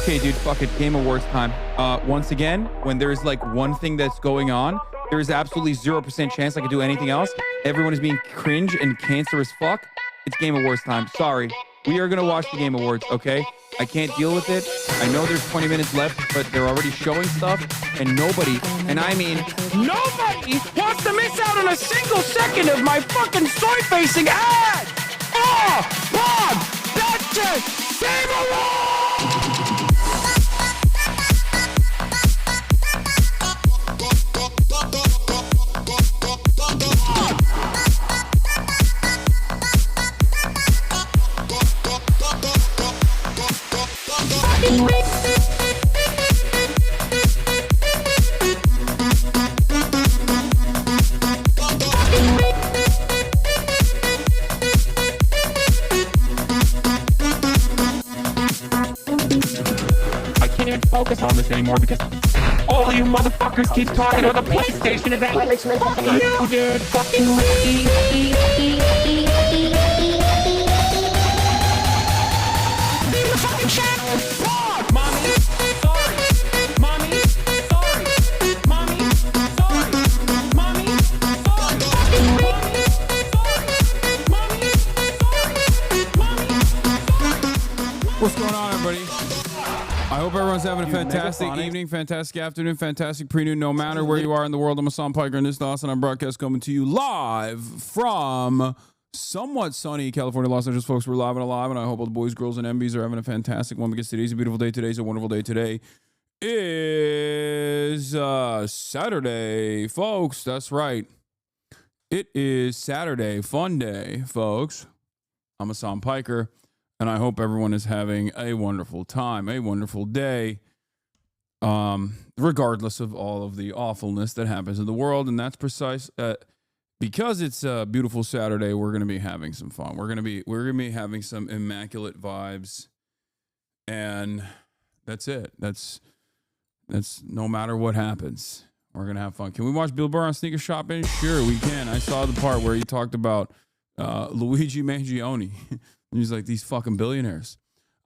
Okay, dude, fuck it. Game Awards time. Once again, when there's like one thing that's going on, there is absolutely 0% chance I could do anything else. Everyone is being cringe and cancerous fuck. It's Game Awards time. Sorry. We are going to watch the Game Awards, okay? I can't deal with it. I know there's 20 minutes left, but they're already showing stuff, and nobody, and I mean nobody, wants to miss out on a single second of my fucking soy-facing ad! Oh, Bob! That's it! Game Awards! Focus on this anymore because all you motherfuckers keep talking about the PlayStation event. You did fucking fucking channel. Mommy, sorry. Mommy, sorry. Mommy, sorry. Mommy, sorry. What's going on, everybody? I hope everyone's having a fantastic evening, fantastic afternoon, fantastic pre-noon, no matter where you are in the world. I'm Hasan Piker, and this is the Hasan broadcast coming to you live from somewhat sunny California, Los Angeles. Folks, we're live and alive, and I hope all the boys, girls, and MBs are having a fantastic one because today's a beautiful day. Today's a wonderful day. Today is Saturday, folks. That's right. It is Saturday, fun day, folks. I'm Hasan Piker. And I hope everyone is having a wonderful time, a wonderful day, regardless of all of the awfulness that happens in the world. And that's precise because it's a beautiful Saturday. We're going to be having some fun. We're going to be having some immaculate vibes, and that's it. That's no matter what happens, we're going to have fun. Can we watch Bill Burr on Sneaker Shopping? Sure, we can. I saw the part where he talked about Luigi Mangione. He's like, these fucking billionaires.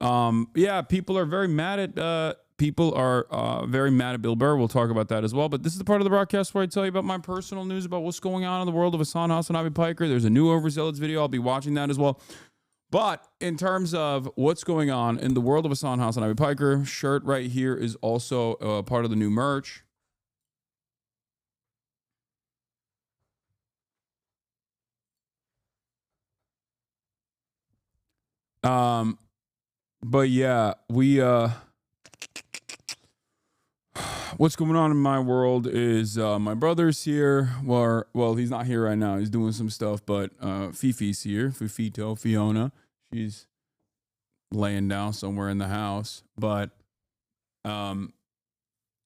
Yeah, people are very mad at very mad at Bill Burr. We'll talk about that as well. But this is the part of the broadcast where I tell you about my personal news about what's going on in the world of HasanAbi Piker. There's a new Overzealots video. I'll be watching that as well. But in terms of what's going on in the world of HasanAbi Piker, shirt right here is also part of the new merch. But yeah, what's going on in my world is, my brother's here. Well, he's not here right now. He's doing some stuff, but, Fifi's here. Fiona. She's laying down somewhere in the house, but,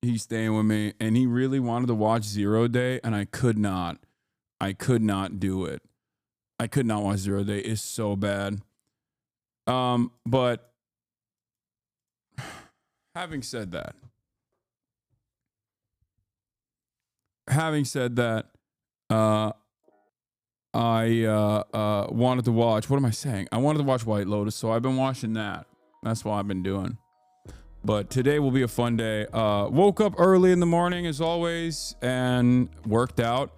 he's staying with me, and he really wanted to watch 0 Day, and I could not do it. I could not watch 0 Day. It's so bad. But having said that, I wanted to watch, what am I saying? I wanted to watch White Lotus, so I've been watching that. That's what I've been doing. But today will be a fun day. Woke up early in the morning as always and worked out.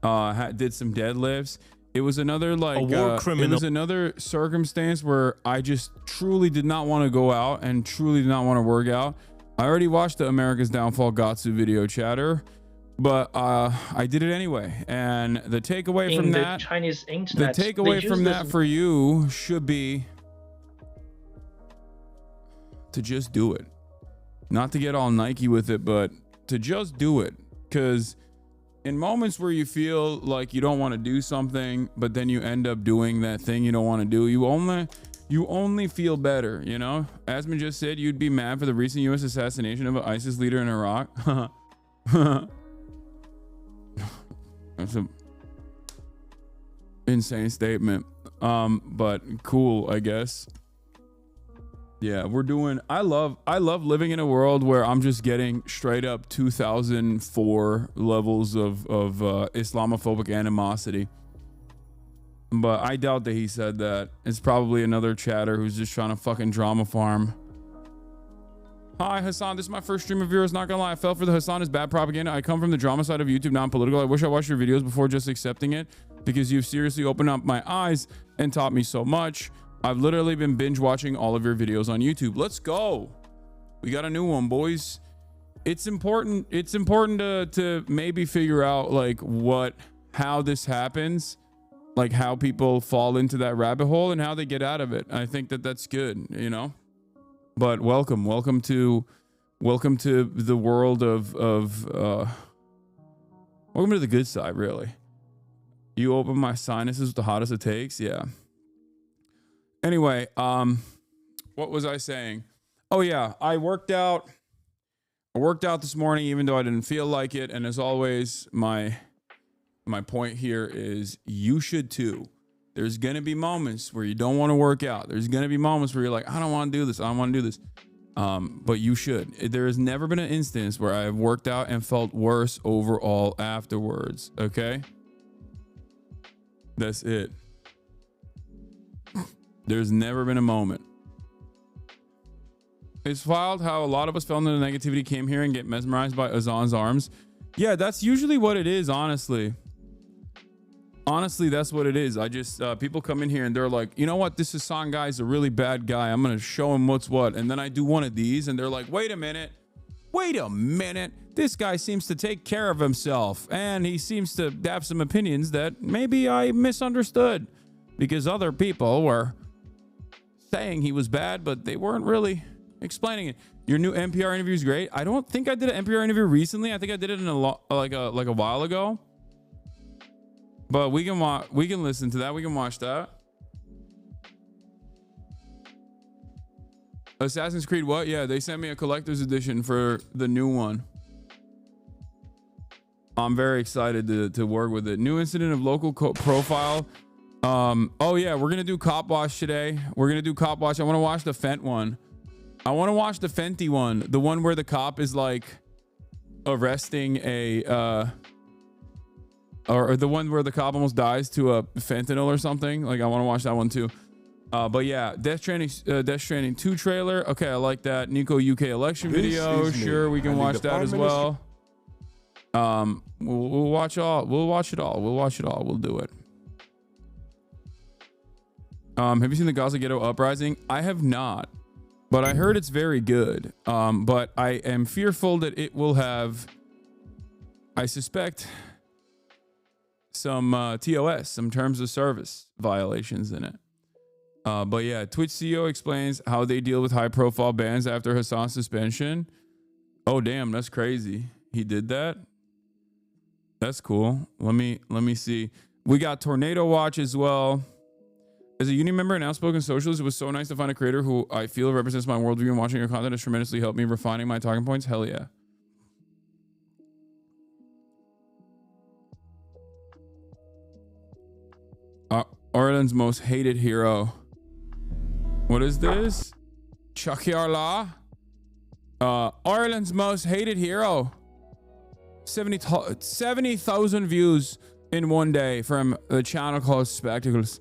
Did some deadlifts. It was another it was another circumstance where I just truly did not want to go out and truly did not want to work out. I already watched the America's Downfall Gatsu video chatter, but I did it anyway. And the takeaway from that, Chinese internet, the takeaway from that for you should be to just do it. Not to get all Nike with it, but to just do it. Because in moments where you feel like you don't want to do something, but then you end up doing that thing you don't want to do, you only feel better, you know? Asmon just said you'd be mad for the recent U.S. assassination of an ISIS leader in Iraq. That's an insane statement. But cool, I guess. Yeah, I love living in a world where I'm just getting straight up 2004 levels of Islamophobic animosity. But I doubt that he said that. It's probably another chatter who's just trying to fucking drama farm. Hi, Hasan. This is my first stream of yours. Not gonna lie, I fell for the Hasan is bad propaganda. I come from the drama side of YouTube, non-political. I wish I watched your videos before just accepting it because you've seriously opened up my eyes and taught me so much. I've literally been binge watching all of your videos on YouTube. Let's go. We got a new one, boys. It's important. It's important to maybe figure out like how this happens, like how people fall into that rabbit hole and how they get out of it. I think that's good, you know. But welcome to the world of welcome to the good side, really. You open my sinuses with the hottest it takes, yeah. Anyway, what was I saying? Oh yeah, I worked out this morning, even though I didn't feel like it. And as always, my point here is you should too. There's going to be moments where you don't want to work out. There's going to be moments where you're like, I don't want to do this. I don't want to do this. But you should. There has never been an instance where I have worked out and felt worse overall afterwards. Okay? That's it. There's never been a moment. It's wild how a lot of us fell into the negativity, came here and get mesmerized by Azan's arms. Yeah, that's usually what it is, honestly. Honestly, that's what it is. I just, people come in here and they're like, you know what? This Hasan guy's a really bad guy. I'm going to show him what's what. And then I do one of these and they're like, wait a minute. This guy seems to take care of himself. And he seems to have some opinions that maybe I misunderstood because other people were saying he was bad, but they weren't really explaining it. Your new NPR interview is great. I don't think I did an NPR interview recently. I think I did it in like a while ago. But we can listen to that. We can watch that. Assassin's Creed what? Yeah, they sent me a collector's edition for the new one. I'm very excited to work with it. New incident of local profile. Oh yeah, we're gonna do Cop Watch today. We're gonna do Cop Watch. I want to watch the Fent one. I want to watch the Fenty one. The one where the cop is like arresting a or the one where the cop almost dies to a fentanyl or something. Like I want to watch that one too. But yeah, Death Stranding 2 trailer. Okay, I like that. Nico UK election video. Sure, we can watch that as well. We'll watch all. We'll watch it all. We'll do it. Have you seen the Gaza Ghetto Uprising? I have not, but I heard it's very good. But I am fearful that it will have, I suspect, some TOS, some terms of service violations in it. But yeah, Twitch CEO explains how they deal with high profile bans after Hasan's suspension. Oh damn, that's crazy. He did that. That's cool. Let me see. We got Tornado Watch as well. As a union member and outspoken socialist, it was so nice to find a creator who I feel represents my worldview, and watching your content has tremendously helped me refining my talking points. Hell yeah. Ireland's most hated hero. What is this? Chakiarla. Ireland's most hated hero. 70,000 views in one day from the channel called Spectacles.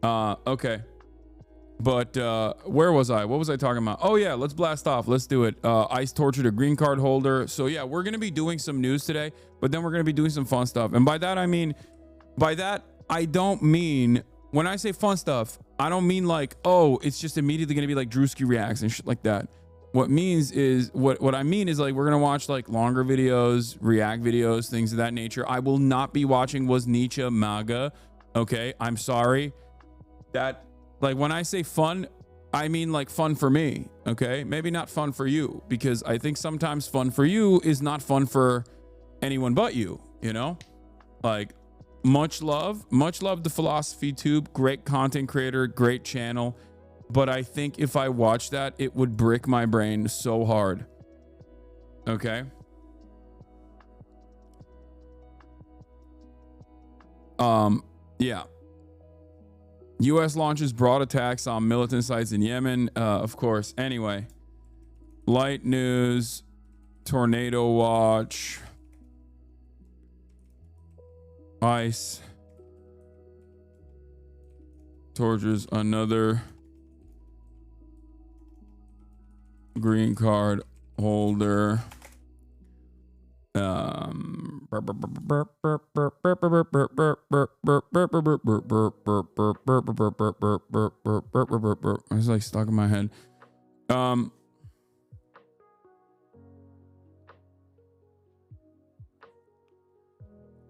Okay. But where was I? What was I talking about? Oh yeah, let's blast off. Let's do it. ICE tortured a green card holder. So yeah, we're gonna be doing some news today, but then we're gonna be doing some fun stuff. And by that I don't mean, when I say fun stuff, I don't mean like, oh, it's just immediately gonna be like Drewski reacts and shit like that. What I mean is like we're gonna watch like longer videos, react videos, things of that nature. I will not be watching Was Nietzsche MAGA. Okay, I'm sorry. That, like, when I say fun, I mean like fun for me. Okay, maybe not fun for you, because I think sometimes fun for you is not fun for anyone but you. You know, like much love to Philosophy Tube, great content creator, great channel. But I think if I watched that, it would brick my brain so hard. Okay. Yeah. U.S. launches broad attacks on militant sites in Yemen. Of course. Anyway. Light news. Tornado watch. ICE. Tortures another green card holder. I was like stuck in my head.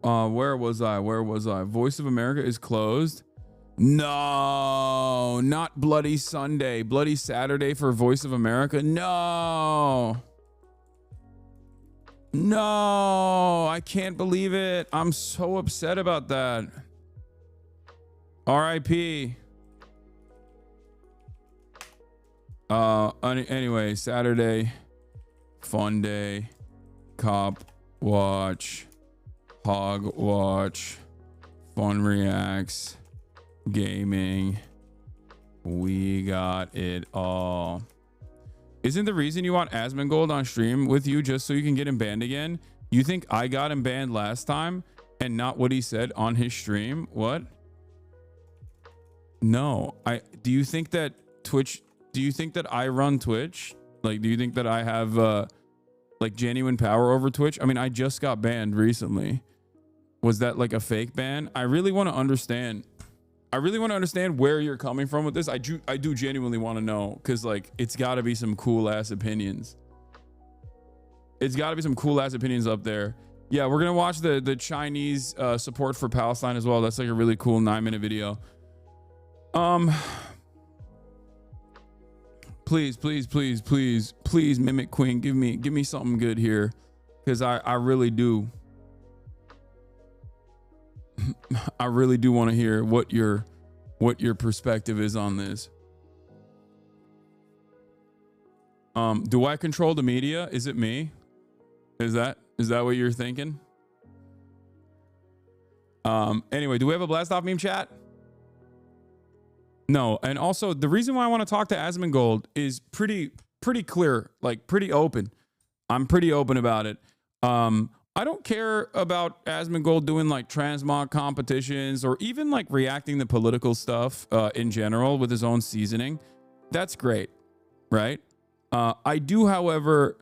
Where was I? Voice of America is closed. No, not Bloody Sunday. Bloody Saturday for Voice of America. No, I can't believe it. I'm so upset about that. R.I.P. Anyway, Saturday, FUNDAY, Cop Watch, Hog Watch, Fun Reacts, Gaming. We got it all. Isn't the reason you want Asmongold on stream with you just so you can get him banned again? You think I got him banned last time and not what he said on his stream? What? No. Do you think that I run Twitch? Like, do you think that I have like genuine power over Twitch? I mean, I just got banned recently. Was that like a fake ban? I really want to understand where you're coming from with this. I do genuinely want to know, because like it's got to be some cool ass opinions. It's got to be some cool ass opinions up there. Yeah, we're gonna watch the Chinese support for Palestine as well. That's like a really cool 9-minute video. Please, Mimic Queen, give me something good here, because I really do. I really do want to hear what your perspective is on this. Do I control the media? Is it me? Is that what you're thinking? Anyway, do we have a blast off meme chat? No. And also, the reason why I want to talk to Asmongold is pretty clear, like pretty open. I'm pretty open about it. I don't care about Asmongold doing like transmog competitions or even like reacting to political stuff in general with his own seasoning. That's great, right? I do, however,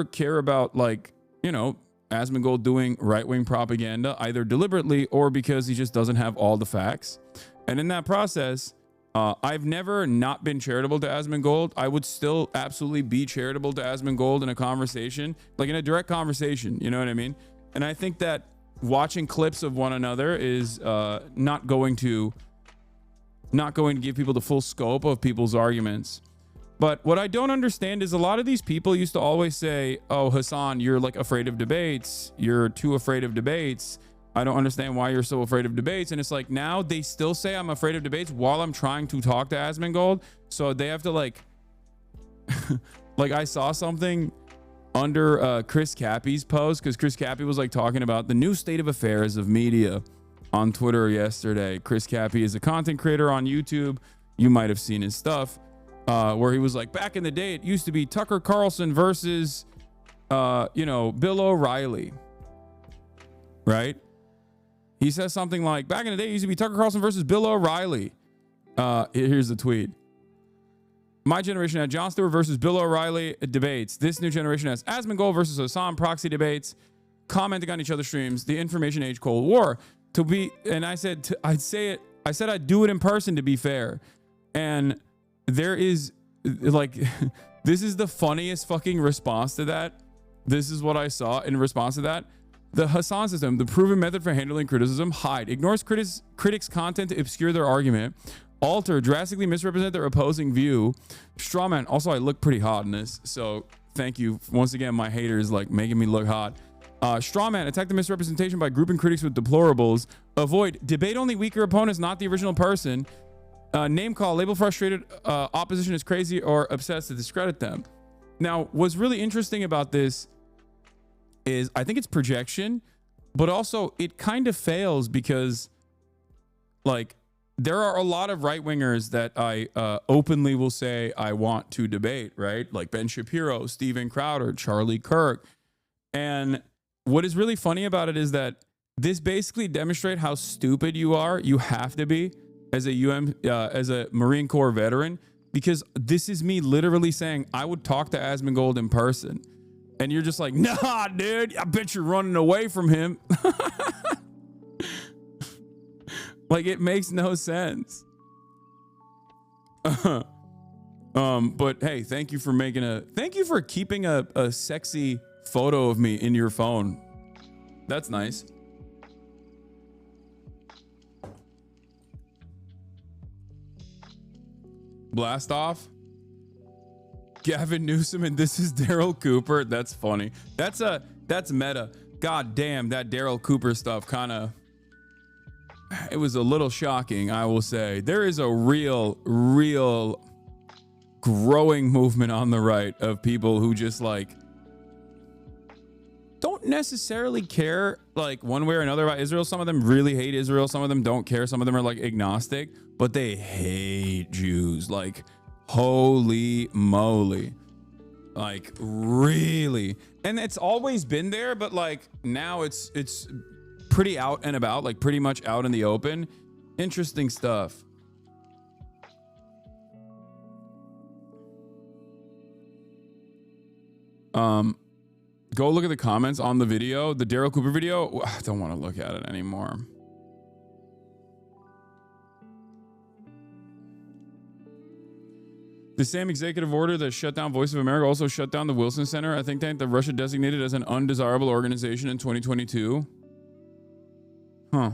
care about, like, you know, Asmongold doing right-wing propaganda, either deliberately or because he just doesn't have all the facts. And in that process, I've never not been charitable to Asmongold. I would still absolutely be charitable to Asmongold in a conversation, like in a direct conversation. You know what I mean? And I think that watching clips of one another is not going to give people the full scope of people's arguments. But what I don't understand is a lot of these people used to always say, "Oh, Hasan, you're like afraid of debates. You're too afraid of debates. I don't understand why you're so afraid of debates." And it's like, now they still say I'm afraid of debates while I'm trying to talk to Asmongold. So they have to like, like I saw something under Chris Cappy's post, because Chris Cappy was like talking about the new state of affairs of media on Twitter yesterday. Chris Cappy is a content creator on YouTube. You might have seen his stuff where he was like, back in the day, it used to be Tucker Carlson versus, Bill O'Reilly, right? He says something like, back in the day, it used to be Tucker Carlson versus Bill O'Reilly. Here's the tweet. My generation had Jon Stewart versus Bill O'Reilly debates. This new generation has Asmongold versus Hasan proxy debates, commenting on each other's streams, the information age Cold War. And I said, I said I'd do it in person, to be fair. And there is like, this is the funniest fucking response to that. This is what I saw in response to that. The Hasan system, the proven method for handling criticism: hide, ignores critics' content to obscure their argument, alter, drastically misrepresent their opposing view, strawman. Also, I look pretty hot in this, so thank you once again, my haters, like making me look hot. Strawman, attack the misrepresentation by grouping critics with deplorables. Avoid, debate only weaker opponents, not the original person. Name call, label frustrated opposition as crazy or obsessed to discredit them. Now, what's really interesting about this is I think it's projection, but also it kind of fails because, like, there are a lot of right-wingers that I openly will say I want to debate, right? Like Ben Shapiro, Steven Crowder, Charlie Kirk. And what is really funny about it is that this basically demonstrates how stupid you are. You have to be as a Marine Corps veteran because this is me literally saying I would talk to Asmongold in person. And you're just like, nah, dude, I bet you're running away from him. Like, it makes no sense. But hey, thank you for keeping a sexy photo of me in your phone. That's nice. Blast off. Gavin Newsom and this is Daryl Cooper. That's funny. That's meta. God damn, that Daryl Cooper stuff it was a little shocking, I will say. There is a real growing movement on the right of people who just like don't necessarily care like one way or another about Israel. Some of them really hate Israel. Some of them don't care. Some of them are like agnostic, but they hate Jews. Like, holy moly. Like, really. And it's always been there, but like now it's pretty out and about, like pretty much out in the open. Interesting stuff. Go look at the comments on the video, the Daryl Cooper video. I don't want to look at it anymore. The same executive order that shut down Voice of America also shut down the Wilson Center, a think tank that Russia designated as an undesirable organization in 2022. Huh.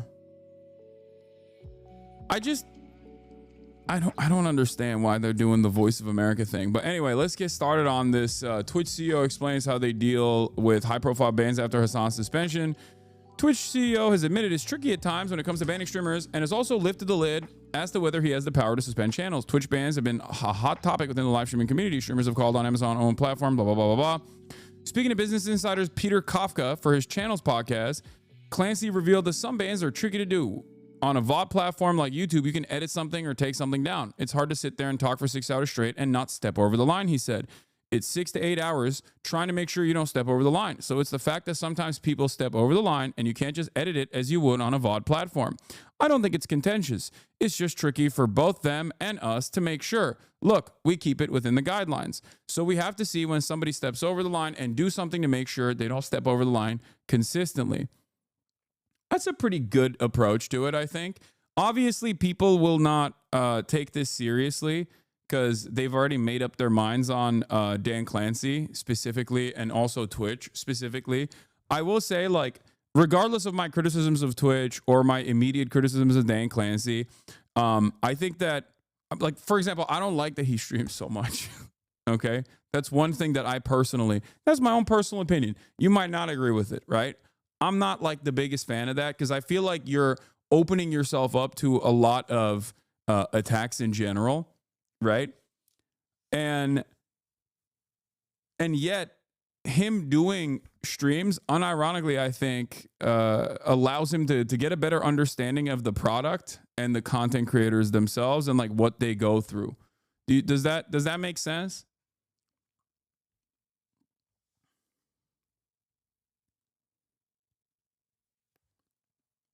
I don't understand why they're doing the Voice of America thing. But anyway, let's get started on this. Twitch CEO explains how they deal with high-profile bans after Hasan's suspension. Twitch CEO has admitted it's tricky at times when it comes to banning streamers and has also lifted the lid as to whether he has the power to suspend channels. Twitch bans have been a hot topic within the live streaming community. Streamers have called on Amazon-owned platform, blah, blah, blah, blah, blah. Speaking to Business Insider's Peter Kafka for his channel's podcast, Clancy revealed that some bans are tricky to do. On a VOD platform like YouTube, you can edit something or take something down. It's hard to sit there and talk for 6 hours straight and not step over the line, he said. It's 6 to 8 hours trying to make sure you don't step over the line. So it's the fact that sometimes people step over the line and you can't just edit it as you would on a VOD platform. I don't think it's contentious. It's just tricky for both them and us to make sure. Look, we keep it within the guidelines. So we have to see when somebody steps over the line and do something to make sure they don't step over the line consistently. That's a pretty good approach to it, I think. Obviously, people will not take this seriously because they've already made up their minds on Dan Clancy specifically and also Twitch specifically. I will say, like, regardless of my criticisms of Twitch or my immediate criticisms of Dan Clancy, I think that, like, for example, I don't like that he streams so much. Okay? That's one thing that that's my own personal opinion. You might not agree with it, right? I'm not like the biggest fan of that because I feel like you're opening yourself up to a lot of attacks in general, right? And yet him doing streams, unironically, I think, allows him to get a better understanding of the product and the content creators themselves and like what they go through. Does that make sense?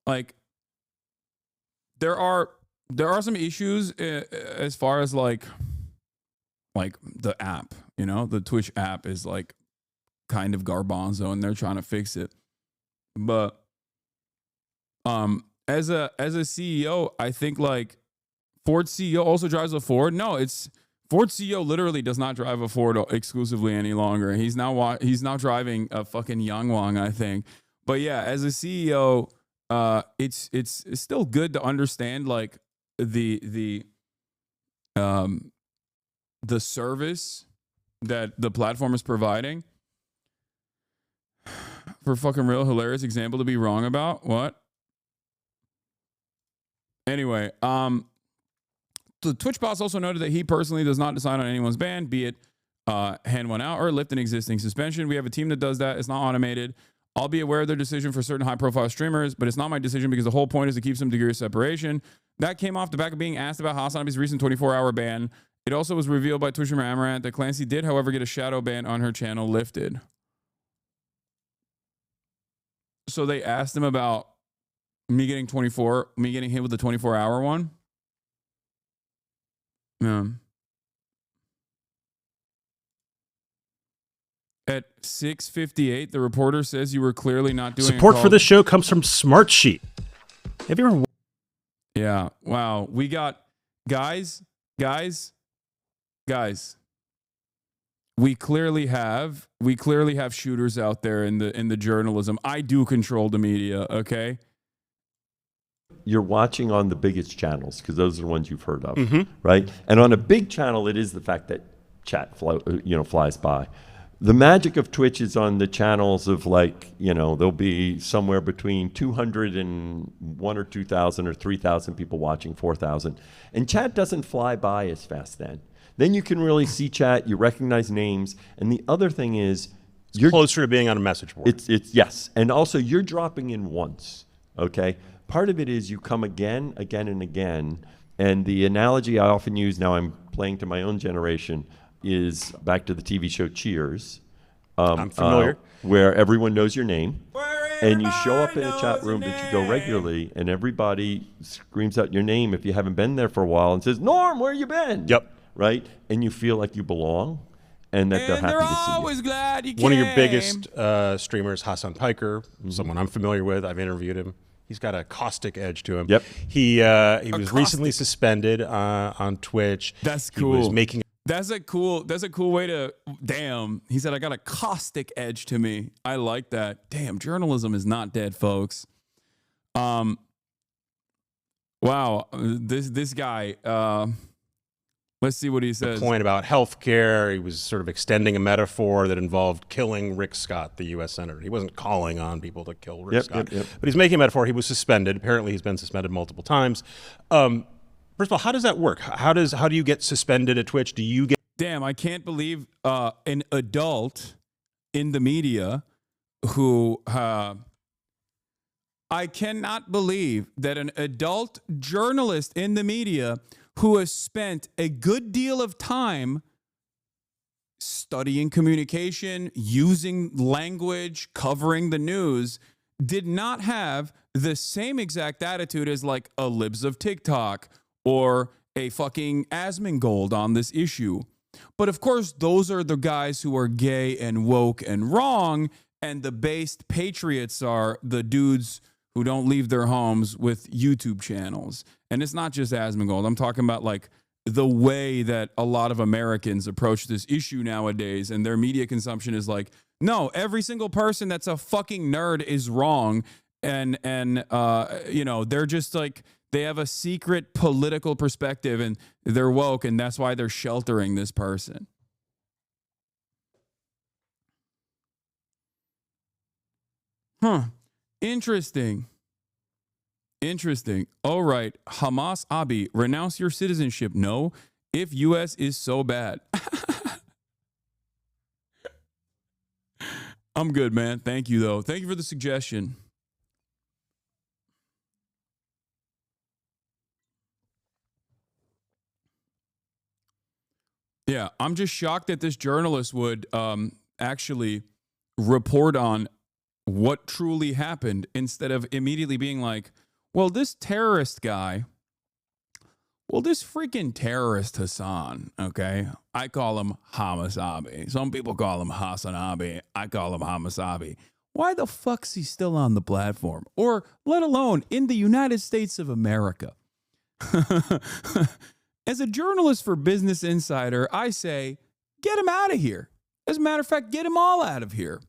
Like, there are some issues as far as like the app, you know, the Twitch app is like kind of garbanzo and they're trying to fix it. But as a CEO, I think like Ford CEO also drives a Ford. No, it's Ford CEO literally does not drive a Ford exclusively any longer. He's now driving a fucking Yangwang, I think. But yeah, as a CEO, it's still good to understand like the service that the platform is providing. For fucking real, hilarious example to be wrong about. What? Anyway, the Twitch boss also noted that he personally does not decide on anyone's ban, be it hand one out or lift an existing suspension. We have a team that does that. It's not automated. I'll be aware of their decision for certain high-profile streamers, but it's not my decision because the whole point is to keep some degree of separation. That came off the back of being asked about HasanAbi's recent 24-hour ban. It also was revealed by Twitch streamer Amaranth that Clancy did, however, get a shadow ban on her channel lifted. So they asked him about me getting hit with the 24-hour one. Yeah. At 6:58, the reporter says you were clearly not doing Support for this show comes from Smartsheet. Have you ever? Yeah. Wow. We got guys. We clearly have shooters out there in the journalism. I do control the media, okay? You're watching on the biggest channels because those are the ones you've heard of, right? And on a big channel, it is the fact that chat flies by. The magic of Twitch is on the channels of there'll be somewhere between 200 and 1 or 2,000 or 3,000 people watching, 4,000. And chat doesn't fly by as fast then. Then you can really see chat, you recognize names. And the other thing is, you're closer to being on a message board. It's yes. And also you're dropping in once, okay? Part of it is you come again and again. And the analogy I often use, now I'm playing to my own generation, is back to the TV show Cheers. I'm familiar. Where everyone knows your name. And you show up in a chat room that you go regularly, and everybody screams out your name if you haven't been there for a while and says, Norm, where you been? Yep. Right? And you feel like you belong and that they're happy to see you. Always glad you came. One of your biggest streamers, Hasan Piker, someone I'm familiar with. I've interviewed him. He's got a caustic edge to him. Yep. He was recently suspended on Twitch. That's cool. He was making That's a cool way to, damn. He said, I got a caustic edge to me. I like that. Damn, journalism is not dead, folks. Wow, this guy, let's see what he says. a point about healthcare. He was sort of extending a metaphor that involved killing Rick Scott, the U.S. Senator. He wasn't calling on people to kill Rick Scott. But he's making a metaphor. He was suspended. Apparently, he's been suspended multiple times. First of all, how does that work? How do you get suspended at Twitch? Do you get? Damn, I can't believe an adult in the media who I cannot believe that an adult journalist in the media who has spent a good deal of time studying communication, using language, covering the news, did not have the same exact attitude as like a Libs of TikTok or a fucking Asmongold on this issue. But of course, those are the guys who are gay and woke and wrong, and the based patriots are the dudes who don't leave their homes with YouTube channels. And it's not just Asmongold. I'm talking about like the way that a lot of Americans approach this issue nowadays, and their media consumption is like, no, every single person that's a fucking nerd is wrong. And they're just like, they have a secret political perspective and they're woke, and that's why they're sheltering this person. Interesting. All right. HasanAbi, renounce your citizenship. No, if U.S. is so bad. I'm good, man. Thank you, though. Thank you for the suggestion. Yeah, I'm just shocked that this journalist would actually report on what truly happened instead of immediately being like, well, this terrorist guy, this freaking terrorist Hasan, okay? I call him HasanAbi. Some people call him HasanAbi. I call him HasanAbi. Why the fuck's he still on the platform? Or let alone in the United States of America? As a journalist for Business Insider, I say, get him out of here. As a matter of fact, get them all out of here.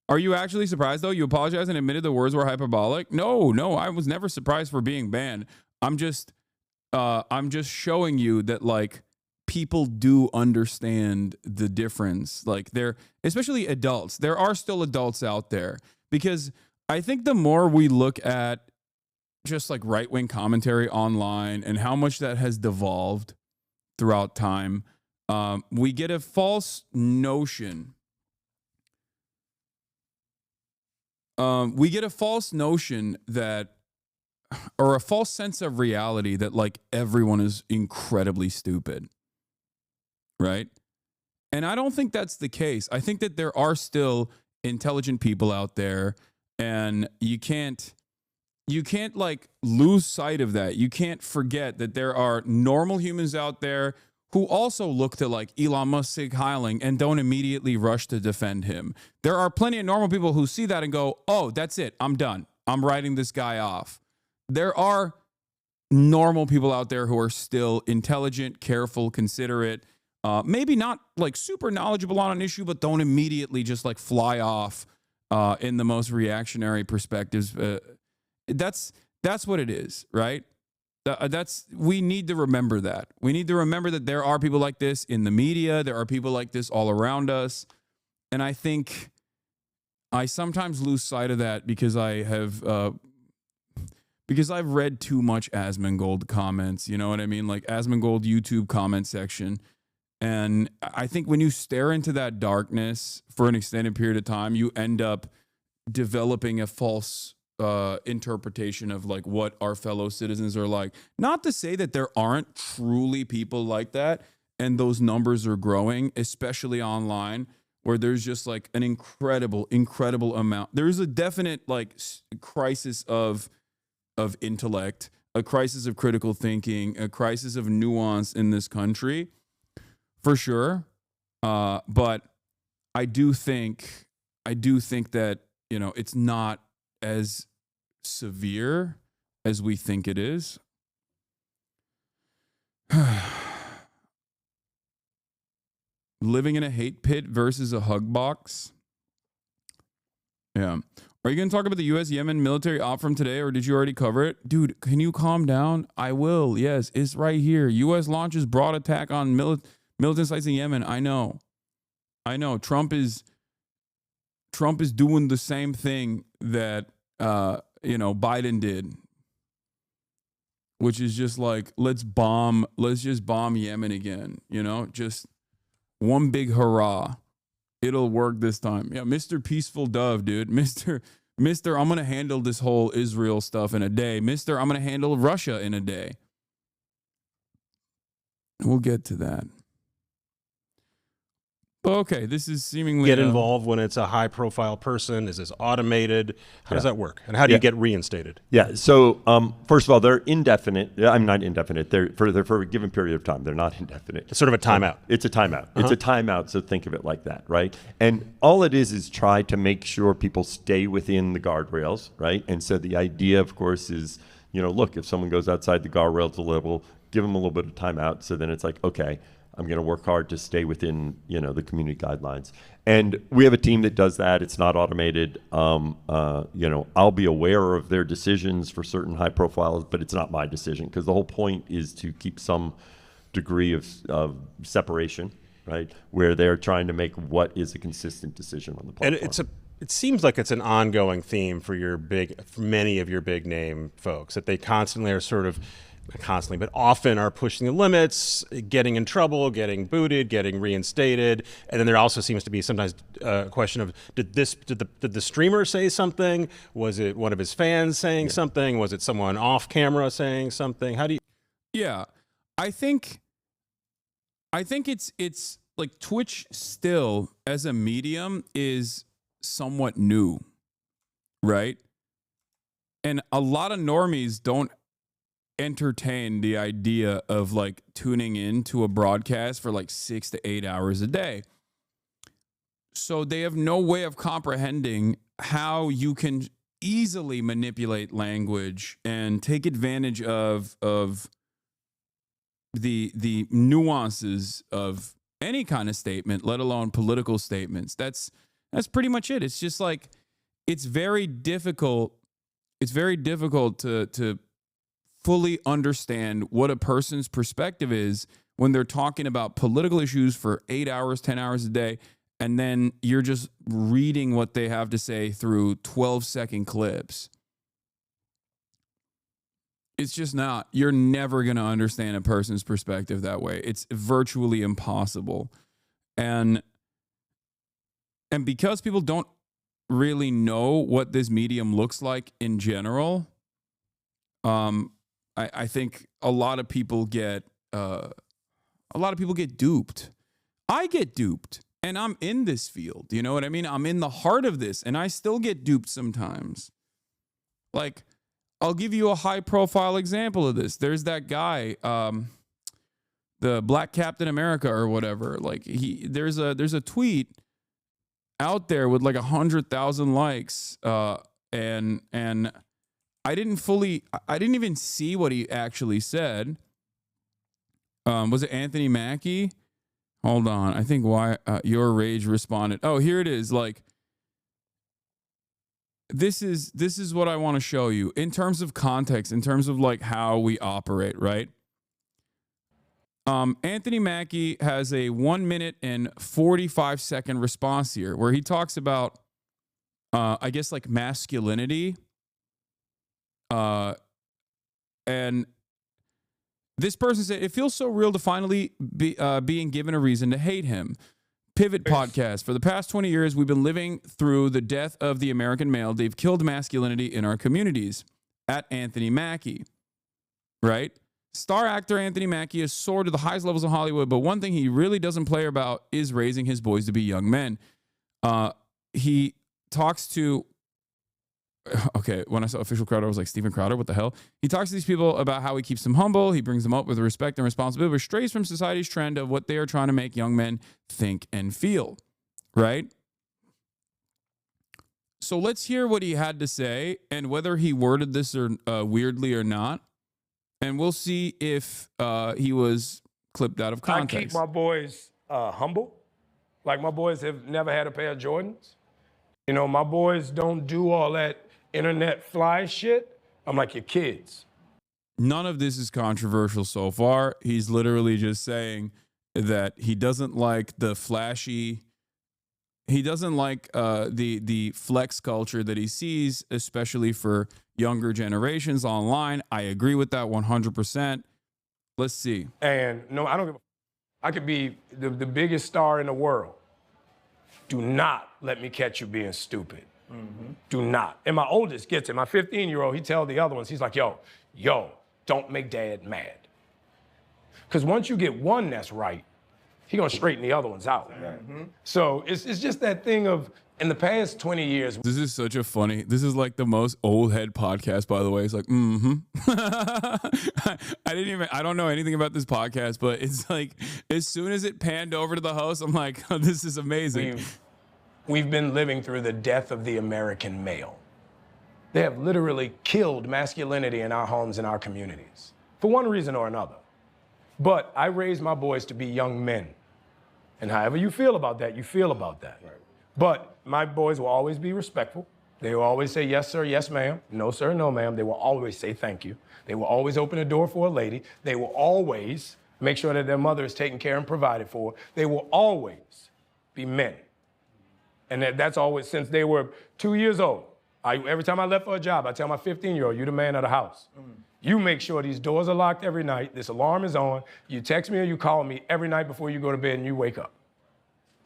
Are you actually surprised, though? You apologized and admitted the words were hyperbolic? No, I was never surprised for being banned. I'm just showing you that, like, people do understand the difference. Like, they're, especially adults. There are still adults out there. Because I think the more we look at just, like, right-wing commentary online and how much that has devolved throughout time, we get a false notion. We get a false notion that, or a false sense of reality that, like, everyone is incredibly stupid, right? And I don't think that's the case. I think that there are still intelligent people out there, and you can't like lose sight of that. You can't forget that there are normal humans out there who also look to like Elon Musk Sig Heiling and don't immediately rush to defend him. There are plenty of normal people who see that and go, oh, that's it. I'm done. I'm writing this guy off. There are normal people out there who are still intelligent, careful, considerate, maybe not like super knowledgeable on an issue, but don't immediately just like fly off in the most reactionary perspectives. That's what it is, right? We need to remember that. We need to remember that there are people like this in the media. There are people like this all around us. And I think I sometimes lose sight of that because I've read too much Asmongold comments. You know what I mean? Like Asmongold YouTube comment section. And I think when you stare into that darkness for an extended period of time, you end up developing a false interpretation of like what our fellow citizens are like. Not to say that there aren't truly people like that, and those numbers are growing, especially online, where there's just like an incredible amount. There's a definite like crisis of intellect, a crisis of critical thinking, a crisis of nuance in this country, for sure. But I do think that, you know, it's not as severe as we think it is. Living in a hate pit versus a hug box. Yeah. Are you going to talk about the U.S.-Yemen military op from today, or did you already cover it? Dude, can you calm down? I will. Yes, it's right here. U.S. launches broad attack on militant sites in Yemen. I know. Trump is doing the same thing that Biden did, which is just like, let's just bomb Yemen again, just one big hurrah. It'll work this time. Yeah, Mr. Peaceful Dove, dude. Mr. I'm going to handle this whole Israel stuff in a day. Mr. I'm going to handle Russia in a day. We'll get to that. Okay, this is seemingly... Get involved when it's a high-profile person? Is this automated? How does that work? And how do you get reinstated? Yeah, so first of all, they're indefinite. I'm not indefinite. They're for a given period of time. They're not indefinite. It's sort of a timeout. It's a timeout. It's a timeout, so think of it like that, right? And all it is try to make sure people stay within the guardrails, right? And so the idea, of course, is, look, if someone goes outside the guardrails a little, give them a little bit of timeout. So then it's like, okay, I'm going to work hard to stay within, the community guidelines. And we have a team that does that. It's not automated. I'll be aware of their decisions for certain high profiles, but it's not my decision, because the whole point is to keep some degree of separation, right? Where they're trying to make what is a consistent decision on the platform. And it seems like it's an ongoing theme for many of your big name folks, that they constantly are sort of, not constantly, but often are pushing the limits, getting in trouble, getting booted, getting reinstated. And then there also seems to be sometimes a question of, did the streamer say something? Was it one of his fans saying something? Was it someone off camera saying something? How do you... Yeah, I think it's like Twitch still as a medium is somewhat new, right? And a lot of normies don't entertain the idea of like tuning in to a broadcast for like 6 to 8 hours a day. So they have no way of comprehending how you can easily manipulate language and take advantage of the nuances of any kind of statement, let alone political statements. That's pretty much it. It's just like, it's very difficult to fully understand what a person's perspective is when they're talking about political issues for 8 hours, 10 hours a day, and then you're just reading what they have to say through 12-second clips. It's just not. You're never going to understand a person's perspective that way. It's virtually impossible. And because people don't really know what this medium looks like in general, I think a lot of people get duped. I get duped, and I'm in this field. You know what I mean? I'm in the heart of this, and I still get duped sometimes. Like, I'll give you a high-profile example of this. There's that guy. the Black Captain America or whatever. Like there's a tweet out there with like 100,000 likes, and I didn't even see what he actually said. Was it Anthony Mackie? Hold on, I think why your rage responded. Oh, here it is. Like this is what I want to show you in terms of context, in terms of like how we operate, right? Anthony Mackie has a 1 minute and 45 second response here where he talks about, I guess, like masculinity. And this person said, it feels so real to finally be being given a reason to hate him. Pivot podcast. For the past 20 years, we've been living through the death of the American male. They've killed masculinity in our communities. At Anthony Mackie, right? Star actor Anthony Mackie has soared to the highest levels of Hollywood, but one thing he really doesn't play about is raising his boys to be young men. He talks to, okay, when I saw official Crowder, I was like, Steven Crowder, what the hell? He talks to these people about how he keeps them humble. He brings them up with respect and responsibility, but strays from society's trend of what they are trying to make young men think and feel, right? So let's hear what he had to say and whether he worded this or weirdly or not. And we'll see if he was clipped out of context. I keep my boys humble. Like, my boys have never had a pair of Jordans. You know, my boys don't do all that internet fly shit. I'm like your kids. None of this is controversial so far. He's literally just saying that he doesn't like the flashy, he doesn't like the flex culture that he sees, especially for younger generations online. I agree with that 100%. Let's see. And no, I don't give a. I could be the biggest star in the world. Do not let me catch you being stupid. Mm-hmm. Do not. And my oldest gets it. My 15-year-old, he tells the other ones, he's like, yo, don't make dad mad. Because once you get one that's right, he gonna straighten the other ones out. Mm-hmm. So it's just that thing of, in the past 20 years. This is such a funny, this is like the most old head podcast, by the way. It's like, I don't know anything about this podcast, but it's like, as soon as it panned over to the host, I'm like, oh, this is amazing. We've been living through the death of the American male. They have literally killed masculinity in our homes and our communities, for one reason or another. But I raised my boys to be young men. And however you feel about that, you feel about that. Right. But my boys will always be respectful. They will always say, yes, sir, yes, ma'am. No, sir, no, ma'am. They will always say thank you. They will always open a door for a lady. They will always make sure that their mother is taken care and provided for. They will always be men. And that's always, since they were 2 years old. Every time I left for a job, I tell my 15-year-old, you're the man of the house. You make sure these doors are locked every night, this alarm is on, you text me or you call me every night before you go to bed and you wake up.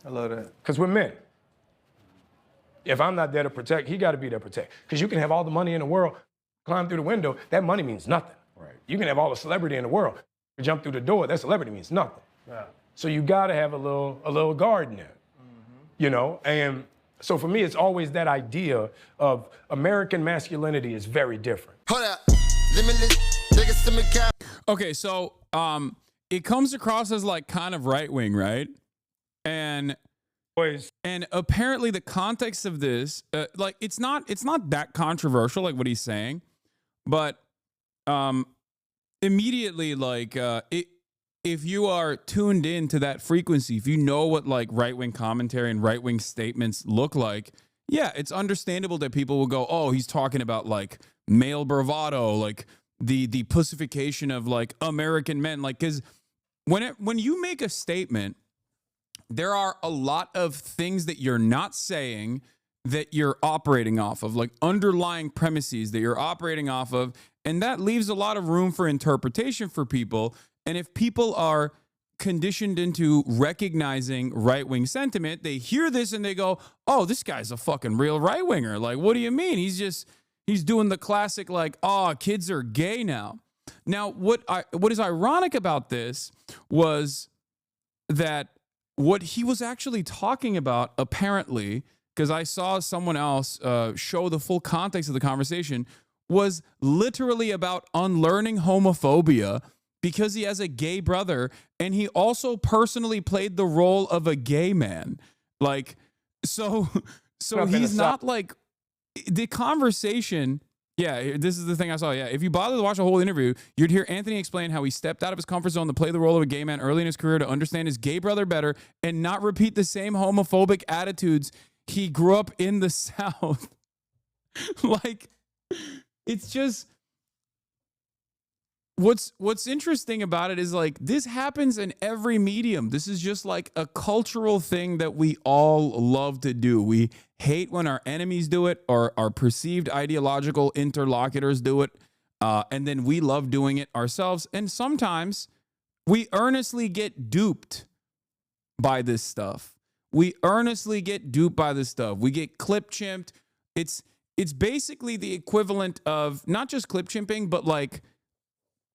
I love that. Because we're men. If I'm not there to protect, he got to be there to protect. Because you can have all the money in the world, climb through the window, that money means nothing. Right. You can have all the celebrity in the world, jump through the door, that celebrity means nothing. Yeah. So you got to have a little guard in there, you know? And so for me, it's always that idea of American masculinity is very different. Hold up. Limitless. Okay, so it comes across as like kind of right-wing, right? And apparently the context of this, like it's not that controversial, like what he's saying, but immediately, like if you are tuned into that frequency, if you know what like right-wing commentary and right-wing statements look like, yeah, it's understandable that people will go, oh, he's talking about like male bravado, like the pussification of like American men, like, because when you make a statement, there are a lot of things that you're not saying that you're operating off of, like underlying premises that you're operating off of, and that leaves a lot of room for interpretation for people. And if people are conditioned into recognizing right-wing sentiment, they hear this and they go, oh, this guy's a fucking real right-winger. Like, what do you mean? He's doing the classic, like, oh, kids are gay now. Now, what is ironic about this was that what he was actually talking about, apparently, because I saw someone else show the full context of the conversation, was literally about unlearning homophobia because he has a gay brother, and he also personally played the role of a gay man. Like, so he's not like the conversation. Yeah, this is the thing I saw. Yeah, if you bother to watch the whole interview, you'd hear Anthony explain how he stepped out of his comfort zone to play the role of a gay man early in his career to understand his gay brother better and not repeat the same homophobic attitudes he grew up in the South. Like, it's just what's interesting about it is like this happens in every medium. This is just like a cultural thing that we all love to do. We hate when our enemies do it or our perceived ideological interlocutors do it, and then we love doing it ourselves. And sometimes we earnestly get duped by this stuff. We earnestly get duped by this stuff. We get clip chimped. It's basically the equivalent of not just clip chimping, but like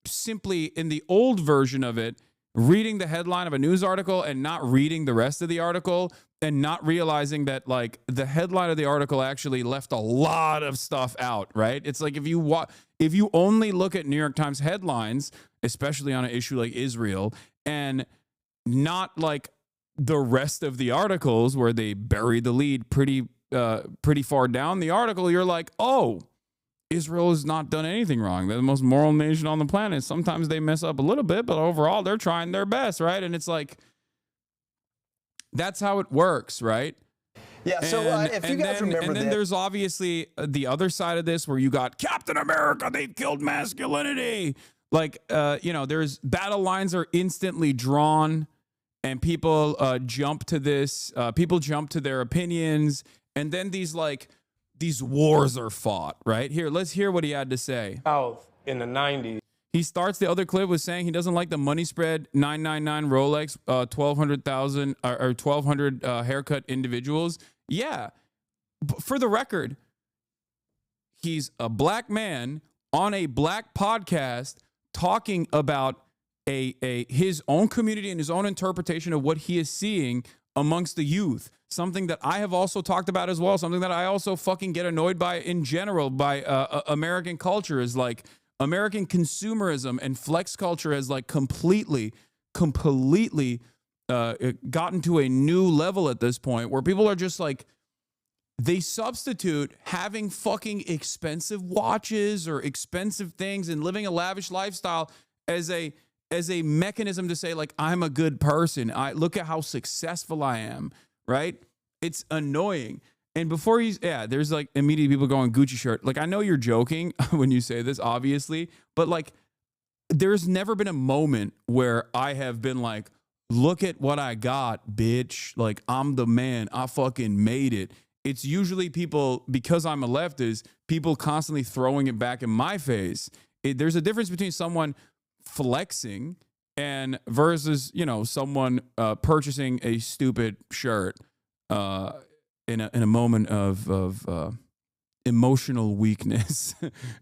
simply in the old version of it, reading the headline of a news article and not reading the rest of the article and not realizing that like the headline of the article actually left a lot of stuff out, right? It's like if you only look at New York Times headlines, especially on an issue like Israel, and not like the rest of the articles where they bury the lead pretty far down the article, you're like, oh, Israel has not done anything wrong. They're the most moral nation on the planet. Sometimes they mess up a little bit, but overall they're trying their best, right? And it's like, that's how it works, right? Yeah, so if you guys remember and then there's obviously the other side of this where you got Captain America, they've killed masculinity. Like, there's battle lines are instantly drawn and people jump to this. People jump to their opinions. And then these wars are fought, right? Here, let's hear what he had to say. South in the 90s. He starts the other clip with saying he doesn't like the money spread 999 Rolex, 1,200,000 or 1,200 haircut individuals. Yeah. For the record, he's a black man on a black podcast talking about his own community and his own interpretation of what he is seeing amongst the youth. Something that I have also talked about as well. Something that I also fucking get annoyed by in general by American culture is like American consumerism and flex culture has like completely gotten to a new level at this point where people are just like, they substitute having fucking expensive watches or expensive things and living a lavish lifestyle as a mechanism to say like, I'm a good person. Look at how successful I am. Right? It's annoying. And before there's like immediately people going Gucci shirt. Like, I know you're joking when you say this, obviously, but like, there's never been a moment where I have been like, look at what I got, bitch. Like, I'm the man. I fucking made it. It's usually people, because I'm a leftist, people constantly throwing it back in my face. There's a difference between someone flexing and versus, someone purchasing a stupid shirt in a moment of emotional weakness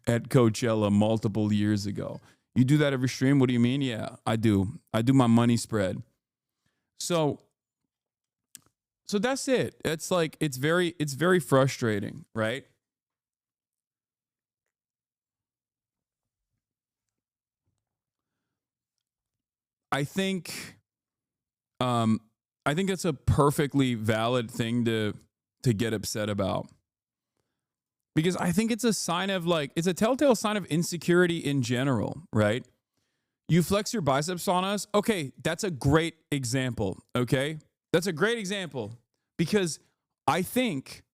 at Coachella multiple years ago. You do that every stream? What do you mean? Yeah, I do. I do my money spread. So that's it. It's like it's very frustrating, right? I think that's a perfectly valid thing to get upset about, because I think it's a sign of it's a telltale sign of insecurity in general, right? You flex your biceps on us. Okay, that's a great example. Okay, that's a great example because I think,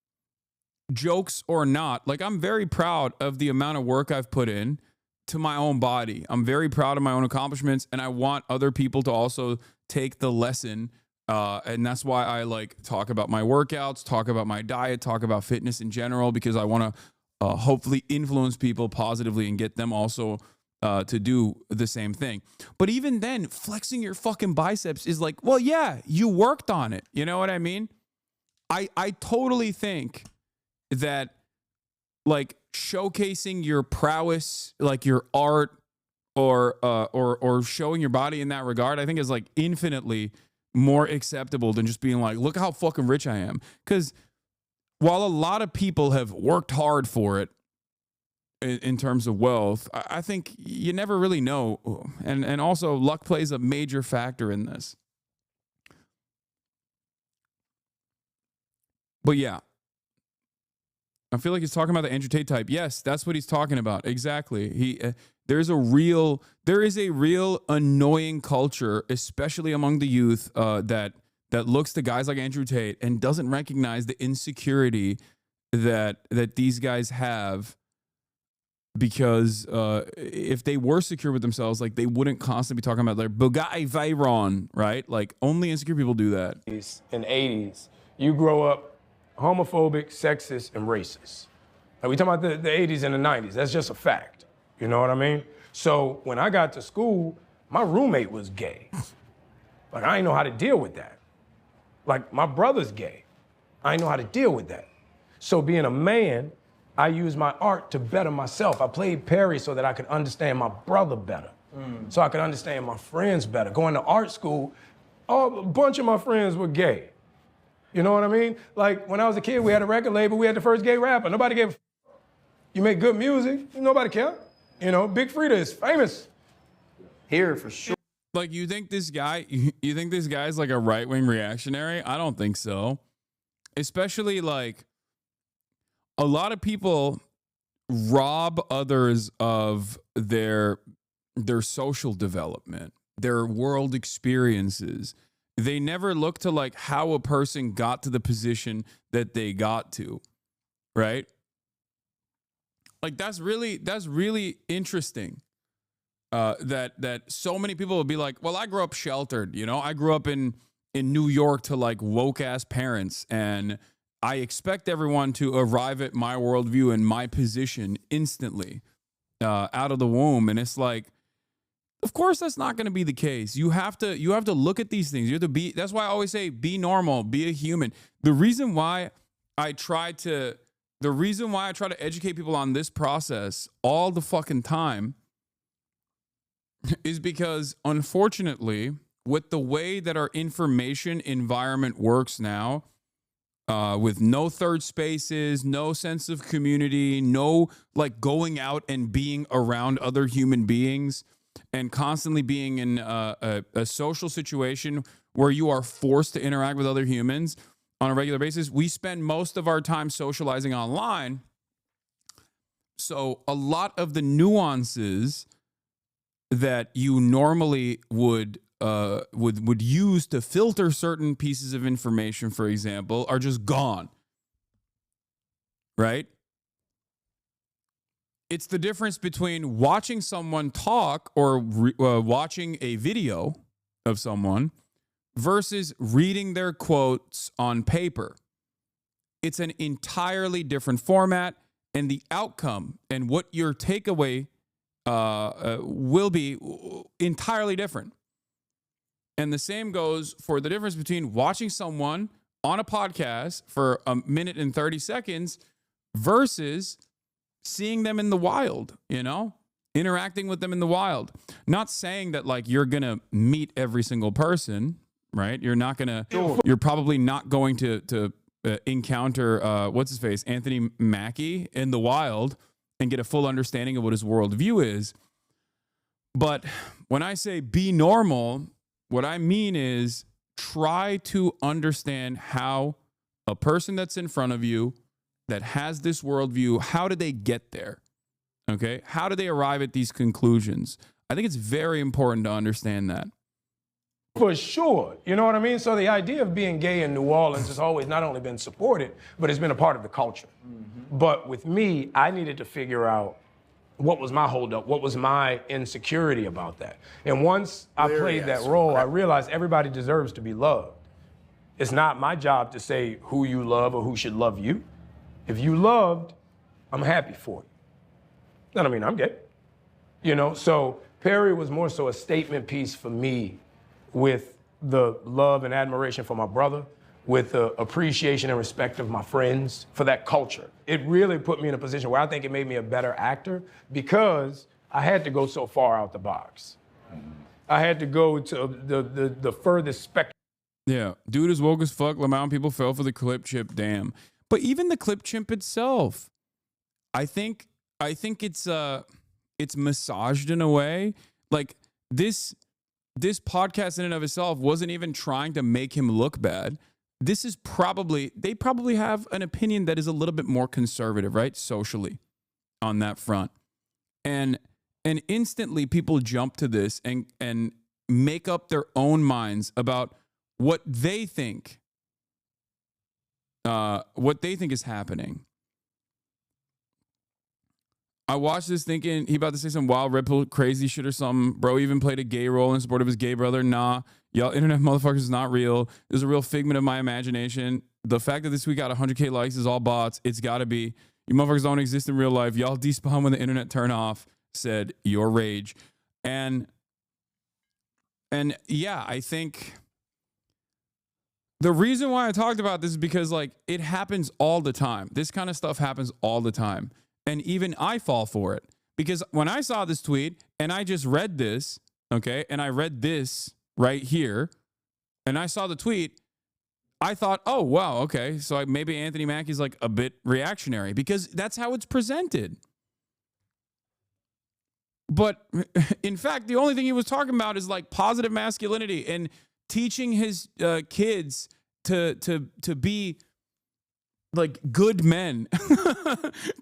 jokes or not, like, I'm very proud of the amount of work I've put in to my own body. I'm very proud of my own accomplishments, and I want other people to also take the lesson. And that's why I talk about my workouts, talk about my diet, talk about fitness in general, because I want to hopefully influence people positively and get them also to do the same thing. But even then, flexing your fucking biceps is like, well, yeah, you worked on it. You know what I mean? I totally think that showcasing your prowess, like your art or showing your body in that regard, I think is infinitely more acceptable than just being like, look how fucking rich I am. Because while a lot of people have worked hard for it, in terms of wealth, I think you never really know. And also luck plays a major factor in this. But yeah, I feel like he's talking about the Andrew Tate type. Yes, that's what he's talking about. Exactly. There is a real annoying culture, especially among the youth, that looks to guys like Andrew Tate and doesn't recognize the insecurity that these guys have. Because if they were secure with themselves, like they wouldn't constantly be talking about their Bugatti Veyron, right? Like only insecure people do that. In the 80s, you grow up homophobic, sexist, and racist. Like we talking about the 80s and the 90s. That's just a fact. You know what I mean? So when I got to school, my roommate was gay. Like I didn't know how to deal with that. Like my brother's gay. I didn't know how to deal with that. So being a man, I used my art to better myself. I played Perry so that I could understand my brother better. So I could understand my friends better. Going to art school, a bunch of my friends were gay. You know what I mean? Like when I was a kid, we had a record label, we had the first gay rapper. Nobody gave a You make good music, nobody care. You know, Big Frida is famous here for sure. Like you think this guy's like a right-wing reactionary? I don't think so. Especially like a lot of people rob others of their social development, their world experiences. They never look to like how a person got to the position that they got to, right? Like that's really interesting. That so many people will be like, well, I grew up sheltered, you know, I grew up in New York to like woke ass parents, and I expect everyone to arrive at my worldview and my position instantly out of the womb. And it's like, of course, that's not going to be the case. You have to look at these things. You have to be. That's why I always say, be normal, be a human. The reason why I try to educate people on this process all the fucking time is because, unfortunately, with the way that our information environment works now, with no third spaces, no sense of community, no like going out and being around other human beings, and constantly being in a social situation where you are forced to interact with other humans on a regular basis, we spend most of our time socializing online. So a lot of the nuances that you normally would use to filter certain pieces of information, for example, are just gone. Right? It's the difference between watching someone talk or watching a video of someone versus reading their quotes on paper. It's an entirely different format, and the outcome and what your takeaway will be entirely different. And the same goes for the difference between watching someone on a podcast for a minute and 30 seconds versus seeing them in the wild, you know, interacting with them in the wild. Not saying that like you're going to meet every single person, right? You're probably not going to encounter, what's his face, Anthony Mackie in the wild and get a full understanding of what his worldview is. But when I say be normal, what I mean is try to understand how a person that's in front of you that has this worldview, how do they get there? Okay? How do they arrive at these conclusions? I think it's very important to understand that. For sure. You know what I mean? So the idea of being gay in New Orleans has always not only been supported, but it's been a part of the culture. Mm-hmm. But with me, I needed to figure out what was my holdup, what was my insecurity about that. And once I played that role, I realized everybody deserves to be loved. It's not my job to say who you love or who should love you. If you loved, I'm happy for you. That don't mean I'm gay. You know, so Perry was more so a statement piece for me with the love and admiration for my brother, with the appreciation and respect of my friends for that culture. It really put me in a position where I think it made me a better actor because I had to go so far out the box. I had to go to the furthest spectrum. Yeah, dude is woke as fuck. Lamont people fell for the clip chip. Damn. But even the clip chimp itself, I think it's massaged in a way. Like this podcast in and of itself wasn't even trying to make him look bad. This is they probably have an opinion that is a little bit more conservative, right? Socially on that front. And instantly people jump to this and make up their own minds about what they think is happening. I watched this thinking he about to say some wild Ripple crazy shit or something. Bro even played a gay role in support of his gay brother. Nah, y'all internet motherfuckers is not real. It was a real figment of my imagination. The fact that this week got 100K likes is all bots. It's got to be. You motherfuckers don't exist in real life. Y'all despawn when the internet turn off, said your rage. And yeah, I think the reason why I talked about this is because like it happens all the time. This kind of stuff happens all the time. And even I fall for it because when I saw this tweet and I just read this, okay, and I read this right here and I saw the tweet, I thought, oh, wow, okay, so maybe Anthony Mackie's like a bit reactionary because that's how it's presented. But in fact, the only thing he was talking about is like positive masculinity and teaching his kids to be like good men,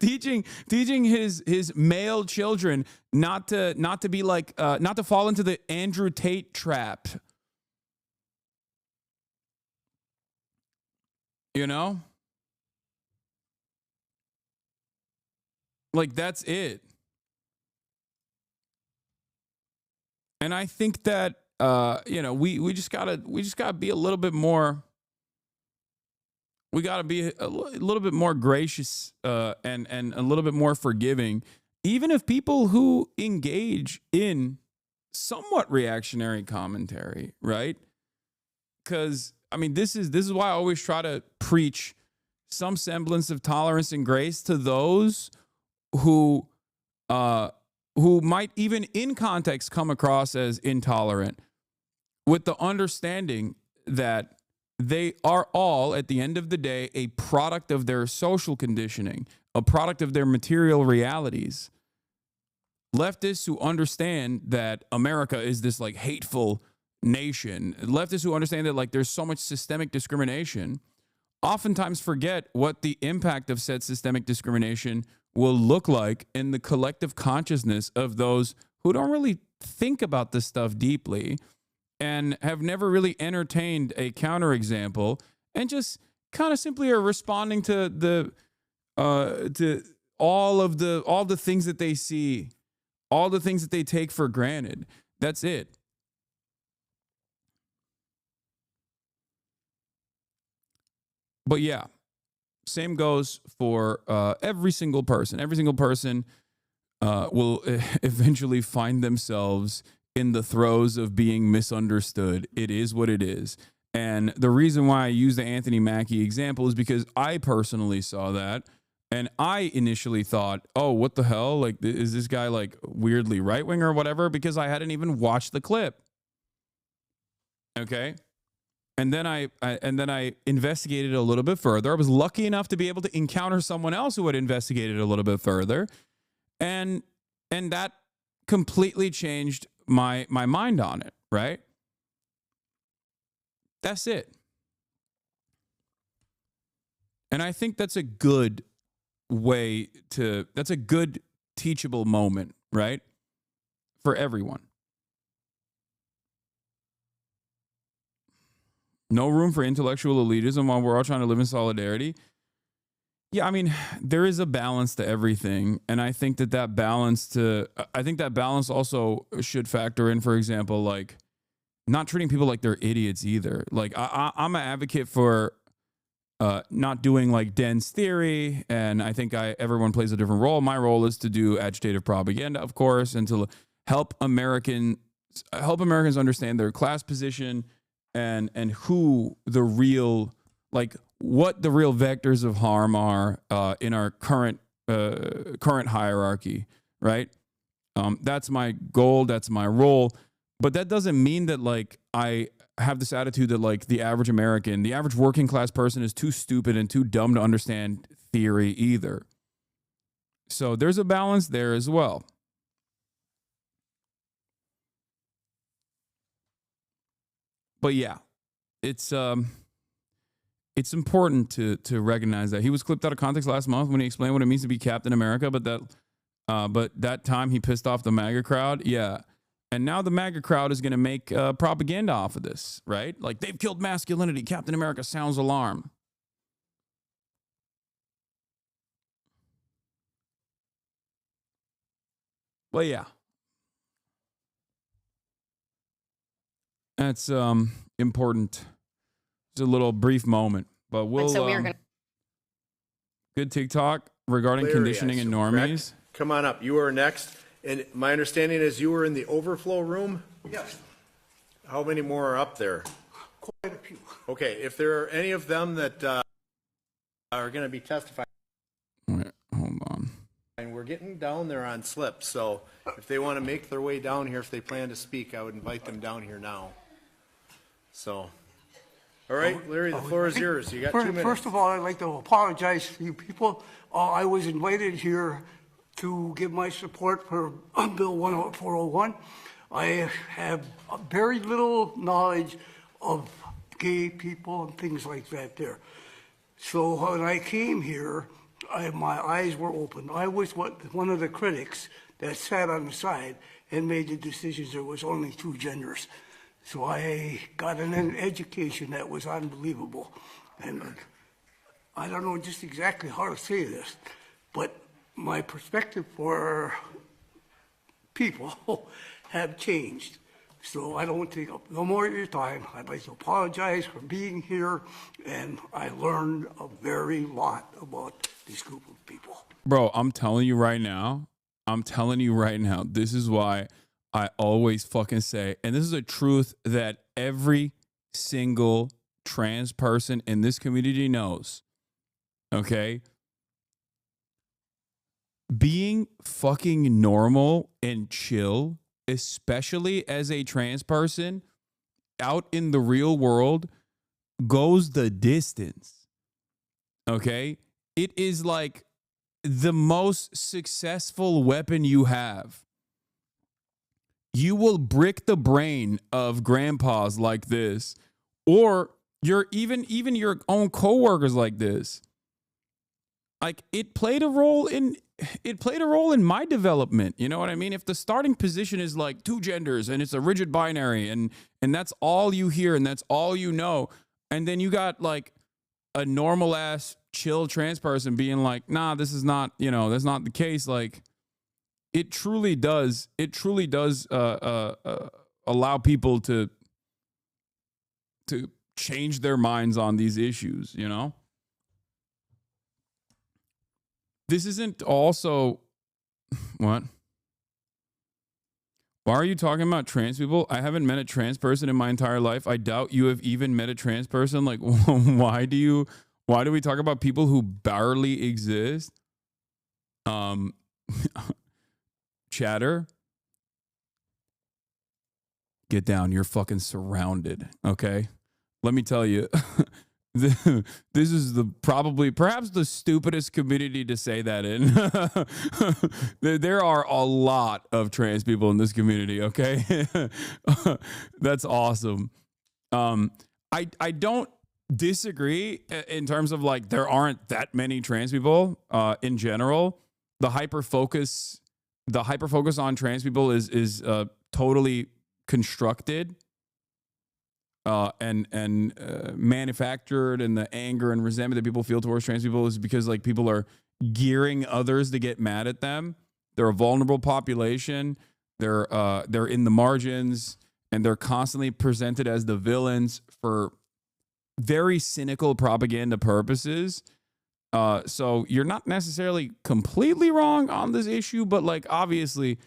teaching his male children not to be like not to fall into the Andrew Tate trap. You know? Like that's it. And I think that we just gotta be a little bit more. We gotta be a little bit more gracious and a little bit more forgiving, even if people who engage in somewhat reactionary commentary, right? Because I mean, this is why I always try to preach some semblance of tolerance and grace to those who might even in context come across as intolerant, with the understanding that they are all, at the end of the day, a product of their social conditioning, a product of their material realities. Leftists who understand that America is this like hateful nation, leftists who understand that like there's so much systemic discrimination, oftentimes forget what the impact of said systemic discrimination will look like in the collective consciousness of those who don't really think about this stuff deeply and have never really entertained a counterexample and just kind of simply are responding to all the things that they see, all the things that they take for granted. That's it. But yeah, same goes for every single person. Every single person will eventually find themselves in the throes of being misunderstood. It is what it is. And the reason why I use the Anthony Mackie example is because I personally saw that. And I initially thought, oh, what the hell? Like, is this guy like weirdly right-wing or whatever? Because I hadn't even watched the clip. Okay. And then I investigated a little bit further. I was lucky enough to be able to encounter someone else who had investigated a little bit further. And that completely changed my mind on it, right? That's it. And I think that's a good that's a good teachable moment, right? For everyone. No room for intellectual elitism while we're all trying to live in solidarity. Yeah, I mean, there is a balance to everything. And I think that balance also should factor in, for example, like not treating people like they're idiots either. Like I'm an advocate for not doing like Den's theory. And I think everyone plays a different role. My role is to do agitative propaganda, of course, and to help Americans understand their class position and who the real, like what the real vectors of harm are in our current hierarchy, right? That's my goal. That's my role. But that doesn't mean that like I have this attitude that like the average American, the average working class person is too stupid and too dumb to understand theory either. So there's a balance there as well. But yeah, it's important to recognize that he was clipped out of context last month when he explained what it means to be Captain America, but that time he pissed off the MAGA crowd. Yeah. And now the MAGA crowd is going to make propaganda off of this, right? Like, they've killed masculinity. Captain America sounds alarm. But yeah. That's important. It's a little brief moment, but we'll So we are gonna- good TikTok regarding Larry, conditioning and normies. correct? Come on up. You are next. And my understanding is you were in the overflow room? Yes, How many more are up there? quite a few. Okay, if there are any of them that are going to be testifying, Wait, hold on. and we're getting down there on slips, so if they want to make their way down here, if they plan to speak, I would invite them down here now. So, all right, Larry, the floor is yours. You got 2 minutes. First of all, I'd like to apologize to you people. I was invited here to give my support for Bill 401. I have very little knowledge of gay people and things like that there. So when I came here, my eyes were open. I was one of the critics that sat on the side and made the decisions there was only 2 genders. So I got an education that was unbelievable. And I don't know just exactly how to say this, but my perspective for people have changed. So I don't want to take up no more of your time. I'd like to apologize for being here, and I learned a very lot about this group of people. Bro, I'm telling you right now, this is why I always fucking say, and this is a truth that every single trans person in this community knows, okay? Being fucking normal and chill, especially as a trans person out in the real world, goes the distance, okay? It is like the most successful weapon you have. You will brick the brain of grandpas like this, or even your own coworkers like this. Like, it played a role in my development. You know what I mean? If the starting position is like 2 genders and it's a rigid binary and that's all you hear and that's all you know, and then you got like a normal ass chill trans person being like, nah, this is not, that's not the case. Like, it truly does allow people to change their minds on these issues, This isn't also what? Why are you talking about trans people? I haven't met a trans person in my entire life. I doubt you have even met a trans person. Like, why do we talk about people who barely exist? Chatter, get down. You're fucking surrounded. Okay. Let me tell you, this is perhaps the stupidest community to say that in. There are a lot of trans people in this community. Okay. That's awesome. I don't disagree in terms of like, there aren't that many trans people in general. The hyper focus on trans people is totally constructed and manufactured, and the anger and resentment that people feel towards trans people is because like people are gearing others to get mad at them. They're a vulnerable population. They're in the margins, and they're constantly presented as the villains for very cynical propaganda purposes. So you're not necessarily completely wrong on this issue, but like obviously,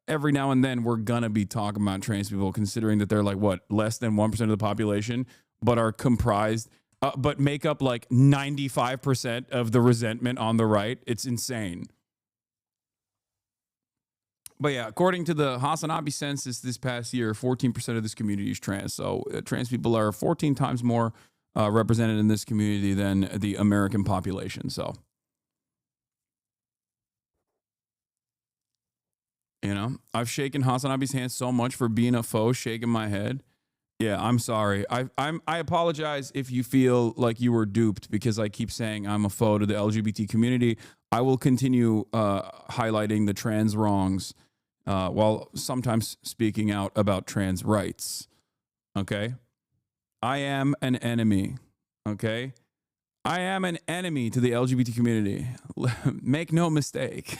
every now and then we're gonna be talking about trans people, considering that they're like less than 1% of the population, but are comprised, but make up like 95% of the resentment on the right. It's insane. But yeah, according to the HasanAbi census this past year, 14% of this community is trans. So trans people are 14 times more represented in this community than the American population. So You know, I've shaken HasanAbi's hand so much for being a foe, shaking my head. Yeah, I'm sorry. I apologize if you feel like you were duped because I keep saying I'm a foe to the LGBT community. I will continue highlighting the trans wrongs while sometimes speaking out about trans rights. Okay? I am an enemy. Okay? I am an enemy to the LGBT community. Make no mistake.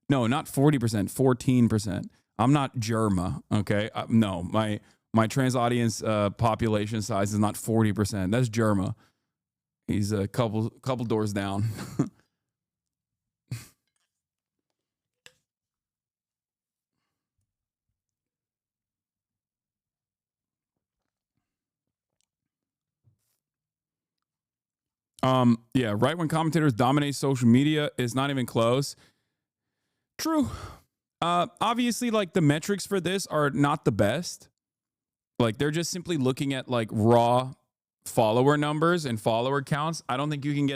No, not 40%, 14%. I'm not Germa, okay? No, my trans audience population size is not 40%. That's Germa. He's a couple doors down. Yeah, right-wing commentators dominate social media. It's not even close. True. Obviously, like the metrics for this are not the best. Like they're just simply looking at like raw follower numbers and follower counts. I don't think you can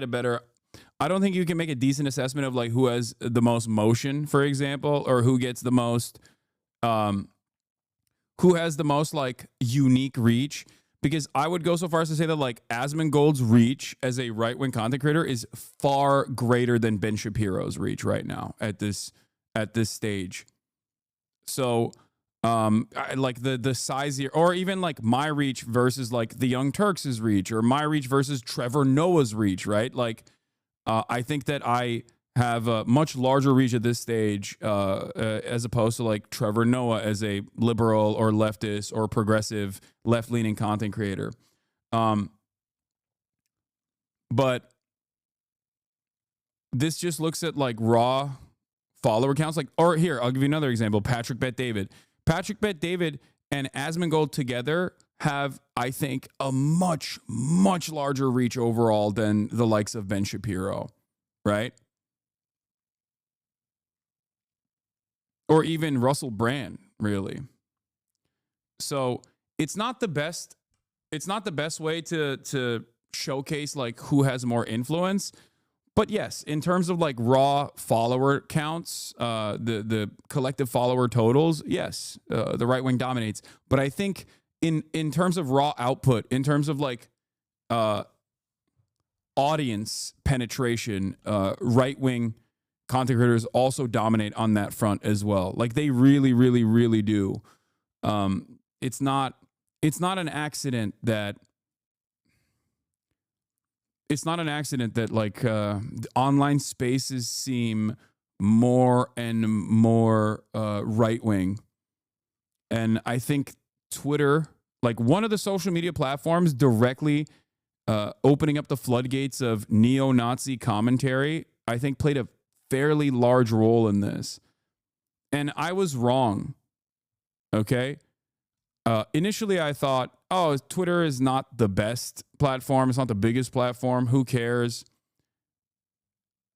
make a decent assessment of like who has the most motion, for example, or who has the most like unique reach. Because I would go so far as to say that like Asmongold's reach as a right-wing content creator is far greater than Ben Shapiro's reach right now at this stage. So like the size here, or even like my reach versus like the Young Turks' reach, or my reach versus Trevor Noah's reach, right? Like I think that I have a much larger reach at this stage as opposed to like Trevor Noah as a liberal or leftist or progressive left-leaning content creator. But this just looks at like raw follower counts. Like, or here, I'll give you another example. Patrick Bet David and Asmongold together have, I think, a much, much larger reach overall than the likes of Ben Shapiro, right? Or even Russell Brand, really. So it's not the best way to showcase like who has more influence. But yes, in terms of like raw follower counts, the collective follower totals, yes, the right wing dominates. But I think in terms of raw output, in terms of like audience penetration, right wing content creators also dominate on that front as well. Like they really, really, really do. It's not an accident that like online spaces seem more and more right wing, and I think Twitter, like one of the social media platforms, directly opening up the floodgates of neo-Nazi commentary, I think played a fairly large role in this. And I was wrong. Okay. Initially I thought, oh, Twitter is not the best platform. It's not the biggest platform. Who cares?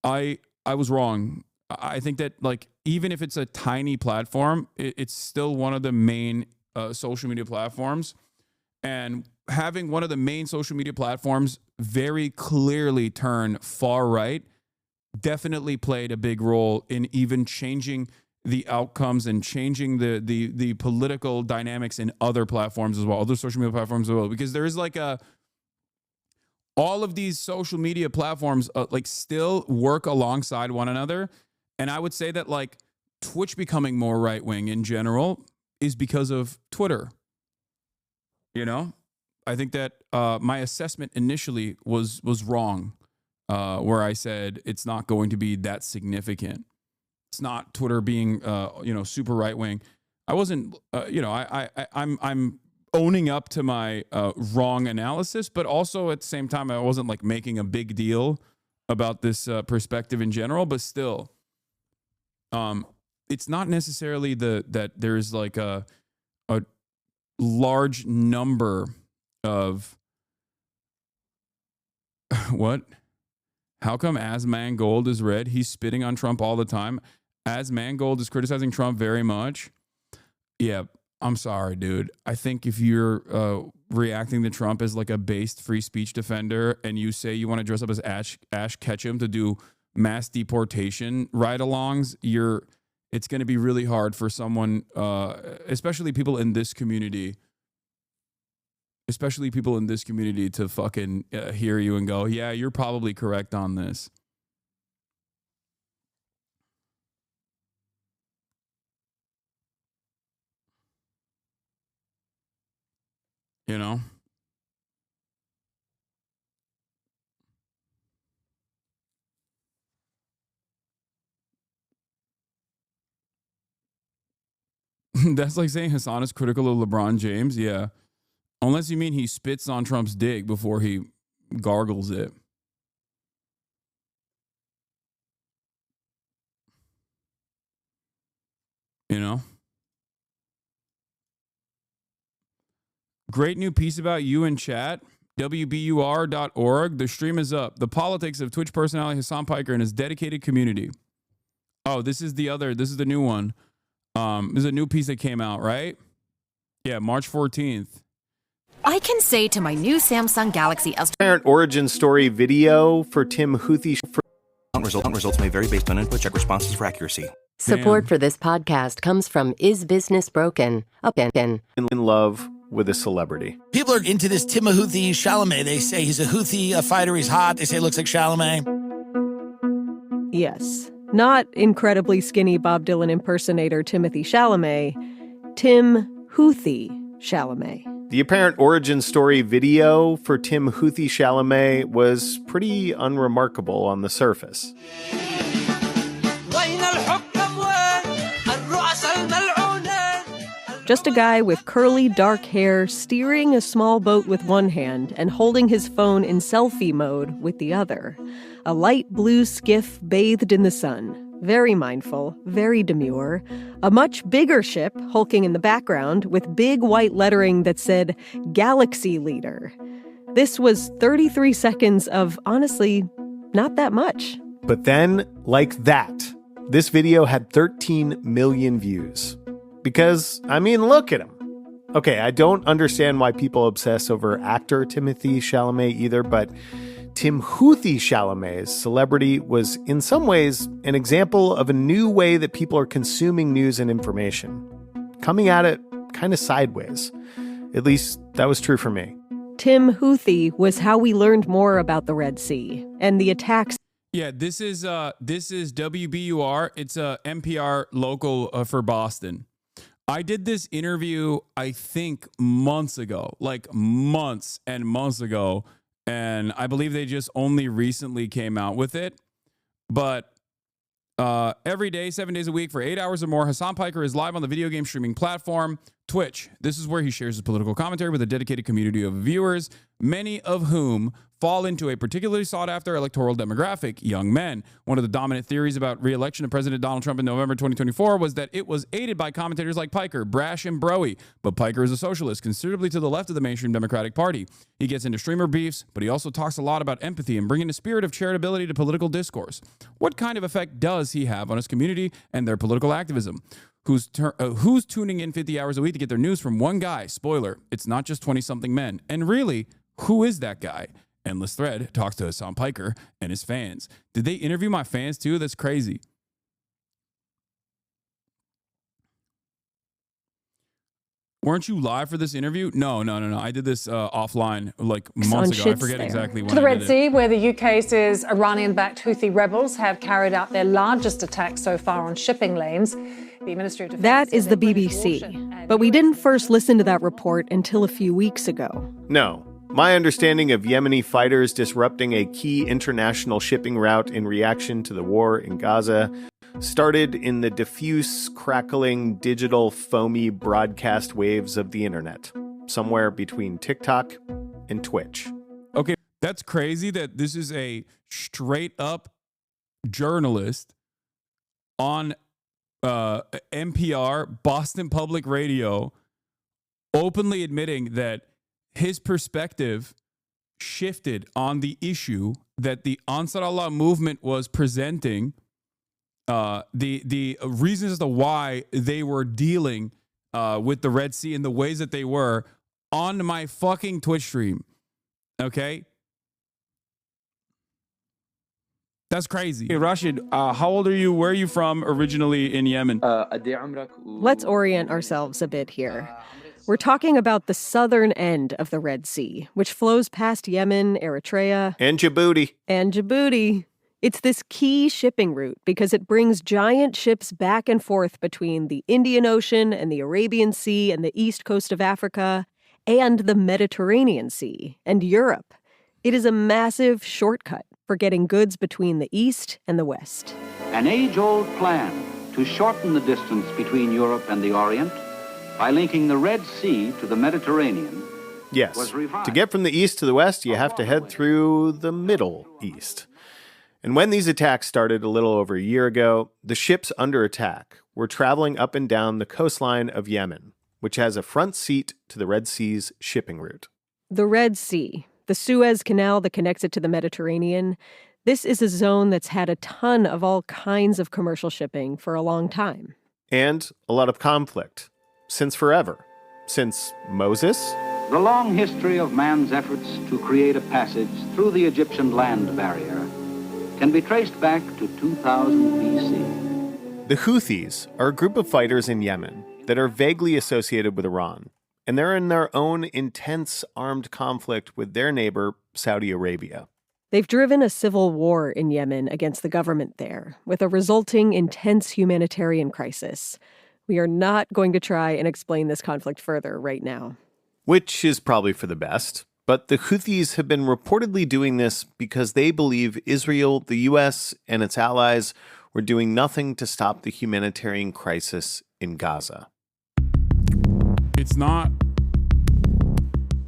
I was wrong. I think that like, even if it's a tiny platform, it's still one of the main social media platforms. And having one of the main social media platforms very clearly turn far right definitely played a big role in even changing the outcomes and changing the political dynamics in other platforms as well, other social media platforms as well. Because there is like all of these social media platforms like still work alongside one another. And I would say that like Twitch becoming more right-wing in general is because of Twitter. You know, I think that my assessment initially was wrong. Where I said it's not going to be that significant. It's not Twitter being, super right wing. I wasn't, I'm owning up to my wrong analysis, but also at the same time, I wasn't like making a big deal about this perspective in general. But still, it's not necessarily that there's like a large number of what. How come Asmongold is red? He's spitting on Trump all the time. Asmongold is criticizing Trump very much. Yeah, I'm sorry, dude. I think if you're reacting to Trump as like a based free speech defender and you say you want to dress up as Ash Ketchum to do mass deportation ride-alongs, it's going to be really hard for someone, especially people in this community, to fucking hear you and go, yeah, you're probably correct on this. You know? That's like saying Hasan is critical of LeBron James. Yeah. Unless you mean he spits on Trump's dick before he gargles it. You know? Great new piece about you in chat. WBUR.org. The stream is up. The politics of Twitch personality Hasan Piker and his dedicated community. Oh, this is the new one. This is a new piece that came out, right? Yeah, March 14th. I can say to my new Samsung Galaxy S. Parent origin story video for Tim Houthi. Results may vary based on input. Check responses for accuracy. Support for this podcast comes from Is Business Broken? In love with a celebrity. People are into this Timothy Chalamet. They say he's a Houthi, a fighter, he's hot. They say it looks like Chalamet. Yes. Not incredibly skinny Bob Dylan impersonator Timothy Chalamet. Tim Houthi Chalamet. The apparent origin story video for Tim Houthi Chalamet was pretty unremarkable on the surface. Just a guy with curly, dark hair steering a small boat with one hand and holding his phone in selfie mode with the other. A light blue skiff bathed in the sun. Very mindful, very demure. A much bigger ship hulking in the background with big white lettering that said Galaxy Leader. This was 33 seconds of, honestly, not that much. But then, like that, this video had 13 million views. Because, I mean, look at him. Okay, I don't understand why people obsess over actor Timothy Chalamet either, but Tim Houthi Chalamet's celebrity was in some ways an example of a new way that people are consuming news and information. Coming at it kind of sideways. At least that was true for me. Tim Houthi was how we learned more about the Red Sea and the attacks. Yeah, this is WBUR. It's a NPR local for Boston. I did this interview, I think, months ago, like months and months ago, and I believe they just only recently came out with it. But every day, 7 days a week, for 8 hours or more, Hasan Piker is live on the video game streaming platform Twitch. This is where he shares his political commentary with a dedicated community of viewers, many of whom fall into a particularly sought-after electoral demographic, young men. One of the dominant theories about re-election of President Donald Trump in November 2024 was that it was aided by commentators like Piker, brash and broy. But Piker is a socialist, considerably to the left of the mainstream Democratic Party. He gets into streamer beefs, but he also talks a lot about empathy and bringing a spirit of charitability to political discourse. What kind of effect does he have on his community and their political activism? Who's tuning in 50 hours a week to get their news from one guy? Spoiler, it's not just 20-something men. And really, who is that guy? Endless Thread talks to Hasan Piker and his fans. Did they interview my fans too? That's crazy. Weren't you live for this interview? No. I did this offline like months ago. I forget exactly when. To the Red Sea, where the UK says Iranian-backed Houthi rebels have carried out their largest attack so far on shipping lanes. The Ministry of Defense. That is the BBC. But we didn't first listen to that report until a few weeks ago. No. My understanding of Yemeni fighters disrupting a key international shipping route in reaction to the war in Gaza started in the diffuse, crackling, digital, foamy broadcast waves of the internet, somewhere between TikTok and Twitch. Okay, that's crazy that this is a straight-up journalist on NPR, Boston Public Radio, openly admitting that his perspective shifted on the issue that the Ansar Allah movement was presenting, the reasons as to why they were dealing with the Red Sea in the ways that they were on my fucking Twitch stream. Okay? That's crazy. Hey, Rashid, how old are you? Where are you from originally in Yemen? Let's orient ourselves a bit here. We're talking about the southern end of the Red Sea, which flows past Yemen, Eritrea, and Djibouti. It's this key shipping route because it brings giant ships back and forth between the Indian Ocean and the Arabian Sea and the east coast of Africa and the Mediterranean Sea and Europe. It is a massive shortcut for getting goods between the East and the West. An age-old plan to shorten the distance between Europe and the Orient by linking the Red Sea to the Mediterranean. Yes, to get from the East to the West, you have to head through the Middle East. And when these attacks started a little over a year ago, the ships under attack were traveling up and down the coastline of Yemen, which has a front seat to the Red Sea's shipping route. The Red Sea, the Suez Canal that connects it to the Mediterranean, this is a zone that's had a ton of all kinds of commercial shipping for a long time. And a lot of conflict, since forever, since Moses. The long history of man's efforts to create a passage through the Egyptian land barrier can be traced back to 2000 BC. The Houthis are a group of fighters in Yemen that are vaguely associated with Iran, and they're in their own intense armed conflict with their neighbor, Saudi Arabia. They've driven a civil war in Yemen against the government there, with a resulting intense humanitarian crisis. We are not going to try and explain this conflict further right now. Which is probably for the best. But the Houthis have been reportedly doing this because they believe Israel, the U.S., and its allies were doing nothing to stop the humanitarian crisis in Gaza. It's not.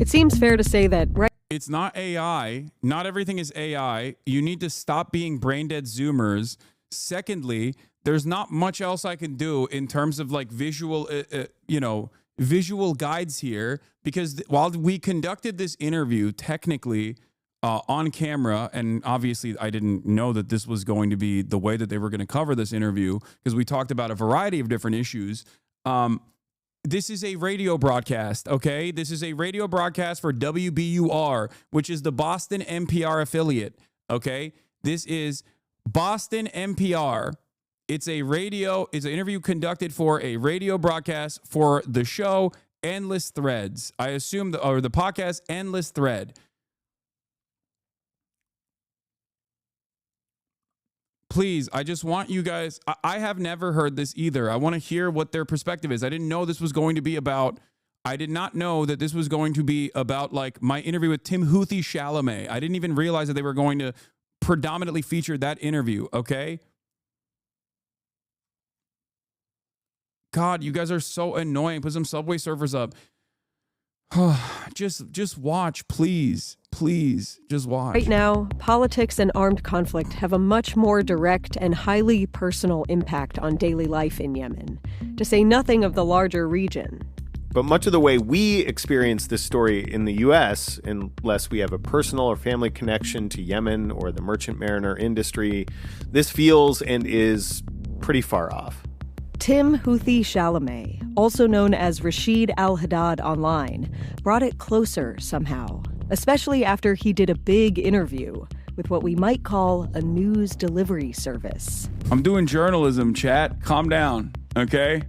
It seems fair to say that, right? It's not AI. Not everything is AI. You need to stop being brain dead Zoomers. Secondly, there's not much else I can do in terms of like visual, visual guides here, because while we conducted this interview technically on camera, and obviously I didn't know that this was going to be the way that they were going to cover this interview, because we talked about a variety of different issues. This is a radio broadcast, okay? This is a radio broadcast for WBUR, which is the Boston NPR affiliate, okay? This is Boston NPR. It's an interview conducted for a radio broadcast for the show Endless Threads. I assume the podcast Endless Thread. Please, I just want you guys, I have never heard this either. I want to hear what their perspective is. I didn't know this was going to be about, I did not know that this was going to be about like my interview with Timothée Chalamet. I didn't even realize that they were going to predominantly feature that interview, okay? God, you guys are so annoying. Put some Subway Surfers up. Just watch, please. Please, just watch. Right now, politics and armed conflict have a much more direct and highly personal impact on daily life in Yemen, to say nothing of the larger region. But much of the way we experience this story in the U.S., unless we have a personal or family connection to Yemen or the merchant mariner industry, this feels and is pretty far off. Timothée Chalamet, also known as Rashid Al-Haddad online, brought it closer somehow, especially after he did a big interview with what we might call a news delivery service. I'm doing journalism, chat. Calm down, okay?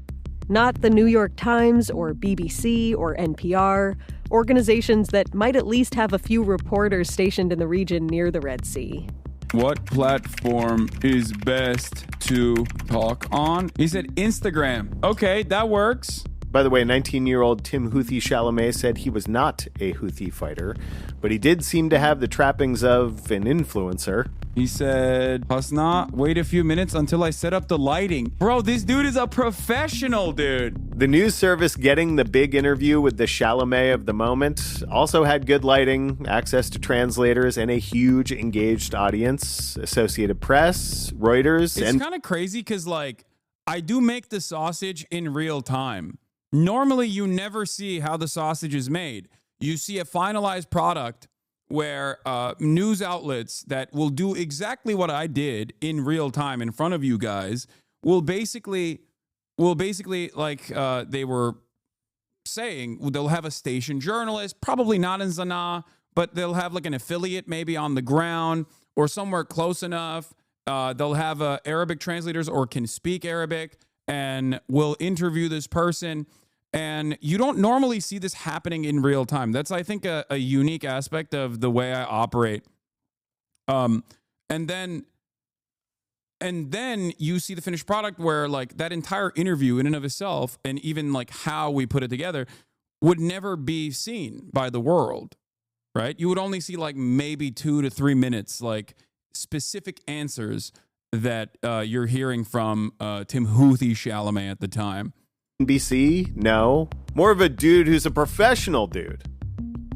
Not the New York Times or BBC or NPR, organizations that might at least have a few reporters stationed in the region near the Red Sea. What platform is best to talk on? He said Instagram. Okay, that works. By the way, 19-year-old Timothée Chalamet said he was not a Houthi fighter, but he did seem to have the trappings of an influencer. He said, Hasan, wait a few minutes until I set up the lighting. Bro, this dude is a professional, dude. The news service getting the big interview with the Chalamet of the moment also had good lighting, access to translators, and a huge engaged audience. Associated Press, Reuters, It's kind of crazy because, like, I do make the sausage in real time. Normally, you never see how the sausage is made. You see a finalized product where news outlets that will do exactly what I did in real time in front of you guys will basically like they were saying, they'll have a station journalist, probably not in Sanaa, but they'll have like an affiliate maybe on the ground or somewhere close enough. They'll have Arabic translators or can speak Arabic and will interview this person. And you don't normally see this happening in real time. That's, I think, a unique aspect of the way I operate. And then you see the finished product where like that entire interview in and of itself, and even like how we put it together, would never be seen by the world, right? You would only see like maybe 2 to 3 minutes, like specific answers that you're hearing from Timothée Chalamet at the time. NBC? No. More of a dude who's a professional dude.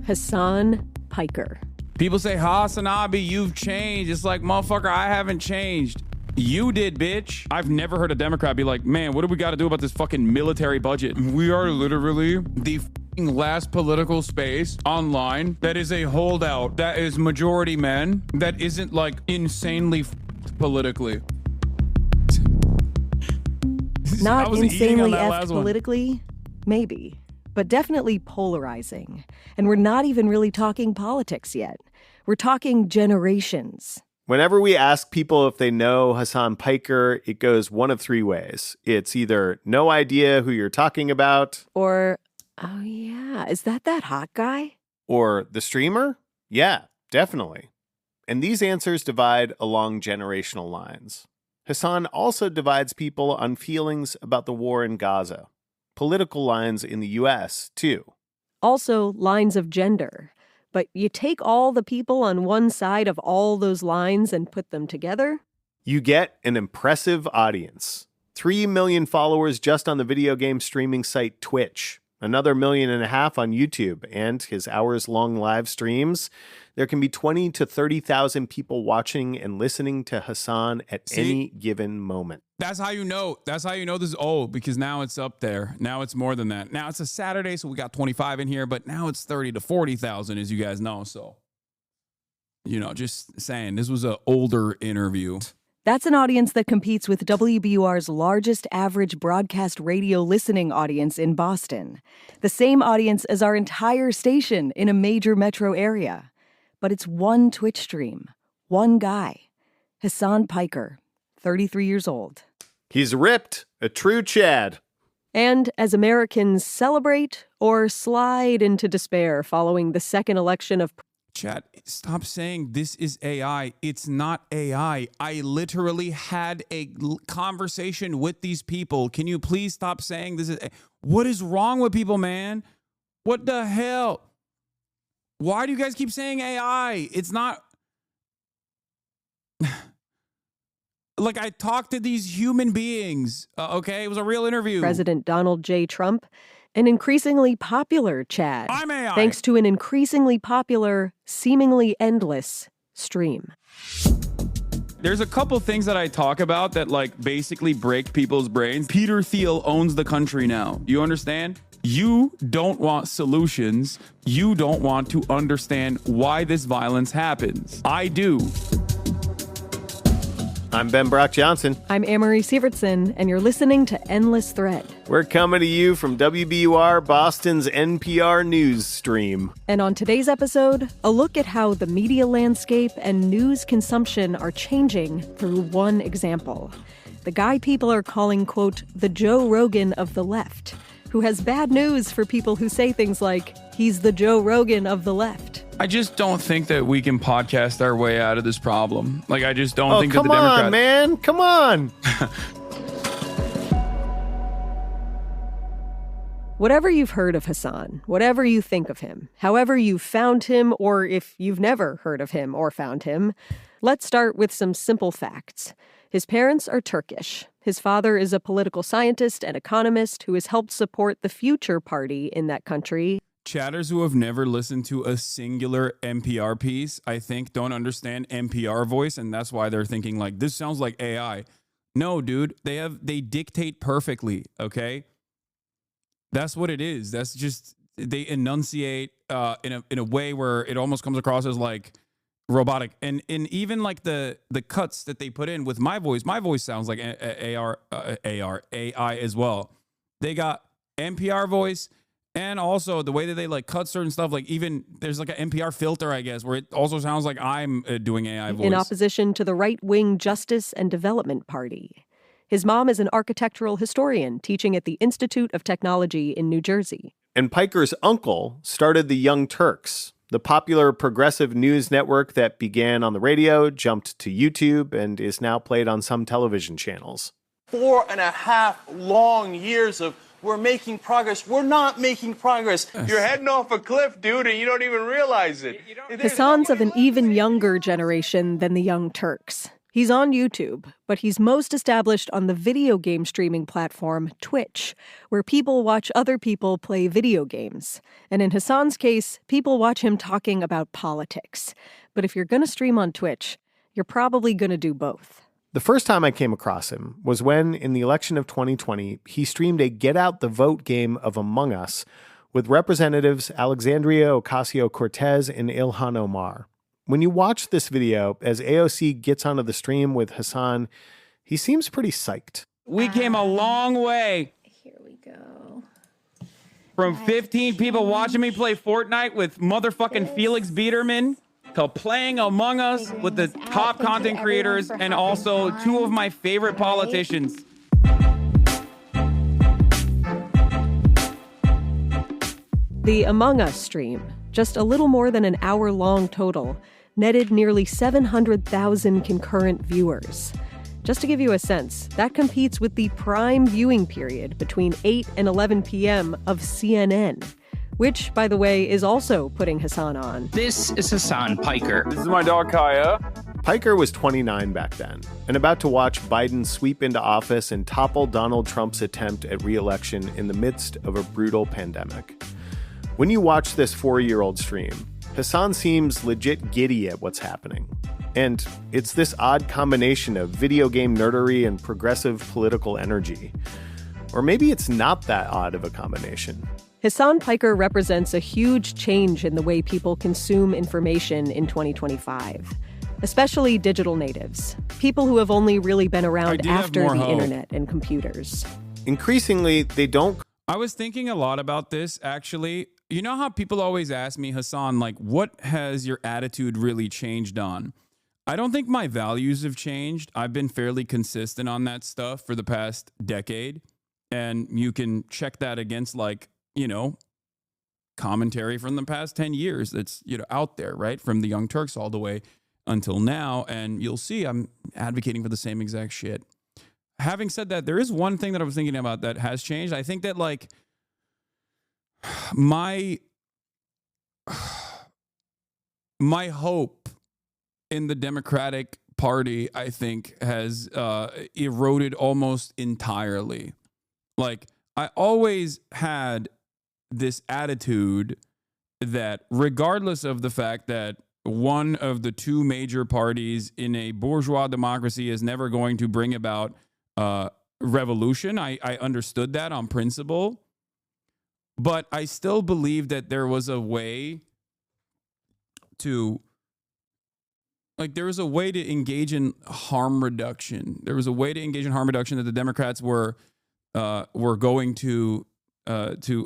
Hasan Piker. People say, HasanAbi, you've changed. It's like, motherfucker, I haven't changed. You did, bitch. I've never heard a Democrat be like, man, what do we got to do about this fucking military budget? We are literally the fucking last political space online that is a holdout, that is majority men, that isn't like insanely politically. Not insanely politically, maybe, but definitely polarizing. And we're not even really talking politics yet. We're talking generations. Whenever we ask people if they know Hasan Piker, it goes one of 3 ways. It's either no idea who you're talking about. Or, oh yeah, is that hot guy? Or the streamer? Yeah, definitely. And these answers divide along generational lines. Hasan also divides people on feelings about the war in Gaza. Political lines in the U.S., too. Also, lines of gender. But you take all the people on one side of all those lines and put them together? You get an impressive audience. 3 million followers just on the video game streaming site Twitch. Another 1.5 million on YouTube. And his hours-long live streams. There can be 20 to 30,000 people watching and listening to Hasan at any given moment. That's how you know. That's how you know this is old, because now it's up there. Now it's more than that. Now it's a Saturday, so we got 25 in here, but now it's 30 to 40,000, as you guys know. So, you know, just saying, this was an older interview. That's an audience that competes with WBUR's largest average broadcast radio listening audience in Boston. The same audience as our entire station in a major metro area. But it's one Twitch stream, one guy, Hasan Piker, 33 years old. He's ripped, a true Chad. And as Americans celebrate or slide into despair following the second election of... Chad, stop saying this is AI. It's not AI. I literally had a conversation with these people. Can you please stop saying this is... What is wrong with people, man? What the hell? Why do you guys keep saying AI? It's not... Like, I talked to these human beings, okay? It was a real interview. President Donald J. Trump, an increasingly popular Chad. I'm AI. Thanks to an increasingly popular, seemingly endless stream. There's a couple things that I talk about that, like, basically break people's brains. Peter Thiel owns the country now. You understand? You don't want solutions. You don't want to understand why this violence happens. I do. I'm Ben Brock Johnson. I'm Amory Sievertson, and you're listening to Endless Thread. We're coming to you from WBUR, Boston's NPR news stream. And on today's episode, a look at how the media landscape and news consumption are changing through one example. The guy people are calling, quote, the Joe Rogan of the left, who has bad news for people who say things like, he's the Joe Rogan of the left. I just don't think that we can podcast our way out of this problem. Like, I just don't think that the Democrats... Come on, man. Come on. Whatever you've heard of Hasan, whatever you think of him, however you've found him, or if you've never heard of him or found him, let's start with some simple facts. His parents are Turkish. His father is a political scientist and economist who has helped support the Future Party in that country. Chatters who have never listened to a singular NPR piece, I think, don't understand NPR voice, and that's why they're thinking, like, this sounds like AI. No, dude, they dictate perfectly, okay? That's what it is. That's just, they enunciate in a way where it almost comes across as, like, robotic. And even, like, the cuts that they put in with my voice sounds like AI as well. They got NPR voice, And also the way that they like cut certain stuff, like even there's like an NPR filter, I guess, where it also sounds like I'm doing AI voice. In opposition to the right-wing Justice and Development Party. His mom is an architectural historian teaching at the Institute of Technology in New Jersey. And Piker's uncle started the Young Turks, the popular progressive news network that began on the radio, jumped to YouTube, and is now played on some television channels. 4.5 long years of we're making progress. We're not making progress. You're heading off a cliff, dude, and you don't even realize it. Hasan's of an even younger generation than the Young Turks. He's on YouTube, but he's most established on the video game streaming platform Twitch, where people watch other people play video games. And in Hasan's case, people watch him talking about politics. But if you're going to stream on Twitch, you're probably going to do both. The first time I came across him was when, in the election of 2020, he streamed a Get Out the Vote game of Among Us with Representatives Alexandria Ocasio-Cortez and Ilhan Omar. When you watch this video, as AOC gets onto the stream with Hasan, he seems pretty psyched. We came a long way. Here we go. From 15 people watching me play Fortnite with motherfucking Felix Biederman to playing Among Us with the top content creators and also two of my favorite politicians. The Among Us stream, just a little more than an hour-long total, netted nearly 700,000 concurrent viewers. Just to give you a sense, that competes with the prime viewing period between 8 and 11 p.m. of CNN, which, by the way, is also putting Hasan on. This is Hasan Piker. This is my dog, Kaya. Piker was 29 back then, and about to watch Biden sweep into office and topple Donald Trump's attempt at re-election in the midst of a brutal pandemic. When you watch this 4-year-old stream, Hasan seems legit giddy at what's happening. And it's this odd combination of video game nerdery and progressive political energy. Or maybe it's not that odd of a combination. Hasan Piker represents a huge change in the way people consume information in 2025, especially digital natives, people who have only really been around after the internet and computers. Increasingly, they don't. I was thinking a lot about this, actually. You know how people always ask me, Hasan, like, what has your attitude really changed on? I don't think my values have changed. I've been fairly consistent on that stuff for the past decade. And you can check that against, like, you know, commentary from the past 10 years that's, you know, out there, right? From the Young Turks all the way until now. And you'll see I'm advocating for the same exact shit. Having said that, there is one thing that I was thinking about that has changed. I think that, like, my hope in the Democratic Party, I think, has eroded almost entirely. Like, I always had this attitude that regardless of the fact that one of the two major parties in a bourgeois democracy is never going to bring about revolution, I understood that on principle. But I still believe that there was a way to, like, there was a way to engage in harm reduction. There was a way to engage in harm reduction that the Democrats were going to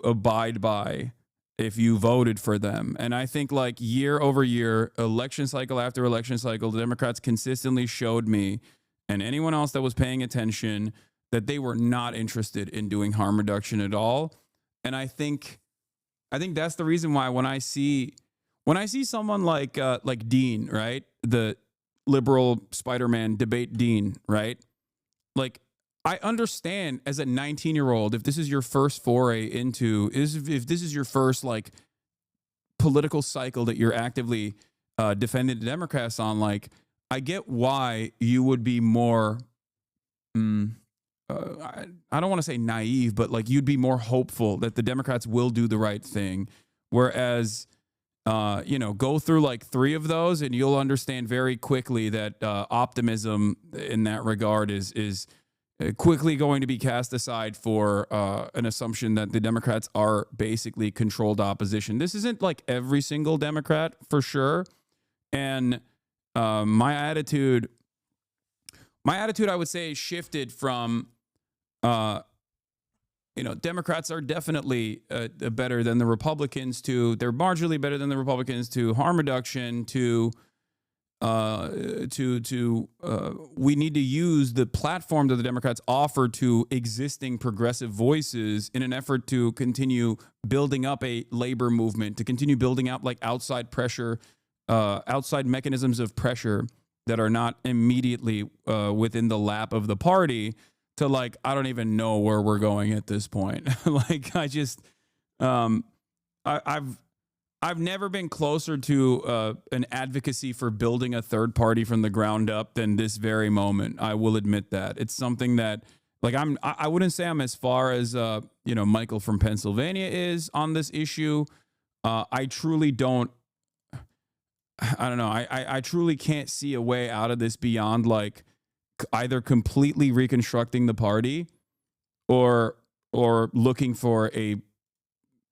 abide by if you voted for them. And I think, like, year over year, election cycle after election cycle, the Democrats consistently showed me and anyone else that was paying attention that they were not interested in doing harm reduction at all. And I think that's the reason why when I see someone like Dean, right, the liberal Spider-Man debate Dean, right, like, I understand as a 19-year-old, if this is your first foray into, if this is your first, like, political cycle that you're actively defending the Democrats on, like, I get why you would be more, I don't want to say naive, but, like, you'd be more hopeful that the Democrats will do the right thing. Whereas, you know, go through like 3 of those and you'll understand very quickly that optimism in that regard is quickly going to be cast aside for an assumption that the Democrats are basically controlled opposition. This isn't like every single Democrat, for sure. And my attitude, I would say, shifted from Democrats are definitely better than the Republicans they're marginally better than the Republicans to harm reduction, we need to use the platform that the Democrats offer to existing progressive voices in an effort to continue building up a labor movement, to continue building out like outside pressure, outside mechanisms of pressure that are not immediately within the lap of the party, to like, I don't even know where we're going at this point. Like, I just, I've never been closer to an advocacy for building a third party from the ground up than this very moment. I will admit that. It's something that, like, I wouldn't say I'm as far as, Michael from Pennsylvania is on this issue. I truly don't, I don't know. I truly can't see a way out of this beyond like either completely reconstructing the party or looking for a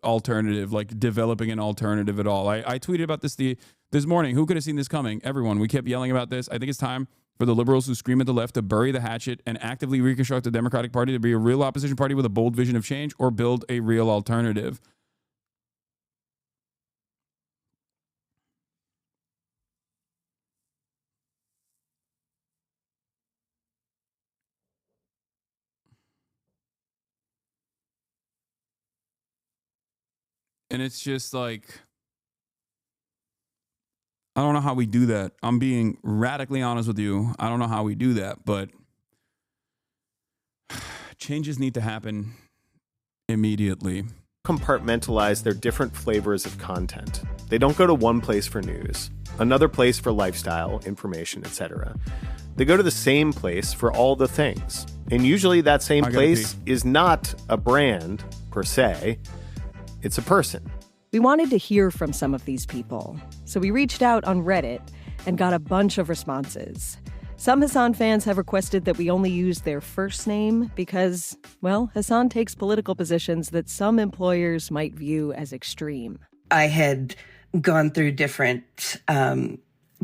alternative, like developing an alternative at all. I tweeted about this this morning. Who could have seen this coming? Everyone. We kept yelling about this. I think it's time for the liberals who scream at the left to bury the hatchet and actively reconstruct the Democratic Party to be a real opposition party with a bold vision of change, or build a real alternative. And it's just like, I don't know how we do that. I'm being radically honest with you. I don't know how we do that, but changes need to happen immediately. Compartmentalize their different flavors of content. They don't go to one place for news, another place for lifestyle, information, etc. They go to the same place for all the things. And usually that same place is not a brand per se. It's a person. We wanted to hear from some of these people, so we reached out on Reddit and got a bunch of responses. Some Hasan fans have requested that we only use their first name because, well, Hasan takes political positions that some employers might view as extreme. I had gone through different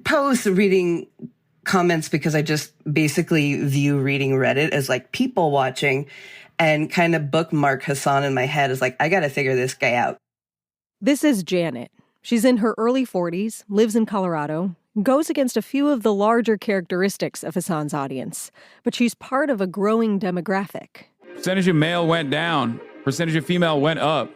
posts, reading comments, because I just basically view reading Reddit as like people watching, and kind of bookmark Hasan in my head as like, I got to figure this guy out. This is Janet. She's in her early 40s, lives in Colorado, goes against a few of the larger characteristics of Hasan's audience, but she's part of a growing demographic. Percentage of male went down. Percentage of female went up.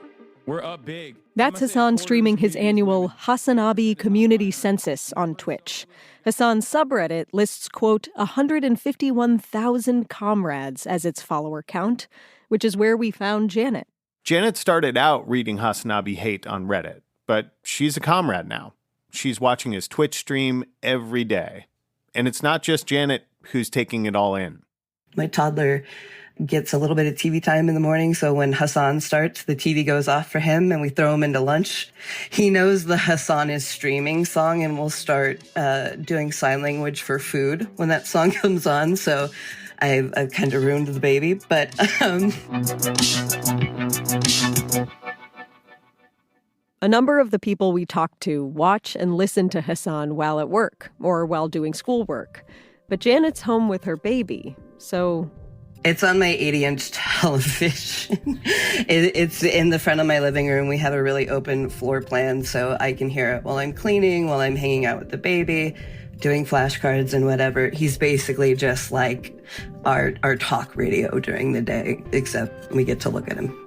We're up big. That's Hasan streaming his annual HasanAbi community census on Twitch. Hasan's subreddit lists, quote, 151,000 comrades as its follower count, which is where we found Janet. Janet started out reading HasanAbi hate on Reddit, but she's a comrade now. She's watching his Twitch stream every day. And it's not just Janet who's taking it all in. My toddler gets a little bit of TV time in the morning, so when Hasan starts, the TV goes off for him and we throw him into lunch. He knows the Hasan is streaming song, and we'll start doing sign language for food when that song comes on, so I've kind of ruined the baby, but a number of the people we talked to watch and listen to Hasan while at work or while doing schoolwork. But Janet's home with her baby, so... It's on my 80-inch television. It's in the front of my living room. We have a really open floor plan, so I can hear it while I'm cleaning, while I'm hanging out with the baby, doing flashcards and whatever. He's basically just like our talk radio during the day, except we get to look at him.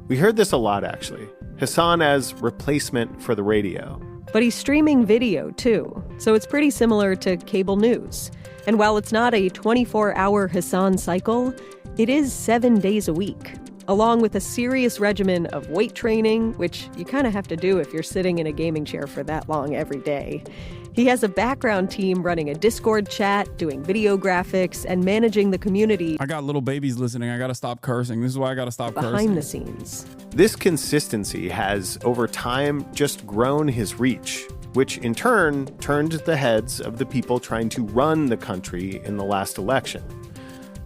We heard this a lot, actually. Hasan as replacement for the radio. But he's streaming video, too, so it's pretty similar to cable news. And while it's not a 24-hour Hasan cycle, it is 7 days a week, along with a serious regimen of weight training, which you kind of have to do if you're sitting in a gaming chair for that long every day. He has a background team running a Discord chat, doing video graphics, and managing the community. I got little babies listening. I got to stop cursing. This is why I got to stop cursing. Behind the scenes. This consistency has, over time, just grown his reach, which in turn turned the heads of the people trying to run the country in the last election.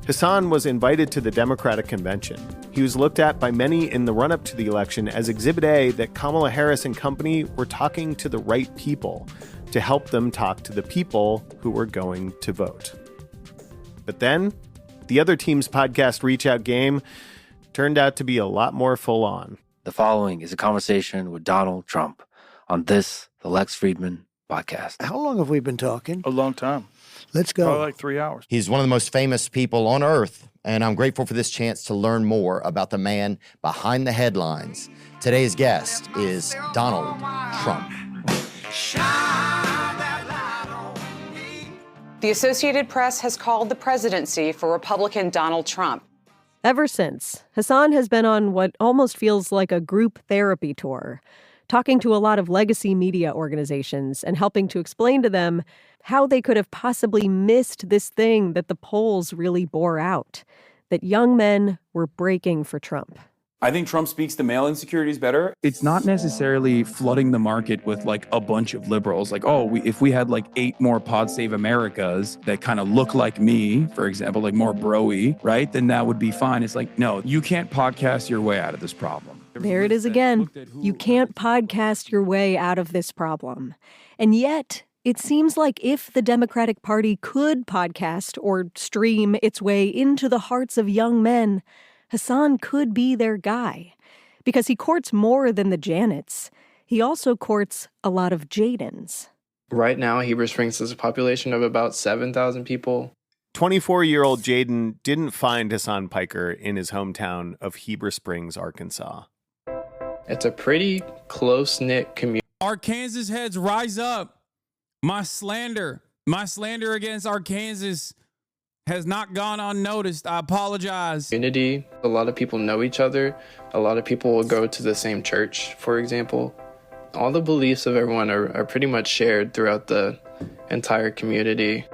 Hasan was invited to the Democratic Convention. He was looked at by many in the run-up to the election as Exhibit A that Kamala Harris and company were talking to the right people to help them talk to the people who were going to vote. But then, the other team's podcast Reach Out game turned out to be a lot more full on. The following is a conversation with Donald Trump on this, the Lex Friedman podcast. How long have we been talking? A long time. Let's go. Probably like 3 hours. He's one of the most famous people on earth, and I'm grateful for this chance to learn more about the man behind the headlines. Today's guest is Donald Trump. The Associated Press has called the presidency for Republican Donald Trump. Ever since, Hasan has been on what almost feels like a group therapy tour, talking to a lot of legacy media organizations and helping to explain to them how they could have possibly missed this thing that the polls really bore out, that young men were breaking for Trump. I think Trump speaks to male insecurities better. It's not necessarily flooding the market with like a bunch of liberals. Like, if we had like 8 more Pod Save Americas that kind of look like me, for example, like more bro-y, right? Then that would be fine. It's like, no, you can't podcast your way out of this problem. There it is again. You can't podcast your way out of this problem. And yet, it seems like if the Democratic Party could podcast or stream its way into the hearts of young men, Hasan could be their guy. Because he courts more than the Janets. He also courts a lot of Jadens. Right now, Heber Springs has a population of about 7,000 people. 24-year-old Jaden didn't find Hasan Piker in his hometown of Heber Springs, Arkansas. It's a pretty close-knit community. Arkansas heads, rise up. My slander against Arkansas has not gone unnoticed. I apologize. Community. A lot of people know each other. A lot of people will go to the same church, for example. All the beliefs of everyone are pretty much shared throughout the entire community.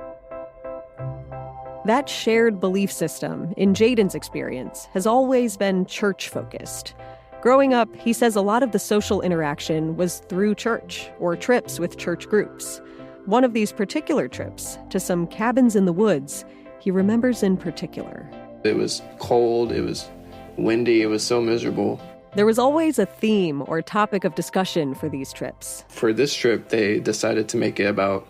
That shared belief system, in Jaden's experience, has always been church-focused. Growing up, he says a lot of the social interaction was through church or trips with church groups. One of these particular trips, to some cabins in the woods, he remembers in particular. It was cold, it was windy, it was so miserable. There was always a theme or topic of discussion for these trips. For this trip, they decided to make it about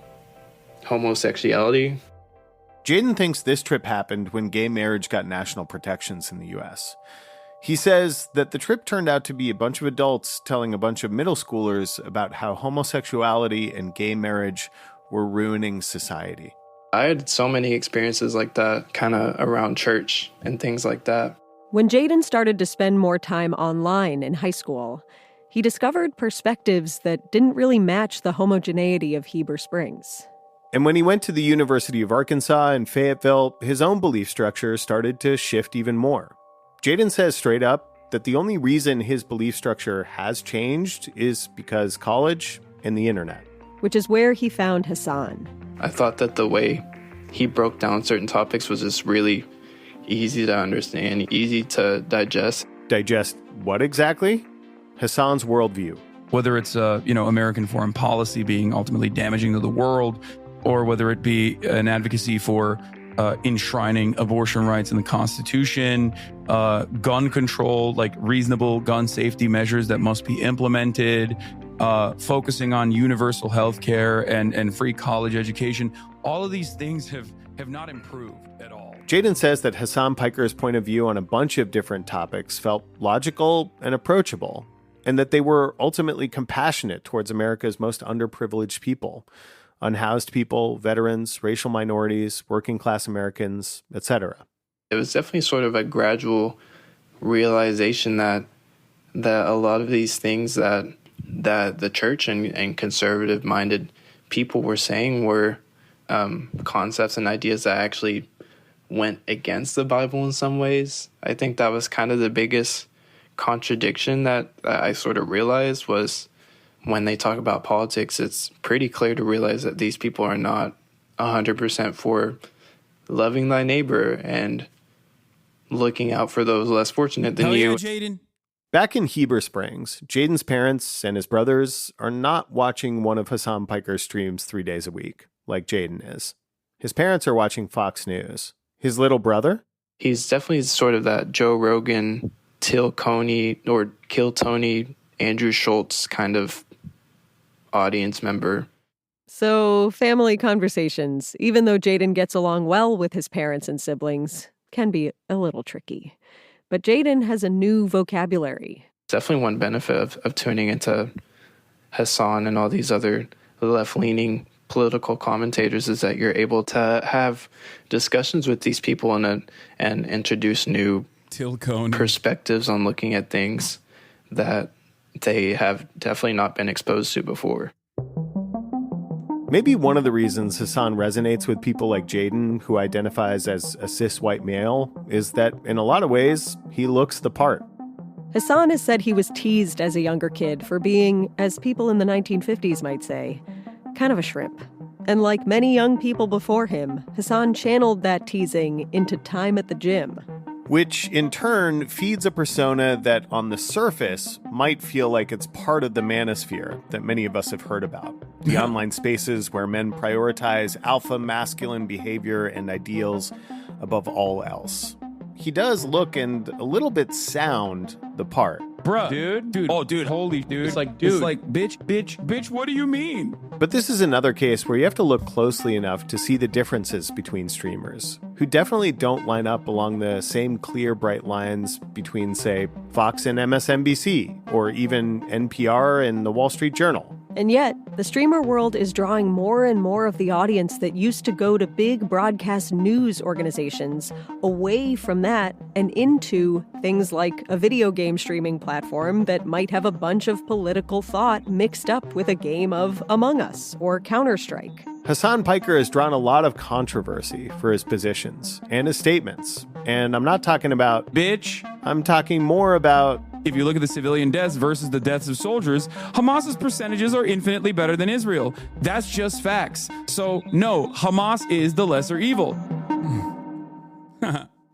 homosexuality. Jaden thinks this trip happened when gay marriage got national protections in the U.S. He says that the trip turned out to be a bunch of adults telling a bunch of middle schoolers about how homosexuality and gay marriage were ruining society. I had so many experiences like that, kind of around church and things like that. When Jaden started to spend more time online in high school, he discovered perspectives that didn't really match the homogeneity of Heber Springs. And when he went to the University of Arkansas in Fayetteville, his own belief structure started to shift even more. Jaden says straight up that the only reason his belief structure has changed is because college and the internet. Which is where he found Hasan. I thought that the way he broke down certain topics was just really easy to understand, easy to digest. Digest what exactly? Hasan's worldview. Whether it's, American foreign policy being ultimately damaging to the world, or whether it be an advocacy for enshrining abortion rights in the Constitution, gun control, like reasonable gun safety measures that must be implemented, focusing on universal health care and free college education. All of these things have not improved at all. Jaden says that Hasan Piker's point of view on a bunch of different topics felt logical and approachable, and that they were ultimately compassionate towards America's most underprivileged people. Unhoused people, veterans, racial minorities, working class Americans, etc. It was definitely sort of a gradual realization that a lot of these things that the church and conservative-minded people were saying were concepts and ideas that actually went against the Bible in some ways. I think that was kind of the biggest contradiction that I sort of realized was when they talk about politics, it's pretty clear to realize that these people are not 100% for loving thy neighbor and looking out for those less fortunate than you. Jaden. Back in Heber Springs, Jaden's parents and his brothers are not watching one of Hasan Piker's streams 3 days a week, like Jaden is. His parents are watching Fox News. His little brother? He's definitely sort of that Joe Rogan, Till Coney, or Kill Tony, Andrew Schultz kind of audience member. So family conversations, even though Jaden gets along well with his parents and siblings, can be a little tricky. But Jaden has a new vocabulary. Definitely one benefit of tuning into Hasan and all these other left-leaning political commentators is that you're able to have discussions with these people and introduce new perspectives on looking at things that they have definitely not been exposed to before. Maybe one of the reasons Hasan resonates with people like Jaden, who identifies as a cis white male, is that in a lot of ways, he looks the part. Hasan has said he was teased as a younger kid for being, as people in the 1950s might say, kind of a shrimp. And like many young people before him, Hasan channeled that teasing into time at the gym. Which, in turn, feeds a persona that, on the surface, might feel like it's part of the manosphere that many of us have heard about. The online spaces where men prioritize alpha masculine behavior and ideals above all else. He does look and a little bit sound the part. Bruh. Dude. Oh, dude. Holy dude. It's like, bitch, what do you mean? But this is another case where you have to look closely enough to see the differences between streamers, who definitely don't line up along the same clear, bright lines between, say, Fox and MSNBC, or even NPR and the Wall Street Journal. And yet, the streamer world is drawing more and more of the audience that used to go to big broadcast news organizations away from that and into things like a video game streaming platform that might have a bunch of political thought mixed up with a game of Among Us or Counter-Strike. Hasan Piker has drawn a lot of controversy for his positions and his statements. And I'm not talking about bitch. I'm talking more about, if you look at the civilian deaths versus the deaths of soldiers, Hamas's percentages are infinitely better than Israel. That's just facts. So no, Hamas is the lesser evil.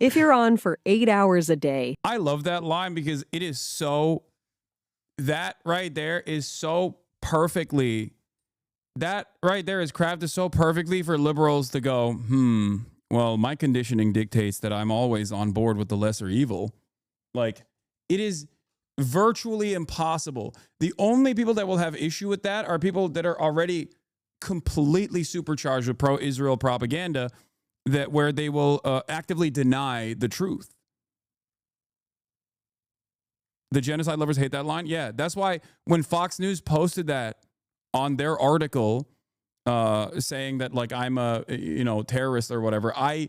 If you're on for 8 hours a day. I love that line because it is so, that right there is so perfectly, that right there is crafted so perfectly for liberals to go, well, my conditioning dictates that I'm always on board with the lesser evil. Like, it is virtually impossible. The only people that will have issue with that are people that are already completely supercharged with pro-Israel propaganda, that where they will actively deny the truth. The genocide lovers hate that line. Yeah, that's why when Fox News posted that on their article, saying that like I'm a terrorist or whatever, I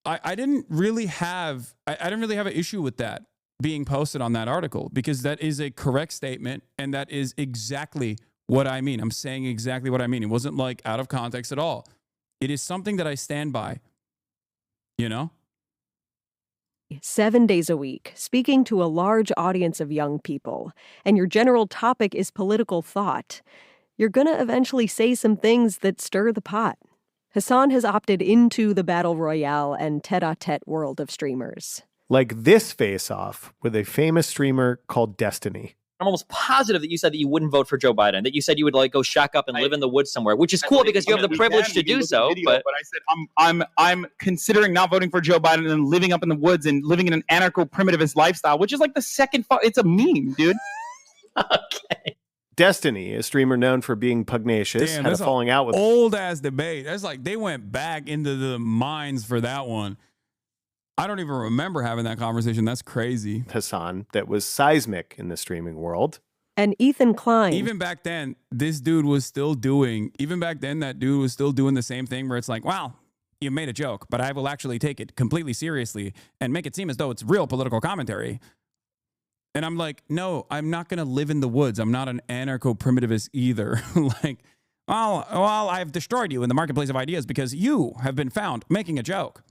didn't really have an issue with that being posted on that article, because that is a correct statement and that is exactly what I mean. I'm saying exactly what I mean. It wasn't like out of context at all. It is something that I stand by, 7 days a week, speaking to a large audience of young people, and your general topic is political thought, you're going to eventually say some things that stir the pot. Hasan has opted into the battle royale and tete-a-tete world of streamers. Like this face-off with a famous streamer called Destiny. I'm almost positive that you said that you wouldn't vote for Joe Biden, that you said you would like go shack up and live in the woods somewhere, which is cool because you have the privilege to do so. But I said I'm considering not voting for Joe Biden and living up in the woods and living in an anarcho-primitivist lifestyle, which is like the second. It's a meme, dude. Okay. Destiny, a streamer known for being pugnacious, had a falling out with old ass debate. That's like they went back into the mines for that one. I don't even remember having that conversation. That's crazy. Hasan, that was seismic in the streaming world. And Ethan Klein. Even back then, that dude was still doing the same thing where it's like, wow, you made a joke, but I will actually take it completely seriously and make it seem as though it's real political commentary. And I'm like, no, I'm not going to live in the woods. I'm not an anarcho-primitivist either. Like, well, I've destroyed you in the marketplace of ideas because you have been found making a joke.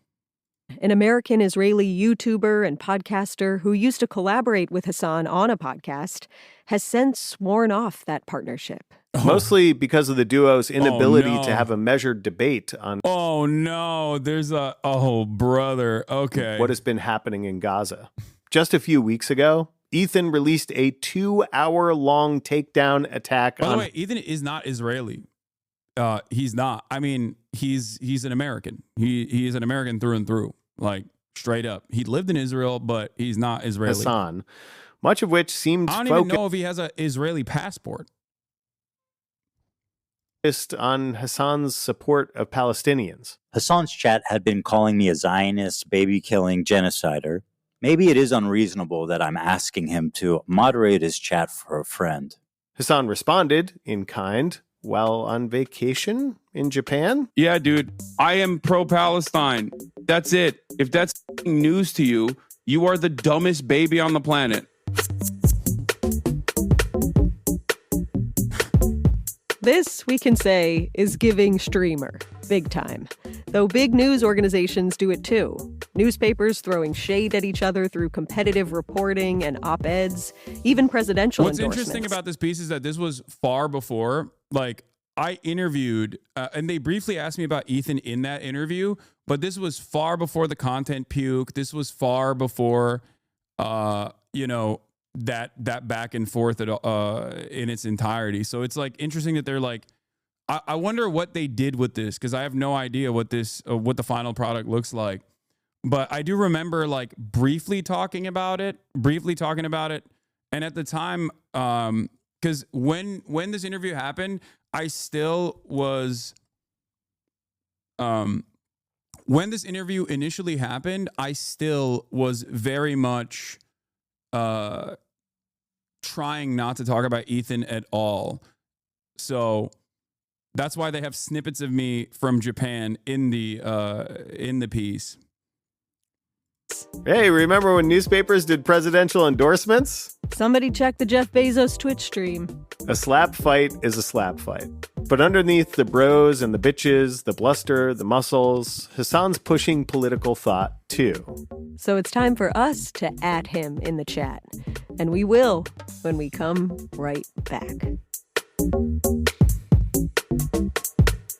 An American-Israeli YouTuber and podcaster who used to collaborate with Hasan on a podcast, has since sworn off that partnership. Mostly because of the duo's inability to have a measured debate on Oh, no. There's brother. Okay. what has been happening in Gaza. Just a few weeks ago, Ethan released a 2-hour-long takedown attack By the way, Ethan is not Israeli. He's not. I mean, he's an American. He is an American through and through, like straight up. He lived in Israel, but he's not Israeli. Hasan, much of which seemed I don't even know if he has an Israeli passport. Focused on Hasan's support of Palestinians. Hasan's chat had been calling me a Zionist, baby-killing genocider. maybe it is unreasonable that I'm asking him to moderate his chat for a friend. Hasan responded in kind while on vacation in Japan. Yeah, dude, I am pro-Palestine. That's it. If that's news to you, you are the dumbest baby on the planet. This, we can say, is giving streamer, big time. Though big news organizations do it too. Newspapers throwing shade at each other through competitive reporting and op-eds, even presidential endorsements. What's interesting about this piece is that this was far before, like, I interviewed, and they briefly asked me about Ethan in that interview, but this was far before the content puke. This was far before, that back and forth in its entirety. So it's like interesting that they're like, I wonder what they did with this, because I have no idea what the final product looks like. But I do remember like briefly talking about it. And at the time, because when this interview happened, I still was, when this interview initially happened, I still was very much trying not to talk about Ethan at all. So that's why they have snippets of me from Japan in the piece. Hey, remember when newspapers did presidential endorsements? Somebody check the Jeff Bezos Twitch stream. A slap fight is a slap fight. But underneath the bros and the bitches, the bluster, the muscles, Hasan's pushing political thought too. So it's time for us to @ him in the chat. And we will when we come right back.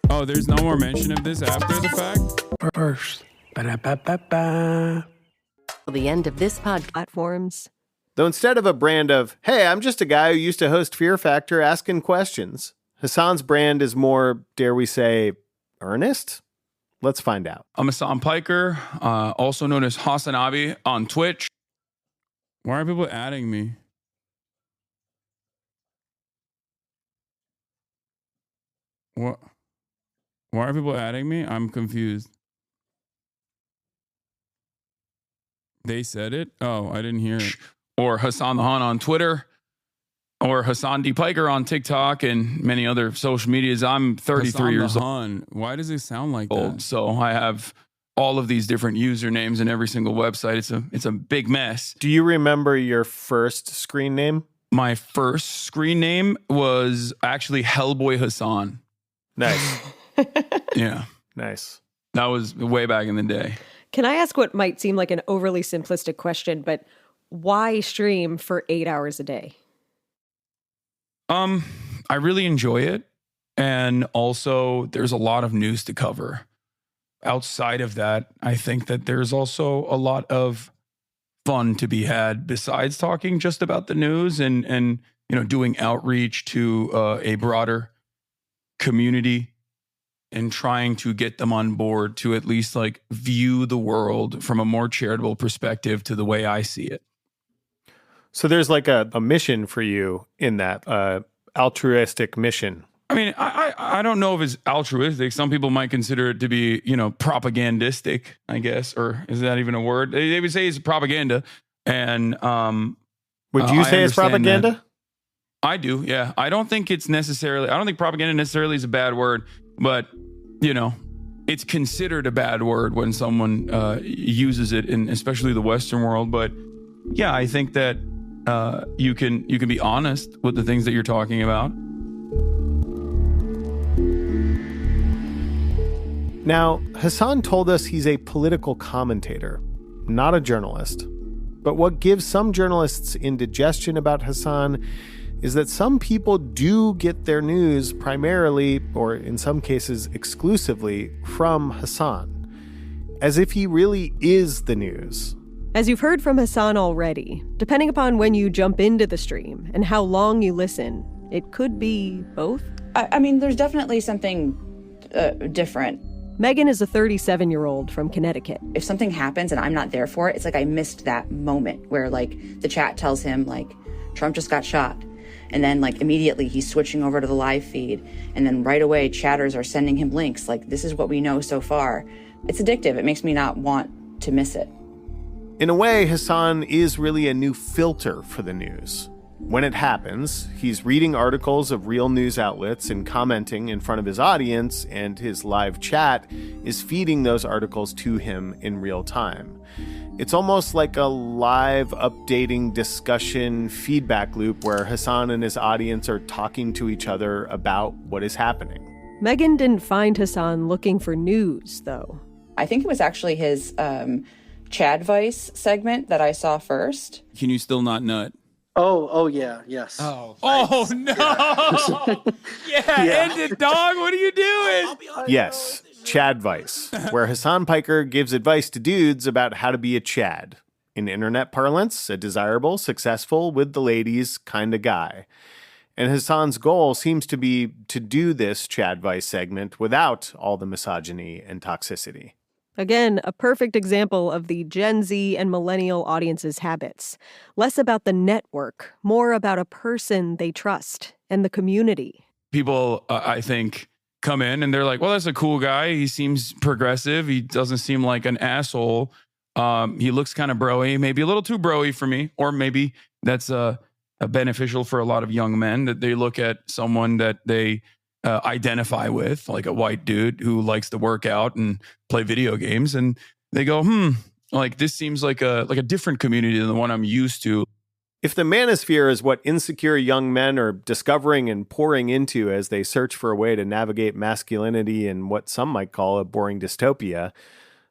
Oh, there's no more mention of this after the fact? First. Ba-da-ba-ba-ba. The end of this platforms. Though instead of a brand of, hey, I'm just a guy who used to host Fear Factor asking questions, Hasan's brand is more, dare we say, earnest? Let's find out. I'm Hasan Piker, also known as HasanAbi on Twitch. Why are people adding me? What? Why are people adding me? I'm confused. They said it? Oh, I didn't hear it. Or Hasan the Han on Twitter. Or Hasan D. Piker on TikTok and many other social medias. I'm 33 years old. Why does it sound like that? So I have all of these different usernames in every single website. It's a big mess. Do you remember your first screen name? My first screen name was actually Hellboy Hasan. Nice. Yeah. Nice. That was way back in the day. Can I ask what might seem like an overly simplistic question, but why stream for 8 hours a day? I really enjoy it. And also there's a lot of news to cover. Outside of that, I think that there's also a lot of fun to be had besides talking just about the news and doing outreach to a broader community and trying to get them on board to at least like view the world from a more charitable perspective to the way I see it. So there's like a mission for you in that altruistic mission. I mean, I don't know if it's altruistic. Some people might consider it to be, propagandistic, I guess, or is that even a word? They would say it's propaganda. And would you say it's propaganda? That. I do, yeah. I don't think propaganda necessarily is a bad word, but it's considered a bad word when someone uses it in especially the Western world. But yeah, I think that you can be honest with the things that you're talking about. Now, Hasan told us he's a political commentator, not a journalist. But what gives some journalists indigestion about Hasan is that some people do get their news primarily, or in some cases exclusively, from Hasan, as if he really is the news. As you've heard from Hasan already, depending upon when you jump into the stream and how long you listen, it could be both. I mean, there's definitely something different. Megan is a 37-year-old from Connecticut. If something happens and I'm not there for it, it's like I missed that moment where like the chat tells him like Trump just got shot. And then like immediately he's switching over to the live feed. And then right away chatters are sending him links like this is what we know so far. It's addictive. It makes me not want to miss it. In a way, Hasan is really a new filter for the news. When it happens, he's reading articles of real news outlets and commenting in front of his audience, and his live chat is feeding those articles to him in real time. It's almost like a live updating discussion feedback loop where Hasan and his audience are talking to each other about what is happening. Megan didn't find Hasan looking for news, though. I think it was actually his Chad Vice segment that I saw first. Can you still not nut? Oh yeah, yes. Oh no! yeah, end it, dog. What are you doing? Yes, Chad Vice, where Hasan Piker gives advice to dudes about how to be a Chad. In internet parlance, a desirable, successful, with the ladies kind of guy. And Hasan's goal seems to be to do this Chad Vice segment without all the misogyny and toxicity. Again, a perfect example of the Gen Z and millennial audience's habits. Less about the network, more about a person they trust and the community. People, I think, come in and they're like, well, that's a cool guy. He seems progressive. He doesn't seem like an asshole. He looks kind of bro-y, maybe a little too bro-y for me. Or maybe that's beneficial for a lot of young men, that they look at someone that they identify with, like a white dude who likes to work out and play video games, and they go, like this seems like a different community than the one I'm used to. If the manosphere is what insecure young men are discovering and pouring into as they search for a way to navigate masculinity in what some might call a boring dystopia,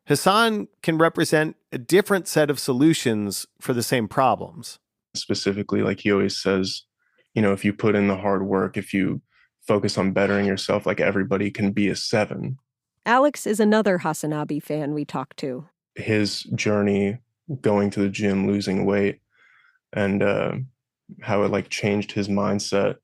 Hasan can represent a different set of solutions for the same problems. Specifically, like he always says, if you put in the hard work, if you focus on bettering yourself, like everybody can be a 7. Alex is another HasanAbi fan we talked to. His journey going to the gym, losing weight, and how it changed his mindset.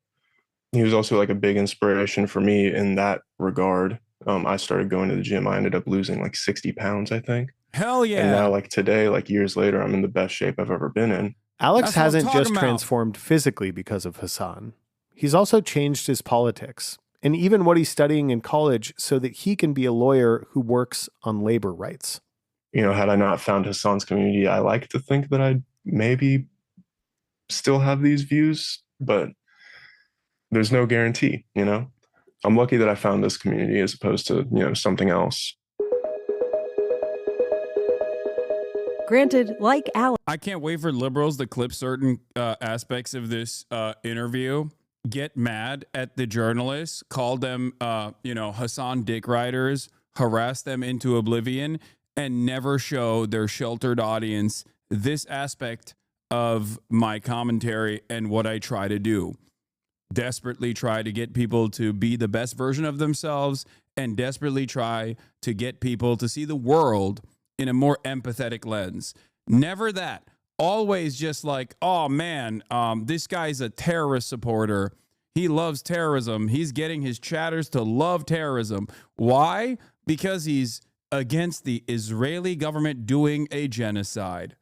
He was also a big inspiration for me in that regard. I started going to the gym. I ended up losing 60 pounds, I think. Hell yeah. And now today, years later, I'm in the best shape I've ever been in. Alex hasn't just transformed physically because of Hasan. He's also changed his politics and even what he's studying in college so that he can be a lawyer who works on labor rights. Had I not found Hasan's community, I like to think that I'd maybe still have these views, but there's no guarantee, I'm lucky that I found this community as opposed to, something else. Granted, like Alex, I can't wait for liberals to clip certain aspects of this interview, get mad at the journalists, call them, Hasan dick riders, harass them into oblivion, and never show their sheltered audience this aspect of my commentary and what I try to do. Desperately try to get people to be the best version of themselves and desperately try to get people to see the world in a more empathetic lens. Never that. Always just oh man, this guy's a terrorist supporter. He loves terrorism. He's getting his chatters to love terrorism. Why? Because he's against the Israeli government doing a genocide.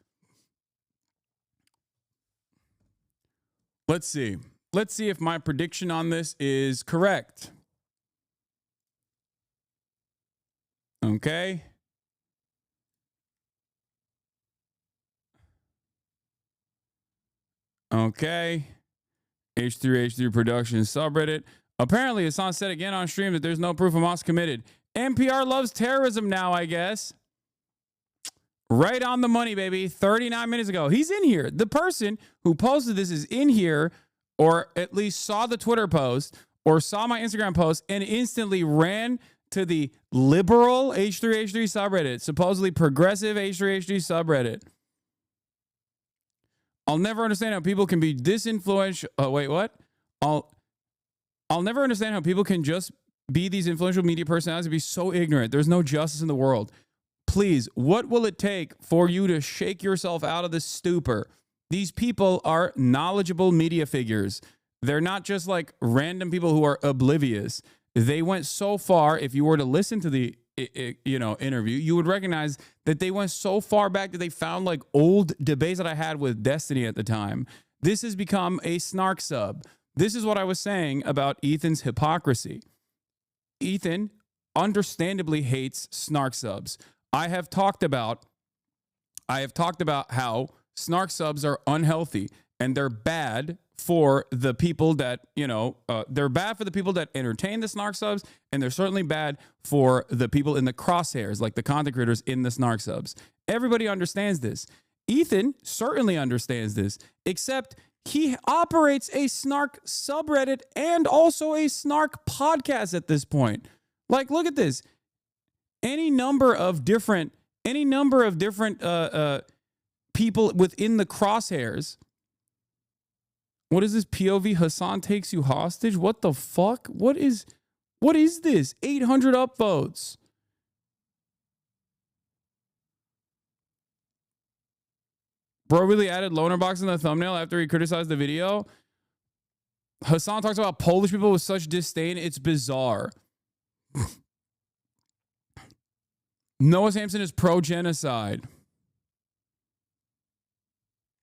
Let's see. Let's see if my prediction on this is correct. Okay. Okay. H3H3 Productions subreddit. Apparently, Hasan said again on stream that there's no proof Hamas committed. NPR loves terrorism now, I guess. Right on the money, baby. 39 minutes ago. He's in here. The person who posted this is in here, or at least saw the Twitter post or saw my Instagram post and instantly ran to the liberal H3H3 subreddit, supposedly progressive H3H3 subreddit. I'll never understand how people can be this influential. Oh, wait, what? I'll never understand how people can just be these influential media personalities and be so ignorant. There's no justice in the world. Please, what will it take for you to shake yourself out of this stupor? These people are knowledgeable media figures. They're not just random people who are oblivious. They went so far. If you were to listen to the interview, you would recognize that they went so far back that they found old debates that I had with Destiny at the time. This has become a snark sub. This is what I was saying about Ethan's hypocrisy. Ethan understandably hates snark subs. I have talked about I have talked about how snark subs are unhealthy and they're bad for the people that, they're bad for the people that entertain the snark subs, and they're certainly bad for the people in the crosshairs, like the content creators in the snark subs. Everybody understands this. Ethan certainly understands this, except he operates a snark subreddit and also a snark podcast at this point. Like, look at this. Any number of different people within the crosshairs. What is this? POV Hasan takes you hostage? What the fuck? What is this? 800 upvotes. Bro really added loner box in the thumbnail after he criticized the video. Hasan talks about Polish people with such disdain. It's bizarre. Noah Samson is pro-genocide.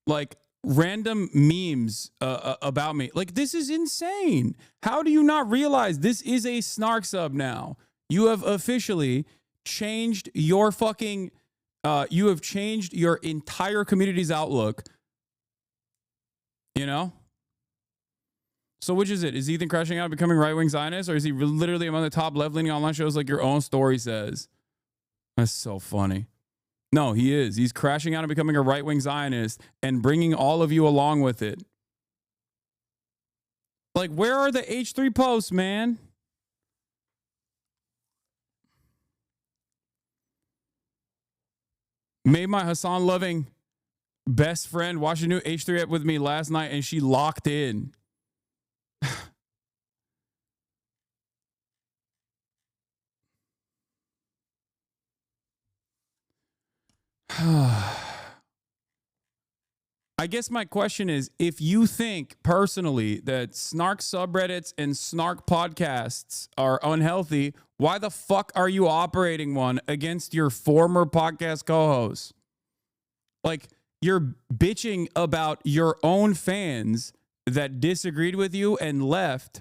Like, random memes about me. Like, this is insane. How do you not realize this is a snark sub now? You have officially changed your fucking... you have changed your entire community's outlook. You know? So which is it? Is Ethan crashing out becoming right-wing Zionist? Or is he literally among the top left-leaning online shows like your own story says? That's so funny. No, he is. He's crashing out and becoming a right-wing Zionist and bringing all of you along with it. Like, where are the H3 posts, man? Made my Hasan-loving best friend watch a new H3 app with me last night, and she locked in. I guess my question is, if you think personally that snark subreddits and snark podcasts are unhealthy, why the fuck are you operating one against your former podcast co-host? Like, you're bitching about your own fans that disagreed with you and left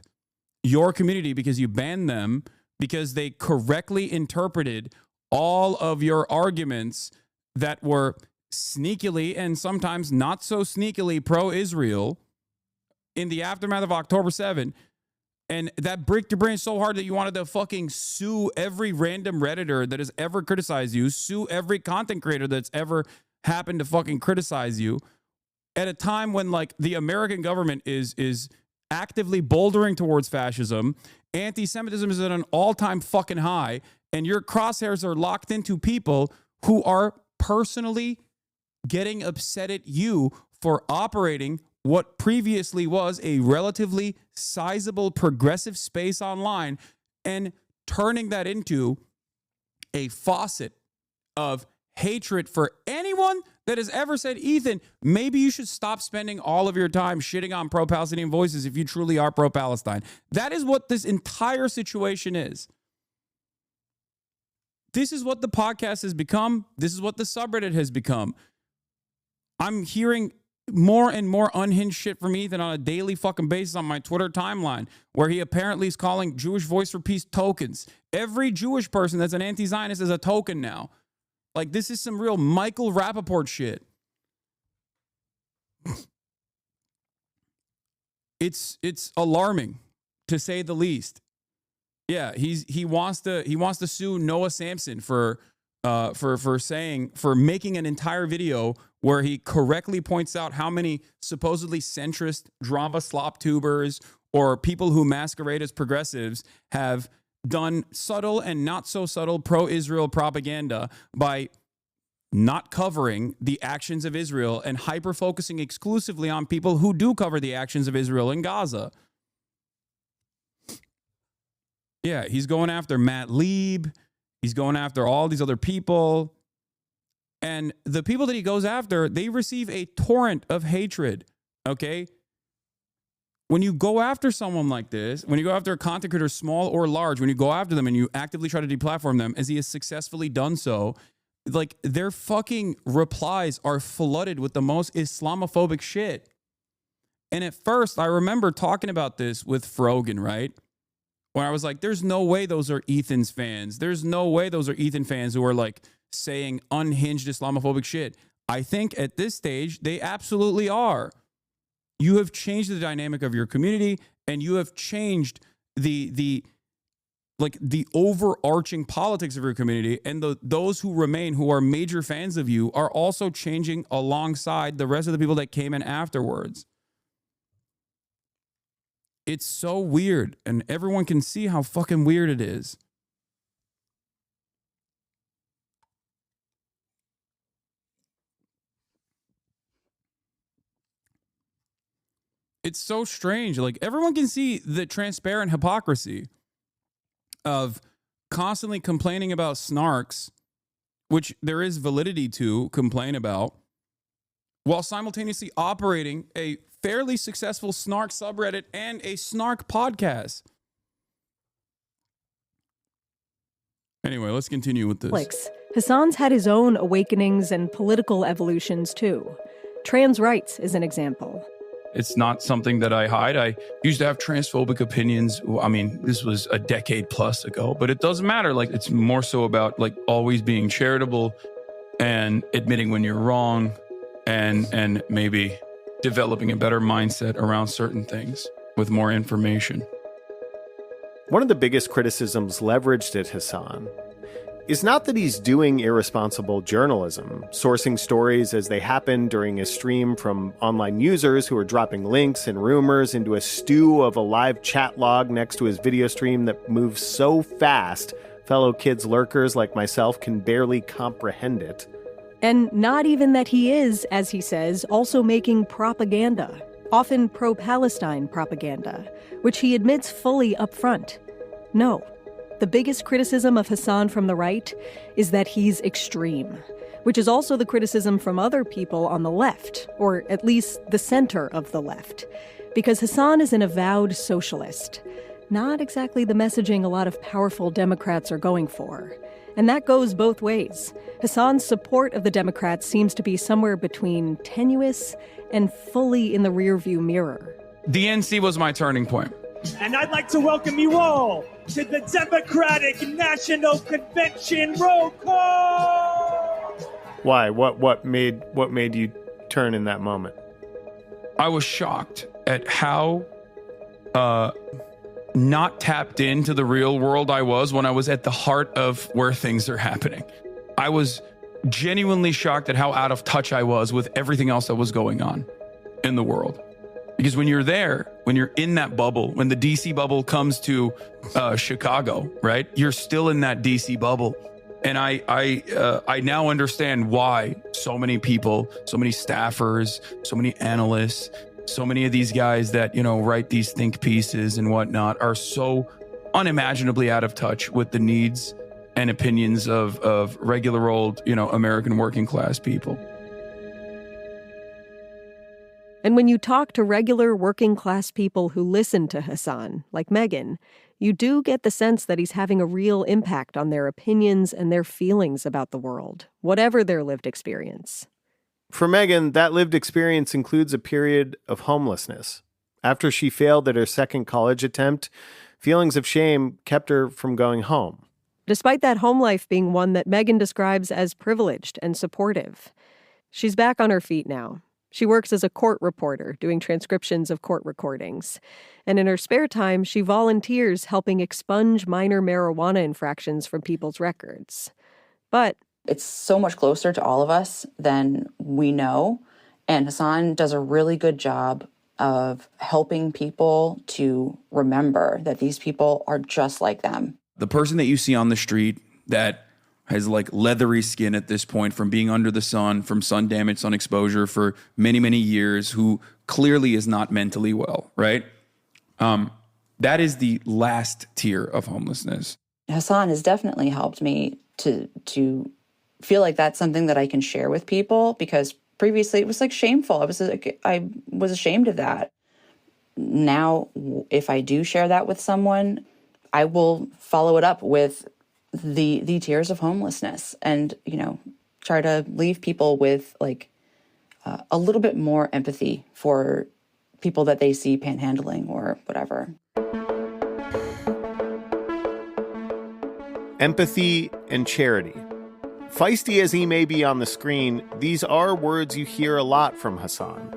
your community because you banned them because they correctly interpreted all of your arguments that were sneakily and sometimes not so sneakily pro-Israel in the aftermath of October 7. And that bricked your brain so hard that you wanted to fucking sue every random Redditor that has ever criticized you, sue every content creator that's ever happened to fucking criticize you at a time when, like, the American government is actively bouldering towards fascism. Anti-Semitism is at an all-time fucking high, and your crosshairs are locked into people who are personally getting upset at you for operating what previously was a relatively sizable progressive space online and turning that into a faucet of hatred for anyone that has ever said, Ethan, maybe you should stop spending all of your time shitting on pro-Palestinian voices if you truly are pro-Palestine. That is what this entire situation is. This is what the podcast has become. This is what the subreddit has become. I'm hearing more and more unhinged shit from Ethan on a daily fucking basis on my Twitter timeline, where he apparently is calling Jewish Voice for Peace tokens. Every Jewish person that's an anti-Zionist is a token now. Like, this is some real Michael Rappaport shit. It's alarming, to say the least. Yeah, he wants to sue Noah Samson for making an entire video where he correctly points out how many supposedly centrist drama slop tubers or people who masquerade as progressives have done subtle and not so subtle pro-Israel propaganda by not covering the actions of Israel and hyper-focusing exclusively on people who do cover the actions of Israel in Gaza. Yeah, he's going after Matt Lieb. He's going after all these other people. And the people that he goes after, they receive a torrent of hatred, okay? When you go after someone like this, when you go after a content creator, small or large, when you go after them and you actively try to deplatform them, as he has successfully done so, like, their fucking replies are flooded with the most Islamophobic shit. And at first, I remember talking about this with Frogan, right? When I was like, there's no way those are Ethan's fans. There's no way those are Ethan fans who are, like, saying unhinged Islamophobic shit. I think at this stage, they absolutely are. You have changed the dynamic of your community, and you have changed the overarching politics of your community, and those who remain, who are major fans of you, are also changing alongside the rest of the people that came in afterwards. It's so weird, and everyone can see how fucking weird it is. It's so strange. Like, everyone can see the transparent hypocrisy of constantly complaining about snarks, which there is validity to complain about, while simultaneously operating a fairly successful snark subreddit and a snark podcast. Anyway, let's continue with this. Hasan's had his own awakenings and political evolutions too. Trans rights is an example. It's not something that I hide. I used to have transphobic opinions. I mean, this was a decade plus ago, but it doesn't matter. Like, it's more so about like always being charitable and admitting when you're wrong, and maybe developing a better mindset around certain things with more information. One of the biggest criticisms leveraged at Hasan is not that he's doing irresponsible journalism, sourcing stories as they happen during a stream from online users who are dropping links and rumors into a stew of a live chat log next to his video stream that moves so fast fellow kids lurkers like myself can barely comprehend it. And not even that he is, as he says, also making propaganda, often pro-Palestine propaganda, which he admits fully up front. No. The biggest criticism of Hasan from the right is that he's extreme, which is also the criticism from other people on the left, or at least the center of the left, because Hasan is an avowed socialist. Not exactly the messaging a lot of powerful Democrats are going for. And that goes both ways. Hasan's support of the Democrats seems to be somewhere between tenuous and fully in the rearview mirror. DNC was my turning point. And I'd like to welcome you all to the Democratic National Convention roll call. Why? What made you turn in that moment? I was shocked at how not tapped into the real world I was when I was at the heart of where things are happening. I was genuinely shocked at how out of touch I was with everything else that was going on in the world. Because when you're there, when you're in that bubble, when the DC bubble comes to Chicago, right? You're still in that DC bubble. And I now understand why so many people, so many staffers, so many analysts, so many of these guys that, write these think pieces and whatnot are so unimaginably out of touch with the needs and opinions of regular old, American working class people. And when you talk to regular working class people who listen to Hasan, like Megan, you do get the sense that he's having a real impact on their opinions and their feelings about the world, whatever their lived experience. For Megan, that lived experience includes a period of homelessness. After she failed at her second college attempt, feelings of shame kept her from going home. Despite that home life being one that Megan describes as privileged and supportive. She's back on her feet now. She works as a court reporter, doing transcriptions of court recordings. And in her spare time, she volunteers helping expunge minor marijuana infractions from people's records. But it's so much closer to all of us than we know. And Hasan does a really good job of helping people to remember that these people are just like them. The person that you see on the street that has like leathery skin at this point from being under the sun, from sun damage, sun exposure for many, many years, who clearly is not mentally well, right? That is the last tier of homelessness. Hasan has definitely helped me to feel like that's something that I can share with people, because previously it was like shameful. I was ashamed of that. Now, if I do share that with someone, I will follow it up with the tiers of homelessness and, try to leave people with like a little bit more empathy for people that they see panhandling or whatever. Empathy and charity. feisty as he may be on the screen, these are words you hear a lot from Hasan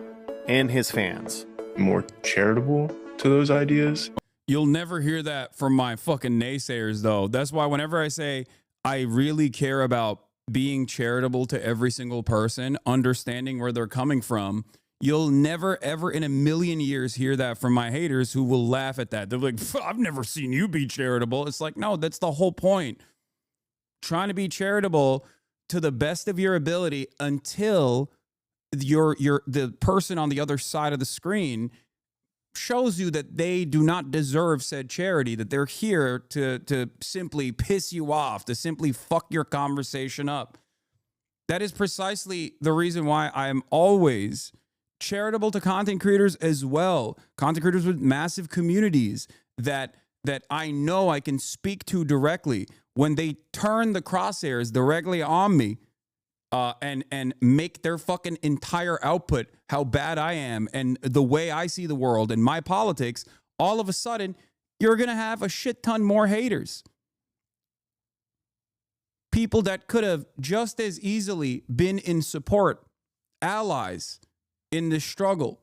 and his fans. More charitable to those ideas. You'll never hear that from my fucking naysayers, though. That's why whenever I say I really care about being charitable to every single person, understanding where they're coming from, you'll never, ever in a million years hear that from my haters who will laugh at that. They're like, I've never seen you be charitable. It's like, no, that's the whole point. Trying to be charitable to the best of your ability until the person on the other side of the screen shows you that they do not deserve said charity, that they're here to simply piss you off, to simply fuck your conversation up. That is precisely the reason why I am always charitable to content creators as well. Content creators with massive communities that I know I can speak to directly. When they turn the crosshairs directly on me and make their fucking entire output how bad I am and the way I see the world and my politics, all of a sudden, you're going to have a shit ton more haters. People that could have just as easily been in support, allies in this struggle.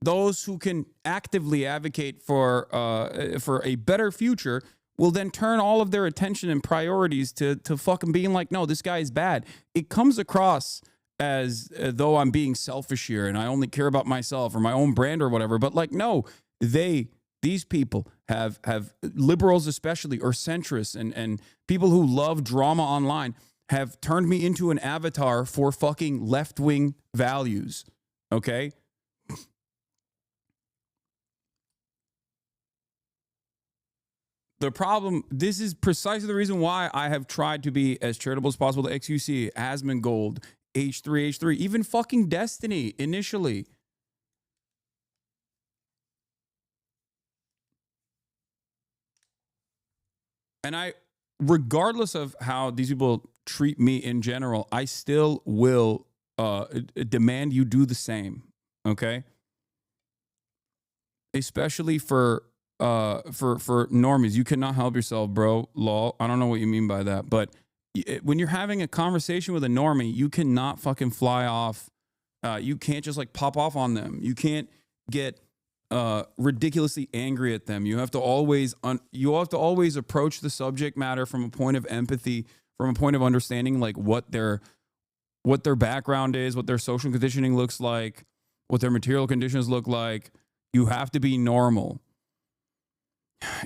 Those who can actively advocate for a better future will then turn all of their attention and priorities to fucking being like, no, this guy is bad. It comes across as though I'm being selfish here and I only care about myself or my own brand or whatever. But like, no, these people have liberals especially, or centrists and people who love drama online have turned me into an avatar for fucking left-wing values. Okay? The problem, this is precisely the reason why I have tried to be as charitable as possible to XUC, Asmongold, H3H3, even fucking Destiny initially. And regardless of how these people treat me in general, I still will demand you do the same, okay? Especially for normies. You cannot help yourself, bro. Lol. I don't know what you mean by that, but when you're having a conversation with a normie, you cannot fucking fly off. You can't just like pop off on them. You can't get ridiculously angry at them. You have to always approach the subject matter from a point of empathy, from a point of understanding like what their background is, what their social conditioning looks like, what their material conditions look like. You have to be normal.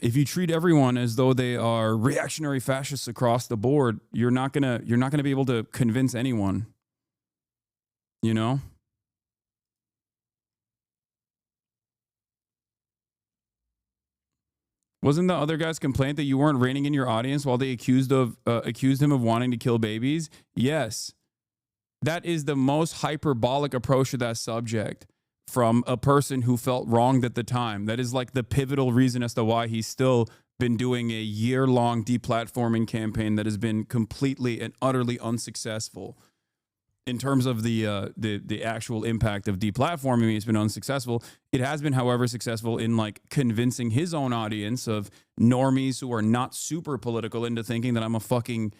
If you treat everyone as though they are reactionary fascists across the board, you're not gonna be able to convince anyone. You know? Wasn't the other guy's complaint that you weren't reining in your audience while they accused him of wanting to kill babies? Yes. That is the most hyperbolic approach to that subject from a person who felt wronged at the time. That is like the pivotal reason as to why he's still been doing a year-long deplatforming campaign that has been completely and utterly unsuccessful. In terms of the actual impact of deplatforming, it's been unsuccessful. It has been, however, successful in like convincing his own audience of normies who are not super political into thinking that I'm a fucking,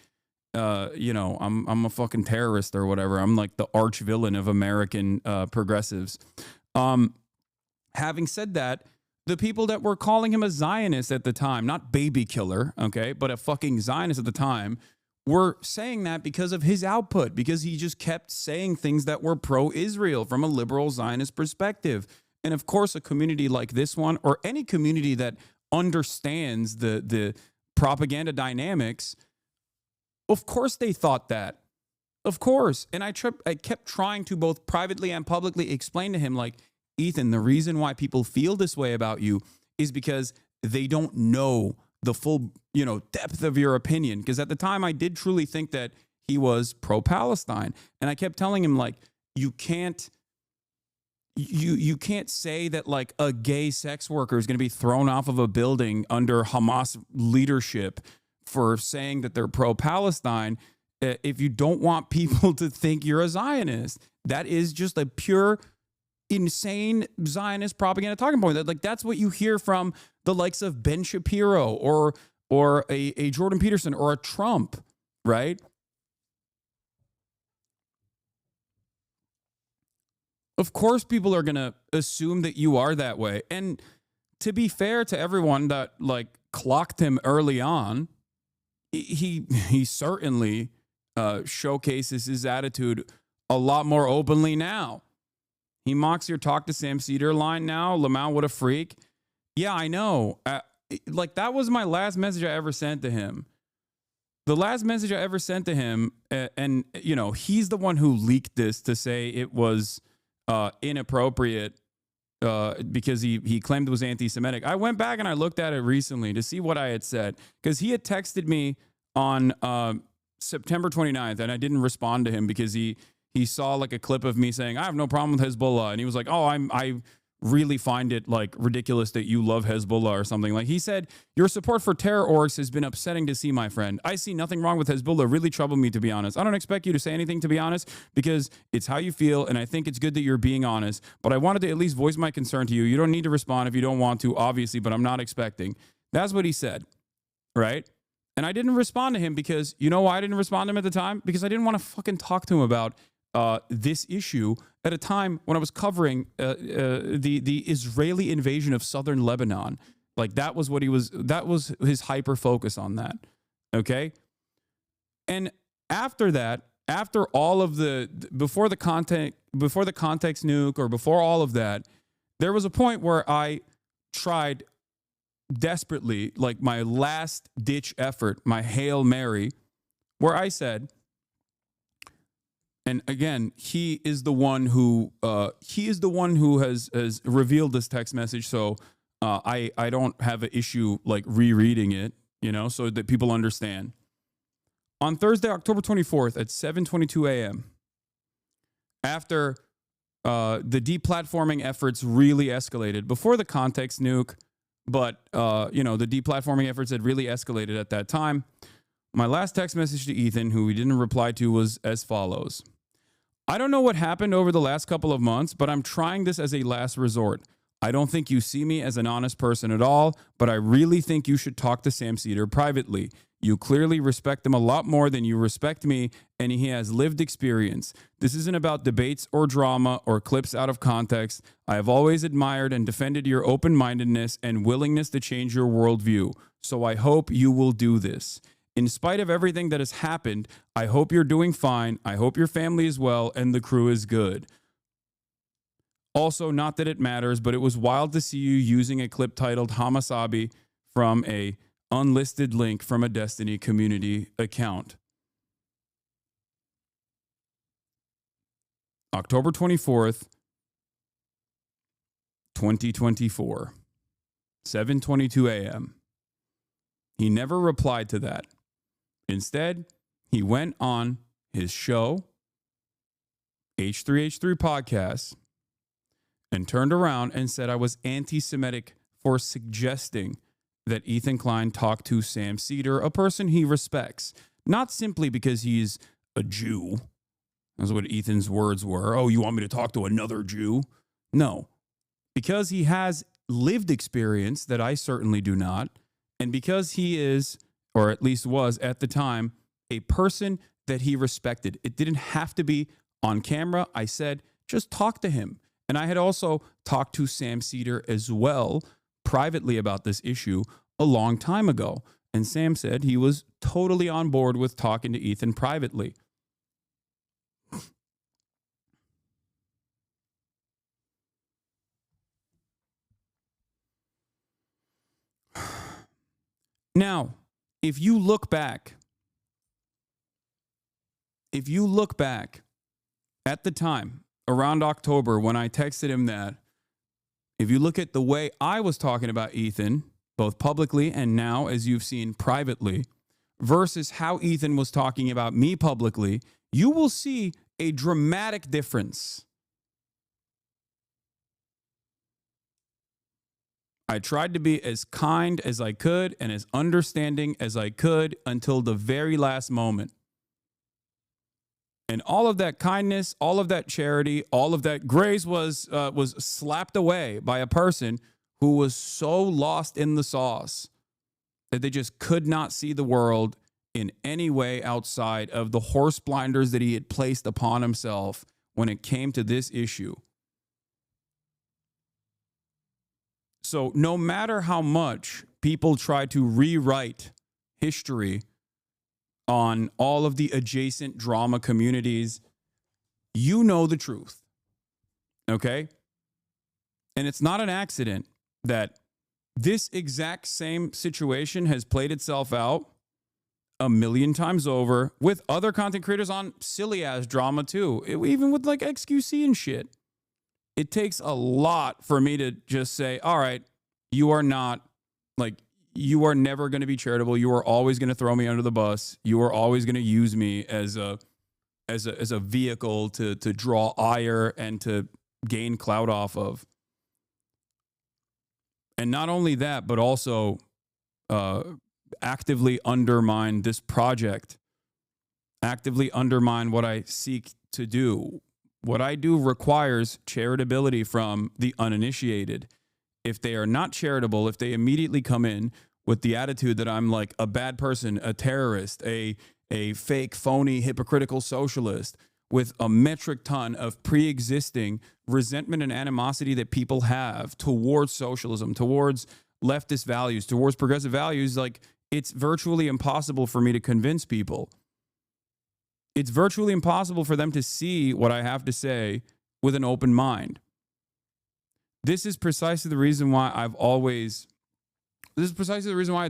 I'm a fucking terrorist or whatever. I'm like the arch villain of American progressives. Having said that, the people that were calling him a Zionist at the time, not baby killer, okay, but a fucking Zionist at the time, were saying that because of his output, because he just kept saying things that were pro-Israel from a liberal Zionist perspective. And of course, a community like this one, or any community that understands the propaganda dynamics, of course they thought that. Of course. And I kept trying to both privately and publicly explain to him, like, Ethan, the reason why people feel this way about you is because they don't know the full, depth of your opinion. Because at the time, I did truly think that he was pro-Palestine. And I kept telling him, like, you can't say that, like, a gay sex worker is going to be thrown off of a building under Hamas leadership for saying that they're pro-Palestine if you don't want people to think you're a Zionist. That is just a pure, insane Zionist propaganda talking point. Like, that's what you hear from the likes of Ben Shapiro or a Jordan Peterson or a Trump, right? Of course, people are going to assume that you are that way. And to be fair to everyone that like clocked him early on, he certainly showcases his attitude a lot more openly now. He mocks your talk to Sam Cedar line now. Lamau, what a freak. Yeah, I know. Like, that was my last message I ever sent to him. The last message I ever sent to him, and you know, he's the one who leaked this to say it was inappropriate because he claimed it was anti-Semitic. I went back and I looked at it recently to see what I had said, because he had texted me on September 29th, and I didn't respond to him because he saw like a clip of me saying, I have no problem with Hezbollah. And he was like, oh, I really find it like ridiculous that you love Hezbollah or something. Like, he said, your support for terror orgs has been upsetting to see, my friend. I see nothing wrong with Hezbollah. Really troubled me, to be honest. I don't expect you to say anything, to be honest, because it's how you feel. And I think it's good that you're being honest, but I wanted to at least voice my concern to you. You don't need to respond if you don't want to, obviously, but I'm not expecting. That's what he said. Right. And I didn't respond to him because, you know why I didn't respond to him at the time? Because I didn't want to fucking talk to him about this issue at a time when I was covering the Israeli invasion of southern Lebanon. Like, that was his hyper focus on that. Okay. And after that, after all of before the context nuke, or before all of that, there was a point where I tried desperately, like my last ditch effort, my Hail Mary, where I said, and again, he is the one who has revealed this text message. So I don't have an issue like rereading it, you know, so that people understand. On Thursday, October 24th at 7:22 a.m., after the deplatforming efforts really escalated, before the context nuke, but you know, the deplatforming efforts had really escalated at that time. My last text message to Ethan, who he didn't reply to, was as follows. I don't know what happened over the last couple of months, but I'm trying this as a last resort. I don't think you see me as an honest person at all, but I really think you should talk to Sam Cedar privately. You clearly respect him a lot more than you respect me, and he has lived experience. This isn't about debates or drama or clips out of context. I have always admired and defended your open-mindedness and willingness to change your worldview, so I hope you will do this. In spite of everything that has happened, I hope you're doing fine. I hope your family is well and the crew is good. Also, not that it matters, but it was wild to see you using a clip titled HasanAbi from a unlisted link from a Destiny community account. October 24th, 2024, 7:22 a.m. He never replied to that. Instead, he went on his show, H3H3 Podcast, and turned around and said I was anti-Semitic for suggesting that Ethan Klein talked to Sam Cedar, a person he respects, not simply because he's a Jew. That's what Ethan's words were. Oh, you want me to talk to another Jew? No, because he has lived experience that I certainly do not, and because he is, or at least was at the time, a person that he respected. It didn't have to be on camera. I said, just talk to him. And I had also talked to Sam Cedar as well, privately, about this issue a long time ago. And Sam said he was totally on board with talking to Ethan privately. Now, if you look back at the time, around October, when I texted him that, if you look at the way I was talking about Ethan, both publicly and now, as you've seen privately, versus how Ethan was talking about me publicly, you will see a dramatic difference. I tried to be as kind as I could and as understanding as I could until the very last moment. And all of that kindness, all of that charity, all of that grace was slapped away by a person who was so lost in the sauce that they just could not see the world in any way outside of the horse blinders that he had placed upon himself when it came to this issue. So no matter how much people try to rewrite history on all of the adjacent drama communities, you know the truth. Okay? And it's not an accident that this exact same situation has played itself out a million times over with other content creators on silly ass drama too. Even with like XQC and shit. It takes a lot for me to just say, all right, you are not, like, you are never going to be charitable. You are always going to throw me under the bus. You are always going to use me as a vehicle to draw ire and to gain clout off of. And not only that, but also actively undermine this project, actively undermine what I seek to do. What I do requires charitability from the uninitiated. If they are not charitable, if they immediately come in with the attitude that I'm like a bad person, a terrorist, a fake, phony, hypocritical socialist, with a metric ton of pre-existing resentment and animosity that people have towards socialism, towards leftist values, towards progressive values, like, it's virtually impossible for me to convince people. It's virtually impossible for them to see what I have to say with an open mind. This is precisely the reason why I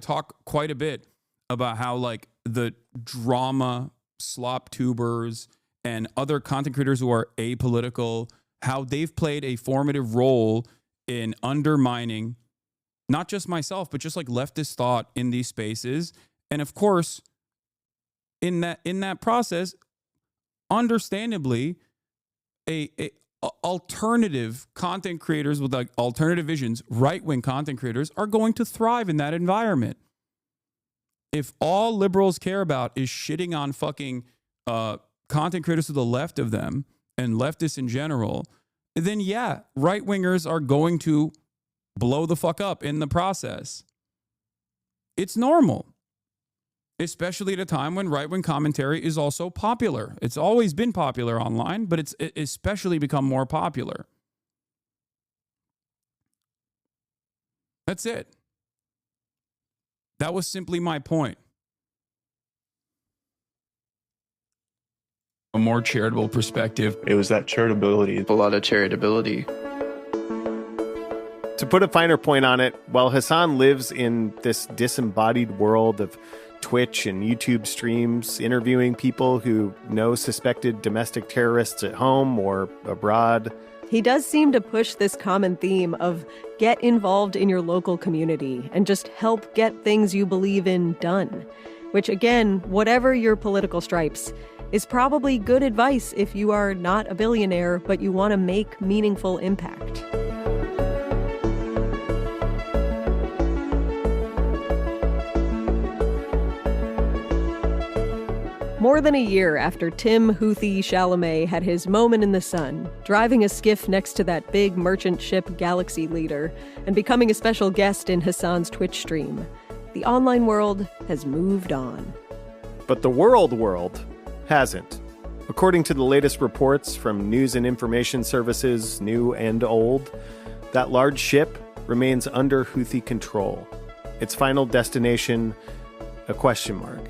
talk quite a bit about how, like, the drama slop tubers and other content creators who are apolitical, how they've played a formative role in undermining not just myself, but just like leftist thought in these spaces. And of course, in that process, understandably, a alternative content creators with like alternative visions, right-wing content creators, are going to thrive in that environment. If all liberals care about is shitting on fucking content creators to the left of them and leftists in general, then yeah, right-wingers are going to blow the fuck up in the process. It's normal. Especially at a time when right-wing commentary is also popular. It's always been popular online, but it's especially become more popular. That's it. That was simply my point. A more charitable perspective. It was that charitability. A lot of charitability. To put a finer point on it, while Hasan lives in this disembodied world of Twitch and YouTube streams, interviewing people who know suspected domestic terrorists at home or abroad, he does seem to push this common theme of get involved in your local community and just help get things you believe in done. Which, again, whatever your political stripes, is probably good advice if you are not a billionaire but you want to make meaningful impact. More than a year after Tim Houthi Chalamet had his moment in the sun, driving a skiff next to that big merchant ship Galaxy Leader, and becoming a special guest in Hasan's Twitch stream, the online world has moved on. But the world hasn't. According to the latest reports from news and information services, new and old, that large ship remains under Houthi control. Its final destination, a question mark.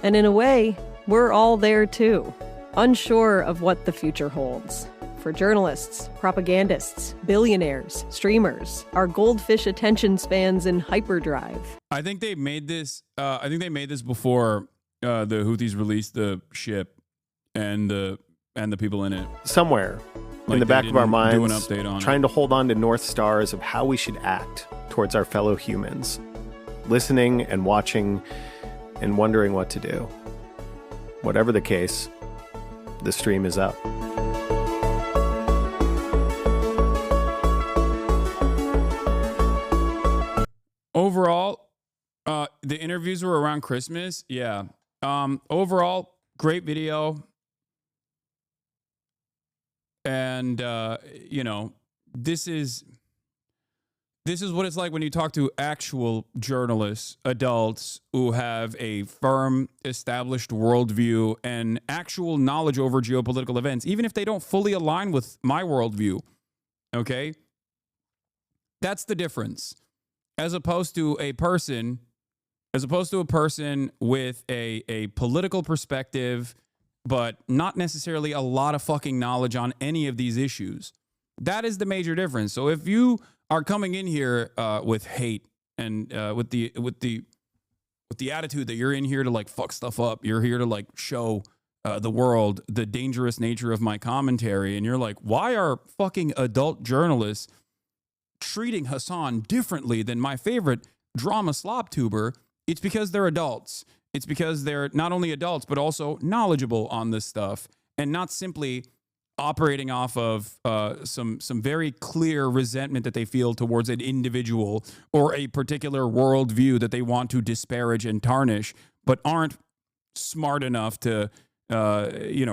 And in a way, we're all there too, unsure of what the future holds. For journalists, propagandists, billionaires, streamers, our goldfish attention spans in hyperdrive. I think they made this before the Houthis released the ship and the people in it. Somewhere Like in the back of our minds, do an update on trying to hold on to North Stars of how we should act towards our fellow humans, listening and watching and wondering what to do. Whatever the case, the stream is up. Overall, the interviews were around Christmas. Yeah. Overall, great video. And, this is what it's like when you talk to actual journalists, adults who have a firm, established worldview and actual knowledge over geopolitical events, even if they don't fully align with my worldview. Okay? That's the difference. As opposed to a person with a political perspective, but not necessarily a lot of fucking knowledge on any of these issues. That is the major difference. So if you are coming in here with hate and with the attitude that you're in here to like fuck stuff up, you're here to like show the world the dangerous nature of my commentary, and you're like, why are fucking adult journalists treating Hasan differently than my favorite drama slop tuber? It's because they're adults. It's because they're not only adults, but also knowledgeable on this stuff and not simply operating off of some very clear resentment that they feel towards an individual or a particular worldview that they want to disparage and tarnish, but aren't smart enough to,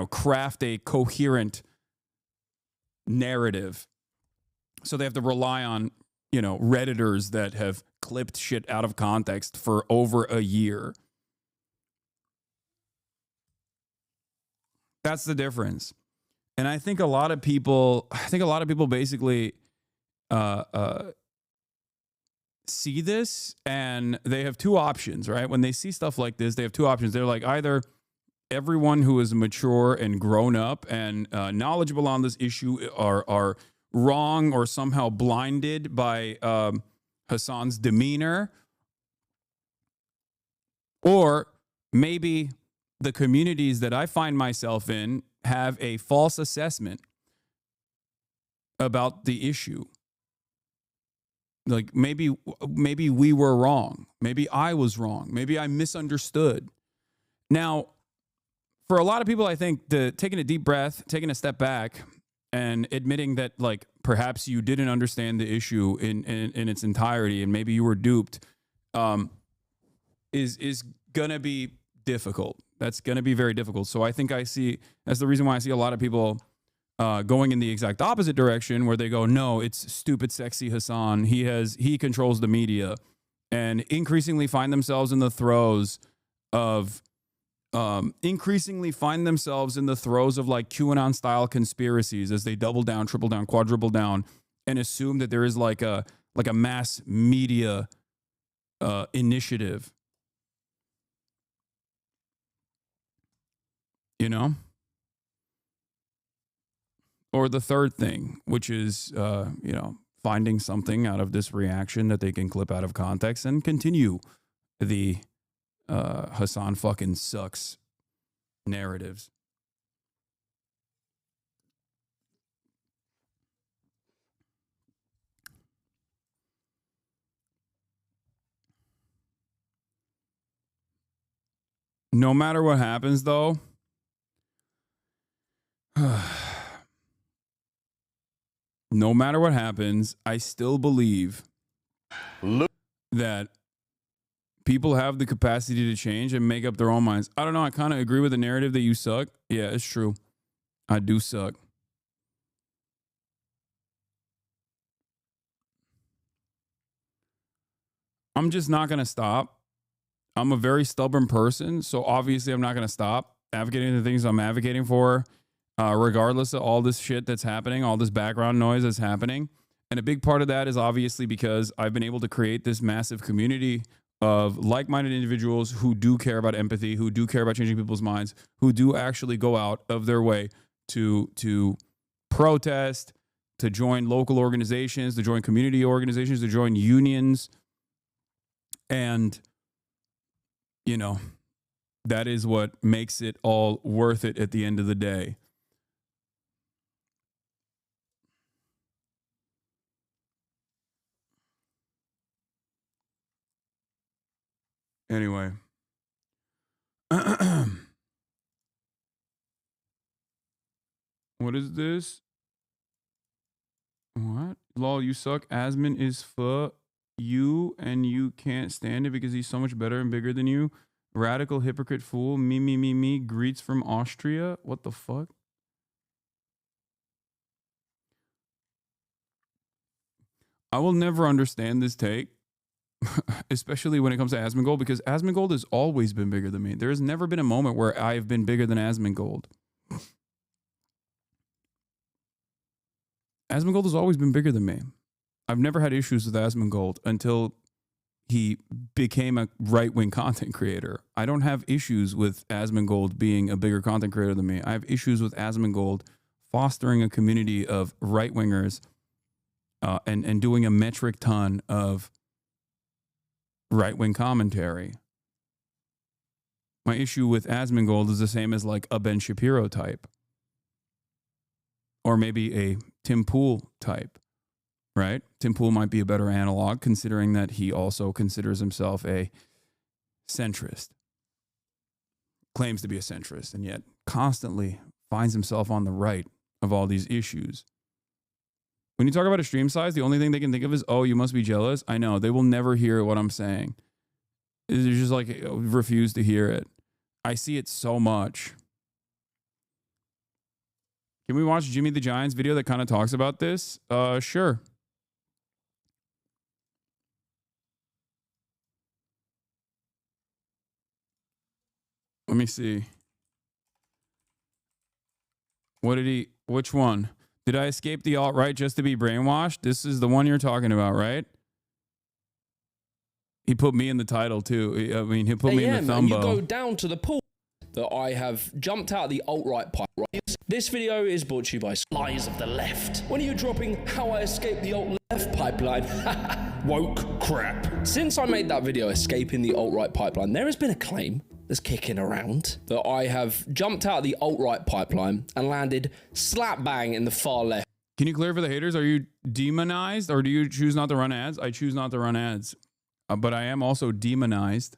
craft a coherent narrative. So they have to rely on, Redditors that have clipped shit out of context for over a year. That's the difference. And I think a lot of people basically see this, and they have two options, right? When they see stuff like this, they have two options. They're like, either everyone who is mature and grown up and knowledgeable on this issue are wrong or somehow blinded by Hasan's demeanor, or maybe the communities that I find myself in have a false assessment about the issue. Like maybe we were wrong. Maybe I was wrong. Maybe I misunderstood. Now, for a lot of people, I think taking a deep breath, taking a step back, and admitting that like perhaps you didn't understand the issue in its entirety and maybe you were duped, is gonna be difficult. That's gonna be very difficult. So I think that's the reason why I see a lot of people going in the exact opposite direction, where they go, no, it's stupid, sexy Hasan. He controls the media, and increasingly find themselves in the throes of like QAnon style conspiracies as they double down, triple down, quadruple down, and assume that there is like a mass media initiative. Or the third thing, which is, finding something out of this reaction that they can clip out of context and continue the Hasan fucking sucks narratives. No matter what happens, though, no matter what happens, I still believe that people have the capacity to change and make up their own minds. I don't know. I kind of agree with the narrative that you suck. Yeah, it's true. I do suck. I'm just not going to stop. I'm a very stubborn person, so obviously I'm not going to stop advocating the things I'm advocating for, regardless of all this shit that's happening, all this background noise that's happening. And a big part of that is obviously because I've been able to create this massive community of like-minded individuals who do care about empathy, who do care about changing people's minds, who do actually go out of their way to protest, to join local organizations, to join community organizations, to join unions. And, that is what makes it all worth it at the end of the day. Anyway. What is this? What? Lol, you suck. Asmon is for you and you can't stand it because he's so much better and bigger than you. Radical hypocrite fool. Me. Greets from Austria. What the fuck? I will never understand this take. Especially when it comes to Asmongold, because Asmongold has always been bigger than me. There has never been a moment where I've been bigger than Asmongold. Asmongold has always been bigger than me. I've never had issues with Asmongold until he became a right-wing content creator. I don't have issues with Asmongold being a bigger content creator than me. I have issues with Asmongold fostering a community of right-wingers and doing a metric ton of right-wing commentary. My issue with Asmongold is the same as like a Ben Shapiro type. Or maybe a Tim Pool type, right? Tim Pool might be a better analog considering that he also considers himself a centrist. Claims to be a centrist and yet constantly finds himself on the right of all these issues. When you talk about extreme size, the only thing they can think of is, oh, you must be jealous. I know. They will never hear what I'm saying. They're just like, refuse to hear it. I see it so much. Can we watch Jimmy the Giant's video that kind of talks about this? Sure. Let me see. Which one? Did I escape the alt-right just to be brainwashed? This is the one you're talking about, right? He put me in the title too. I mean, he put me in the thumbnail. You go down to the pool that I have jumped out the alt-right pipe. Right? This video is brought to you by Lies of the Left. When are you dropping How I Escaped the Alt-Left Pipeline? Woke crap. Since I made that video, Escaping the Alt-Right Pipeline, there has been a claim that's kicking around that I have jumped out the alt-right pipeline and landed slap bang in the far left. Can you clear for the haters? Are you demonized or do you choose not to run ads? I choose not to run ads, but I am also demonized.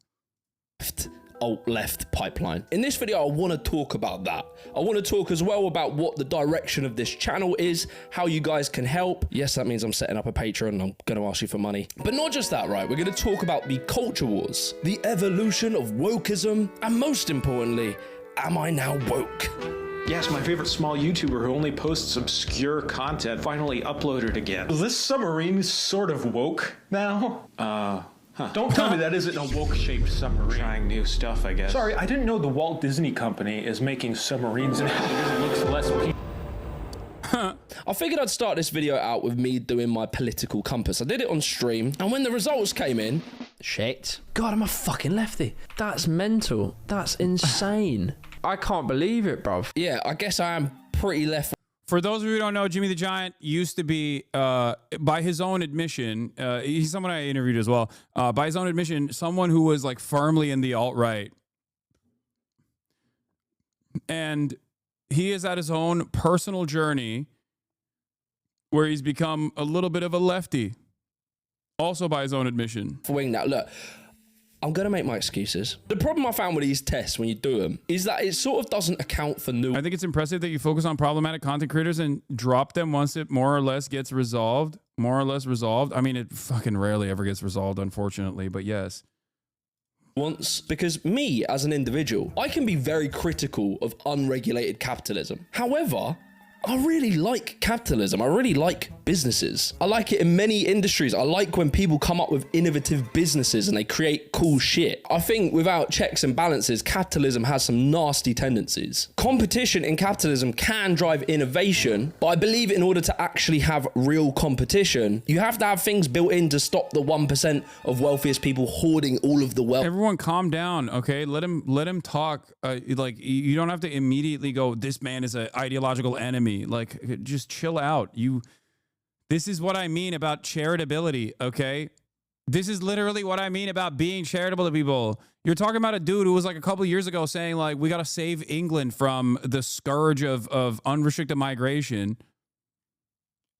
Alt-left pipeline. In this video, I want to talk about that. I want to talk as well about what the direction of this channel is, how you guys can help. Yes, that means I'm setting up a Patreon and I'm going to ask you for money. But not just that, right? We're going to talk about the culture wars, the evolution of wokeism, and most importantly, am I now woke? Yes, my favorite small YouTuber who only posts obscure content finally uploaded again. This submarine is sort of woke now. Don't tell me that isn't a woke-shaped submarine. Trying new stuff, I guess. Sorry, I didn't know the Walt Disney Company is making submarines and it looks less people. I figured I'd start this video out with me doing my political compass. I did it on stream, and when the results came in, shit. God, I'm a fucking lefty. That's mental. That's insane. I can't believe it, bruv. Yeah, I guess I am pretty left. For those of you who don't know, Jimmy the Giant used to be, by his own admission, he's someone I interviewed as well, by his own admission, someone who was like firmly in the alt-right. And he is at his own personal journey where he's become a little bit of a lefty, also by his own admission. Now, look, I'm going to make my excuses. The problem I found with these tests when you do them is that it sort of doesn't account for new. I think it's impressive that you focus on problematic content creators and drop them once it more or less gets resolved. More or less resolved. I mean, it fucking rarely ever gets resolved, unfortunately, but yes. Once, because me as an individual, I can be very critical of unregulated capitalism. However, I really like capitalism. I really like businesses. I like it in many industries. I like when people come up with innovative businesses and they create cool shit. I think without checks and balances, capitalism has some nasty tendencies. Competition in capitalism can drive innovation, but I believe in order to actually have real competition, you have to have things built in to stop the 1% of wealthiest people hoarding all of the wealth. Everyone calm down, okay? Let him talk. Like, you don't have to immediately go, this man is an ideological enemy. Like, just chill out. This is what I mean about charitability, okay? This is literally what I mean about being charitable to people. You're talking about a dude who was like a couple of years ago saying like, we got to save England from the scourge of unrestricted migration.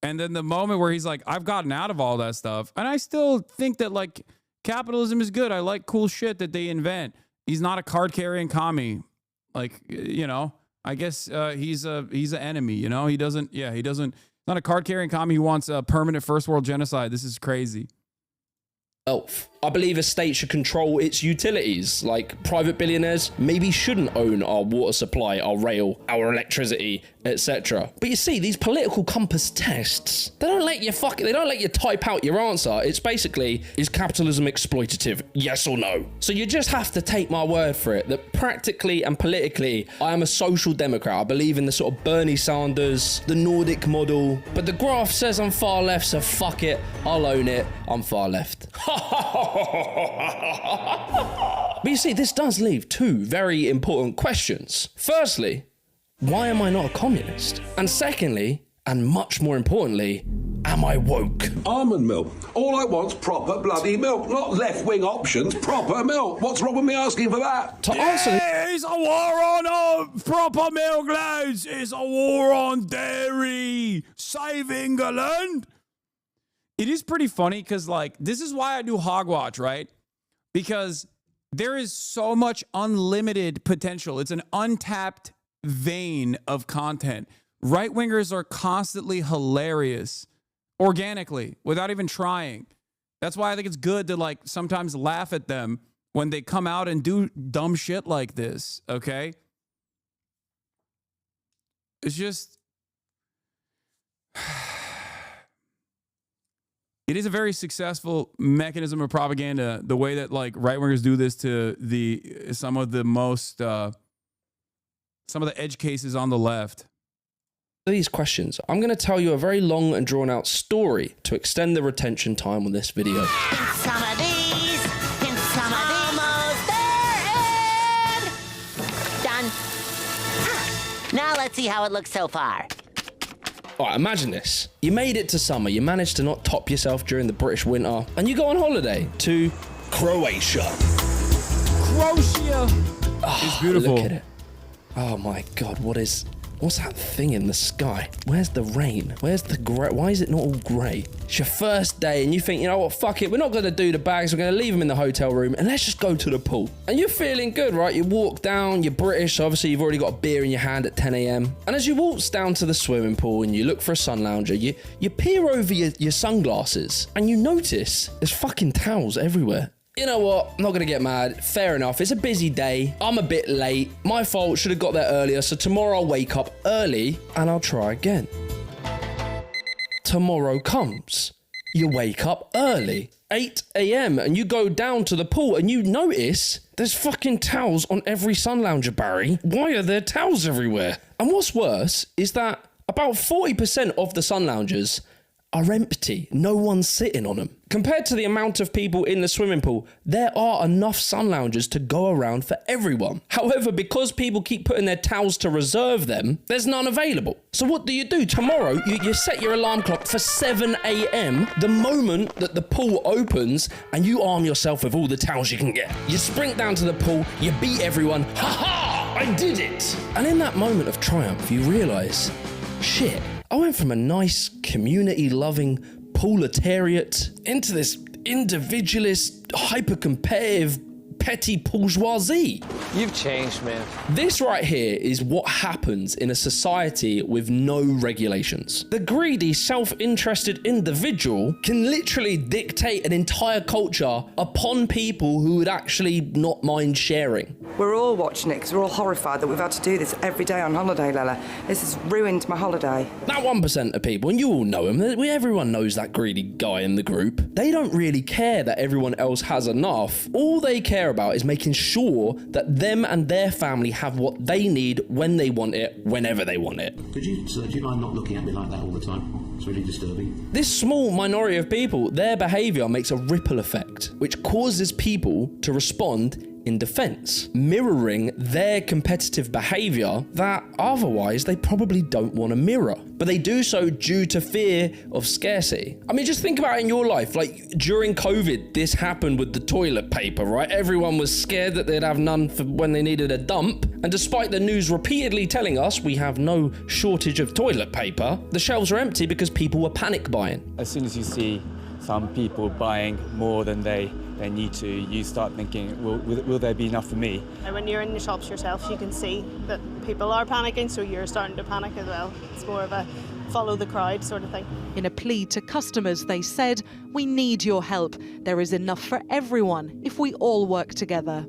And then the moment where he's like, I've gotten out of all that stuff. And I still think that like capitalism is good. I like cool shit that they invent. He's not a card carrying commie. Like, you know, I guess he's an enemy, you know? He doesn't, not a card carrying commie who wants a permanent first world genocide. This is crazy. wealth. I believe a state should control its utilities, like private billionaires maybe shouldn't own our water supply, our rail, our electricity, etc. But you see, these political compass tests, they don't let you type out your answer. It's basically, is capitalism exploitative? Yes or no? So you just have to take my word for it that practically and politically, I am a social democrat. I believe in the sort of Bernie Sanders, the Nordic model, but the graph says I'm far left, so fuck it, I'll own it, I'm far left. But you see, this does leave two very important questions. Firstly, why am I not a communist? And secondly, and much more importantly, am I woke? Almond milk. All I want's proper bloody milk, not left-wing options, proper milk. What's wrong with me asking for that? To answer it's a war on proper milk, lads. It's a war on dairy. Save England. It is pretty funny because, like, this is why I do Hogwatch, right? Because there is so much unlimited potential. It's an untapped vein of content. Right-wingers are constantly hilarious, organically, without even trying. That's why I think it's good to, like, sometimes laugh at them when they come out and do dumb shit like this, okay? It's just... It is a very successful mechanism of propaganda, the way that, like, right-wingers do this to some of the edge cases on the left. These questions, I'm going to tell you a very long and drawn-out story to extend the retention time on this video. Some of these, and some of these. Almost there, and done. Now let's see how it looks so far. All right, imagine this. You made it to summer, you managed to not top yourself during the British winter, and you go on holiday to Croatia. Croatia! It's beautiful. Look at it. Oh my God, what's that thing in the sky? Where's the rain? Where's the grey? Why is it not all grey? It's your first day and you think, you know what, fuck it, we're not gonna do the bags, we're gonna leave them in the hotel room and let's just go to the pool. And you're feeling good, right? You walk down, you're British, so obviously you've already got a beer in your hand at 10 a.m. And as you waltz down to the swimming pool and you look for a sun lounger, you peer over your sunglasses and you notice there's fucking towels everywhere. You know what? I'm not going to get mad. Fair enough. It's a busy day. I'm a bit late. My fault. Should have got there earlier. So tomorrow I'll wake up early and I'll try again. Tomorrow comes. You wake up early. 8 a.m. and you go down to the pool and you notice there's fucking towels on every sun lounger, Barry. Why are there towels everywhere? And what's worse is that about 40% of the sun loungers are empty. No one's sitting on them. Compared to the amount of people in the swimming pool, there are enough sun loungers to go around for everyone. However, because people keep putting their towels to reserve them, there's none available. So what do? Tomorrow, you set your alarm clock for 7 a.m. the moment that the pool opens and you arm yourself with all the towels you can get. You sprint down to the pool, you beat everyone. Ha ha! I did it! And in that moment of triumph, you realise, shit, I went from a nice, community-loving proletariat into this individualist, hyper-competitive, petty bourgeoisie. You've changed, man. This right here is what happens in a society with no regulations. The greedy, self-interested individual can literally dictate an entire culture upon people who would actually not mind sharing. We're all watching it because we're all horrified that we've had to do this every day on holiday, Lella. This has ruined my holiday. That 1% of people, and you all know him, everyone knows that greedy guy in the group. They don't really care that everyone else has enough. All they care about is making sure that them and their family have what they need when they want it, whenever they want it. Do you mind not looking at me like that all the time? It's really disturbing. This small minority of people, their behaviour makes a ripple effect, which causes people to respond in defense, mirroring their competitive behavior that otherwise they probably don't want to mirror. But they do so due to fear of scarcity. I mean, just think about it in your life. Like during COVID, this happened with the toilet paper, right? Everyone was scared that they'd have none for when they needed a dump. And despite the news repeatedly telling us we have no shortage of toilet paper, the shelves are empty because people were panic buying. As soon as you see some people buying more than they need to, you start thinking, will there be enough for me? And when you're in the shops yourself, you can see that people are panicking, so you're starting to panic as well. It's more of a follow the crowd sort of thing. In a plea to customers, they said, "We need your help. There is enough for everyone if we all work together."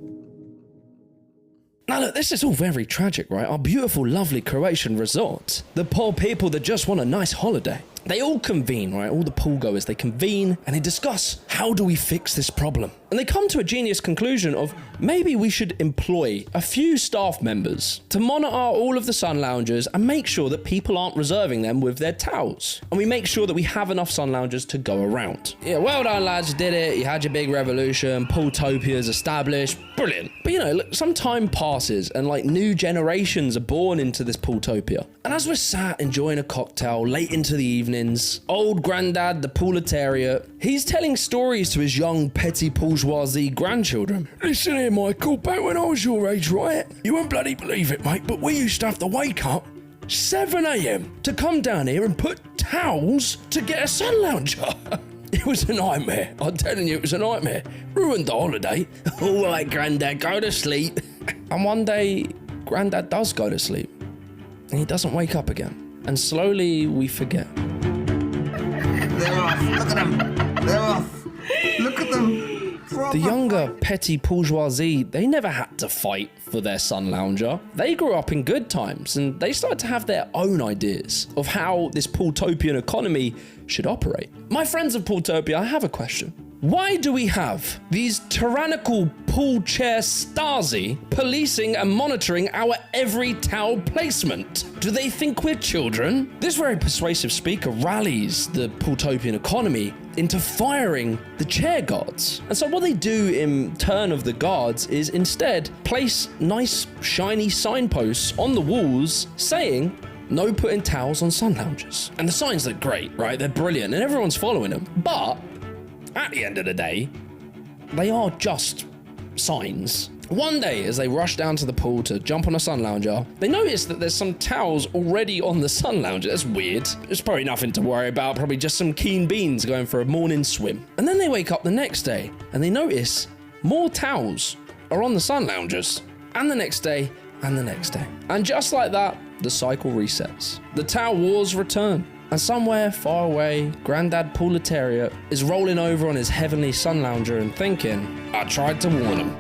Now look, this is all very tragic, right? Our beautiful, lovely Croatian resort. The poor people that just want a nice holiday. They all convene, right? All the pool goers, they convene and they discuss, how do we fix this problem? And they come to a genius conclusion of maybe we should employ a few staff members to monitor all of the sun loungers and make sure that people aren't reserving them with their towels. And we make sure that we have enough sun loungers to go around. Yeah, well done lads, you did it. You had your big revolution. Pooltopia's established. Brilliant. But you know, look, some time passes and like new generations are born into this Pooltopia. And as we're sat enjoying a cocktail late into the evenings, old granddad, the proletariat, he's telling stories to his young petty bourgeoisie grandchildren. Listen here, Michael, back when I was your age, right? You won't bloody believe it, mate, but we used to have to wake up 7 a.m. to come down here and put towels to get a sun lounger. It was a nightmare. I'm telling you, it was a nightmare. Ruined the holiday. All right, Grandad, go to sleep. And one day, Grandad does go to sleep. And he doesn't wake up again. And slowly, we forget. They're off. Look at them. They're off. Look at them. The younger petty bourgeoisie, they never had to fight for their sun lounger. They grew up in good times and they started to have their own ideas of how this Pooltopian economy should operate. My friends of Pooltopia, I have a question. Why do we have these tyrannical pool chair Stasi policing and monitoring our every towel placement? Do they think we're children? This very persuasive speaker rallies the Pooltopian economy into firing the chair guards. And so what they do in turn of the guards is instead place nice shiny signposts on the walls saying, no putting towels on sun loungers. And the signs look great, right? They're brilliant and everyone's following them. But at the end of the day, they are just signs. One day, as they rush down to the pool to jump on a sun lounger, they notice that there's some towels already on the sun lounger. That's weird. It's probably nothing to worry about, probably just some keen beans going for a morning swim. And then they wake up the next day and they notice more towels are on the sun loungers. And the next day, and the next day. And just like that, the cycle resets. The towel wars return. And somewhere far away, Grandad Proletariat is rolling over on his heavenly sun lounger and thinking, I tried to warn him.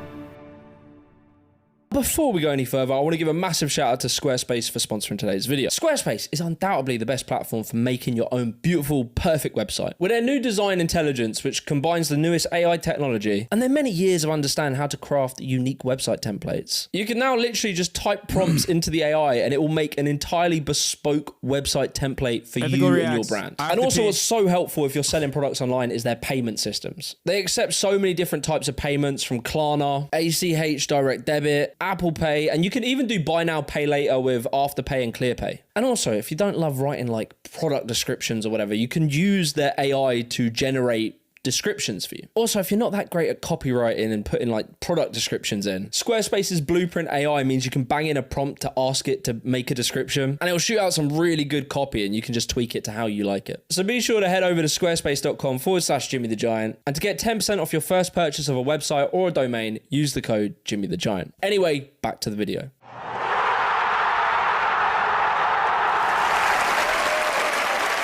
Before we go any further, I want to give a massive shout out to Squarespace for sponsoring today's video. Squarespace is undoubtedly the best platform for making your own beautiful, perfect website. With their new design intelligence, which combines the newest AI technology, and their many years of understanding how to craft unique website templates, you can now literally just type prompts into the AI and it will make an entirely bespoke website template for you and your brand. And also what's so helpful if you're selling products online is their payment systems. They accept so many different types of payments from Klarna, ACH direct debit, Apple Pay, and you can even do buy now, pay later with Afterpay and ClearPay. And also, if you don't love writing like product descriptions or whatever, you can use their AI to generate descriptions for you. Also, if you're not that great at copywriting and putting like product descriptions in, Squarespace's Blueprint AI means you can bang in a prompt to ask it to make a description and it'll shoot out some really good copy and you can just tweak it to how you like it. So be sure to head over to squarespace.com/Jimmy the Giant and to get 10% off your first purchase of a website or a domain, use the code Jimmy the Giant. Anyway, back to the video.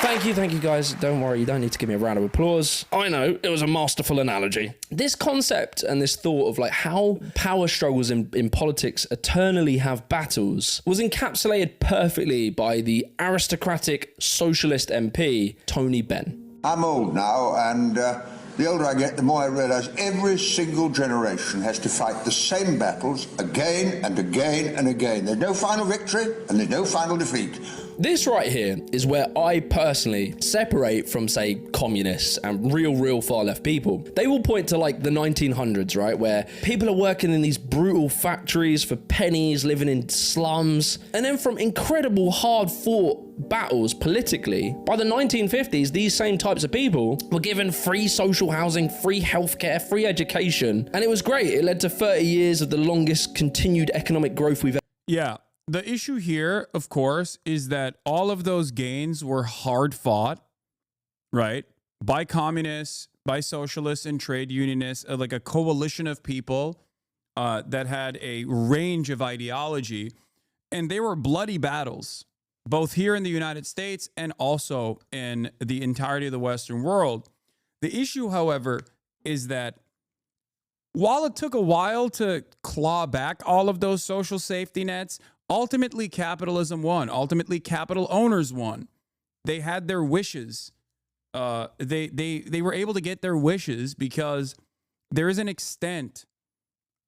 Thank you guys. Don't worry, you don't need to give me a round of applause. I know, it was a masterful analogy. This concept and this thought of like how power struggles in politics eternally have battles was encapsulated perfectly by the aristocratic socialist MP, Tony Benn. I'm old now, and the older I get, the more I realise every single generation has to fight the same battles again and again and again. There's no final victory and there's no final defeat. This right here is where I personally separate from, say, communists and real far left people. They will point to like the 1900s, right? Where people are working in these brutal factories for pennies, living in slums. And then from incredible hard fought battles politically, by the 1950s, these same types of people were given free social housing, free healthcare, free education. And it was great. It led to 30 years of the longest continued economic growth we've ever. Yeah. The issue here, of course, is that all of those gains were hard fought, right? By communists, by socialists and trade unionists, like a coalition of people that had a range of ideology. And they were bloody battles. both here in the United States and also in the entirety of the Western world. The issue, however, is that while it took a while to claw back all of those social safety nets, ultimately capitalism won. Ultimately, capital owners won. They had their wishes. They were able to get their wishes because there is an extent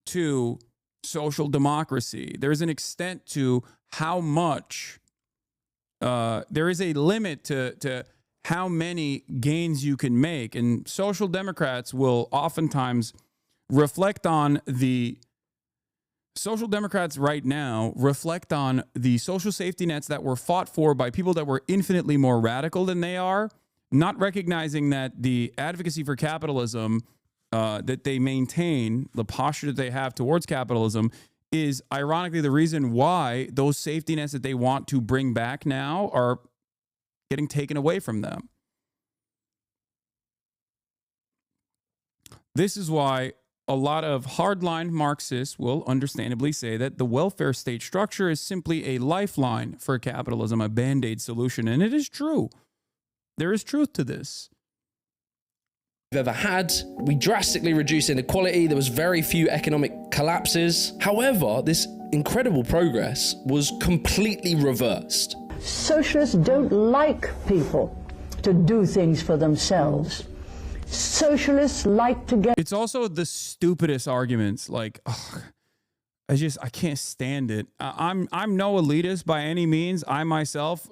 to social democracy. There is an extent to how much. There is a limit to how many gains you can make, and social democrats will oftentimes reflect on the social democrats right now reflect on the social safety nets that were fought for by people that were infinitely more radical than they are, not recognizing that the advocacy for capitalism that they maintain, the posture that they have towards capitalism, is ironically the reason why those safety nets that they want to bring back now are getting taken away from them. This is why a lot of hardline Marxists will understandably say that the welfare state structure is simply a lifeline for capitalism, a band-aid solution. And it is true. There is truth to this. Ever had. We drastically reduced inequality. There was very few economic collapses. However, this incredible progress was completely reversed. Socialists don't like people to do things for themselves. Socialists like to get... It's also the stupidest arguments. Like, I can't stand it. I'm no elitist by any means. I myself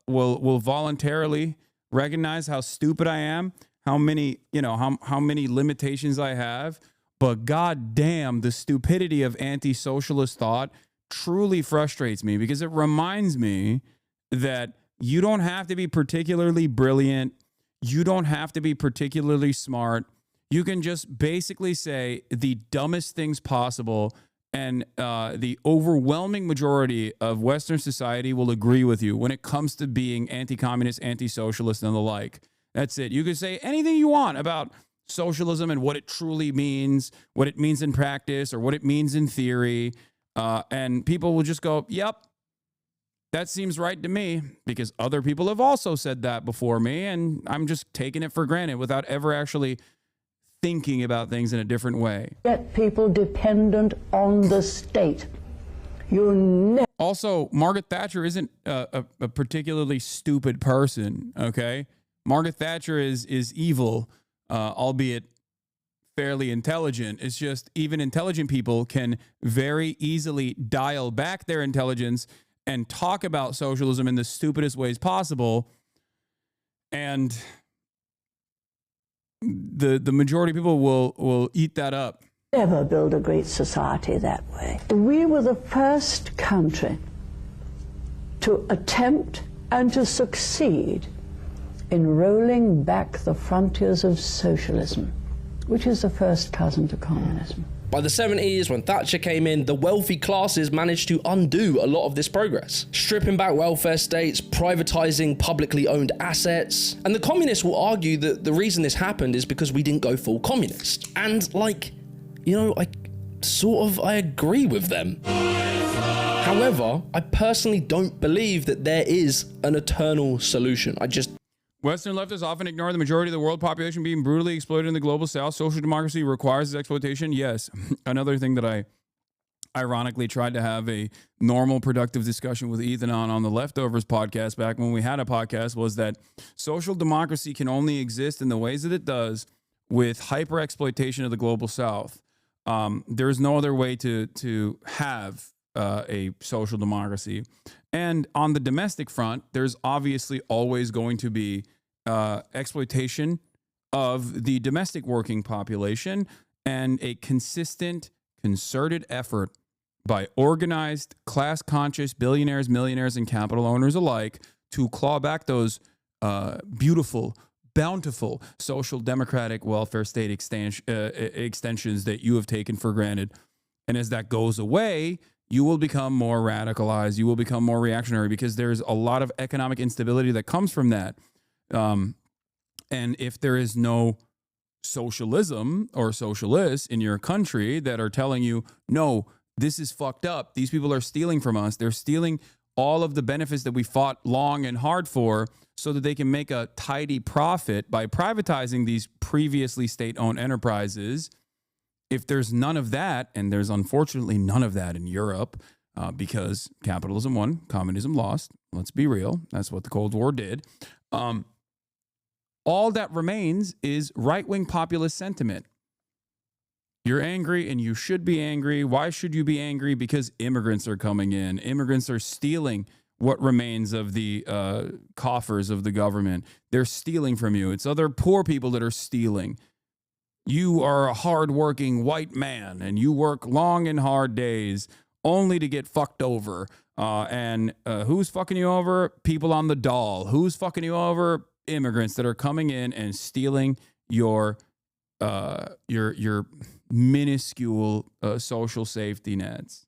will voluntarily recognize how stupid I am, how many limitations I have. But goddamn, the stupidity of anti-socialist thought truly frustrates me, because it reminds me that you don't have to be particularly brilliant. You don't have to be particularly smart. You can just basically say the dumbest things possible, and the overwhelming majority of Western society will agree with you when it comes to being anti-communist, anti-socialist, and the like. That's it. You can say anything you want about socialism and what it truly means, what it means in practice, or what it means in theory, and people will just go, yep, that seems right to me, because other people have also said that before me, and I'm just taking it for granted without ever actually thinking about things in a different way. Get people dependent on the state. Also, Margaret Thatcher isn't a particularly stupid person, okay? Margaret Thatcher is evil, albeit fairly intelligent. It's just even intelligent people can very easily dial back their intelligence and talk about socialism in the stupidest ways possible. And the majority of people will eat that up. Never build a great society that way. We were the first country to attempt and to succeed in rolling back the frontiers of socialism, which is the first cousin to communism. By the 70s, when Thatcher came in, the wealthy classes managed to undo a lot of this progress, stripping back welfare states, privatizing publicly owned assets. And the communists will argue that the reason this happened is because we didn't go full communist. And I agree with them. However, I personally don't believe that there is an eternal solution. Western leftists often ignore the majority of the world population being brutally exploited in the global south. Social democracy requires this exploitation. Yes. Another thing that I ironically tried to have a normal, productive discussion with Ethan on the Leftovers podcast back when we had a podcast was that social democracy can only exist in the ways that it does with hyper exploitation of the global south. There's no other way to have a social democracy. And on the domestic front, there's obviously always going to be exploitation of the domestic working population, and a consistent, concerted effort by organized, class-conscious billionaires, millionaires, and capital owners alike to claw back those beautiful, bountiful social democratic welfare state extensions that you have taken for granted. And as that goes away, you will become more radicalized. You will become more reactionary, because there's a lot of economic instability that comes from that. And if there is no socialism or socialists in your country that are telling you, no, this is fucked up, these people are stealing from us, they're stealing all of the benefits that we fought long and hard for so that they can make a tidy profit by privatizing these previously state-owned enterprises. If there's none of that, and there's unfortunately none of that in Europe, because capitalism won, communism lost. Let's be real. That's what the Cold War did. All that remains is right-wing populist sentiment. You're angry, and you should be angry. Why should you be angry? Because immigrants are coming in. Immigrants are stealing what remains of the coffers of the government. They're stealing from you. It's other poor people that are stealing. You are a hardworking white man, and you work long and hard days only to get fucked over. And who's fucking you over? People on the dole. Who's fucking you over? Immigrants that are coming in and stealing your minuscule social safety nets.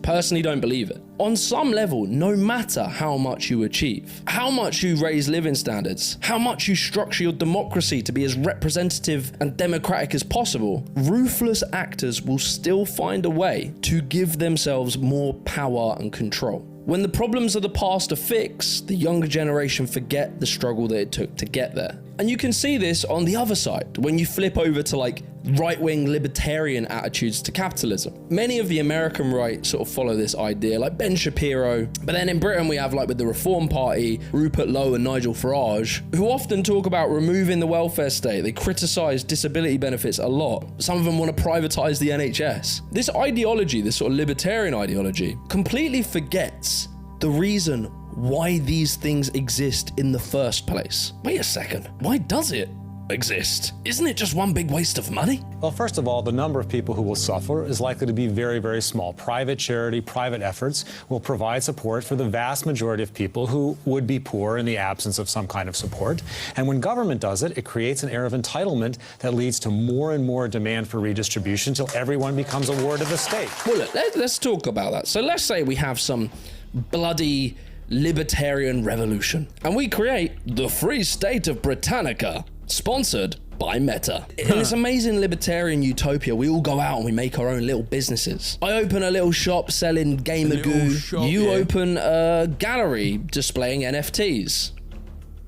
Personally, don't believe it. On some level, no matter how much you achieve, how much you raise living standards, how much you structure your democracy to be as representative and democratic as possible, ruthless actors will still find a way to give themselves more power and control. When the problems of the past are fixed, the younger generation forget the struggle that it took to get there. And you can see this on the other side, when you flip over to like right-wing libertarian attitudes to capitalism. Many of the American right sort of follow this idea, like Ben Shapiro. But then in Britain, we have like with the Reform Party, Rupert Lowe and Nigel Farage, who often talk about removing the welfare state. They criticize disability benefits a lot. Some of them want to privatize the NHS. This ideology, this sort of libertarian ideology, completely forgets the reason why these things exist in the first place. Wait a second, why does it exist? Isn't it just one big waste of money? Well, first of all, the number of people who will suffer is likely to be very, very small. Private charity, private efforts will provide support for the vast majority of people who would be poor in the absence of some kind of support. And when government does it, it creates an air of entitlement that leads to more and more demand for redistribution till everyone becomes a ward of the state. Well, look, let's talk about that. So let's say we have some bloody libertarian revolution, and we create the Free State of Britannica, sponsored by Meta. In this amazing libertarian utopia, we all go out and we make our own little businesses. I open a little shop selling gamer goo. You open a gallery displaying NFTs.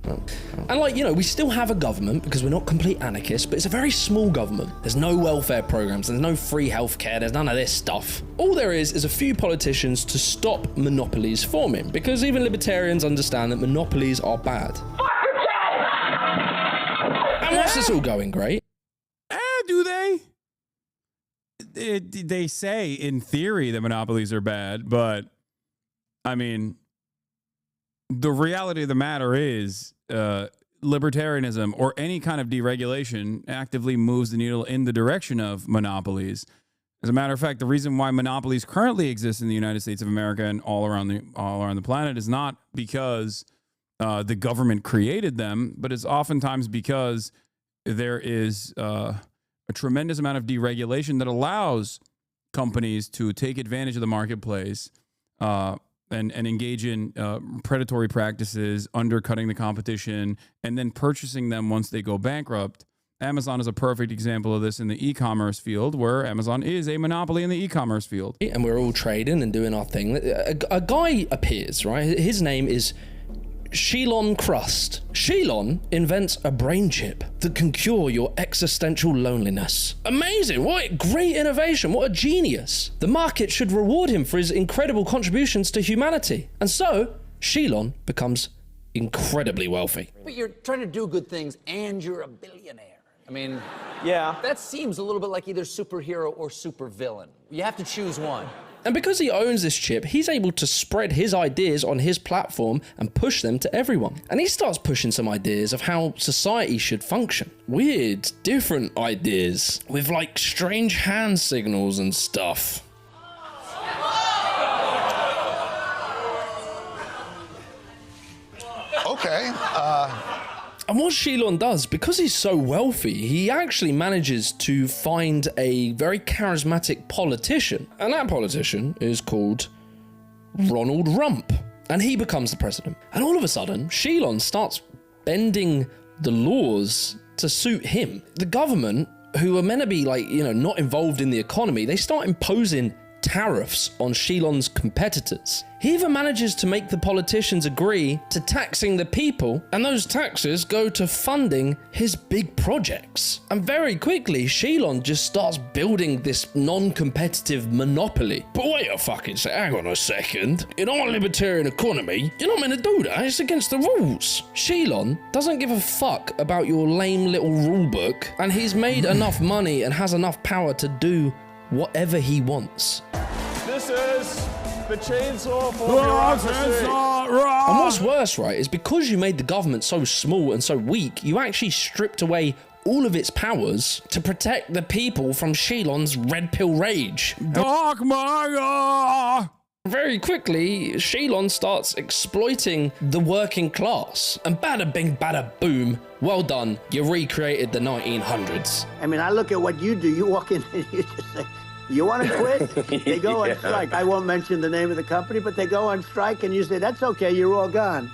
And like, you know, we still have a government because we're not complete anarchists, but it's a very small government. There's no welfare programs, there's no free healthcare, there's none of this stuff. All there is a few politicians to stop monopolies forming, because even libertarians understand that monopolies are bad. And what's this all going great? Do they? They say in theory that monopolies are bad, but I mean, the reality of the matter is libertarianism or any kind of deregulation actively moves the needle in the direction of monopolies. As a matter of fact, the reason why monopolies currently exist in the United States of America and all around the planet is not because the government created them, but it's oftentimes because there is a tremendous amount of deregulation that allows companies to take advantage of the marketplace and engage in predatory practices, undercutting the competition, and then purchasing them once they go bankrupt. Amazon is a perfect example of this in the e-commerce field, where Amazon is a monopoly in the e-commerce field. And we're all trading and doing our thing. A guy appears, right? His name is Shelon Crust. Shelon invents a brain chip that can cure your existential loneliness. Amazing! What a great innovation! What a genius! The market should reward him for his incredible contributions to humanity. And so, Shelon becomes incredibly wealthy. But you're trying to do good things and you're a billionaire. I mean, yeah, that seems a little bit like either superhero or supervillain. You have to choose one. And because he owns this chip, he's able to spread his ideas on his platform and push them to everyone. And he starts pushing some ideas of how society should function. Weird, different ideas with like strange hand signals and stuff. Okay, And what Shelon does, because he's so wealthy, he actually manages to find a very charismatic politician. And that politician is called Ronald Rump. And he becomes the president. And all of a sudden, Shelon starts bending the laws to suit him. The government, who are meant to be like, you know, not involved in the economy, they start imposing tariffs on Shilon's competitors. He even manages to make the politicians agree to taxing the people, and those taxes go to funding his big projects. And very quickly, Shilon just starts building this non-competitive monopoly. But wait a fucking second, hang on a second. In our libertarian economy, you're not meant to do that, it's against the rules. Shilon doesn't give a fuck about your lame little rule book, and he's made enough money and has enough power to do whatever he wants. This is the chainsaw for bureaucracy. And what's worse, right, is because you made the government so small and so weak, you actually stripped away all of its powers to protect the people from Shilon's red pill rage. Dogma! Very quickly, Shilon starts exploiting the working class. And bada bing, bada boom, well done, you recreated the 1900s. I mean, I look at what you do. You walk in and you just say, you want to quit? They go on strike. I won't mention the name of the company, but they go on strike and you say, that's okay, you're all gone.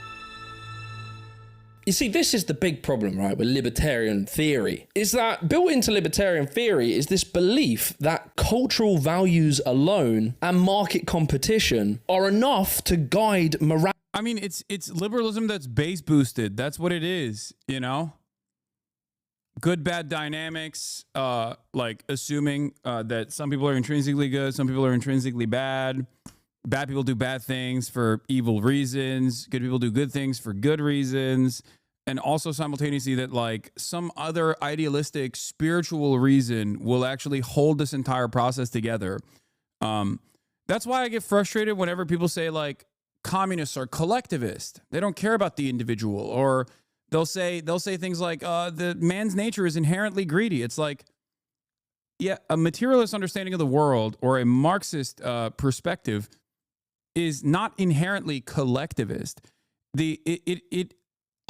You see, this is the big problem, right, with libertarian theory, is that built into libertarian theory is this belief that cultural values alone and market competition are enough to guide morality. I mean, it's liberalism that's base boosted. That's what it is, you know? Good, bad dynamics, like assuming that some people are intrinsically good, some people are intrinsically bad. Bad people do bad things for evil reasons. Good people do good things for good reasons. And also simultaneously that like some other idealistic spiritual reason will actually hold this entire process together. That's why I get frustrated whenever people say like communists are collectivist. They don't care about the individual, or they'll say things like the man's nature is inherently greedy. It's like, yeah, a materialist understanding of the world or a Marxist perspective is not inherently collectivist. It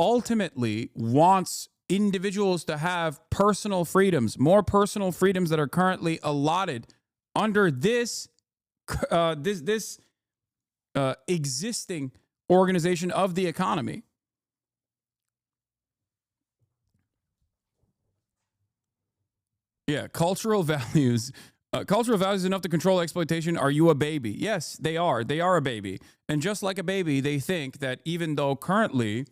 ultimately wants individuals to have personal freedoms, more personal freedoms that are currently allotted under this existing organization of the economy. Yeah, cultural values. Cultural values enough to control exploitation. Are you a baby? Yes, they are. They are a baby. And just like a baby, they think that even though currently,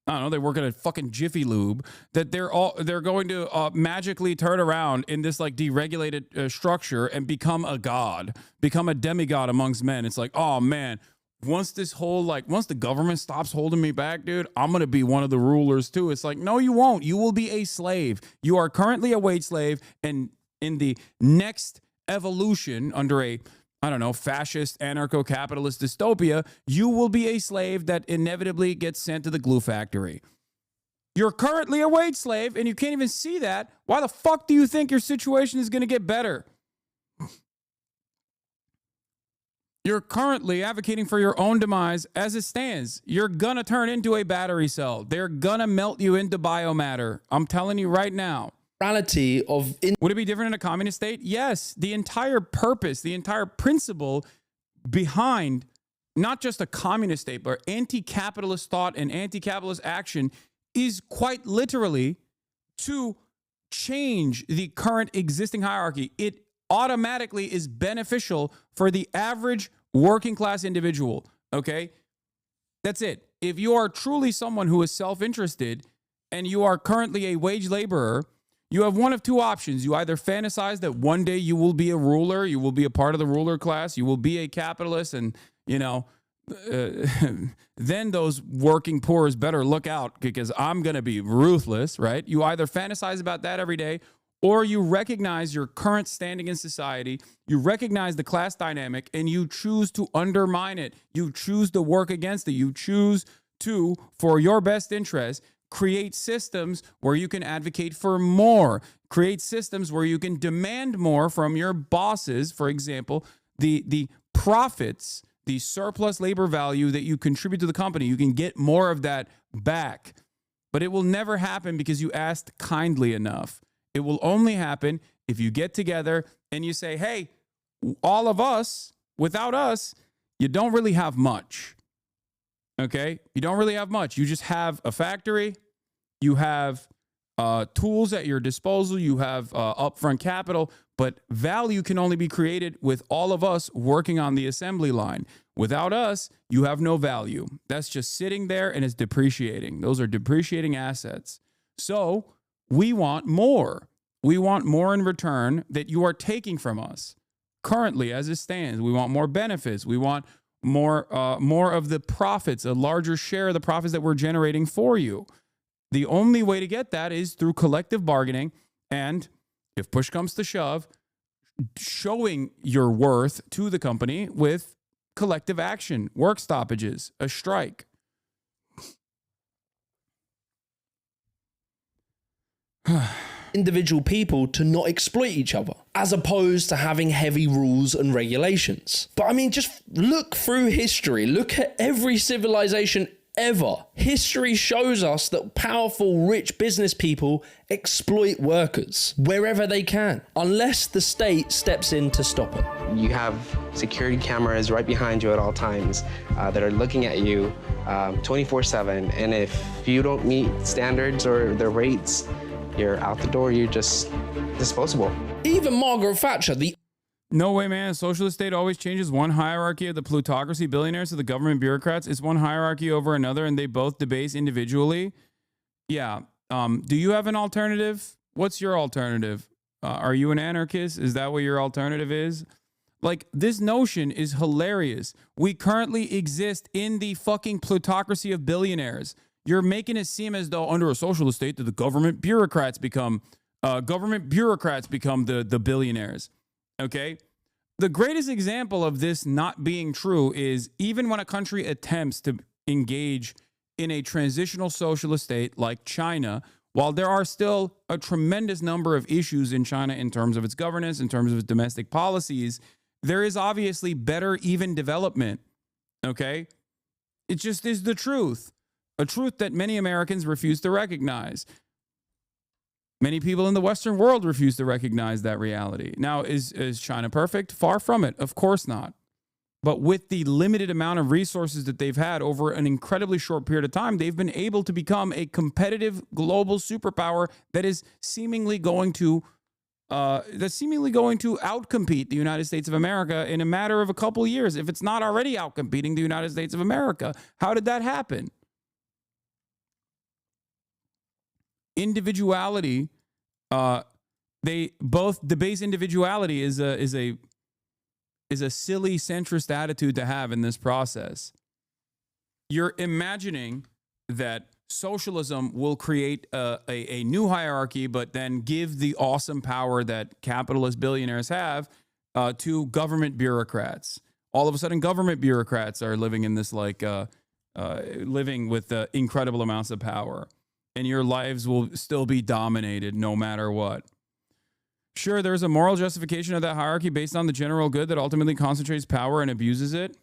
I don't know, they work at a fucking Jiffy Lube, that they're going to magically turn around in this like deregulated structure and become a god, become a demigod amongst men. It's like, oh man, once the government stops holding me back, dude, I'm going to be one of the rulers too. It's like, no, you won't. You will be a slave. You are currently a wage slave, and in the next evolution under a, I don't know, fascist, anarcho-capitalist dystopia, you will be a slave that inevitably gets sent to the glue factory. You're currently a wage slave, and you can't even see that. Why the fuck do you think your situation is going to get better? You're currently advocating for your own demise as it stands. You're going to turn into a battery cell. They're going to melt you into biomatter. I'm telling you right now. Would it be different in a communist state? Yes. The entire purpose, the entire principle behind not just a communist state, but anti-capitalist thought and anti-capitalist action is quite literally to change the current existing hierarchy. It automatically is beneficial for the average working class individual. Okay? That's it. If you are truly someone who is self-interested and you are currently a wage laborer, you have one of two options. You either fantasize that one day you will be a ruler, you will be a part of the ruler class, you will be a capitalist, and, you know, then those working poors better look out because I'm going to be ruthless, right? You either fantasize about that every day, or you recognize your current standing in society, you recognize the class dynamic, and you choose to undermine it. You choose to work against it. You choose to, for your best interest, create systems where you can advocate for more, create systems where you can demand more from your bosses. For example, the profits, the surplus labor value that you contribute to the company, you can get more of that back. But it will never happen because you asked kindly enough. It will only happen if you get together and you say, hey, all of us, without us, you don't really have much. Okay? You don't really have much. You just have a factory. You have tools at your disposal. You have upfront capital, but value can only be created with all of us working on the assembly line. Without us, you have no value. That's just sitting there and it's depreciating. Those are depreciating assets. So we want more. We want more in return that you are taking from us. Currently, as it stands, we want more benefits. We want more of the profits, a larger share of the profits that we're generating for you. The only way to get that is through collective bargaining, and if push comes to shove, showing your worth to the company with collective action, work stoppages, a strike. Individual people to not exploit each other, as opposed to having heavy rules and regulations. But I mean, just look through history. Look at every civilization ever. History shows us that powerful, rich business people exploit workers wherever they can, unless the state steps in to stop it. You have security cameras right behind you at all times that are looking at you 24/7. And if you don't meet standards or the rates, you're out the door. You're just disposable. Even Margaret Thatcher, No way, man. A socialist state always changes one hierarchy of the plutocracy billionaires to the government bureaucrats. It's one hierarchy over another, and they both debase individually. Yeah. Do you have an alternative? What's your alternative? Are you an anarchist? Is that what your alternative is? Like, this notion is hilarious. We currently exist in the fucking plutocracy of billionaires. You're making it seem as though under a socialist state that the government bureaucrats become the billionaires. Okay? The greatest example of this not being true is even when a country attempts to engage in a transitional socialist state like China, while there are still a tremendous number of issues in China in terms of its governance, in terms of its domestic policies, there is obviously better even development. Okay? It just is the truth. A truth that many Americans refuse to recognize. Many people in the Western world refuse to recognize that reality. Now, is China perfect? Far from it. Of course not. But with the limited amount of resources that they've had over an incredibly short period of time, they've been able to become a competitive global superpower that is seemingly going to outcompete the United States of America in a matter of a couple of years, if it's not already outcompeting the United States of America. How did that happen? Individuality, they both debase individuality is a silly centrist attitude to have in this process. You're imagining that socialism will create a new hierarchy, but then give the awesome power that capitalist billionaires have to government bureaucrats. All of a sudden, government bureaucrats are living in this living with incredible amounts of power. And your lives will still be dominated no matter what. Sure, there's a moral justification of that hierarchy based on the general good that ultimately concentrates power and abuses it.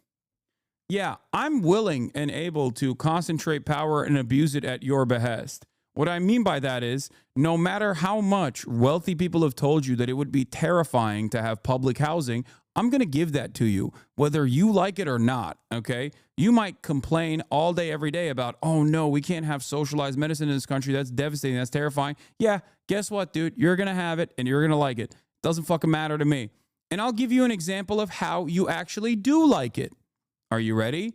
Yeah, I'm willing and able to concentrate power and abuse it at your behest. What I mean by that is, no matter how much wealthy people have told you that it would be terrifying to have public housing, I'm going to give that to you, whether you like it or not, okay? You might complain all day, every day about, oh no, we can't have socialized medicine in this country. That's devastating. That's terrifying. Yeah, guess what, dude? You're going to have it and you're going to like it. Doesn't fucking matter to me. And I'll give you an example of how you actually do like it. Are you ready?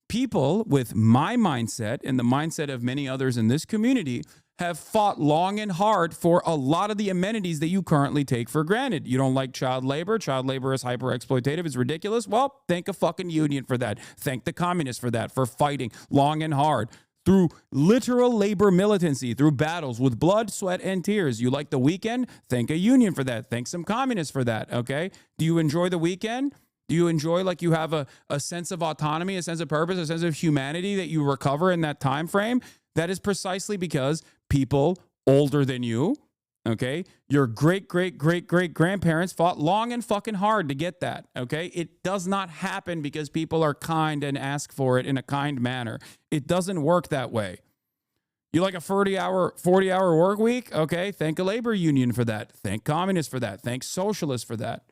People with my mindset and the mindset of many others in this community have fought long and hard for a lot of the amenities that you currently take for granted. You don't like child labor. Child labor is hyper exploitative. It's ridiculous. Well, thank a fucking union for that. Thank the communists for that, for fighting long and hard through literal labor militancy, through battles with blood, sweat, and tears. You like the weekend? Thank a union for that. Thank some communists for that, okay? Do you enjoy the weekend? Do you enjoy, like, you have a sense of autonomy, a sense of purpose, a sense of humanity that you recover in that time frame? That is precisely because people older than you, okay, your great-great-great-great-grandparents fought long and fucking hard to get that, okay? It does not happen because people are kind and ask for it in a kind manner. It doesn't work that way. You like a 40-hour work week? Okay, thank a labor union for that. Thank communists for that. Thank socialists for that.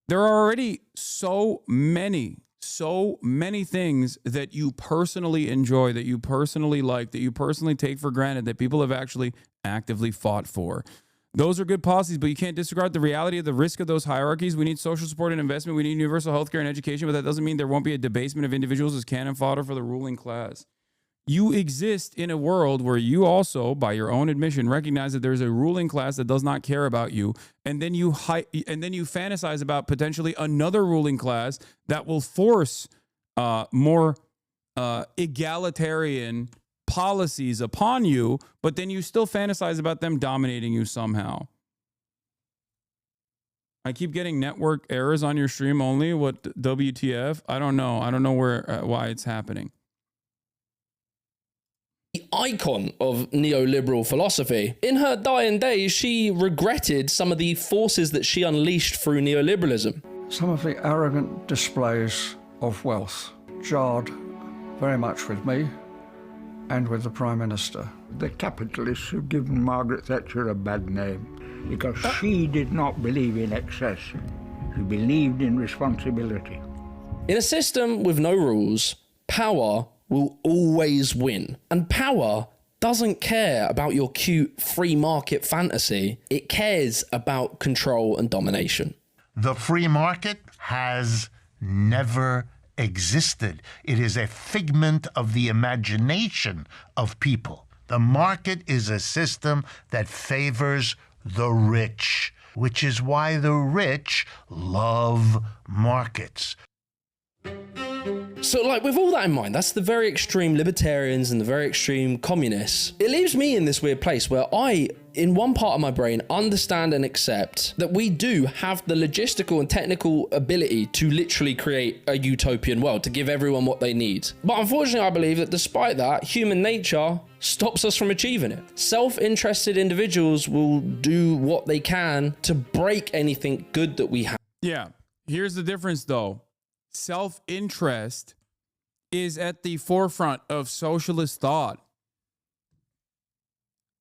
There are already so many so many things that you personally enjoy, that you personally like, that you personally take for granted, that people have actually actively fought for. Those are good policies, but you can't disregard the reality of the risk of those hierarchies. We need social support and investment. We need universal health care and education, but that doesn't mean there won't be a debasement of individuals as cannon fodder for the ruling class. You exist in a world where you also, by your own admission, recognize that there's a ruling class that does not care about you, and then you fantasize about potentially another ruling class that will force more egalitarian policies upon you, but then you still fantasize about them dominating you somehow. I keep getting network errors on your stream only. What WTF? I don't know. I don't know why it's happening. The icon of neoliberal philosophy. In her dying days, she regretted some of the forces that she unleashed through neoliberalism. Some of the arrogant displays of wealth jarred very much with me and with the Prime Minister. The capitalists have given Margaret Thatcher a bad name because she did not believe in excess. She believed in responsibility. In a system with no rules, power will always win. And power doesn't care about your cute free market fantasy. It cares about control and domination. The free market has never existed. It is a figment of the imagination of people. The market is a system that favors the rich, which is why the rich love markets. So, like, with all that in mind, that's the very extreme libertarians and the very extreme communists. It leaves me in this weird place where I, in one part of my brain, understand and accept that we do have the logistical and technical ability to literally create a utopian world, to give everyone what they need. But unfortunately, I believe that despite that, human nature stops us from achieving it. Self-interested individuals will do what they can to break anything good that we have. Yeah. Here's the difference, though. Self-interest is at the forefront of socialist thought.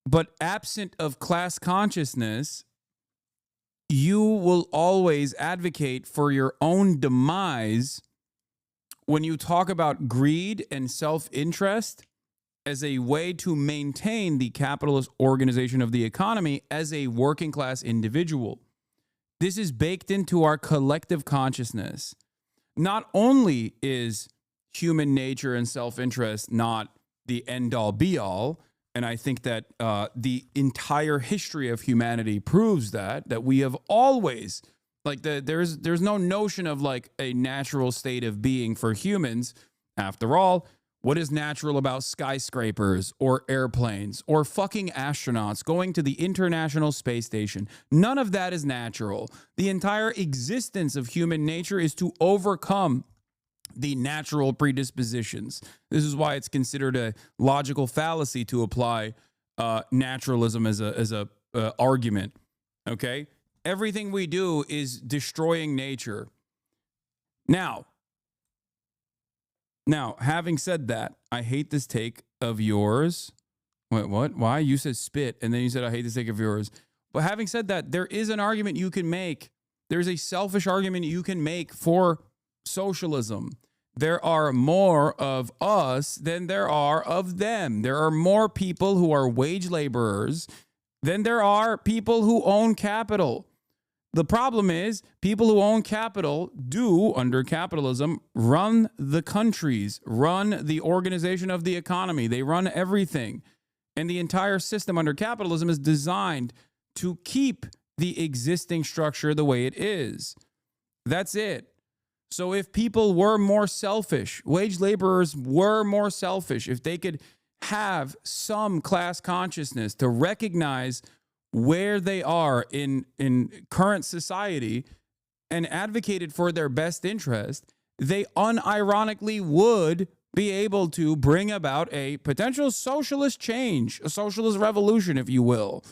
But absent of class consciousness, you will always advocate for your own demise when you talk about greed and self-interest as a way to maintain the capitalist organization of the economy as a working class individual. This is baked into our collective consciousness. Not only is human nature and self-interest not the end-all be-all, and I think that the entire history of humanity proves that we have always, like, there's no notion of like a natural state of being for humans. After all, what is natural about skyscrapers or airplanes or fucking astronauts going to the International Space Station? None of that is natural. The entire existence of human nature is to overcome the natural predispositions. This is why it's considered a logical fallacy to apply naturalism as a argument. Okay, everything we do is destroying nature. Now, having said that, I hate this take of yours. Wait, what? Why? You said spit, and then you said I hate this take of yours. But having said that, there is an argument you can make. There's a selfish argument you can make for socialism. There are more of us than there are of them. There are more people who are wage laborers than there are people who own capital. The problem is people who own capital do, under capitalism, run the countries, run the organization of the economy. They run everything. And the entire system under capitalism is designed to keep the existing structure the way it is. That's it. So if people were more selfish, wage laborers were more selfish, if they could have some class consciousness to recognize where they are in current society and advocated for their best interest, they unironically would be able to bring about a potential socialist change, a socialist revolution, if you will.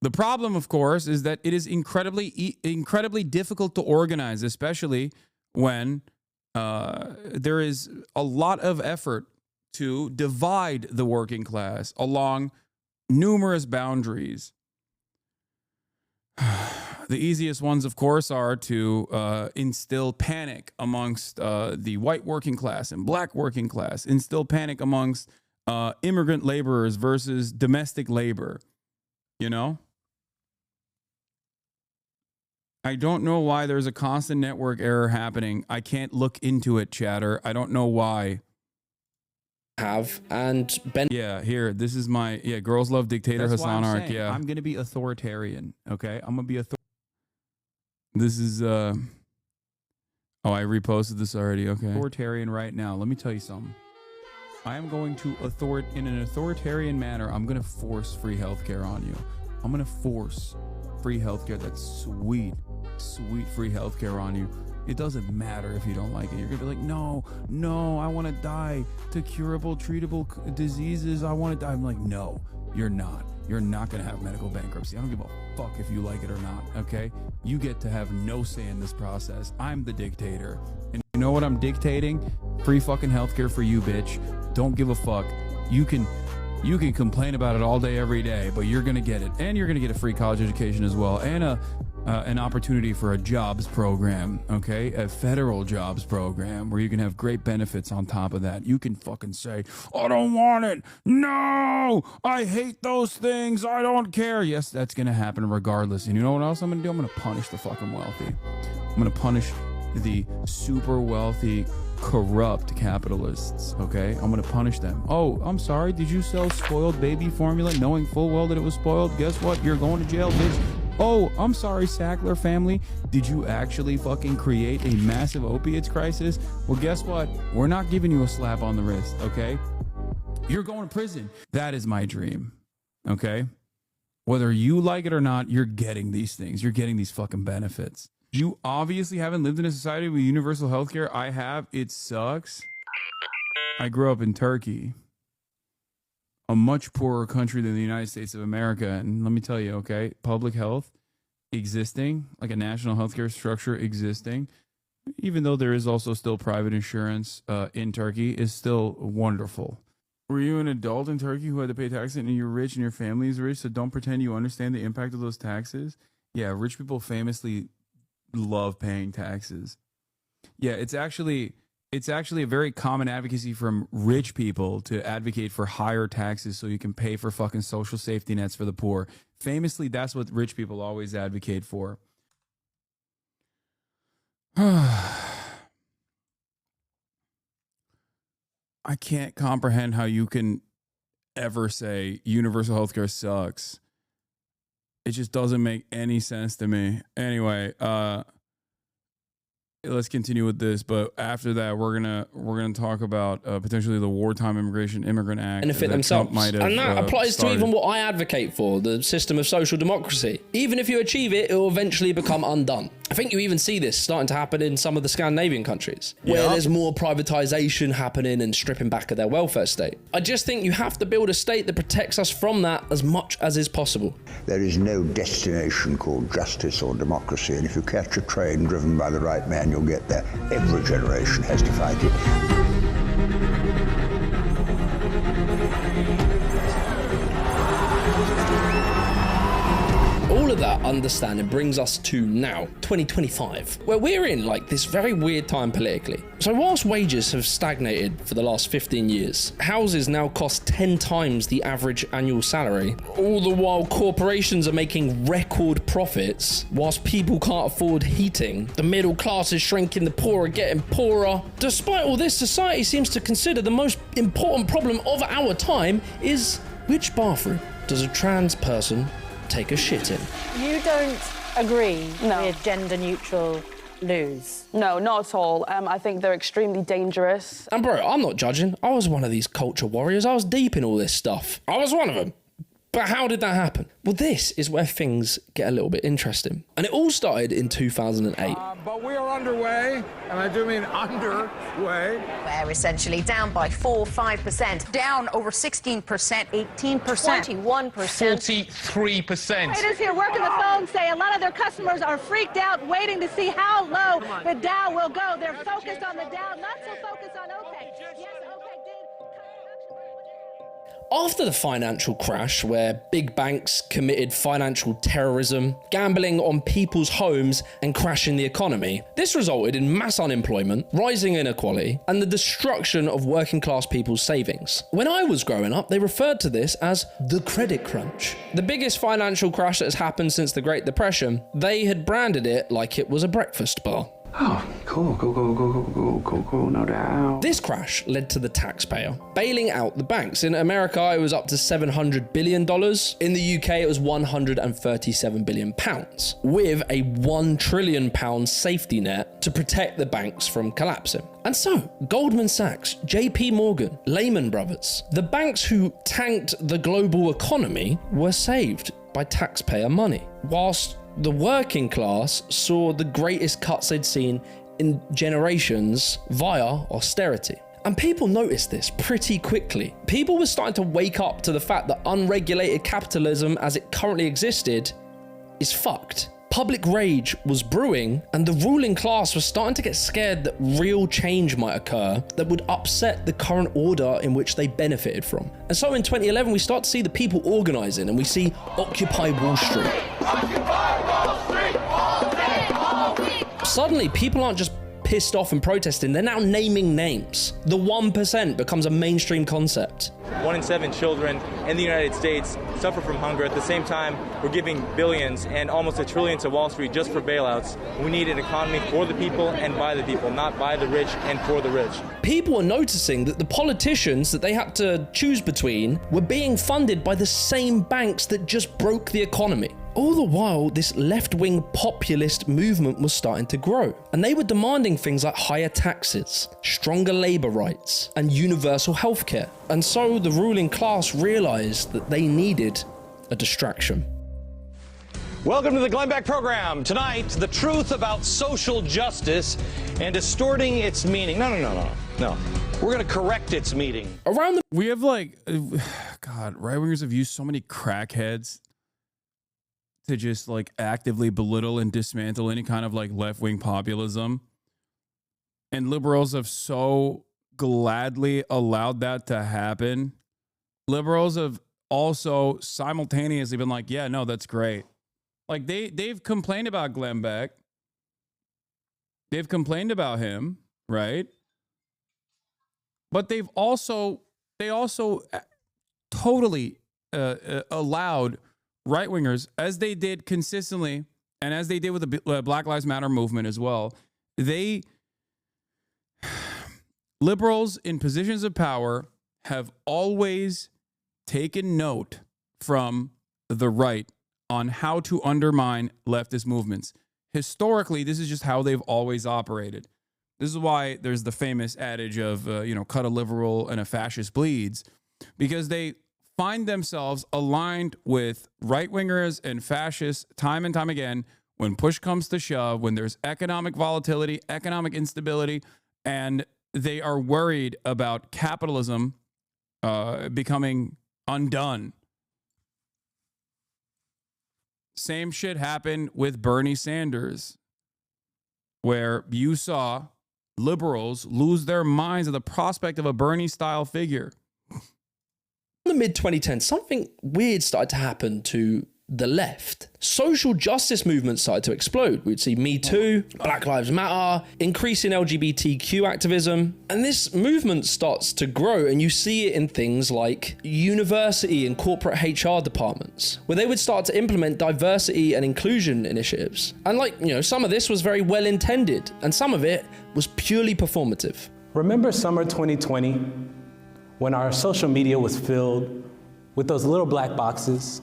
The problem, of course, is that it is incredibly difficult to organize, especially when there is a lot of effort to divide the working class along numerous boundaries. The easiest ones, of course, are to instill panic amongst the white working class and black working class, instill panic amongst immigrant laborers versus domestic labor, you know? I don't know why there's a constant network error happening. I can't look into it, chatter. I don't know why. Yeah, here, this is my, girls love dictator That's Hasan why I'm arc. saying, Yeah. I'm going to be authoritarian, okay? I'm going to be This is, oh, I reposted this already. Okay. authoritarian right now. Let me tell you something. I am going to in an authoritarian manner, I'm going to force free healthcare on you. I'm going to force free healthcare. That's sweet free healthcare on you. It doesn't matter if you don't like it. You're going to be like, no, I want to die to curable, treatable diseases. I want to die. I'm like, no, you're not. You're not going to have medical bankruptcy. I don't give a fuck if you like it or not, okay? You get to have no say in this process. I'm the dictator. And you know what I'm dictating? Free fucking healthcare for you, bitch. Don't give a fuck. You can complain about it all day, every day, but you're going to get it. And you're going to get a free college education as well. And an opportunity for a jobs program, okay? A federal jobs program where you can have great benefits on top of that. You can fucking say, I don't want it. No, I hate those things. I don't care. Yes, that's going to happen regardless. And you know what else I'm going to do? I'm going to punish the fucking wealthy. I'm going to punish the super wealthy, corrupt capitalists, okay? I'm going to punish them. Oh, I'm sorry. Did you sell spoiled baby formula knowing full well that it was spoiled? Guess what? You're going to jail, bitch. Oh, I'm sorry, Sackler family. Did you actually fucking create a massive opiates crisis? Well, guess what? We're not giving you a slap on the wrist, okay? You're going to prison. That is my dream, okay? Whether you like it or not, you're getting these things. You're getting these fucking benefits. You obviously haven't lived in a society with universal healthcare. I have. It sucks. I grew up in Turkey, a much poorer country than the United States of America. And let me tell you, okay, public health existing, like a national healthcare structure existing, even though there is also still private insurance in Turkey, is still wonderful. Were you an adult in Turkey who had to pay taxes and you're rich and your family is rich, so don't pretend you understand the impact of those taxes? Yeah, rich people famously love paying taxes. Yeah, it's actually a very common advocacy from rich people to advocate for higher taxes so you can pay for fucking social safety nets for the poor. Famously, that's what rich people always advocate for. I can't comprehend how you can ever say universal healthcare sucks. It just doesn't make any sense to me. Anyway, let's continue with this, but after that, we're gonna talk about potentially the Wartime Immigrant Act. Benefit themselves, and that applies to even what I advocate for, the system of social democracy. Even if you achieve it, it will eventually become undone. I think you even see this starting to happen in some of the Scandinavian countries, where there's more privatization happening and stripping back of their welfare state. I just think you have to build a state that protects us from that as much as is possible. There is no destination called justice or democracy, and if you catch a train driven by the right man, you'll get there. Every generation has to fight it. All of that understanding brings us to now, 2025, where we're in like this very weird time politically. So whilst wages have stagnated for the last 15 years, houses now cost 10 times the average annual salary, all the while corporations are making record profits, whilst people can't afford heating, the middle class is shrinking, the poor are getting poorer. Despite all this, society seems to consider the most important problem of our time is which bathroom does a trans person take a shit in? You don't agree with gender-neutral loos? No, not at all. I think they're extremely dangerous. And bro, I'm not judging. I was one of these culture warriors. I was deep in all this stuff. I was one of them. But how did that happen? Well, this is where things get a little bit interesting. And it all started in 2008. But we are underway, and I do mean underway. We're essentially down by 4-5%. Down over 16%, 18%. 21%. 43%. Traders here working the phone say a lot of their customers are freaked out, waiting to see how low the Dow will go. They're focused on the Dow, not so focused on OPEC. Yes, OPEC did. After the financial crash, where big banks committed financial terrorism, gambling on people's homes and crashing the economy, this resulted in mass unemployment, rising inequality, and the destruction of working class people's savings. When I was growing up, they referred to this as the credit crunch. The biggest financial crash that has happened since the Great Depression, they had branded it like it was a breakfast bar. Oh, cool, no doubt. This crash led to the taxpayer bailing out the banks. In America, it was up to $700 billion. In the UK, it was £137 billion, with a £1 trillion safety net to protect the banks from collapsing. And so, Goldman Sachs, JP Morgan, Lehman Brothers, the banks who tanked the global economy were saved by taxpayer money, whilst the working class saw the greatest cuts they'd seen in generations via austerity. And people noticed this pretty quickly. People were starting to wake up to the fact that unregulated capitalism as it currently existed is fucked. Public rage was brewing, and the ruling class was starting to get scared that real change might occur that would upset the current order in which they benefited from. And so in 2011, we start to see the people organizing, and we see Occupy Wall Street. Occupy Wall Street, all day, all week. Suddenly, people aren't just pissed off and protesting, they're now naming names. The 1% becomes a mainstream concept. 1 in 7 children in the United States suffer from hunger. At the same time, we're giving billions and almost $1 trillion to Wall Street just for bailouts. We need an economy for the people and by the people, not by the rich and for the rich. People are noticing that the politicians that they had to choose between were being funded by the same banks that just broke the economy. All the while, this left-wing populist movement was starting to grow, and they were demanding things like higher taxes, stronger labor rights, and universal healthcare. And so the ruling class realized that they needed a distraction. Welcome to the Glenn Beck program. Tonight, the truth about social justice and distorting its meaning. No. We're going to correct its meaning. We have like, God, right-wingers have used so many crackheads to just like actively belittle and dismantle any kind of like left-wing populism. And liberals have so gladly allowed that to happen. Liberals have also simultaneously been like, yeah, no, that's great. Like they've complained about Glenn Beck. They've complained about him, right? But they also totally allowed right-wingers, as they did consistently, and as they did with the Black Lives Matter movement as well, liberals in positions of power have always taken note from the right on how to undermine leftist movements. Historically, this is just how they've always operated. This is why there's the famous adage of, cut a liberal and a fascist bleeds, because they find themselves aligned with right-wingers and fascists time and time again when push comes to shove, when there's economic volatility, economic instability, and they are worried about capitalism becoming undone. Same shit happened with Bernie Sanders, where you saw liberals lose their minds at the prospect of a Bernie-style figure. In the mid-2010s, something weird started to happen to the left. Social justice movements started to explode. We'd see Me Too, Black Lives Matter, increasing LGBTQ activism. And this movement starts to grow, and you see it in things like university and corporate HR departments, where they would start to implement diversity and inclusion initiatives. And some of this was very well intended, and some of it was purely performative. Remember summer 2020? When our social media was filled with those little black boxes?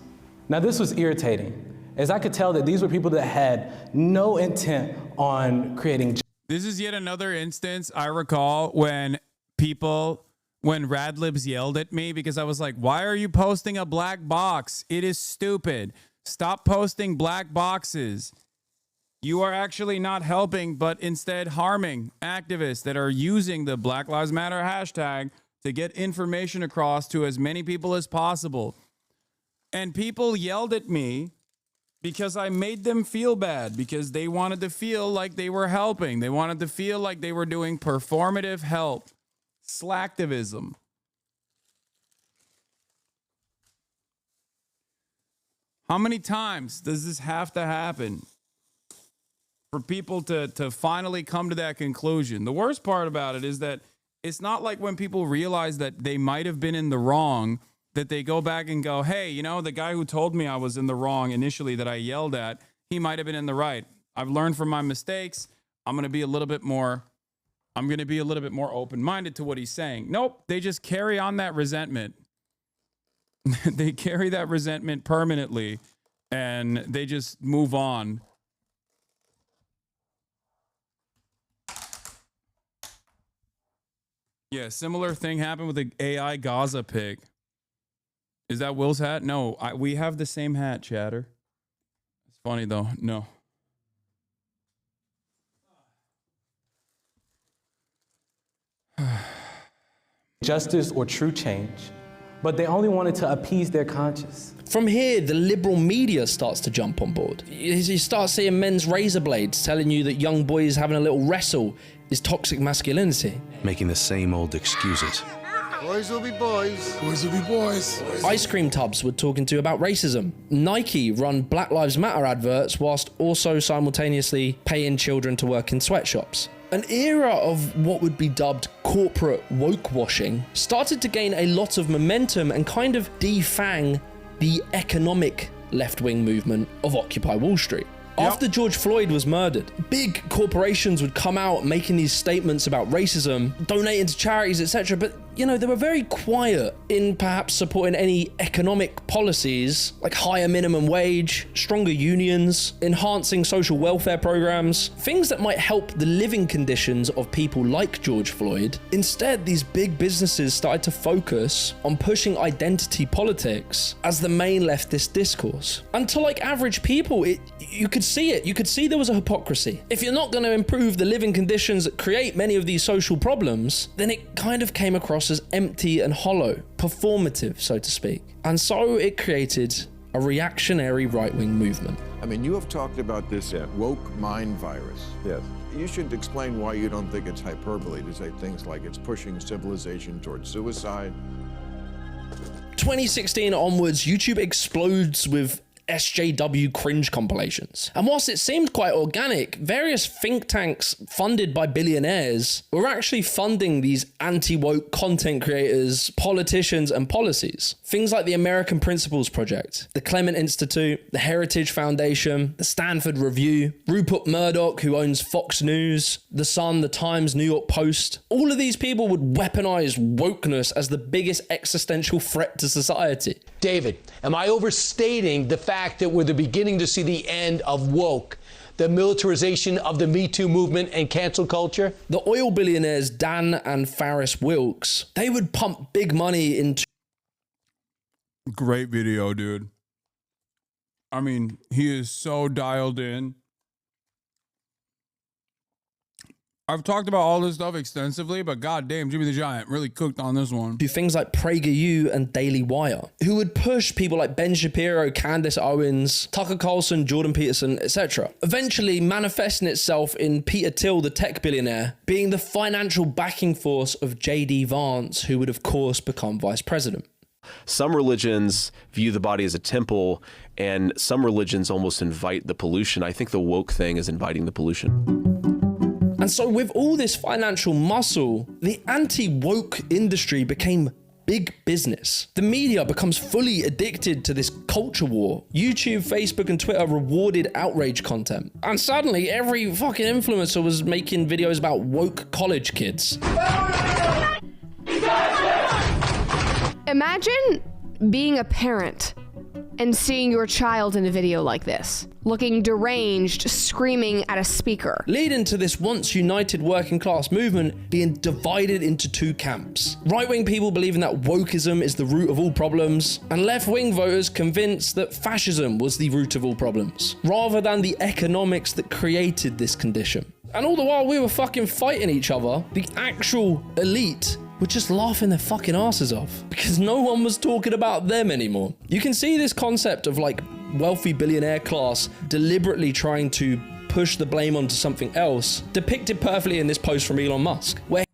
Now this was irritating, as I could tell that these were people that had no intent on creating. This is yet another instance I recall when Radlibs yelled at me because I was like, why are you posting a black box? It is stupid. Stop posting black boxes. You are actually not helping, but instead harming activists that are using the Black Lives Matter hashtag to get information across to as many people as possible. And people yelled at me because I made them feel bad, because they wanted to feel like they were helping. They wanted to feel like they were doing performative help, slacktivism. How many times does this have to happen for people to finally come to that conclusion? The worst part about it is that it's not like when people realize that they might have been in the wrong, that they go back and go, hey, you know, the guy who told me I was in the wrong initially that I yelled at, he might have been in the right. I've learned from my mistakes. I'm going to be a little bit more open-minded to what he's saying. Nope. They just carry on that resentment. They carry that resentment permanently, and they just move on. Yeah, similar thing happened with the AI Gaza pig. Is that Will's hat? No, we have the same hat, chatter. It's funny though. No. Justice or true change, but they only wanted to appease their conscience. From here, the liberal media starts to jump on board. You start seeing men's razor blades telling you that young boys having a little wrestle is toxic masculinity. Making the same old excuses. Boys will be boys. Boys will be boys. Ice cream tubs were talking to about racism. Nike run Black Lives Matter adverts whilst also simultaneously paying children to work in sweatshops. An era of what would be dubbed corporate woke washing started to gain a lot of momentum and kind of defang the economic left-wing movement of Occupy Wall Street. After George Floyd was murdered, big corporations would come out making these statements about racism, donating to charities, etc. But, you know, they were very quiet in perhaps supporting any economic policies like higher minimum wage, stronger unions, enhancing social welfare programs, things that might help the living conditions of people like George Floyd. Instead, these big businesses started to focus on pushing identity politics as the main leftist discourse. And to like average people, you could see it. You could see there was a hypocrisy. If you're not going to improve the living conditions that create many of these social problems, then it kind of came across as empty and hollow, performative, so to speak. And so it created a reactionary right-wing movement. I mean, you have talked about this woke mind virus. Yes. You should explain why you don't think it's hyperbole to say things like it's pushing civilization towards suicide. 2016 onwards, YouTube explodes with SJW cringe compilations. And whilst it seemed quite organic, various think tanks funded by billionaires were actually funding these anti-woke content creators, politicians, and policies. Things like the American Principles Project, the Clement Institute, the Heritage Foundation, the Stanford Review, Rupert Murdoch, who owns Fox News, The Sun, The Times, New York Post. All of these people would weaponize wokeness as the biggest existential threat to society. David, am I overstating the fact that we're beginning to see the end of woke, the militarization of the Me Too movement and cancel culture? The oil billionaires Dan and Faris Wilks, they would pump big money into... Great video, dude. I mean, he is so dialed in. I've talked about all this stuff extensively, but goddamn, Jimmy the Giant really cooked on this one. To things like PragerU and Daily Wire, who would push people like Ben Shapiro, Candace Owens, Tucker Carlson, Jordan Peterson, etc. Eventually manifesting itself in Peter Thiel, the tech billionaire, being the financial backing force of J.D. Vance, who would of course become vice president. Some religions view the body as a temple, and some religions almost invite the pollution. I think the woke thing is inviting the pollution. And so with all this financial muscle, the anti-woke industry became big business. The media becomes fully addicted to this culture war. YouTube, Facebook, and Twitter rewarded outrage content. And suddenly every fucking influencer was making videos about woke college kids. Imagine being a parent and seeing your child in a video like this, looking deranged, screaming at a speaker. Leading to this once united working class movement being divided into two camps. Right-wing people believing that wokeism is the root of all problems, and left-wing voters convinced that fascism was the root of all problems, rather than the economics that created this condition. And all the while we were fucking fighting each other, the actual elite were just laughing their fucking asses off because no one was talking about them anymore. You can see this concept of like wealthy billionaire class deliberately trying to push the blame onto something else depicted perfectly in this post from Elon Musk, where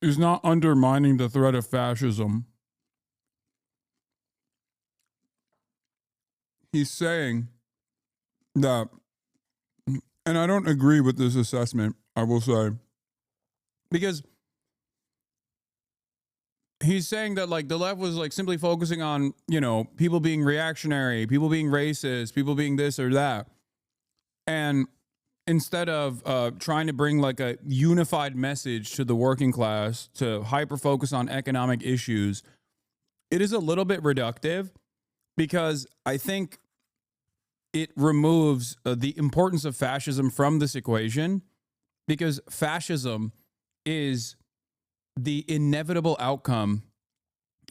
you He's not undermining the threat of fascism. He's saying that, and I don't agree with this assessment, I will say, because he's saying that like the left was like simply focusing on, you know, people being reactionary, people being racist, people being this or that. And instead of trying to bring like a unified message to the working class to hyper focus on economic issues, it is a little bit reductive because I think it removes the importance of fascism from this equation, because fascism is the inevitable outcome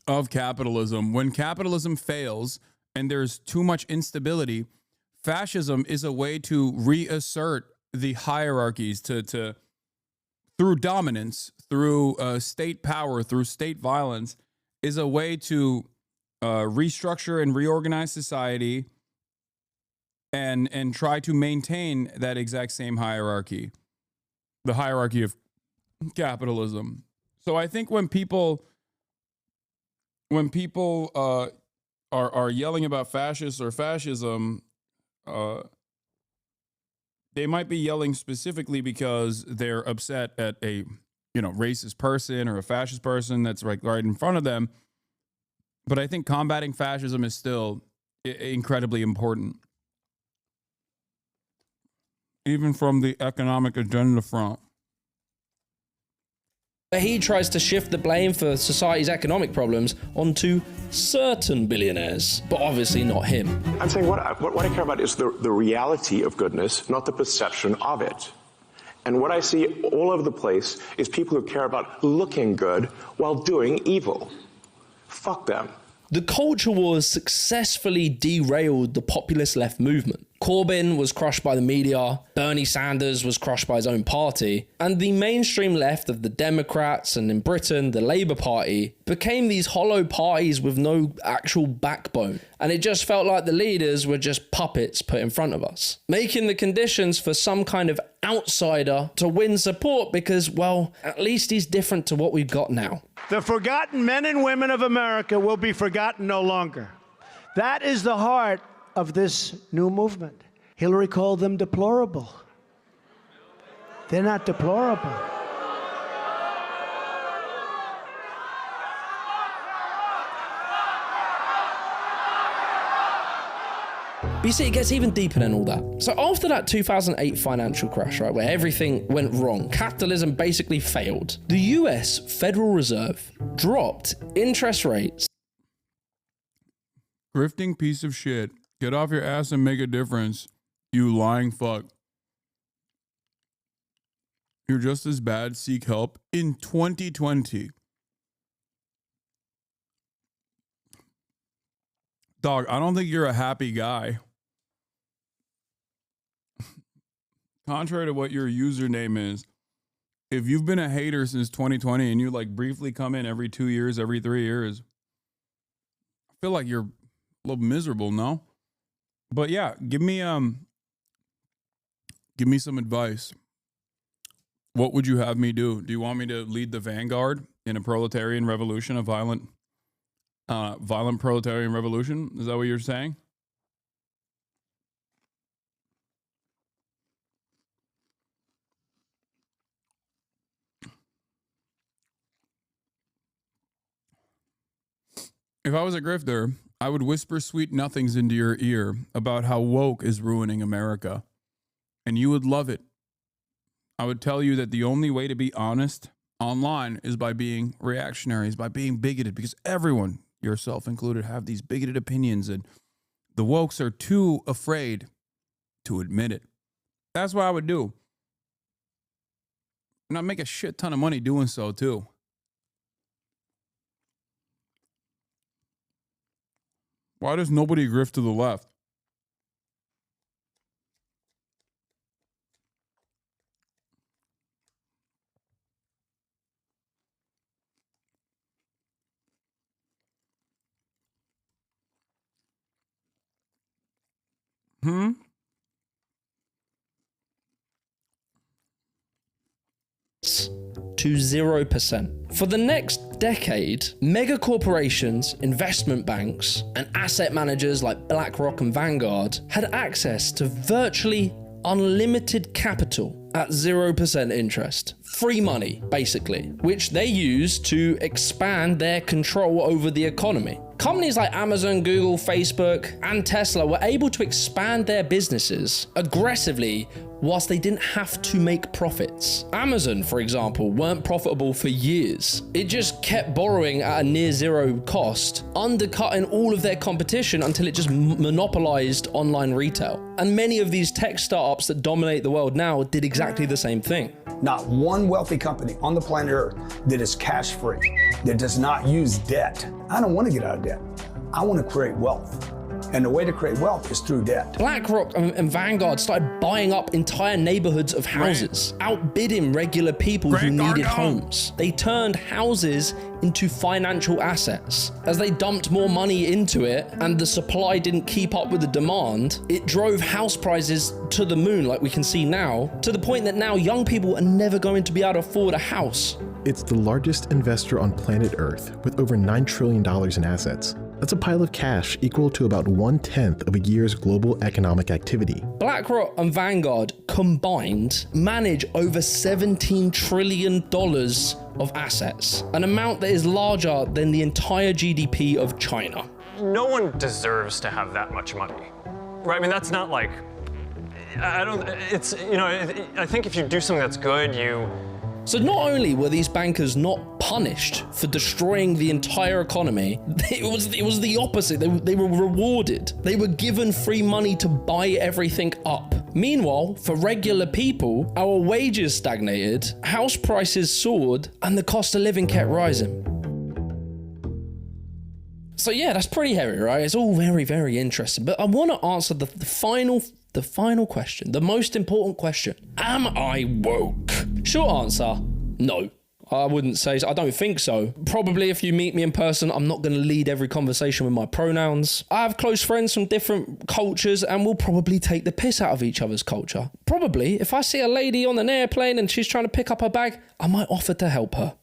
of capitalism. When capitalism fails and there's too much instability, fascism is a way to reassert the hierarchies to through dominance, through state power, through state violence, is a way to restructure and reorganize society and try to maintain that exact same hierarchy, the hierarchy of capitalism. So I think when people are yelling about fascists or fascism, they might be yelling specifically because they're upset at a, you know, racist person or a fascist person that's right in front of them. But I think combating fascism is still incredibly important, even from the economic agenda front. He tries to shift the blame for society's economic problems onto certain billionaires, but obviously not him. I'm saying what I care about is the reality of goodness, not the perception of it. And what I see all over the place is people who care about looking good while doing evil. Fuck them. The culture wars successfully derailed the populist left movement. Corbyn was crushed by the media, Bernie Sanders was crushed by his own party, and the mainstream left of the Democrats and in Britain, the Labour Party, became these hollow parties with no actual backbone. And it just felt like the leaders were just puppets put in front of us, making the conditions for some kind of outsider to win support because, well, at least he's different to what we've got now. The forgotten men and women of America will be forgotten no longer. That is the heart of this new movement. Hillary called them deplorable. They're not deplorable. But you see, it gets even deeper than all that. So after that 2008 financial crash, right, where everything went wrong, capitalism basically failed, the US Federal Reserve dropped interest rates. Grifting piece of shit. Get off your ass and make a difference, you lying fuck. You're just as bad. Seek help in 2020. Dog, I don't think you're a happy guy. Contrary to what your username is, if you've been a hater since 2020 and you like briefly come in every 2 years, every 3 years, I feel like you're a little miserable, no? But yeah, give me some advice. What would you have me do? Do you want me to lead the vanguard in a proletarian revolution, a violent proletarian revolution? Is that what you're saying? If I was a grifter, I would whisper sweet nothings into your ear about how woke is ruining America, and you would love it. I would tell you that the only way to be honest online is by being reactionaries, by being bigoted, because everyone, yourself included, have these bigoted opinions, and the wokes are too afraid to admit it. That's what I would do. And I'd make a shit ton of money doing so, too. Why does nobody grift to the left? To 0%. For the next decade, mega corporations, investment banks, and asset managers like BlackRock and Vanguard had access to virtually unlimited capital at 0% interest. Free money, basically, which they use to expand their control over the economy. Companies like Amazon, Google, Facebook, and Tesla were able to expand their businesses aggressively whilst they didn't have to make profits. Amazon, for example, weren't profitable for years. It just kept borrowing at a near zero cost, undercutting all of their competition until it just monopolized online retail. And many of these tech startups that dominate the world now did exactly the same thing. Not one wealthy company on the planet Earth that is cash free, that does not use debt. I don't want to get out of debt. I want to create wealth. And the way to create wealth is through debt. BlackRock and Vanguard started buying up entire neighborhoods of houses, outbidding regular people who needed homes. They turned houses into financial assets. As they dumped more money into it and the supply didn't keep up with the demand, it drove house prices to the moon, like we can see now, to the point that now young people are never going to be able to afford a house. It's the largest investor on planet Earth with over $9 trillion in assets. That's a pile of cash equal to about 1/10 of a year's global economic activity. BlackRock and Vanguard combined manage over $17 trillion of assets, an amount that is larger than the entire GDP of China. No one deserves to have that much money, right? I mean, that's not like, I think if you do something that's good, So not only were these bankers not punished for destroying the entire economy, it was the opposite. They were rewarded. They were given free money to buy everything up. Meanwhile, for regular people, our wages stagnated, house prices soared, and the cost of living kept rising. So yeah, that's pretty heavy, right? It's all very, very interesting. But I want to answer the final question, the most important question. Am I woke? Short answer, no. I wouldn't say so. I don't think so. Probably if you meet me in person, I'm not going to lead every conversation with my pronouns. I have close friends from different cultures and we'll probably take the piss out of each other's culture. Probably, if I see a lady on an airplane and she's trying to pick up her bag, I might offer to help her.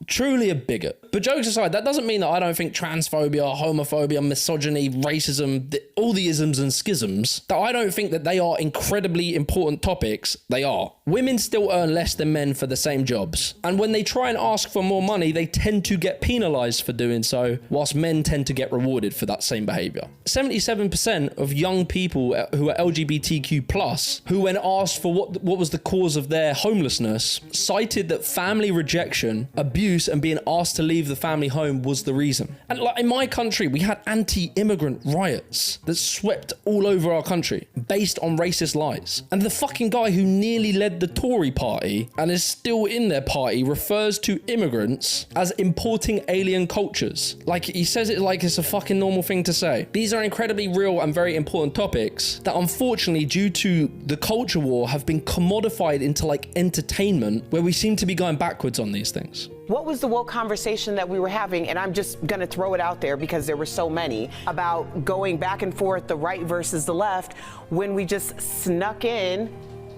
Truly a bigot. But jokes aside, that doesn't mean that I don't think transphobia, homophobia, misogyny, racism, all the isms and schisms, that I don't think that they are incredibly important topics. They are. Women still earn less than men for the same jobs. And when they try and ask for more money, they tend to get penalized for doing so, whilst men tend to get rewarded for that same behavior. 77% of young people who are LGBTQ+, who when asked for what was the cause of their homelessness, cited that family rejection, abuse, and being asked to leave the family home was the reason. And like in my country, we had anti-immigrant riots that swept all over our country based on racist lies. And the fucking guy who nearly led the Tory party and is still in their party refers to immigrants as importing alien cultures. Like he says it like it's a fucking normal thing to say. These are incredibly real and very important topics that unfortunately due to the culture war have been commodified into like entertainment where we seem to be going backwards on these things. What was the woke conversation that we were having? And I'm just gonna throw it out there because there were so many about going back and forth, the right versus the left, when we just snuck in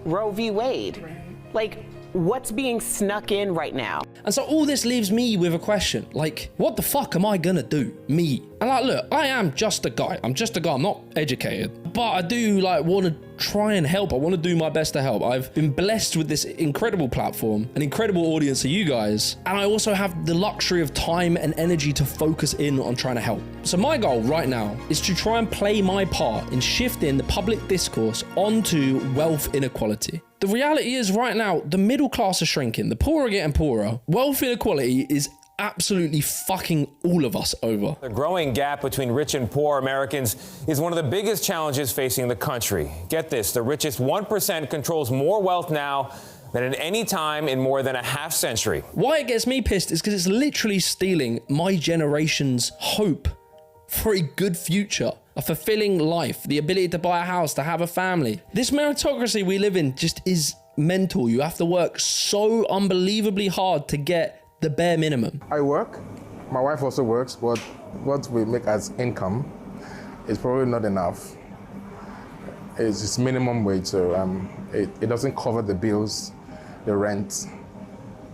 Roe v. Wade. Like, what's being snuck in right now? And so all this leaves me with a question, like, what the fuck am I gonna do? Me. And like, look, I am just a guy. I'm just a guy. I'm not educated, but I do like want to try and help. I want to do my best to help. I've been blessed with this incredible platform, an incredible audience of you guys. And I also have the luxury of time and energy to focus in on trying to help. So my goal right now is to try and play my part in shifting the public discourse onto wealth inequality. The reality is right now, the middle class is shrinking. The poor are getting poorer. Wealth inequality is absolutely fucking all of us over. The growing gap between rich and poor Americans is one of the biggest challenges facing the country. Get this, the richest 1% controls more wealth now than at any time in more than a half century. Why it gets me pissed is because it's literally stealing my generation's hope for a good future, a fulfilling life, the ability to buy a house, to have a family. This meritocracy we live in just is mental. You have to work so unbelievably hard to get the bare minimum. I work, my wife also works, but what we make as income is probably not enough. It's minimum wage, so it doesn't cover the bills, the rent,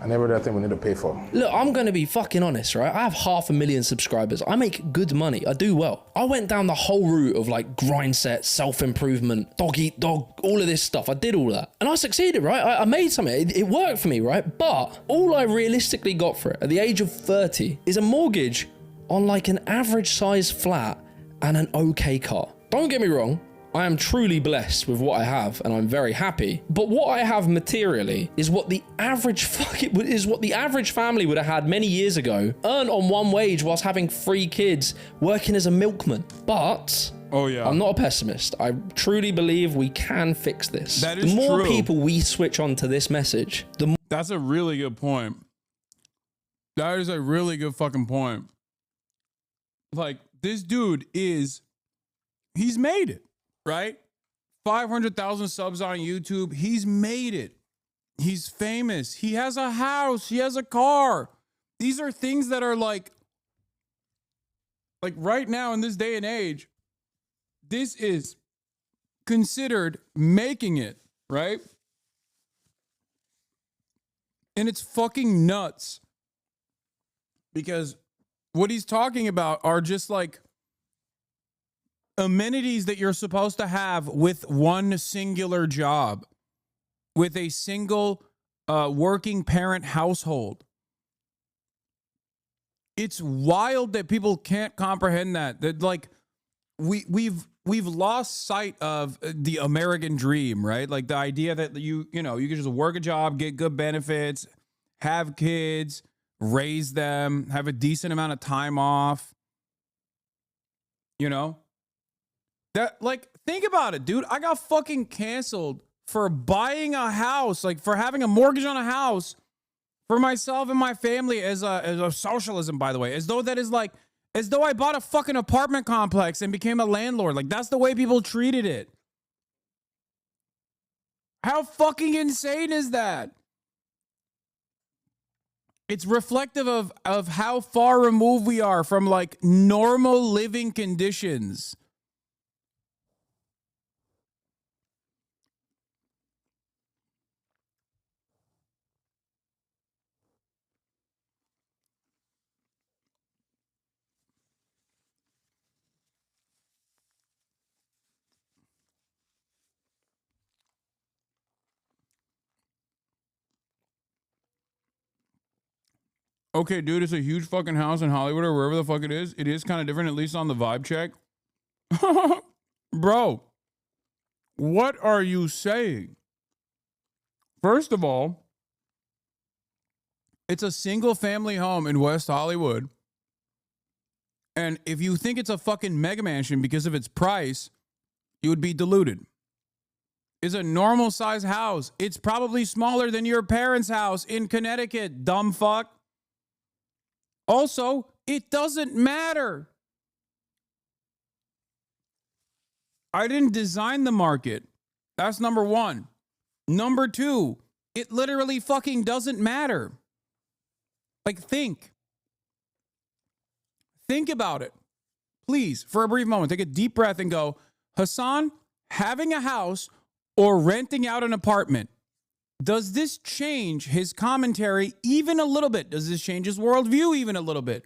and every other thing we need to pay for. Look, I'm going to be fucking honest, right? I have 500,000 subscribers. I make good money. I do well. I went down the whole route of like grind set, self-improvement, dog eat dog, all of this stuff. I did all that. And I succeeded, right? I made something. It worked for me, right? But all I realistically got for it at the age of 30 is a mortgage on like an average size flat and an okay car. Don't get me wrong. I am truly blessed with what I have and I'm very happy. But what I have materially is what the average family would have had many years ago, earned on one wage whilst having 3 kids, working as a milkman. But I'm not a pessimist. I truly believe we can fix this. That is the more true. people we switch on to this message, the more. That's a really good point. That is a really good fucking point. Like, this dude he's made it. Right? 500,000 subs on YouTube. He's made it. He's famous. He has a house. He has a car. These are things that are like right now in this day and age, this is considered making it, right? And it's fucking nuts. Because what he's talking about are just like amenities that you're supposed to have with one singular job, with a single working parent household. It's wild that people can't comprehend that. That like we've lost sight of the American dream, right? Like the idea that you can just work a job, get good benefits, have kids, raise them, have a decent amount of time off. You know? That, like, think about it, dude. I got fucking canceled for buying a house, like for having a mortgage on a house for myself and my family as a socialism, by the way, as though I bought a fucking apartment complex and became a landlord. Like, that's the way people treated it. How fucking insane is that? It's reflective of how far removed we are from like normal living conditions. Okay, dude, it's a huge fucking house in Hollywood or wherever the fuck it is. It is kind of different, at least on the vibe check. Bro, what are you saying? First of all, it's a single family home in West Hollywood. And if you think it's a fucking mega mansion because of its price, you would be deluded. It's a normal size house. It's probably smaller than your parents' house in Connecticut, dumb fuck. Also, it doesn't matter. I didn't design the market. That's number one. Number two, it literally fucking doesn't matter. Like, think about it. Please, for a brief moment, take a deep breath and go, Hasan, having a house or renting out an apartment, does this change his commentary even a little bit? Does this change his worldview even a little bit?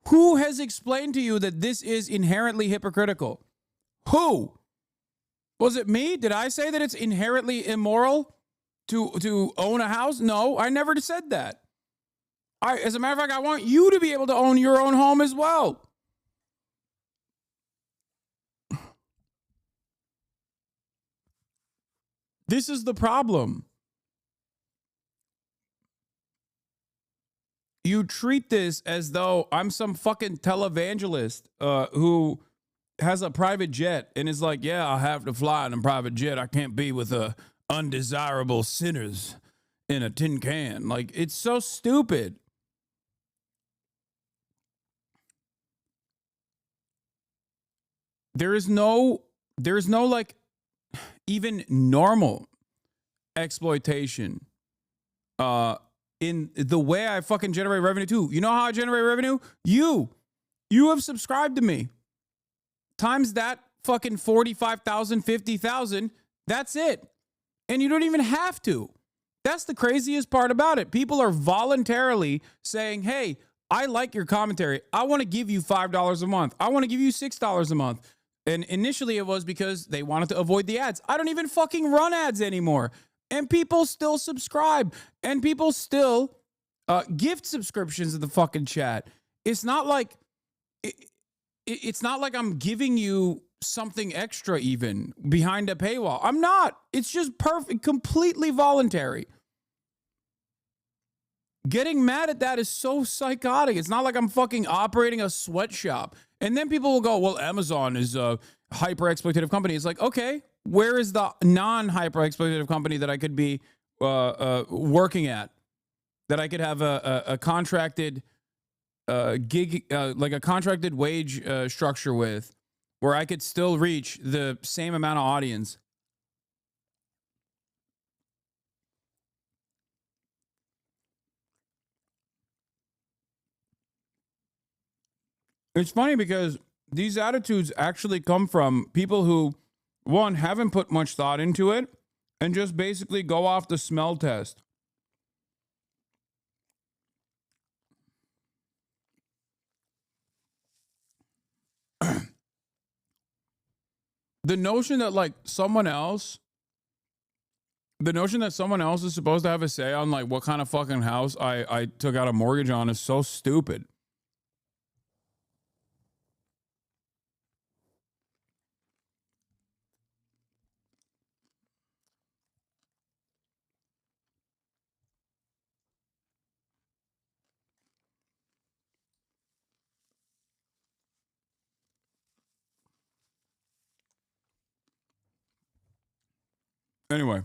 Who has explained to you that this is inherently hypocritical? Who? Was it me? Did I say that it's inherently immoral to own a house? No, I never said that. As a matter of fact, I want you to be able to own your own home as well. This is the problem. You treat this as though I'm some fucking televangelist who has a private jet and is like, yeah, I have to fly in a private jet. I can't be with undesirable sinners in a tin can. Like, it's so stupid. There's no like even normal exploitation in the way I fucking generate revenue too. You know how I generate revenue? You have subscribed to me. Times that fucking 45,000, 50,000, that's it. And you don't even have to. That's the craziest part about it. People are voluntarily saying, hey, I like your commentary. I want to give you $5 a month. I want to give you $6 a month. And initially it was because they wanted to avoid the ads. I don't even fucking run ads anymore. And people still subscribe. And people still gift subscriptions to the fucking chat. It's not like it's not like I'm giving you something extra even behind a paywall. I'm not. It's just perfect, completely voluntary. Getting mad at that is so psychotic. It's not like I'm fucking operating a sweatshop. And then people will go, well, Amazon is a hyper-exploitative company. It's like, okay, where is the non-hyper-exploitative company that I could be working at? That I could have a contracted gig, like a contracted wage structure with, where I could still reach the same amount of audience. It's funny because these attitudes actually come from people who, one, haven't put much thought into it and just basically go off the smell test. The notion that someone else is supposed to have a say on what kind of fucking house I took out a mortgage on is so stupid. Anyway.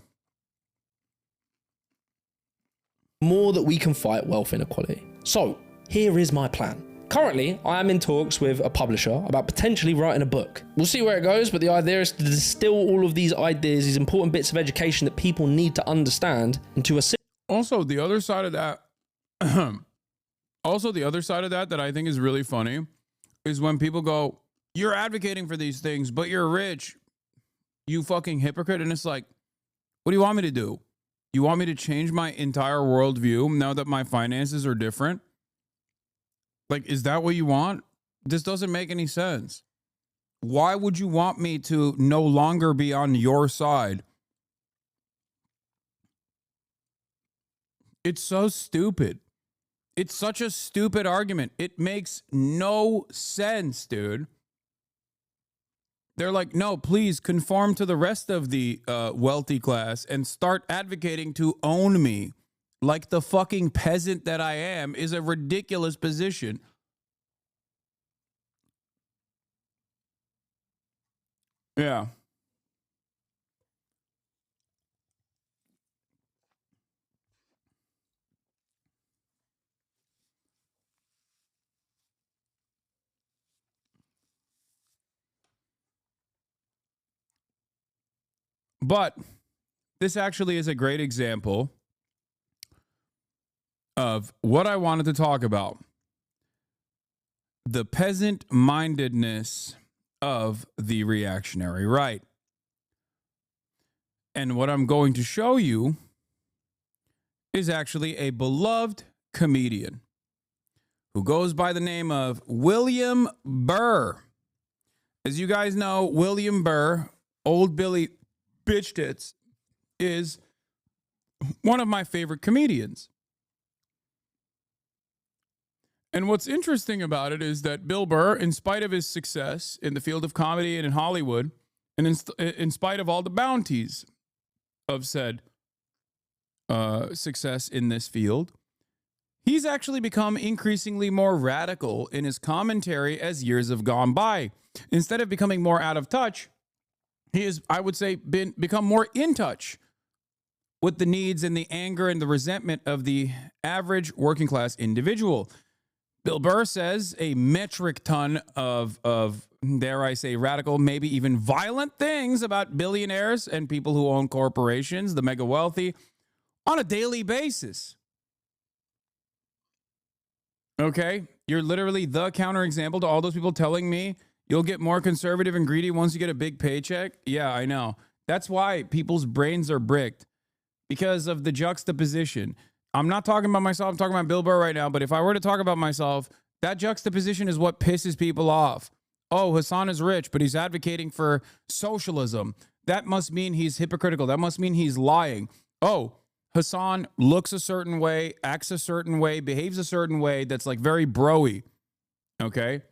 More that we can fight wealth inequality. So, here is my plan. Currently, I am in talks with a publisher about potentially writing a book. We'll see where it goes, but the idea is to distill all of these ideas, these important bits of education that people need to understand into a... Also, the other side of that, that I think is really funny is when people go, you're advocating for these things, but you're rich, you fucking hypocrite. And it's like, what do you want me to do? You want me to change my entire worldview now that my finances are different? Is that what you want? This doesn't make any sense. Why would you want me to no longer be on your side? It's so stupid. It's such a stupid argument. It makes no sense, dude. They're like, no, please conform to the rest of the wealthy class and start advocating to own me like the fucking peasant that I am is a ridiculous position. Yeah. But this actually is a great example of what I wanted to talk about. The peasant-mindedness of the reactionary right. And what I'm going to show you is actually a beloved comedian who goes by the name of William Burr. As you guys know, William Burr, Old Billy Bitch Tits, is one of my favorite comedians. And what's interesting about it is that Bill Burr, in spite of his success in the field of comedy and in Hollywood, and in spite of all the bounties of said success in this field, he's actually become increasingly more radical in his commentary as years have gone by. Instead of becoming more out of touch, he has, I would say, become more in touch with the needs and the anger and the resentment of the average working class individual. Bill Burr says a metric ton of, dare I say, radical, maybe even violent things about billionaires and people who own corporations, the mega wealthy, on a daily basis. Okay? You're literally the counterexample to all those people telling me you'll get more conservative and greedy once you get a big paycheck. Yeah, I know. That's why people's brains are bricked. because of the juxtaposition. I'm not talking about myself. I'm talking about Bill Burr right now. But if I were to talk about myself, that juxtaposition is what pisses people off. Oh, Hasan is rich, but he's advocating for socialism. That must mean he's hypocritical. That must mean he's lying. Oh, Hasan looks a certain way, acts a certain way, behaves a certain way that's like very bro-y, okay?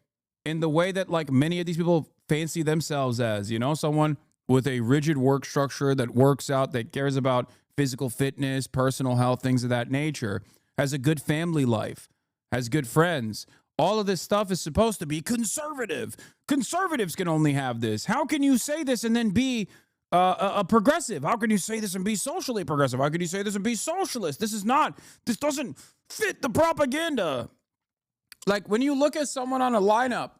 In the way that like many of these people fancy themselves as, you know, someone with a rigid work structure that works out, that cares about physical fitness, personal health, things of that nature, has a good family life, has good friends. All of this stuff is supposed to be conservative. Conservatives can only have this. How can you say this and then be a progressive? How can you say this and be socially progressive? How can you say this and be socialist? This doesn't fit the propaganda. Like when you look at someone on a lineup,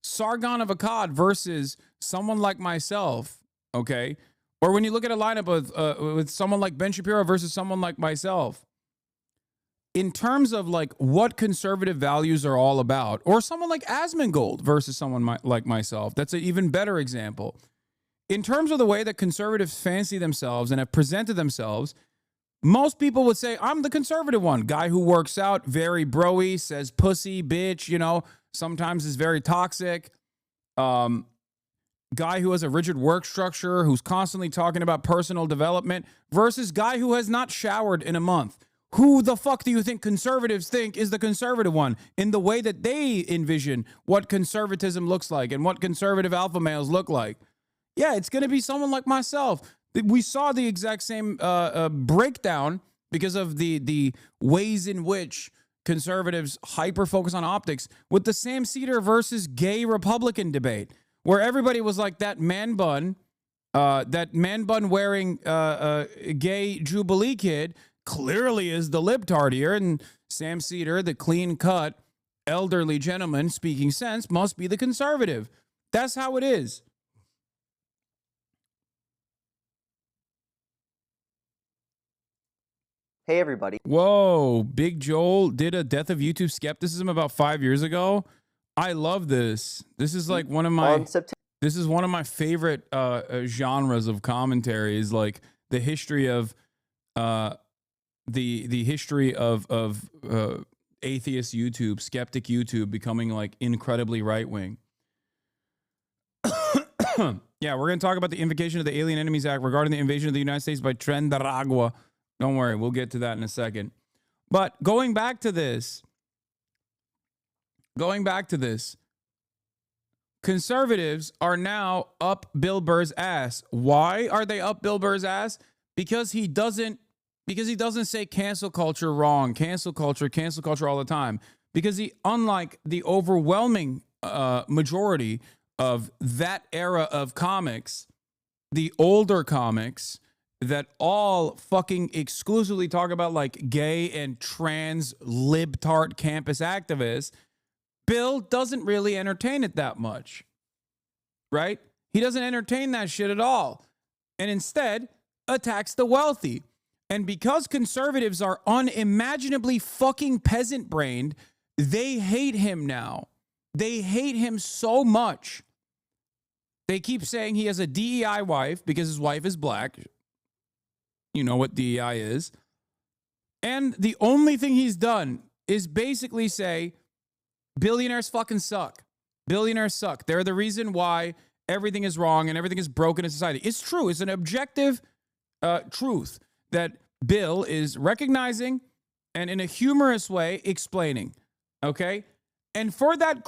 Sargon of Akkad versus someone like myself, okay? Or when you look at a lineup with someone like Ben Shapiro versus someone like myself, in terms of like what conservative values are all about, or someone like Asmongold versus someone like myself, that's an even better example. In terms of the way that conservatives fancy themselves and have presented themselves, most people would say, I'm the conservative one. Guy who works out, very bro-y, says pussy, bitch, you know, sometimes is very toxic. Guy who has a rigid work structure, who's constantly talking about personal development, versus guy who has not showered in a month. Who the fuck do you think conservatives think is the conservative one in the way that they envision what conservatism looks like and what conservative alpha males look like? Yeah, it's going to be someone like myself. We saw the exact same breakdown because of the ways in which conservatives hyper-focus on optics with the Sam Cedar versus gay Republican debate, where everybody was like that man bun wearing gay Jubilee kid clearly is the libtard here, and Sam Cedar, the clean-cut elderly gentleman speaking sense, must be the conservative. That's how it is. Hey, everybody. Whoa, Big Joel did a Death of YouTube Skepticism about 5 years ago. I love this. This is like one of my favorite genres of commentary, is like the history of the history of atheist YouTube, skeptic YouTube becoming like incredibly right wing. Yeah, we're going to talk about the invocation of the Alien Enemies Act regarding the invasion of the United States by Trendaragua. Don't worry, we'll get to that in a second. But going back to this, conservatives are now up Bill Burr's ass. Why are they up Bill Burr's ass? Because he doesn't say cancel culture wrong, cancel culture all the time. Because he, unlike the overwhelming majority of that era of comics, the older comics that all fucking exclusively talk about like gay and trans libtard campus activists, Bill doesn't really entertain it that much, right? He doesn't entertain that shit at all, and instead attacks the wealthy. And because conservatives are unimaginably fucking peasant-brained, they hate him now. They hate him so much. They keep saying he has a DEI wife because his wife is black. You know what DEI is. And the only thing he's done is basically say, billionaires fucking suck. Billionaires suck. They're the reason why everything is wrong and everything is broken in society. It's true. It's an objective truth that Bill is recognizing and in a humorous way explaining. Okay? And for that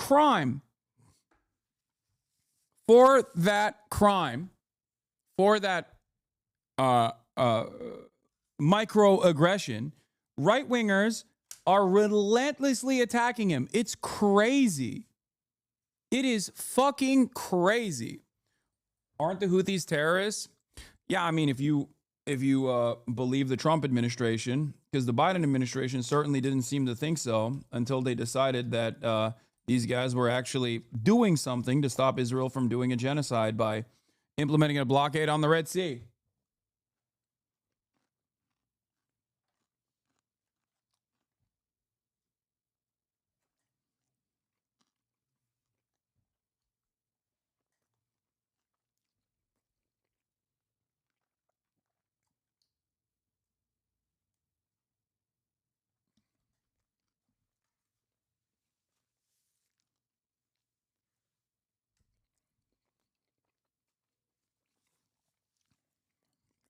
microaggression, right-wingers are relentlessly attacking him. It's crazy. It is fucking crazy. Aren't the Houthis terrorists? Yeah, I mean, if you believe the Trump administration, because the Biden administration certainly didn't seem to think so until they decided that these guys were actually doing something to stop Israel from doing a genocide by implementing a blockade on the Red Sea.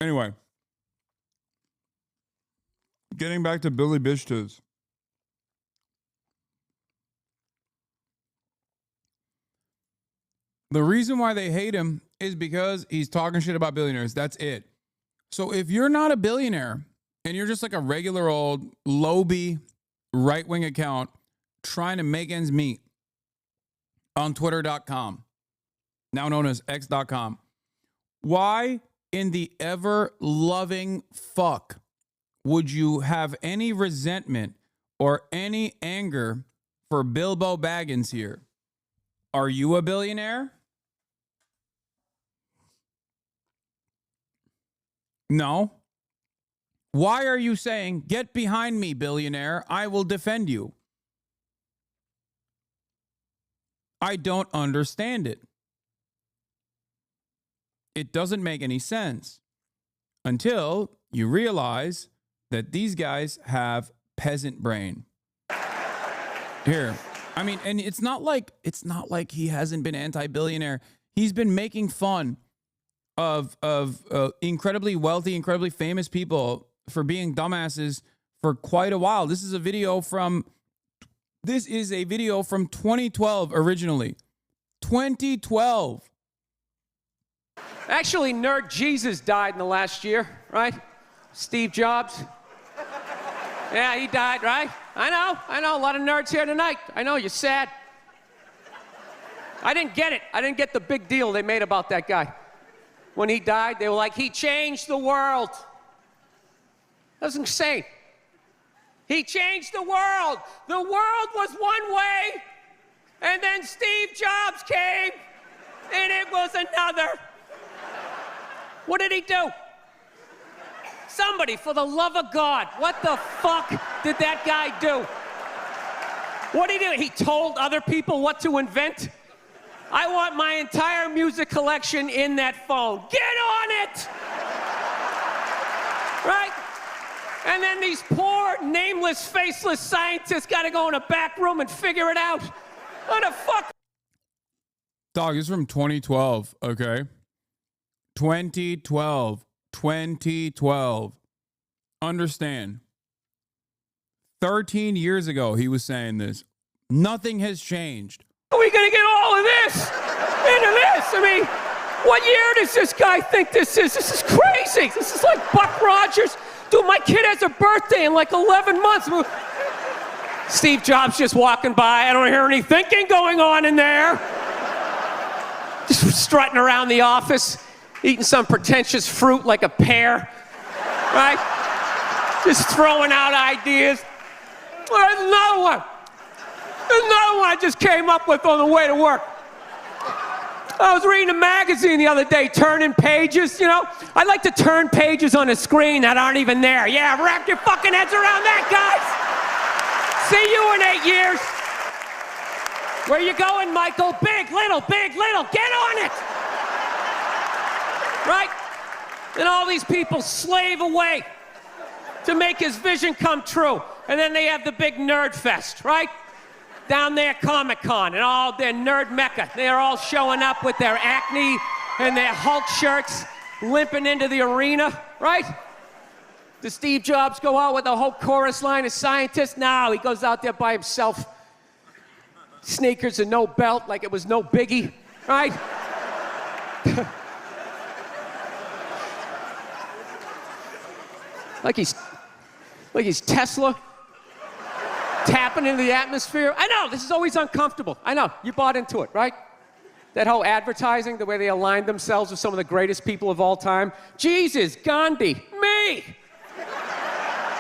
Anyway, getting back to Billy Bishtiz. The reason why they hate him is because he's talking shit about billionaires. That's it. So if you're not a billionaire and you're just like a regular old Loby right-wing account trying to make ends meet on Twitter.com, now known as X.com, why in the ever-loving fuck would you have any resentment or any anger for Bilbo Baggins here? Are you a billionaire? No. Why are you saying, get behind me, billionaire, I will defend you? I don't understand it. It doesn't make any sense until you realize that these guys have peasant brain. Here, I mean, and it's not like he hasn't been anti-billionaire. He's been making fun of incredibly wealthy, incredibly famous people for being dumbasses for quite a while. This is a video from 2012 originally. 2012. Actually, Nerd Jesus died in the last year, right? Steve Jobs. Yeah, he died, right? I know. A lot of nerds here tonight. I know, you're sad. I didn't get it. I didn't get the big deal they made about that guy. When he died, they were like, he changed the world. That was insane. He changed the world. The world was one way, and then Steve Jobs came, and it was another. What did he do? Somebody, for the love of God, what the fuck did that guy do? What did he do? He told other people what to invent? I want my entire music collection in that phone. Get on it! Right? And then these poor, nameless, faceless scientists got to go in a back room and figure it out. What the fuck? Dog, this is from 2012, okay? 2012. Understand. 13 years ago, he was saying this. Nothing has changed. Are we going to get all of this into this? I mean, what year does this guy think this is? This is crazy. This is like Buck Rogers. Dude, my kid has a birthday in like 11 months. Steve Jobs just walking by. I don't hear any thinking going on in there. Just strutting around the office, eating some pretentious fruit like a pear, right? Just throwing out ideas. There's another one. There's another one I just came up with on the way to work. I was reading a magazine the other day, turning pages, you know? I like to turn pages on a screen that aren't even there. Yeah, wrap your fucking heads around that, guys. See you in 8 years. Where you going, Michael? Big, little, get on it. Right? And all these people slave away to make his vision come true. And then they have the big nerd fest, right? Down there, Comic-Con, and all their nerd mecca. They're all showing up with their Acne and their Hulk shirts, limping into the arena, right? Does Steve Jobs go out with a whole chorus line of scientists? No, he goes out there by himself. Sneakers and no belt, like it was no biggie, right? like he's Tesla. Tapping into the atmosphere. I know, this is always uncomfortable. I know, you bought into it, right? That whole advertising, the way they aligned themselves with some of the greatest people of all time. Jesus, Gandhi, me!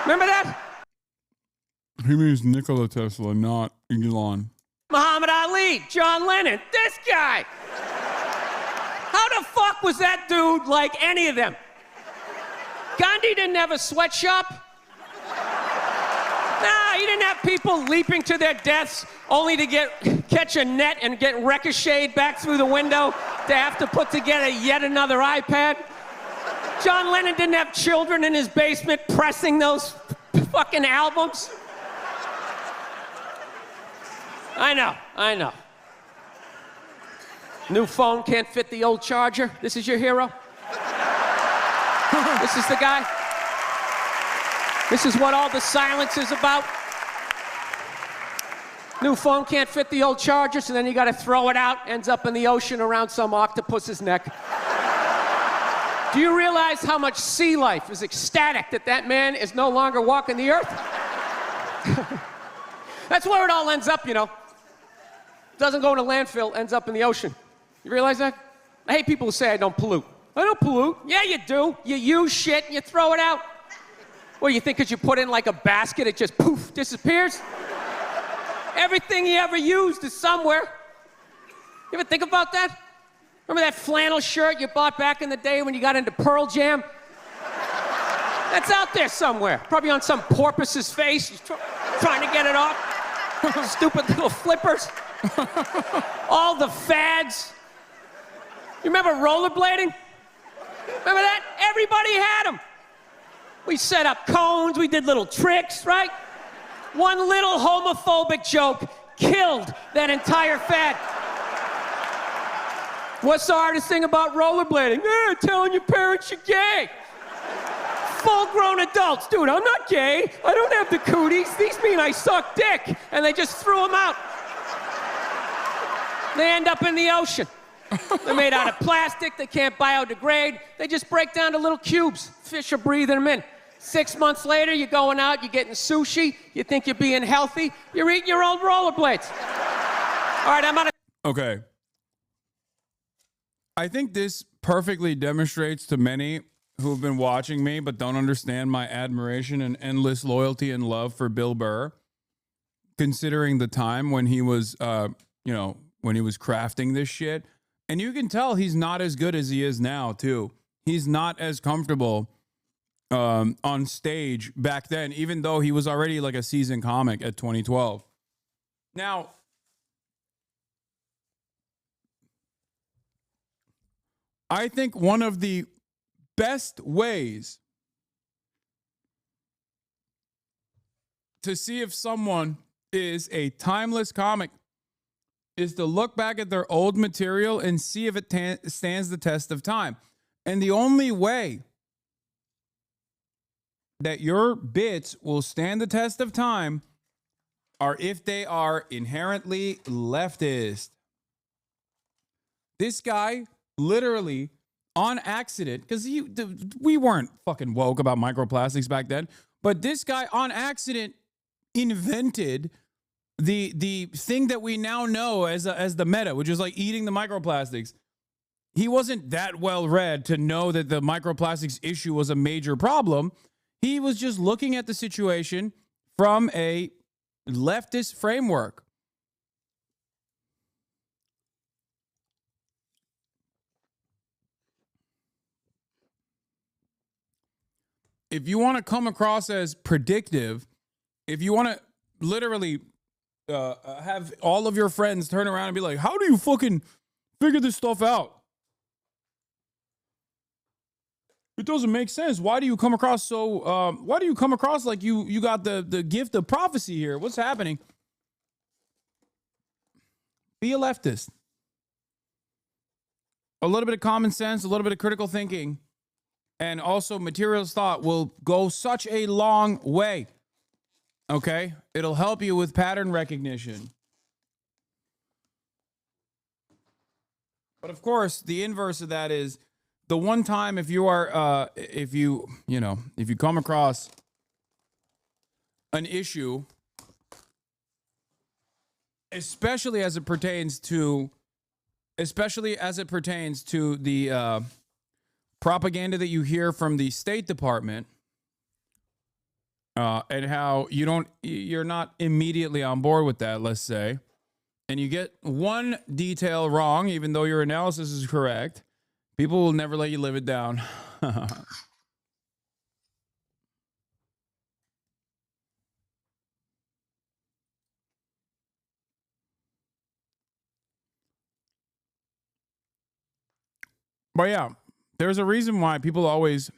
Remember that? He means Nikola Tesla, not Elon. Muhammad Ali, John Lennon, this guy! How the fuck was that dude like any of them? Gandhi didn't have a sweatshop. Nah, he didn't have people leaping to their deaths only to catch a net and get ricocheted back through the window to have to put together yet another iPad. John Lennon didn't have children in his basement pressing those fucking albums. I know. New phone can't fit the old charger. This is your hero? This is the guy. This is what all the silence is about. New phone can't fit the old charger, so then you gotta throw it out, ends up in the ocean around some octopus's neck. Do you realize how much sea life is ecstatic that that man is no longer walking the earth? That's where it all ends up, you know. Doesn't go in a landfill, ends up in the ocean. You realize that? I hate people who say I don't pollute. I don't pollute. Yeah, you do. You use shit and you throw it out. Well, you think because you put it in like a basket, it just poof, disappears? Everything you ever used is somewhere. You ever think about that? Remember that flannel shirt you bought back in the day when you got into Pearl Jam? That's out there somewhere. Probably on some porpoise's face. He's trying to get it off. Stupid little flippers. All the fads. You remember rollerblading? Remember that? Everybody had them. We set up cones, we did little tricks, right? One little homophobic joke killed that entire fad. What's the hardest thing about rollerblading? Telling your parents you're gay. Full-grown adults. Dude, I'm not gay. I don't have the cooties. These mean I suck dick. And they just threw them out. They end up in the ocean. They're made out of plastic. They can't biodegrade. They just break down to little cubes. Fish are breathing them in. 6 months later, you're going out, you're getting sushi. You think you're being healthy. You're eating your old rollerblades. All right, I'm out of... Okay. I think this perfectly demonstrates to many who've been watching me but don't understand my admiration and endless loyalty and love for Bill Burr, considering the time when he was, when he was crafting this shit. And you can tell he's not as good as he is now, too. He's not as comfortable on stage back then, even though he was already like a seasoned comic at 2012. Now, I think one of the best ways to see if someone is a timeless comic is to look back at their old material and see if it stands the test of time. And the only way that your bits will stand the test of time are if they are inherently leftist. This guy literally on accident, because we weren't fucking woke about microplastics back then, but this guy on accident invented the thing that we now know as the meta, which is like eating the microplastics. He wasn't that well read to know that the microplastics issue was a major problem. He was just looking at the situation from a leftist framework. If you want to come across as predictive, if you want to literally have all of your friends turn around and be like, how do you fucking figure this stuff out? It doesn't make sense. Why do you come across why do you come across like you got the gift of prophecy here? What's happening? Be a leftist. A little bit of common sense, a little bit of critical thinking, and also materialist thought will go such a long way. Okay? It'll help you with pattern recognition. But of course, the inverse of that is the one time if you are, if you come across an issue, especially as it pertains to the propaganda that you hear from the State Department, and how you're not immediately on board with that, let's say, and you get one detail wrong, even though your analysis is correct, people will never let you live it down. But yeah, there's a reason why people always...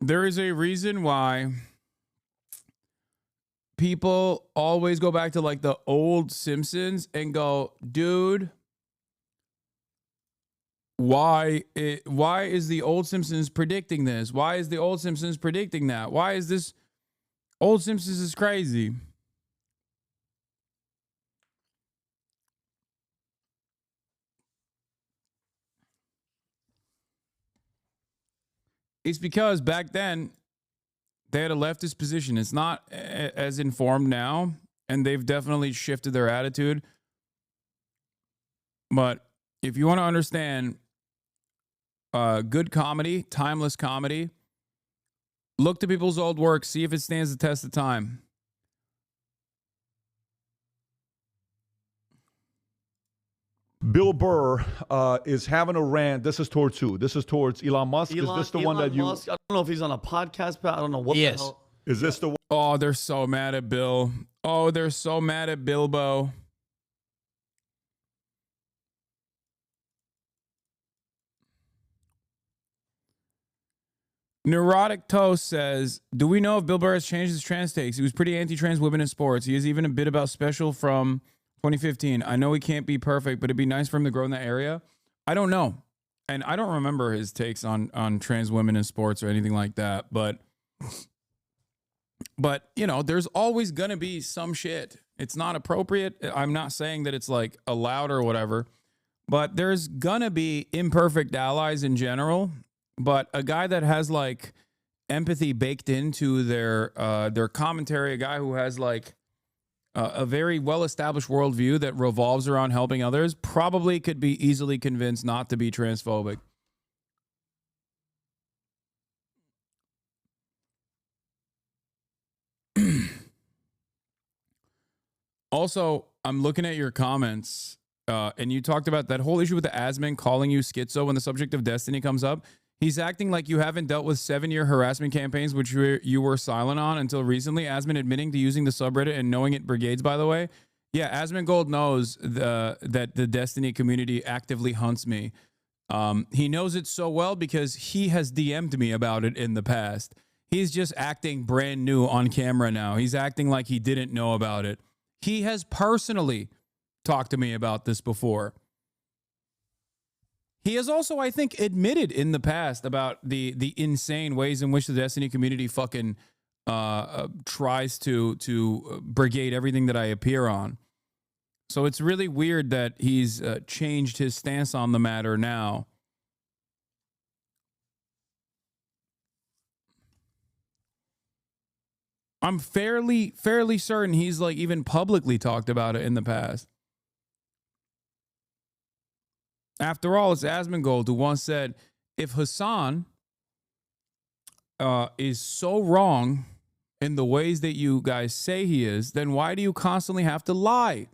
There is a reason why people always go back to like the old Simpsons and go, dude, why is the old Simpsons predicting this? Why is the old Simpsons predicting that? Why is this old Simpsons is crazy? It's because back then they had a leftist position. It's not as informed now, and they've definitely shifted their attitude. But if you want to understand good comedy, timeless comedy, look to people's old work, see if it stands the test of time. Bill Burr is having a rant. This is towards who? This is towards Elon Musk? Is this the one that you... Musk, I don't know if he's on a podcast, but I don't know what the hell. Is this the one? Oh, they're so mad at Bill. Oh, they're so mad at Bilbo. Neurotic Toast says, do we know if Bill Burr has changed his trans takes? He was pretty anti-trans women in sports. He has even a bit about special from 2015. I know he can't be perfect, but it'd be nice for him to grow in that area. I don't know. And I don't remember his takes on trans women in sports or anything like that. But you know, there's always going to be some shit. It's not appropriate. I'm not saying that it's like allowed or whatever, but there's going to be imperfect allies in general. But a guy that has like empathy baked into their commentary, a guy who has like a very well-established worldview that revolves around helping others, probably could be easily convinced not to be transphobic. Also, I'm looking at your comments, and you talked about that whole issue with the Asmon calling you schizo when the subject of destiny comes up. He's acting like you haven't dealt with 7-year harassment campaigns, which you were silent on until recently. Asmon admitting to using the subreddit and knowing it brigades, by the way. Yeah, Asmongold knows that the Destiny community actively hunts me. He knows it so well because he has DM'd me about it in the past. He's just acting brand new on camera now. He's acting like he didn't know about it. He has personally talked to me about this before. He has also, I think, admitted in the past about the insane ways in which the Destiny community fucking tries to brigade everything that I appear on. So it's really weird that he's changed his stance on the matter now. I'm fairly certain he's like even publicly talked about it in the past. After all, it's Asmongold who once said, if Hasan is so wrong in the ways that you guys say he is, then why do you constantly have to lie?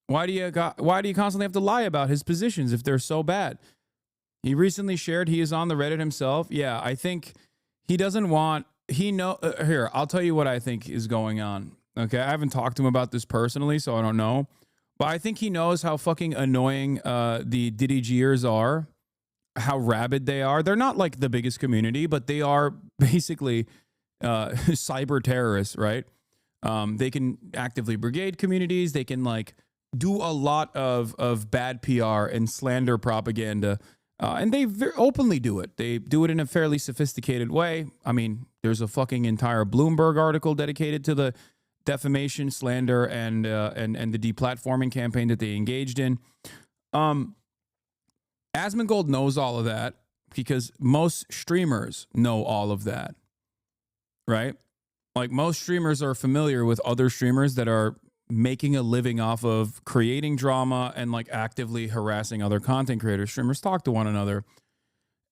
Why do you constantly have to lie about his positions if they're so bad? He recently shared he is on the Reddit himself. Yeah, I think he doesn't want... Here, I'll tell you what I think is going on. Okay, I haven't talked to him about this personally, so I don't know. But I think he knows how fucking annoying the Diddy Gers are, how rabid they are. They're not like the biggest community, but they are basically cyber terrorists, right? They can actively brigade communities. They can like do a lot of bad PR and slander propaganda. And they openly do it. They do it in a fairly sophisticated way. I mean, there's a fucking entire Bloomberg article dedicated to the defamation, slander, and the deplatforming campaign that they engaged in. Asmongold knows all of that because most streamers know all of that, right? Like most streamers are familiar with other streamers that are making a living off of creating drama and like actively harassing other content creators. Streamers talk to one another.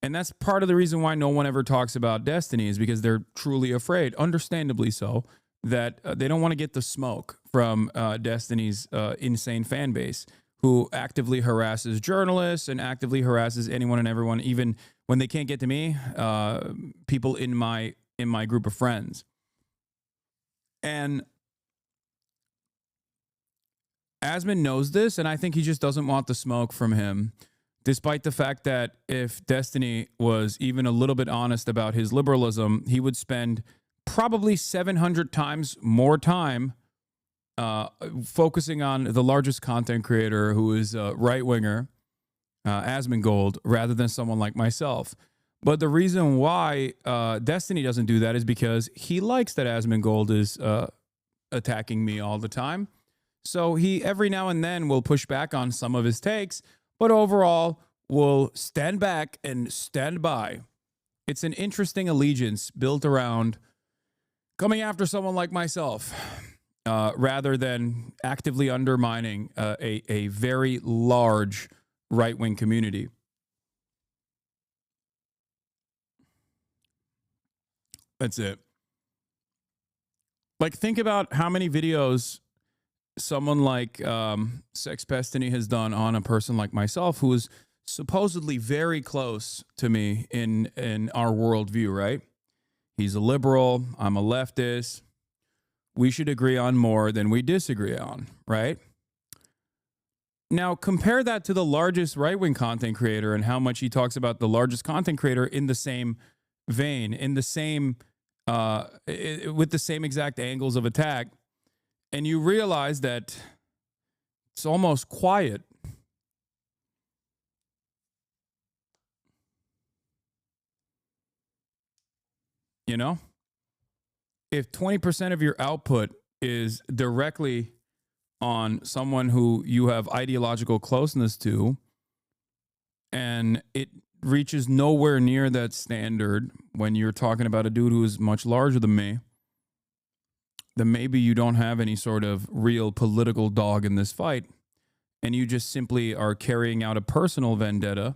And that's part of the reason why no one ever talks about Destiny is because they're truly afraid, understandably so, that they don't want to get the smoke from Destiny's insane fan base who actively harasses journalists and actively harasses anyone and everyone, even when they can't get to me, people in my group of friends. And Asmon knows this, and I think he just doesn't want the smoke from him, despite the fact that if Destiny was even a little bit honest about his liberalism, he would spend probably 700 times more time focusing on the largest content creator who is a right-winger Asmongold rather than someone like myself. But the reason why Destiny doesn't do that is because he likes that Asmongold is attacking me all the time. So he every now and then will push back on some of his takes, but overall will stand back and stand by. It's an interesting allegiance built around coming after someone like myself rather than actively undermining a very large right-wing community. That's it. Like, think about how many videos someone like Sex Pestiny has done on a person like myself who is supposedly very close to me in our worldview, right? He's a liberal. I'm a leftist. We should agree on more than we disagree on, right? Now, compare that to the largest right-wing content creator and how much he talks about the largest content creator in the same vein, in the same, with the same exact angles of attack. And you realize that it's almost quiet. You know? If 20% of your output is directly on someone who you have ideological closeness to, and it reaches nowhere near that standard when you're talking about a dude who is much larger than me, then maybe you don't have any sort of real political dog in this fight, and you just simply are carrying out a personal vendetta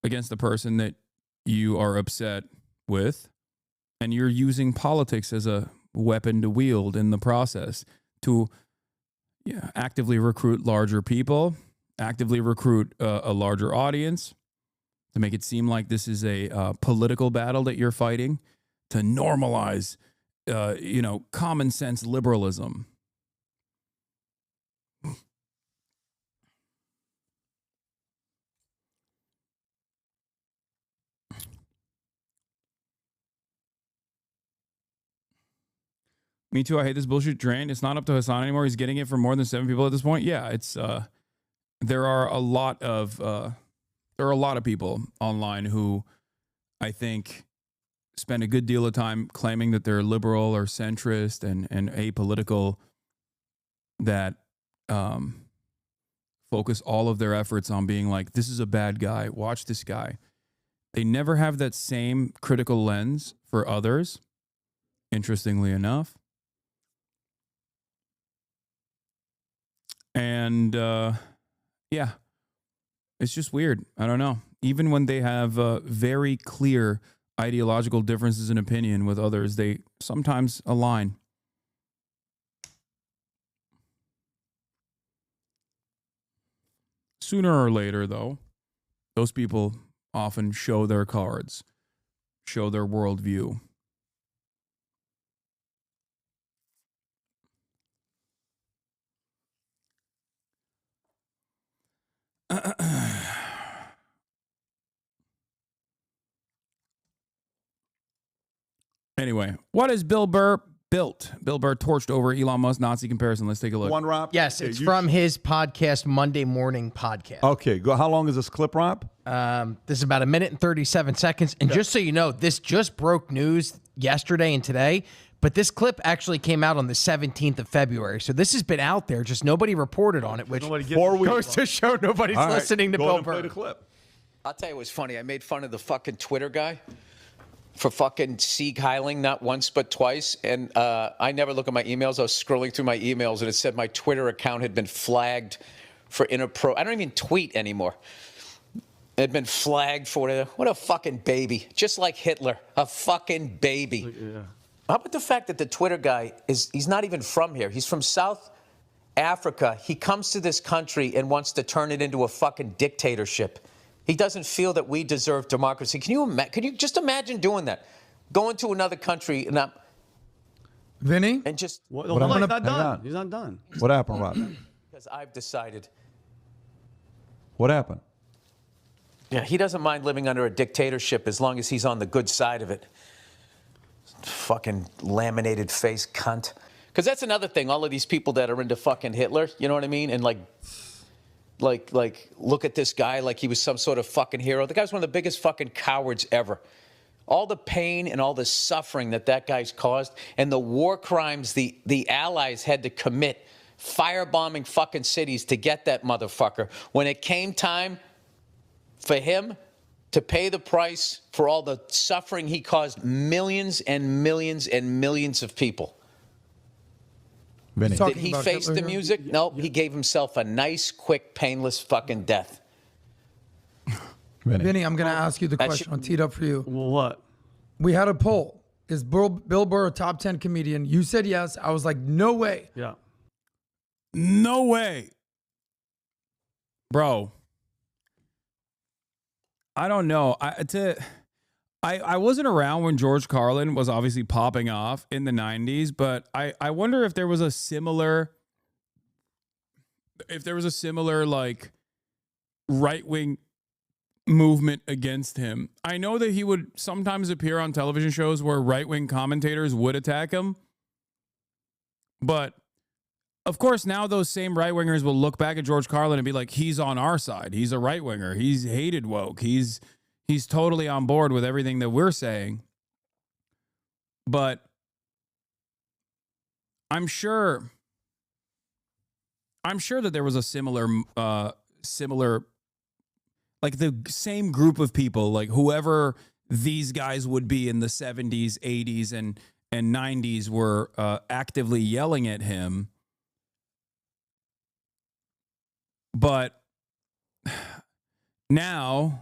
against the person that you are upset with, and you're using politics as a weapon to wield in the process to actively recruit larger people, actively recruit a larger audience, to make it seem like this is a political battle that you're fighting, to normalize, common sense liberalism. Me too. I hate this bullshit drain. It's not up to Hasan anymore. He's getting it from more than 7 people at this point. Yeah, it's there are a lot of people online who I think spend a good deal of time claiming that they're liberal or centrist and apolitical, that focus all of their efforts on being like, this is a bad guy, watch this guy. They never have that same critical lens for others, interestingly enough. And yeah, it's just weird. I don't know. Even when they have very clear ideological differences in opinion with others, they sometimes align. Sooner or later, though, those people often show their cards, show their worldview. Anyway, what is Bill Burr built? Bill Burr torched over Elon Musk Nazi comparison. Let's take a look. One, Rob? Yes, it's from his podcast, Monday Morning Podcast. Okay, go. How long is this clip, Rob? This is about 1 minute and 37 seconds. And just so you know, this just broke news yesterday and today, but this clip actually came out on the 17th of February. So this has been out there, just nobody reported on it, which goes to show nobody's listening to Bill Burr. Play the clip. I'll tell you what's funny. I made fun of the fucking Twitter guy for fucking Sieg Heiling, not once but twice. And I never look at my emails. I was scrolling through my emails, and it said my Twitter account had been flagged for I don't even tweet anymore. It had been flagged for whatever. What a fucking baby. Just like Hitler. A fucking baby. Yeah. How about the fact that the Twitter guy he's not even from here. He's from South Africa. He comes to this country and wants to turn it into a fucking dictatorship. He doesn't feel that we deserve democracy. Can you just imagine doing that? Going to another country and Vinny? And just he's not done. He's not done. What happened, Rob? Because I've decided. What happened? Yeah, he doesn't mind living under a dictatorship as long as he's on the good side of it. Fucking laminated face cunt. Because that's another thing. All of these people that are into fucking Hitler, you know what I mean? And like, look at this guy like he was some sort of fucking hero. The guy's one of the biggest fucking cowards ever. All the pain and all the suffering that guy's caused, and the war crimes the Allies had to commit, firebombing fucking cities to get that motherfucker. When it came time for him to pay the price for all the suffering he caused millions and millions and millions of people. Vinny. Did he face the music? No, he gave himself a nice, quick, painless fucking death. Vinny, I'm going to ask you the question. I'll tee it up for you. Well, what? We had a poll. Is Bill Burr a top 10 comedian? You said yes. I was like, no way. Yeah. No way. Bro. I don't know. I wasn't around when George Carlin was obviously popping off in the 90s, but I wonder if there was a similar like right-wing movement against him. I know that he would sometimes appear on television shows where right-wing commentators would attack him, but of course now those same right-wingers will look back at George Carlin and be like, he's on our side. He's a right-winger. He's hated woke. He's totally on board with everything that we're saying. But I'm sure that there was a similar, like the same group of people, like whoever these guys would be in the 70s, 80s, and 90s were actively yelling at him. But now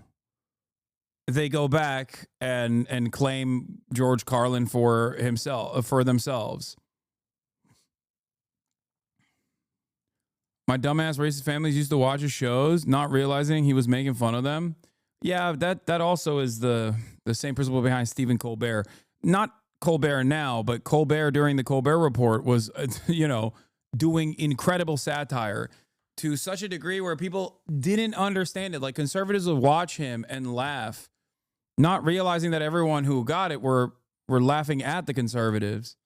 they go back and claim George Carlin for themselves. My dumbass racist families used to watch his shows, not realizing he was making fun of them. Yeah, that also is the same principle behind Stephen Colbert. Not Colbert now, but Colbert during the Colbert Report was, doing incredible satire to such a degree where people didn't understand it. Like conservatives would watch him and laugh, not realizing that everyone who got it were laughing at the conservatives.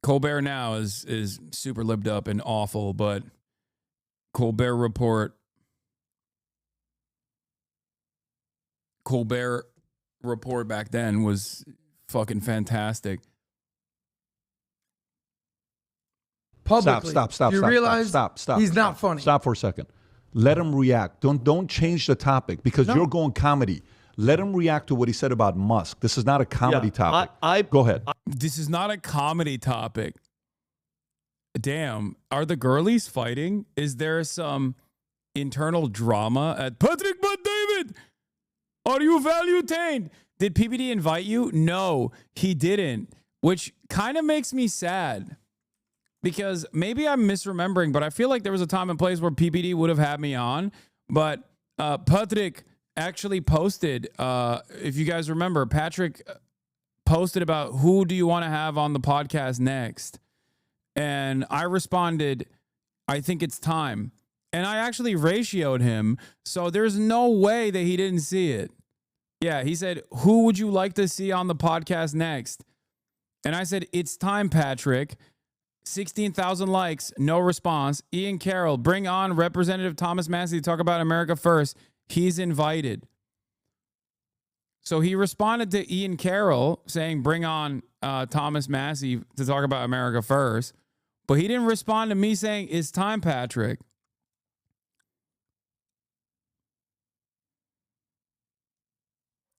Colbert now is super libbed up and awful, but Colbert Report back then was fucking fantastic. Publicly. Stop. You realize Stop. he's not funny. Stop for a second. Let him react. Don't change the topic because you're going comedy. Let him react to what he said about Musk. This is not a comedy topic. Go ahead. This is not a comedy topic. Damn. Are the girlies fighting? Is there some internal drama at Patrick But David? Are you value-tained? Did PBD invite you? No, he didn't, which kind of makes me sad because maybe I'm misremembering, but I feel like there was a time and place where PBD would have had me on, but Patrick actually posted, if you guys remember, Patrick posted about who do you want to have on the podcast next? And I responded, I think it's time. And I actually ratioed him, so there's no way that he didn't see it. Yeah, he said, who would you like to see on the podcast next? And I said, it's time, Patrick. 16,000 likes, no response. Ian Carroll, bring on Representative Thomas Massie to talk about America First. He's invited. So he responded to Ian Carroll saying, bring on Thomas Massie to talk about America First. But he didn't respond to me saying, it's time, Patrick.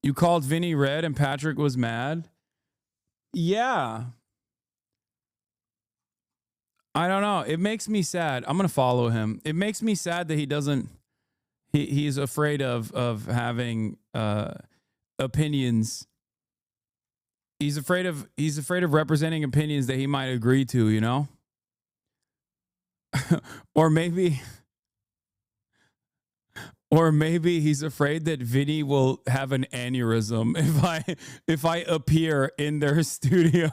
You called Vinny red and Patrick was mad? Yeah. I don't know. It makes me sad. I'm going to follow him. It makes me sad that he doesn't, he's afraid of having opinions. He's afraid of representing opinions that he might agree to, you know? Or maybe he's afraid that Vinny will have an aneurysm if I appear in their studio.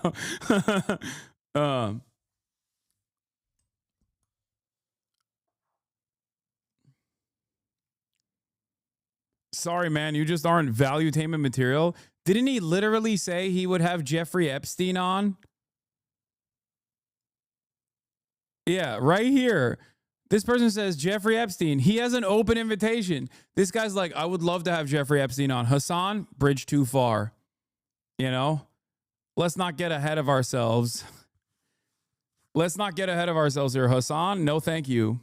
Sorry, man, you just aren't value-tainment material. Didn't he literally say he would have Jeffrey Epstein on? Yeah, right here. This person says Jeffrey Epstein. He has an open invitation. This guy's like, I would love to have Jeffrey Epstein on. Hasan, bridge too far. You know? Let's not get ahead of ourselves. Let's not get ahead of ourselves here. Hasan, no thank you.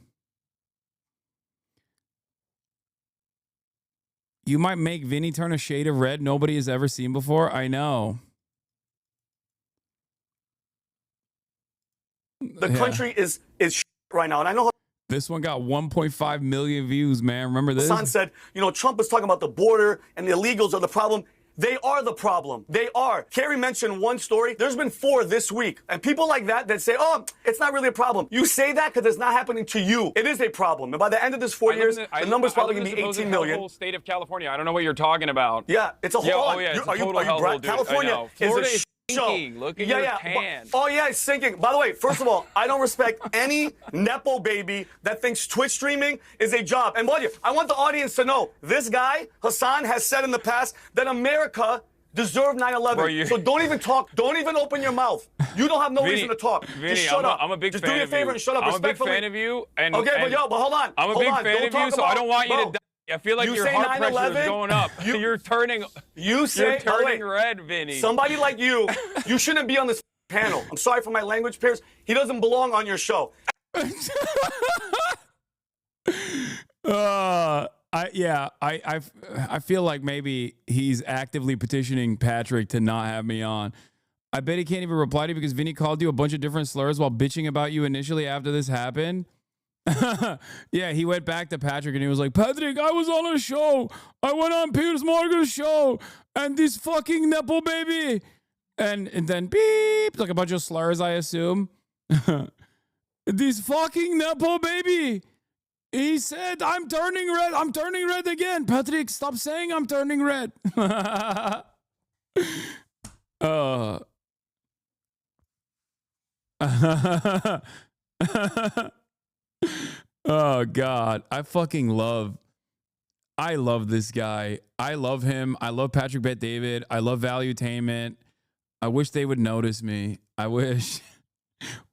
You might make Vinny turn a shade of red nobody has ever seen before. I know. The country is right now. And I know this one got 1.5 million views, man. Remember this? Hasan said, you know, Trump was talking about the border and the illegals are the problem. They are the problem. They are. Kerry mentioned one story. There's been 4 this week. And people like that say, oh, it's not really a problem. You say that because it's not happening to you. It is a problem. And by the end of this 4 years, the number's probably going to be 18 million. The whole state of California. I don't know what you're talking about. Yeah, it's a whole Oh, yeah, it's a total hellhole, dude. California Florida is a sinking. Look at your tan. Oh, yeah, it's sinking. By the way, first of all, I don't respect any Nepo baby that thinks Twitch streaming is a job. And I want the audience to know, this guy, Hasan, has said in the past that America deserved 9/11. So don't even talk. Don't even open your mouth. You don't have no reason to talk. Vinny, just shut up. I'm a big just fan do me a of favor you. and shut up. I'm a big respectfully. fan of you. And, okay, but hold on. I'm a big fan of you, so I don't want you to die. I feel like your heart pressure is going up. You're turning red, Vinny. Somebody like you shouldn't be on this panel. I'm sorry for my language, Pierce. He doesn't belong on your show. I feel like maybe he's actively petitioning Patrick to not have me on. I bet he can't even reply to you because Vinny called you a bunch of different slurs while bitching about you initially after this happened. Yeah, he went back to Patrick and he was like, Patrick, I was on a show. I went on Piers Morgan's show and this fucking Nepo baby. And then beep, like a bunch of slurs, I assume. This fucking Nepo baby. He said, I'm turning red. I'm turning red again. Patrick, stop saying I'm turning red. Oh, God. I love this guy. I love him. I love Patrick Bet-David. I love Valuetainment. I wish they would notice me. I wish.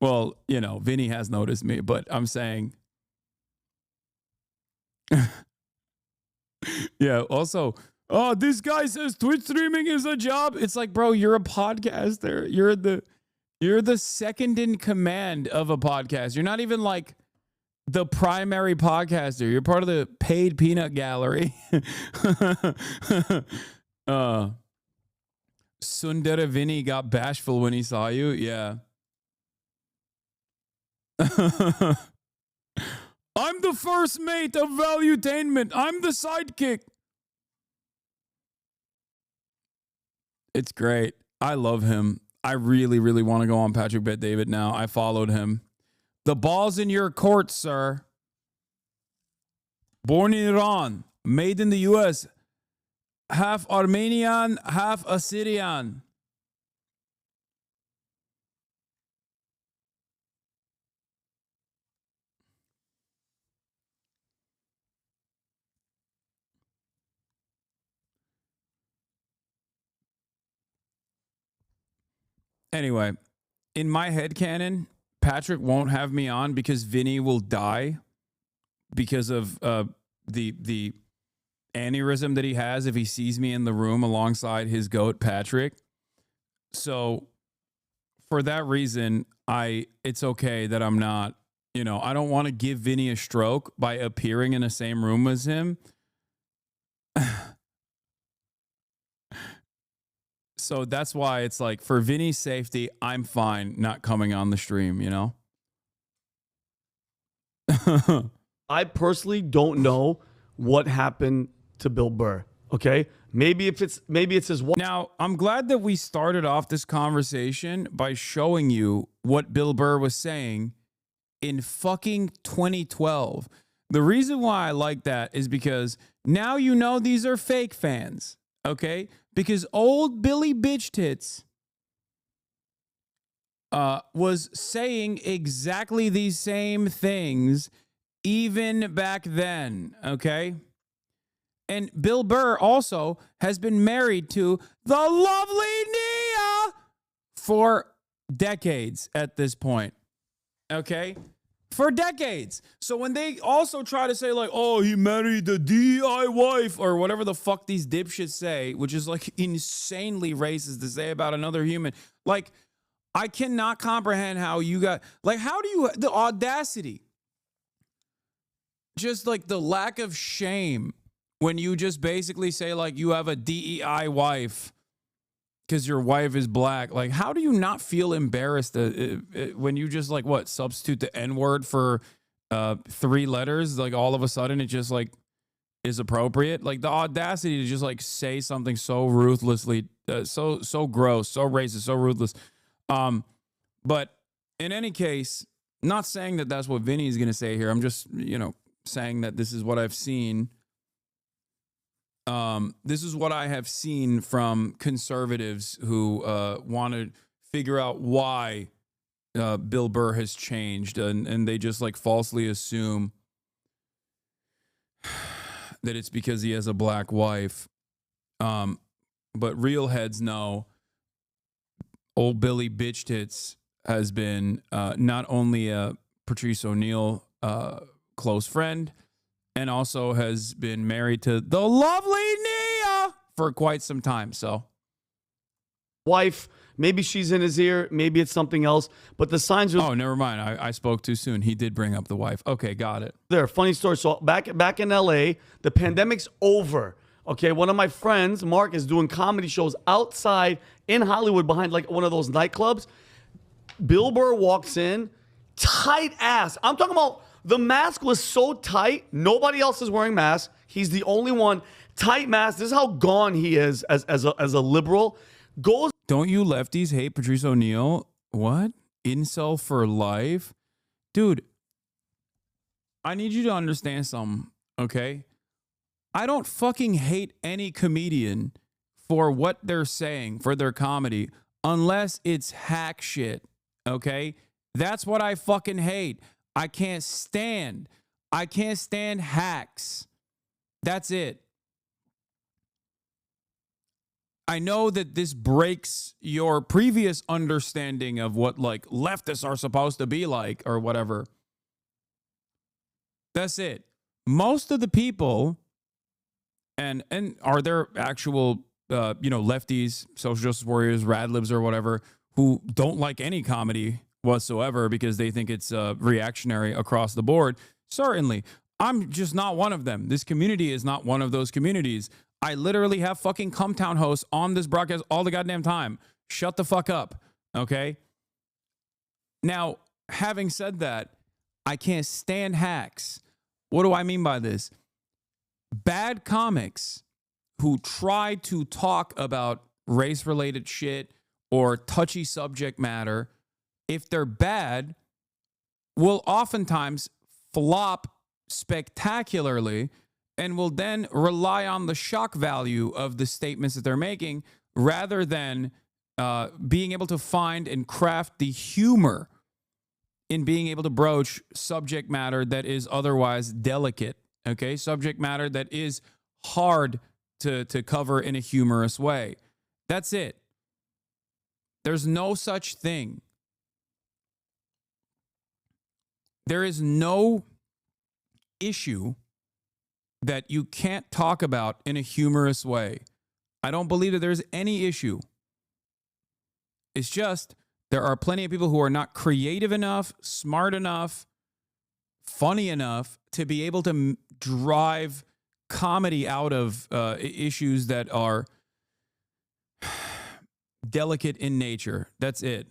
Well, you know, Vinny has noticed me, but I'm saying. Yeah, also, oh, this guy says Twitch streaming is a job. It's like, bro, you're a podcaster. You're the second in command of a podcast. You're not even like the primary podcaster. You're part of the paid peanut gallery. Sundara Vinny got bashful when he saw you. Yeah. I'm the first mate of Valuetainment. I'm the sidekick. It's great. I love him. I really, really want to go on Patrick Bet-David now. I followed him. The ball's in your court, sir. Born in Iran, made in the U.S., half Armenian, half Assyrian. Anyway, in my headcanon, Patrick won't have me on because Vinny will die because of the aneurysm that he has if he sees me in the room alongside his goat, Patrick. So for that reason, it's okay that I'm not, you know, I don't want to give Vinny a stroke by appearing in the same room as him. So that's why it's like, for Vinny's safety, I'm fine not coming on the stream, you know? I personally don't know what happened to Bill Burr, okay? Maybe it's his wife. Now, I'm glad that we started off this conversation by showing you what Bill Burr was saying in fucking 2012. The reason why I like that is because now you know these are fake fans, okay? Because old Billy Bitch Tits was saying exactly these same things even back then, okay? And Bill Burr also has been married to the lovely Nia for decades at this point. Okay? For decades. So when they also try to say like, oh, he married the DI wife or whatever the fuck these dipshits say, which is like insanely racist to say about another human. Like, I cannot comprehend how you got, like, how do you, the audacity, just like the lack of shame when you just basically say like you have a DEI wife because your wife is black. Like, how do you not feel embarrassed when you just like what substitute the N-word for 3 letters? Like all of a sudden it just like is appropriate. Like the audacity to just like say something so ruthlessly, so gross, so racist, so ruthless. But in any case, not saying that that's what Vinny is going to say here. I'm just, saying that this is what I've seen. This is what I have seen from conservatives who want to figure out why Bill Burr has changed, and they just like falsely assume that it's because he has a black wife. But real heads know old Billy Bitch Tits has been not only a Patrice O'Neill close friend, and also has been married to the lovely Nia for quite some time. So, wife, maybe she's in his ear, maybe it's something else, but the signs are... Oh, never mind. I spoke too soon. He did bring up the wife. Okay, got it. There, funny story. So back in LA, the pandemic's over. Okay, one of my friends, Mark, is doing comedy shows outside in Hollywood behind like one of those nightclubs. Bill Burr walks in, tight ass. I'm talking about the mask was so tight, nobody else is wearing masks. He's the only one. Tight mask. This is how gone he is as a liberal. Goes. Don't you lefties hate Patrice O'Neill? What? Incel for life? Dude, I need you to understand something, okay? I don't fucking hate any comedian for what they're saying, for their comedy, unless it's hack shit, okay? That's what I fucking hate. I can't stand hacks. That's it. I know that this breaks your previous understanding of what like leftists are supposed to be like or whatever. That's it. Most of the people, and are there actual lefties, social justice warriors, radlibs or whatever, who don't like any comedy whatsoever because they think it's reactionary across the board? Certainly. I'm just not one of them. This community is not one of those communities. I literally have fucking Cumtown hosts on this broadcast all the goddamn time. Shut the fuck up, okay? Now, having said that, I can't stand hacks. What do I mean by this? Bad comics who try to talk about race-related shit or touchy subject matter, if they're bad, will oftentimes flop spectacularly and will then rely on the shock value of the statements that they're making rather than being able to find and craft the humor in being able to broach subject matter that is otherwise delicate, okay? Subject matter that is hard to cover in a humorous way. That's it. There's no such thing. There is no issue that you can't talk about in a humorous way. I don't believe that there's any issue. It's just there are plenty of people who are not creative enough, smart enough, funny enough to be able to drive comedy out of issues that are delicate in nature. That's it.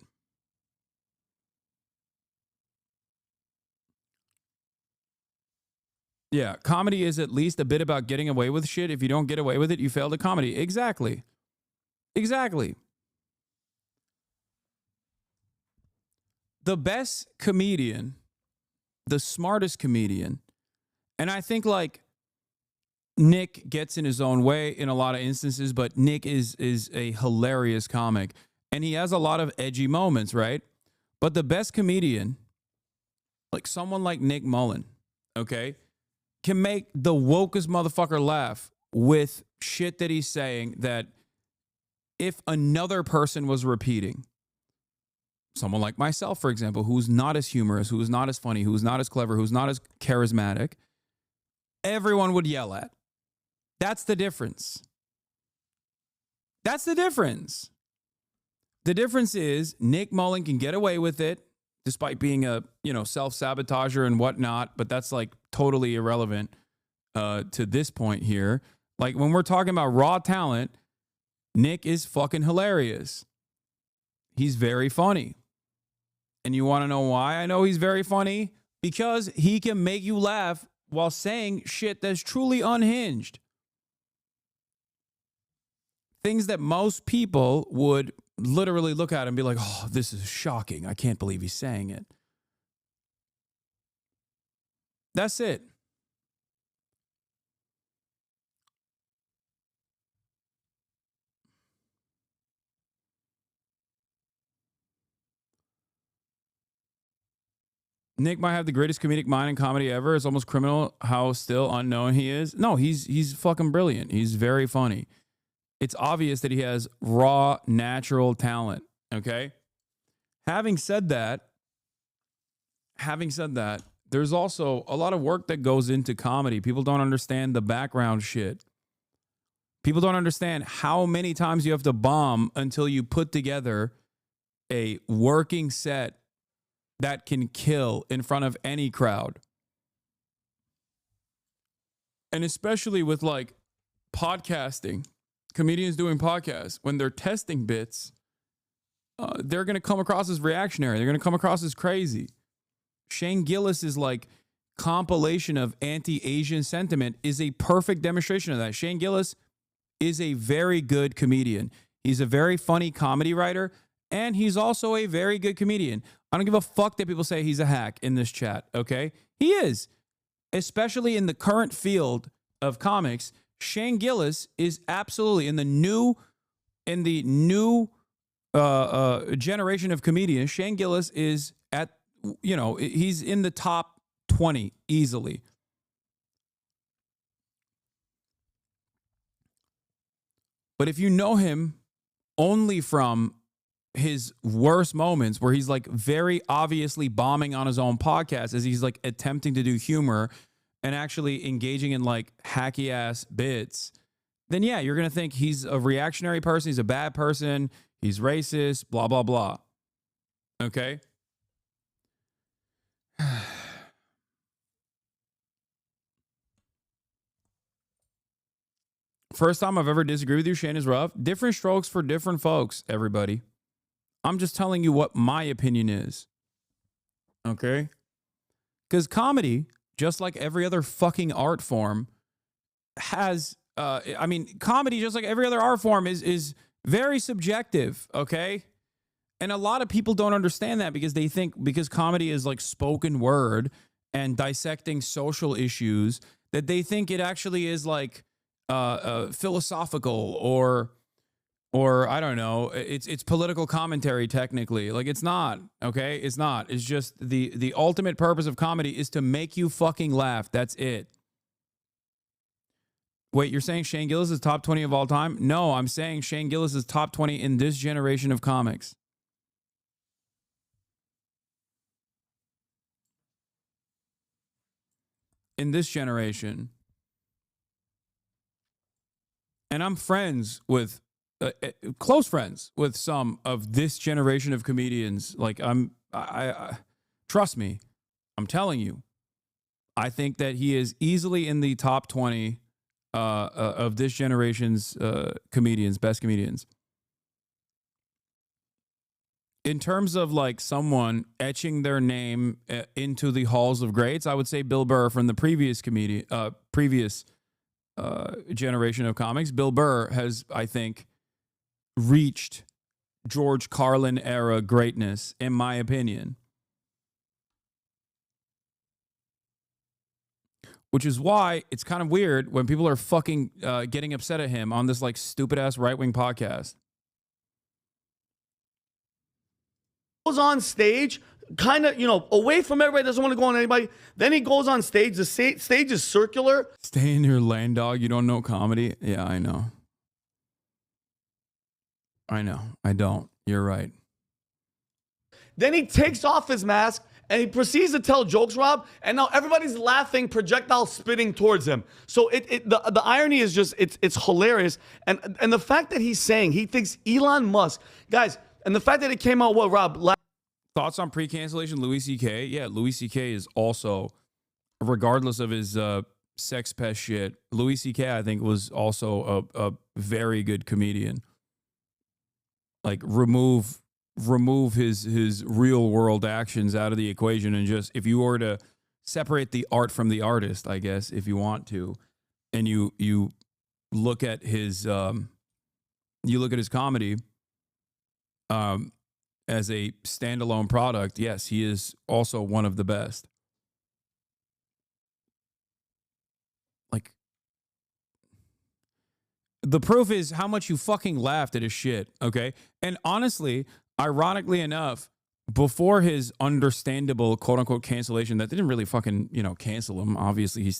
Yeah, comedy is at least a bit about getting away with shit. If you don't get away with it, you failed at comedy. Exactly. Exactly. The best comedian, the smartest comedian, and I think like Nick gets in his own way in a lot of instances, but Nick is a hilarious comic and he has a lot of edgy moments, right? But the best comedian, like someone like Nick Mullen, okay, can make the wokest motherfucker laugh with shit that he's saying that if another person was repeating, someone like myself, for example, who's not as humorous, who's not as funny, who's not as clever, who's not as charismatic, everyone would yell at. That's the difference. That's the difference. The difference is Nick Mullen can get away with it despite being a, self-sabotager and whatnot, but that's like totally irrelevant to this point here. Like when we're talking about raw talent, Nick is fucking hilarious. He's very funny. And you want to know why I know he's very funny? Because he can make you laugh while saying shit that's truly unhinged. Things that most people would literally look at and be like, oh, this is shocking. I can't believe he's saying it. That's it. Nick might have the greatest comedic mind in comedy ever. It's almost criminal how still unknown he is. No, he's fucking brilliant. He's very funny. It's obvious that he has raw, natural talent, okay? Having said that, there's also a lot of work that goes into comedy. People don't understand the background shit. People don't understand how many times you have to bomb until you put together a working set that can kill in front of any crowd. And especially with like podcasting, comedians doing podcasts, when they're testing bits, they're going to come across as reactionary. They're going to come across as crazy. Shane Gillis's like compilation of anti-Asian sentiment is a perfect demonstration of that. Shane Gillis is a very good comedian. He's a very funny comedy writer, and he's also a very good comedian. I don't give a fuck that people say he's a hack in this chat, okay? He is. Especially in the current field of comics, Shane Gillis is absolutely in the new generation of comedians. Shane Gillis is at, he's in the top 20 easily. But if you know him only from his worst moments where he's like very obviously bombing on his own podcast as he's like attempting to do humor and actually engaging in like hacky ass bits, then yeah, you're going to think he's a reactionary person. He's a bad person. He's racist, blah, blah, blah. Okay. First time I've ever disagreed with you, Shane, is rough. Different strokes for different folks, everybody. I'm just telling you what my opinion is. Okay? Because comedy, just like every other fucking art form, has, comedy, just like every other art form, is very subjective, okay? And a lot of people don't understand that because they think because comedy is like spoken word and dissecting social issues, that they think it actually is like philosophical or I don't know, it's political commentary technically. Like it's not, okay? It's not. It's just the ultimate purpose of comedy is to make you fucking laugh. That's it. Wait, you're saying Shane Gillis is top 20 of all time? No, I'm saying Shane Gillis is top 20 in this generation of comics. In this generation. And I'm friends with close friends with some of this generation of comedians. Like I trust me, I'm telling you, I think that he is easily in the top 20 of this generation's comedians, best comedians. In terms of like someone etching their name into the halls of greats, I would say Bill Burr from the previous generation of comics. Bill Burr has, I think, reached George Carlin era greatness, in my opinion. Which is why it's kind of weird when people are fucking getting upset at him on this like stupid ass right-wing podcast. Goes on stage kind of, away from everybody, doesn't want to go on anybody. Then he goes on stage. The stage is circular. Stay in your lane, dog. You don't know comedy? Yeah, I know. I don't. You're right. Then he takes off his mask and he proceeds to tell jokes, Rob. And now everybody's laughing, projectile spitting towards him. So the irony is just, it's hilarious. And the fact that he's saying he thinks Elon Musk, guys, and the fact that it came out, Rob? Thoughts on pre-cancellation, Louis C.K.? Yeah, Louis C.K. is also, regardless of his sex pest shit, Louis C.K. I think was also a very good comedian. Like remove his real world actions out of the equation, and just, if you were to separate the art from the artist, I guess, if you want to, and you look at his comedy as a standalone product, yes, he is also one of the best. Like, the proof is how much you fucking laughed at his shit, okay? And honestly, ironically enough, before his understandable quote-unquote cancellation, that didn't really fucking, cancel him. Obviously, he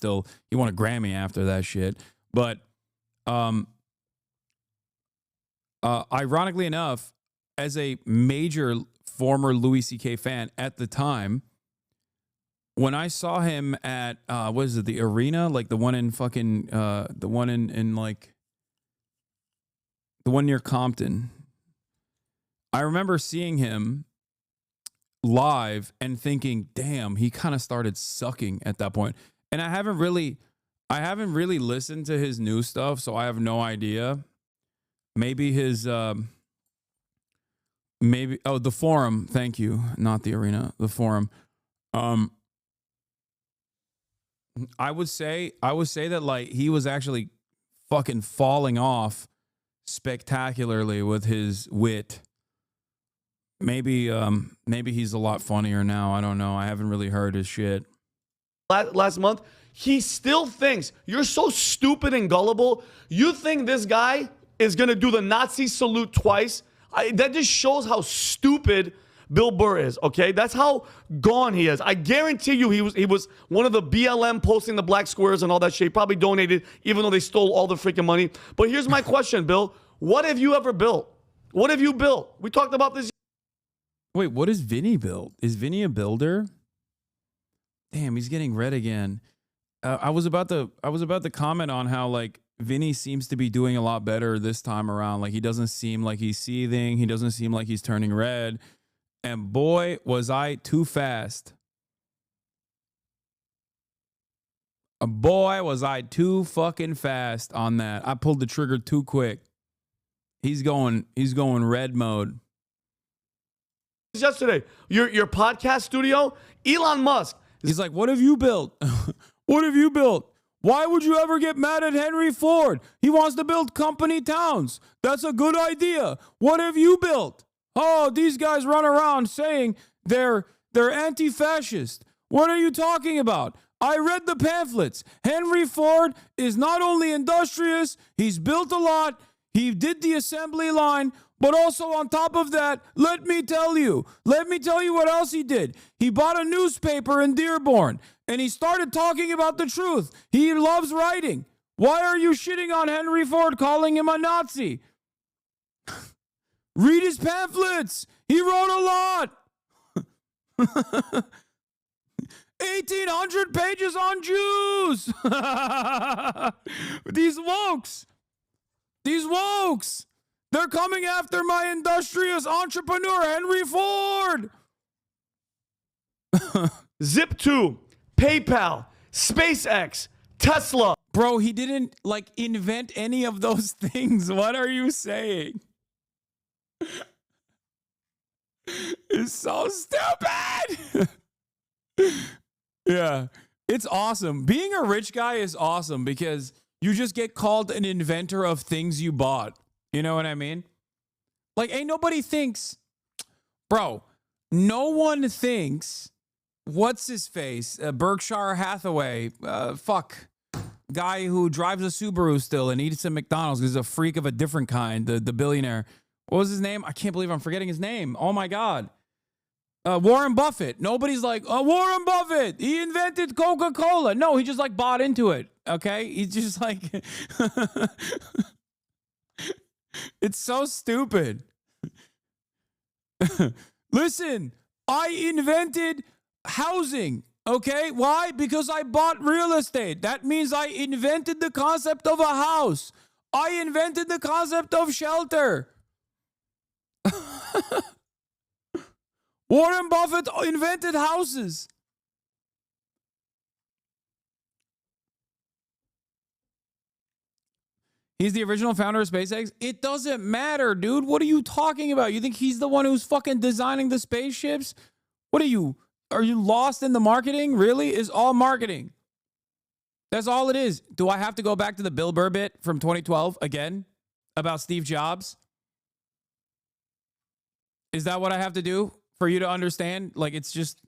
won a Grammy after that shit. But ironically enough, as a major former Louis C.K. fan at the time, when I saw him at, what is it, the Arena? Like the one in fucking, the one in like, the one near Compton. I remember seeing him live and thinking, damn, he kind of started sucking at that point. And I haven't really listened to his new stuff, so I have no idea. Maybe his, the Forum. Thank you. Not the Arena, the Forum. I would say that, like, he was actually fucking falling off spectacularly with his wit. Maybe he's a lot funnier now. I don't know. I haven't really heard his shit. Last month, he still thinks you're so stupid and gullible. You think this guy is gonna do the Nazi salute twice? That just shows how stupid Bill Burr is. Okay, that's how gone he is. I guarantee you, he was one of the BLM posting the black squares and all that shit. He probably donated, even though they stole all the freaking money. But here's my question, Bill. What have you ever built? What have you built? We talked about this. Wait, what is Vinny built? Is Vinny a builder? Damn, he's getting red again. I was about to comment on how, like, Vinny seems to be doing a lot better this time around. Like, he doesn't seem like he's seething. He doesn't seem like he's turning red. And boy, was I too fast. Boy, was I too fucking fast on that. I pulled the trigger too quick. He's going red mode. Yesterday, your podcast studio, Elon Musk. He's like, what have you built? What have you built? Why would you ever get mad at Henry Ford? He wants to build company towns. That's a good idea. What have you built? Oh, these guys run around saying they're anti-fascist. What are you talking about? I read the pamphlets. Henry Ford is not only industrious, he's built a lot. He did the assembly line, but also on top of that, let me tell you what else he did. He bought a newspaper in Dearborn, and he started talking about the truth. He loves writing. Why are you shitting on Henry Ford, calling him a Nazi? Read his pamphlets. He wrote a lot. 1,800 pages on Jews. These wokes. They're coming after my industrious entrepreneur, Henry Ford. Zip2, PayPal, SpaceX, Tesla. Bro, he didn't, like, invent any of those things. What are you saying? It's so stupid. Yeah, it's awesome. Being a rich guy is awesome because you just get called an inventor of things you bought. You know what I mean? Like, ain't nobody thinks, bro, no one thinks, what's his face? Berkshire Hathaway, guy who drives a Subaru still and eats at McDonald's. He's a freak of a different kind, the billionaire. What was his name? I can't believe I'm forgetting his name. Oh my God. Warren Buffett. Nobody's like, oh, Warren Buffett, he invented Coca-Cola. No, he just like bought into it. Okay. He's just like, it's so stupid. Listen, I invented housing. Okay. Why? Because I bought real estate. That means I invented the concept of a house. I invented the concept of shelter. Warren Buffett invented houses. He's the original founder of SpaceX. It doesn't matter, dude. What are you talking about? You think he's the one who's fucking designing the spaceships? What are you? Are you lost in the marketing? Really? It's all marketing. That's all it is. Do I have to go back to the Bill Burr bit from 2012 again about Steve Jobs? Is that what I have to do for you to understand? Like, it's just,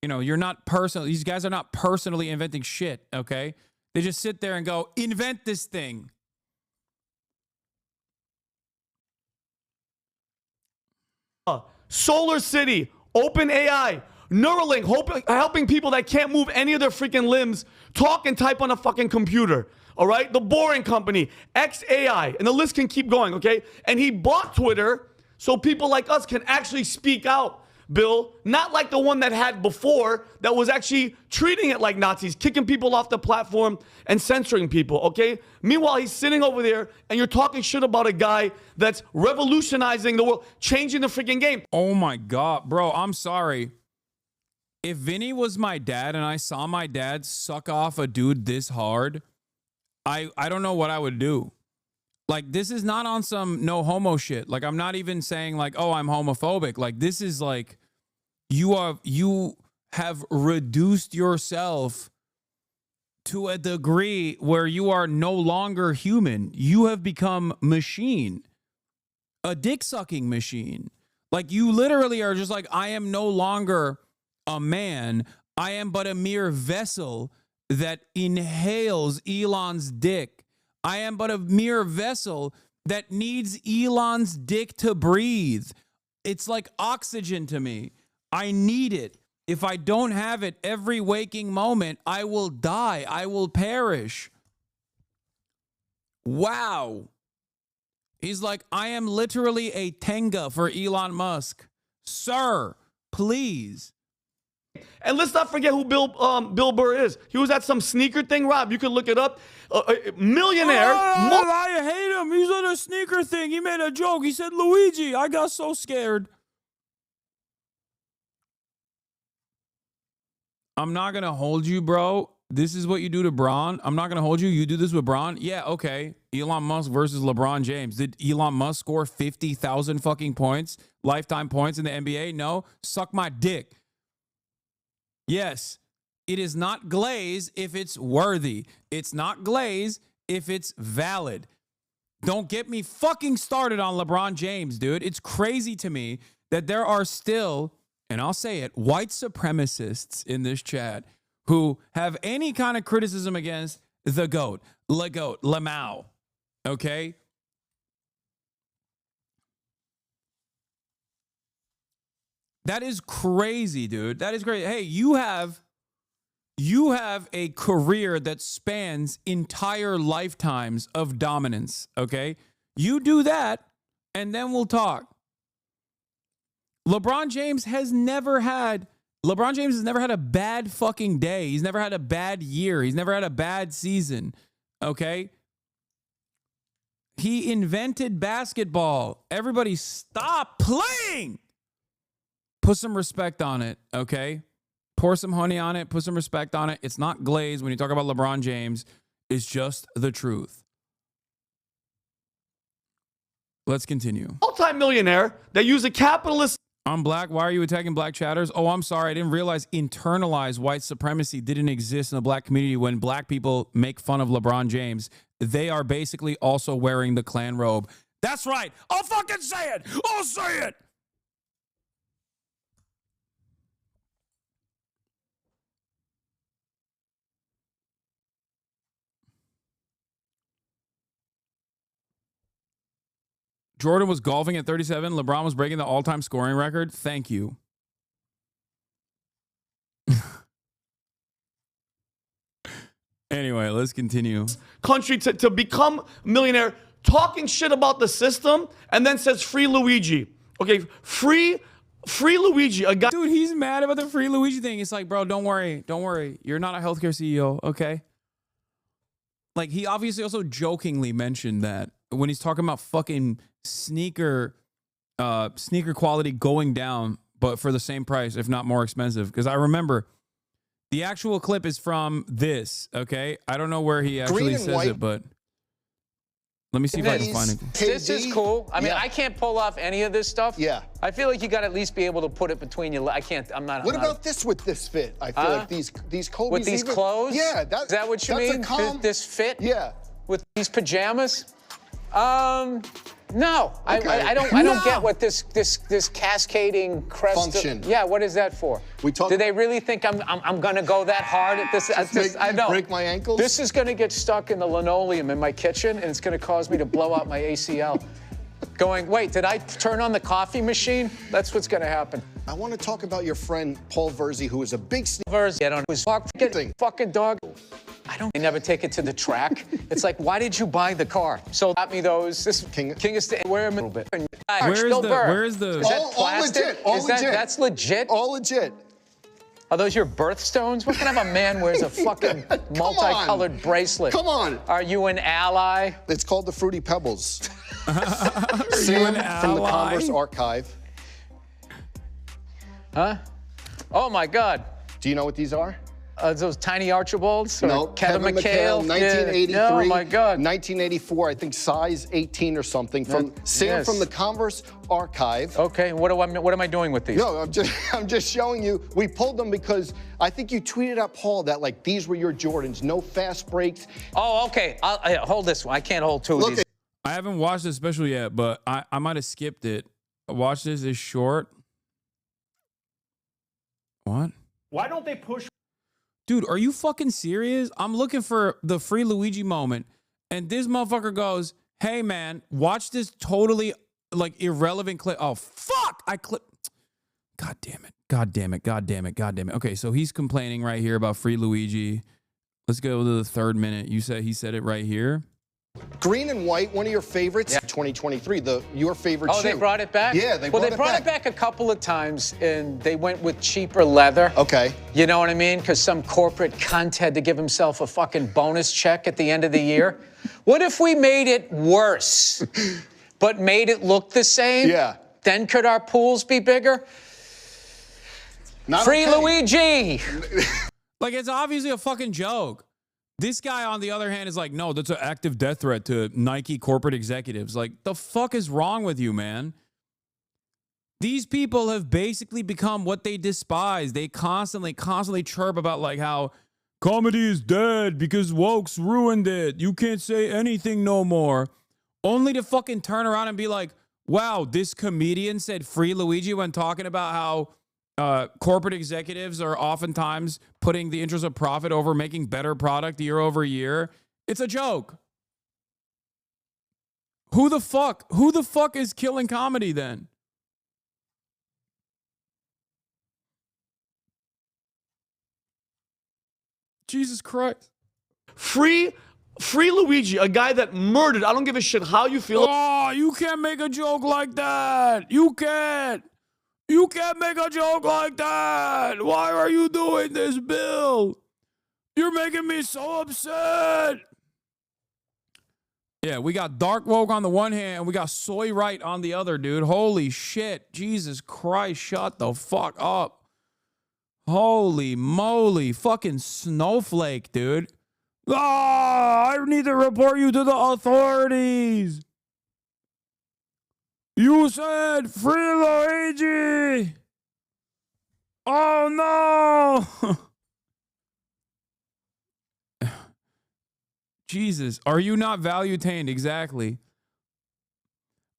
you know, you're not personal. These guys are not personally inventing shit, okay? They just sit there and go, invent this thing. Solar City, OpenAI, Neuralink, helping people that can't move any of their freaking limbs talk and type on a fucking computer. All right? The Boring Company, XAI, and the list can keep going, okay? And he bought Twitter so people like us can actually speak out, Bill, not like the one that had before that was actually treating it like Nazis, kicking people off the platform and censoring people, okay? Meanwhile, he's sitting over there and you're talking shit about a guy that's revolutionizing the world, changing the freaking game. Oh my God, bro, I'm sorry. If Vinny was my dad and I saw my dad suck off a dude this hard, I don't know what I would do. Like, this is not on some no homo shit. Like, I'm not even saying like, oh, I'm homophobic. Like, this is like, you have reduced yourself to a degree where you are no longer human. You have become machine, a dick-sucking machine. Like, you literally are just like, I am no longer a man. I am but a mere vessel that inhales Elon's dick. I am but a mere vessel that needs Elon's dick to breathe. It's like oxygen to me. I need it. If I don't have it every waking moment, I will die. I will perish. Wow. He's like, I am literally a Tenga for Elon Musk. Sir, please. And let's not forget who Bill Burr is. He was at some sneaker thing, Rob. You can look it up. Millionaire. I hate him. He's at a sneaker thing. He made a joke. He said, Luigi. I got so scared. I'm not going to hold you, bro. This is what you do to Braun. I'm not going to hold you. You do this with Braun? Yeah, okay. Elon Musk versus LeBron James. Did Elon Musk score 50,000 fucking points, lifetime points in the NBA? No. Suck my dick. Yes, it is not glaze if it's worthy. It's not glaze if it's valid. Don't get me fucking started on LeBron James, dude. It's crazy to me that there are still, and I'll say it, white supremacists in this chat who have any kind of criticism against the GOAT, Lamau, okay? That is crazy, dude. That is crazy. Hey, you have a career that spans entire lifetimes of dominance, okay? You do that, and then we'll talk. LeBron James has never had a bad fucking day. He's never had a bad year. He's never had a bad season, okay? He invented basketball. Everybody stop playing. Put some respect on it, okay? Pour some honey on it. Put some respect on it. It's not glaze when you talk about LeBron James. It's just the truth. Let's continue. Multi-millionaire that use a capitalist. I'm black. Why are you attacking black chatters? Oh, I'm sorry. I didn't realize internalized white supremacy didn't exist in the black community when black people make fun of LeBron James. They are basically also wearing the Klan robe. That's right. I'll fucking say it. I'll say it. Jordan was golfing at 37. LeBron was breaking the all-time scoring record. Thank you. Anyway, let's continue. Country to become a millionaire, talking shit about the system, and then says free Luigi. Okay, free Luigi, a guy. Dude, he's mad about the free Luigi thing. It's like, bro, don't worry. You're not a healthcare CEO, okay? Like, he obviously also jokingly mentioned that when he's talking about fucking sneaker quality going down, but for the same price, if not more expensive. Because I remember the actual clip is from this, okay? I don't know where he actually says it, but let me see if I can find it. This is cool. I mean, I can't pull off any of this stuff. Yeah. I feel like you got to at least be able to put it between your legs. I can't, I'm not. What about this with this fit? I feel like these Kobe's with these clothes? Yeah. Is that what you mean? This fit? Yeah. With these pajamas? No. Okay. I don't get what this cascading crest function. Yeah, what is that for? Do they really think I'm gonna go that hard at this? I don't. Break my ankles? This is gonna get stuck in the linoleum in my kitchen, and it's gonna cause me to blow out my ACL. Going, wait, did I turn on the coffee machine? That's what's gonna happen. I want to talk about your friend Paul Verzi, who is a big Verzi, I don't know. Fucking dog. They never take it to the track. It's like, why did you buy the car? So got me those. This King is wear them a little bit. Where's the? Is that plastic? All legit. That's legit. All legit. Are those your birthstones? What kind of a man wears a fucking multicolored bracelet? Come on. Are you an ally? It's called the Fruity Pebbles. Sam from the Converse Archive. Huh? Oh my God. Do you know what these are? Those tiny Archibalds? No, Kevin McHale, 1983. Yeah. Oh my God. 1984, I think size 18 or something. From Sam from the Converse Archive. Okay, what am I doing with these? No, I'm just showing you. We pulled them because I think you tweeted at Paul that like these were your Jordans, no fast breaks. Oh, okay. I'll hold this one. I can't hold two of these. I haven't watched this special yet, but I might have skipped it. Watch this. It's short. What? Why don't they push? Dude, are you fucking serious? I'm looking for the free Luigi moment, and this motherfucker goes, hey, man, watch this totally, like, irrelevant clip. Oh, fuck! I clip. God damn it. God damn it. God damn it. God damn it. Okay, so he's complaining right here about free Luigi. Let's go to the 3rd minute. He said it right here. Green and white, one of your favorites, 2023, your favorite shoe. Oh, they brought it back? Yeah, they brought it back a couple of times, and they went with cheaper leather. Okay. You know what I mean? Because some corporate cunt had to give himself a fucking bonus check at the end of the year. What if we made it worse, but made it look the same? Yeah. Then could our pools be bigger? Free Luigi! Like, it's obviously a fucking joke. This guy, on the other hand, is like, no, that's an active death threat to Nike corporate executives. Like, the fuck is wrong with you, man? These people have basically become what they despise. They constantly chirp about, like, how comedy is dead because woke's ruined it. You can't say anything no more. Only to fucking turn around and be like, wow, this comedian said free Luigi when talking about how corporate executives are oftentimes putting the interest of profit over making better product year over year. It's a joke. Who the fuck is killing comedy then? Jesus Christ. Free Luigi, a guy that murdered. I don't give a shit how you feel. Oh, you can't make a joke like that. You can't make a joke like that. Why are you doing this, Bill? You're making me so upset. Yeah, we got dark woke on the one hand, and we got soy right on the other, dude. Holy shit. Jesus Christ, shut the fuck up. Holy moly. Fucking snowflake, dude. I need to report you to the authorities. You said free Luigi. Oh, no. Jesus, are you not value-tained? Exactly.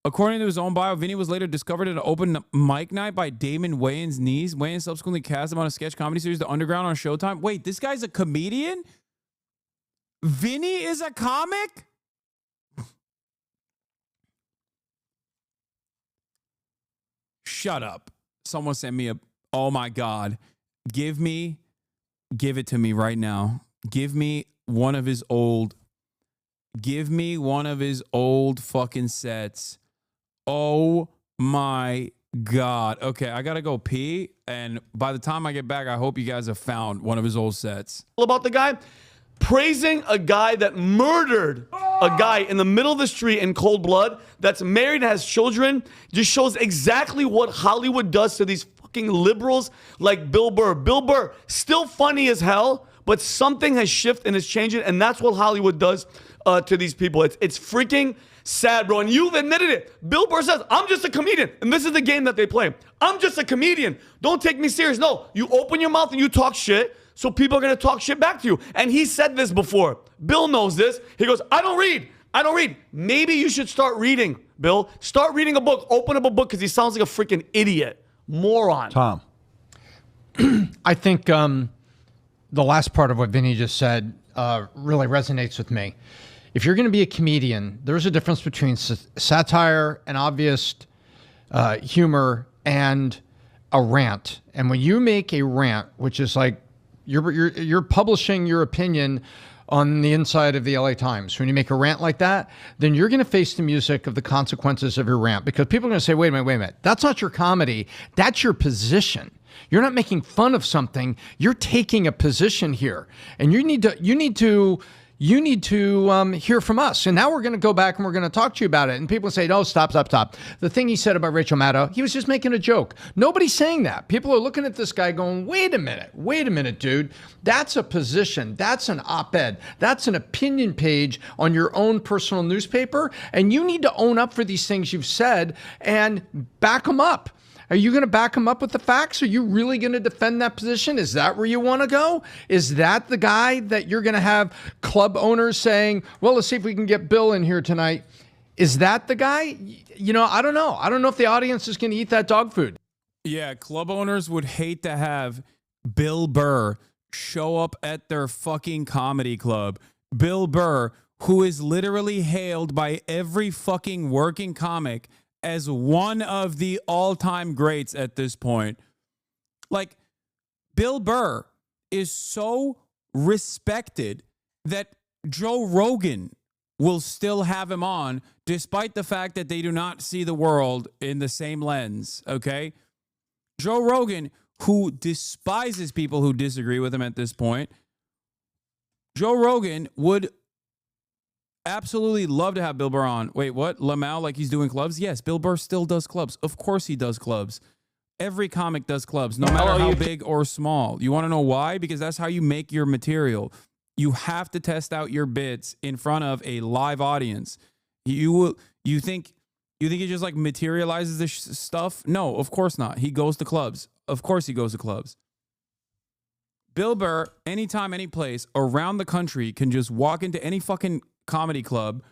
According to his own bio, Vinny was later discovered at an open mic night by Damon Wayans' niece. Wayans subsequently cast him on a sketch comedy series, The Underground, on Showtime. Wait, this guy's a comedian? Vinny is a comic? Shut up. Someone sent me oh my God. Give it to me right now. Give me one of his old. Give me one of his old fucking sets. Oh my God. Okay, I gotta go pee. And by the time I get back, I hope you guys have found one of his old sets. About the guy praising a guy that murdered a guy in the middle of the street in cold blood, that's married and has children, just shows exactly what Hollywood does to these fucking liberals like Bill Burr. Bill Burr, still funny as hell, but something has shifted and is changing, and that's what Hollywood does to these people. It's freaking sad, bro. And you've admitted it. Bill Burr says, I'm just a comedian. And this is the game that they play. I'm just a comedian. Don't take me serious. No, you open your mouth and you talk shit, so people are going to talk shit back to you. And he said this before. Bill knows this. He goes, I don't read. Maybe you should start reading, Bill. Start reading a book. Open up a book because he sounds like a freaking idiot. Moron. Tom. I think the last part of what Vinny just said really resonates with me. If you're going to be a comedian, there's a difference between satire and obvious humor and a rant. And when you make a rant, which is like you're publishing your opinion on the inside of the LA Times, when you make a rant like that, then you're going to face the music of the consequences of your rant, because people are going to say, wait a minute, that's not your comedy, that's your position. You're not making fun of something, you're taking a position here, and you need to hear from us. And now we're going to go back and we're going to talk to you about it. And people say, no, stop. The thing he said about Rachel Maddow, he was just making a joke. Nobody's saying that. People are looking at this guy going, wait a minute, dude. That's a position. That's an op-ed. That's an opinion page on your own personal newspaper. And you need to own up for these things you've said and back them up. Are you going to back him up with the facts? Are you really going to defend that position? Is that where you want to go? Is that the guy that you're going to have club owners saying, well, let's see if we can get Bill in here tonight? Is that the guy? You know, I don't know. I don't know if the audience is going to eat that dog food. Yeah, club owners would hate to have Bill Burr show up at their fucking comedy club. Bill Burr, who is literally hailed by every fucking working comic as one of the all-time greats at this point. Like, Bill Burr is so respected that Joe Rogan will still have him on, despite the fact that they do not see the world in the same lens, okay? Joe Rogan, who despises people who disagree with him at this point, Joe Rogan would absolutely love to have Bill Burr on. Wait, what? Lamau, like he's doing clubs? Yes, Bill Burr still does clubs. Of course he does clubs. Every comic does clubs, no matter how big or small. You want to know why? Because that's how you make your material. You have to test out your bits in front of a live audience. You think he just like materializes this stuff? No, of course not. He goes to clubs. Of course he goes to clubs. Bill Burr, anytime, any place around the country, can just walk into any fucking comedy club.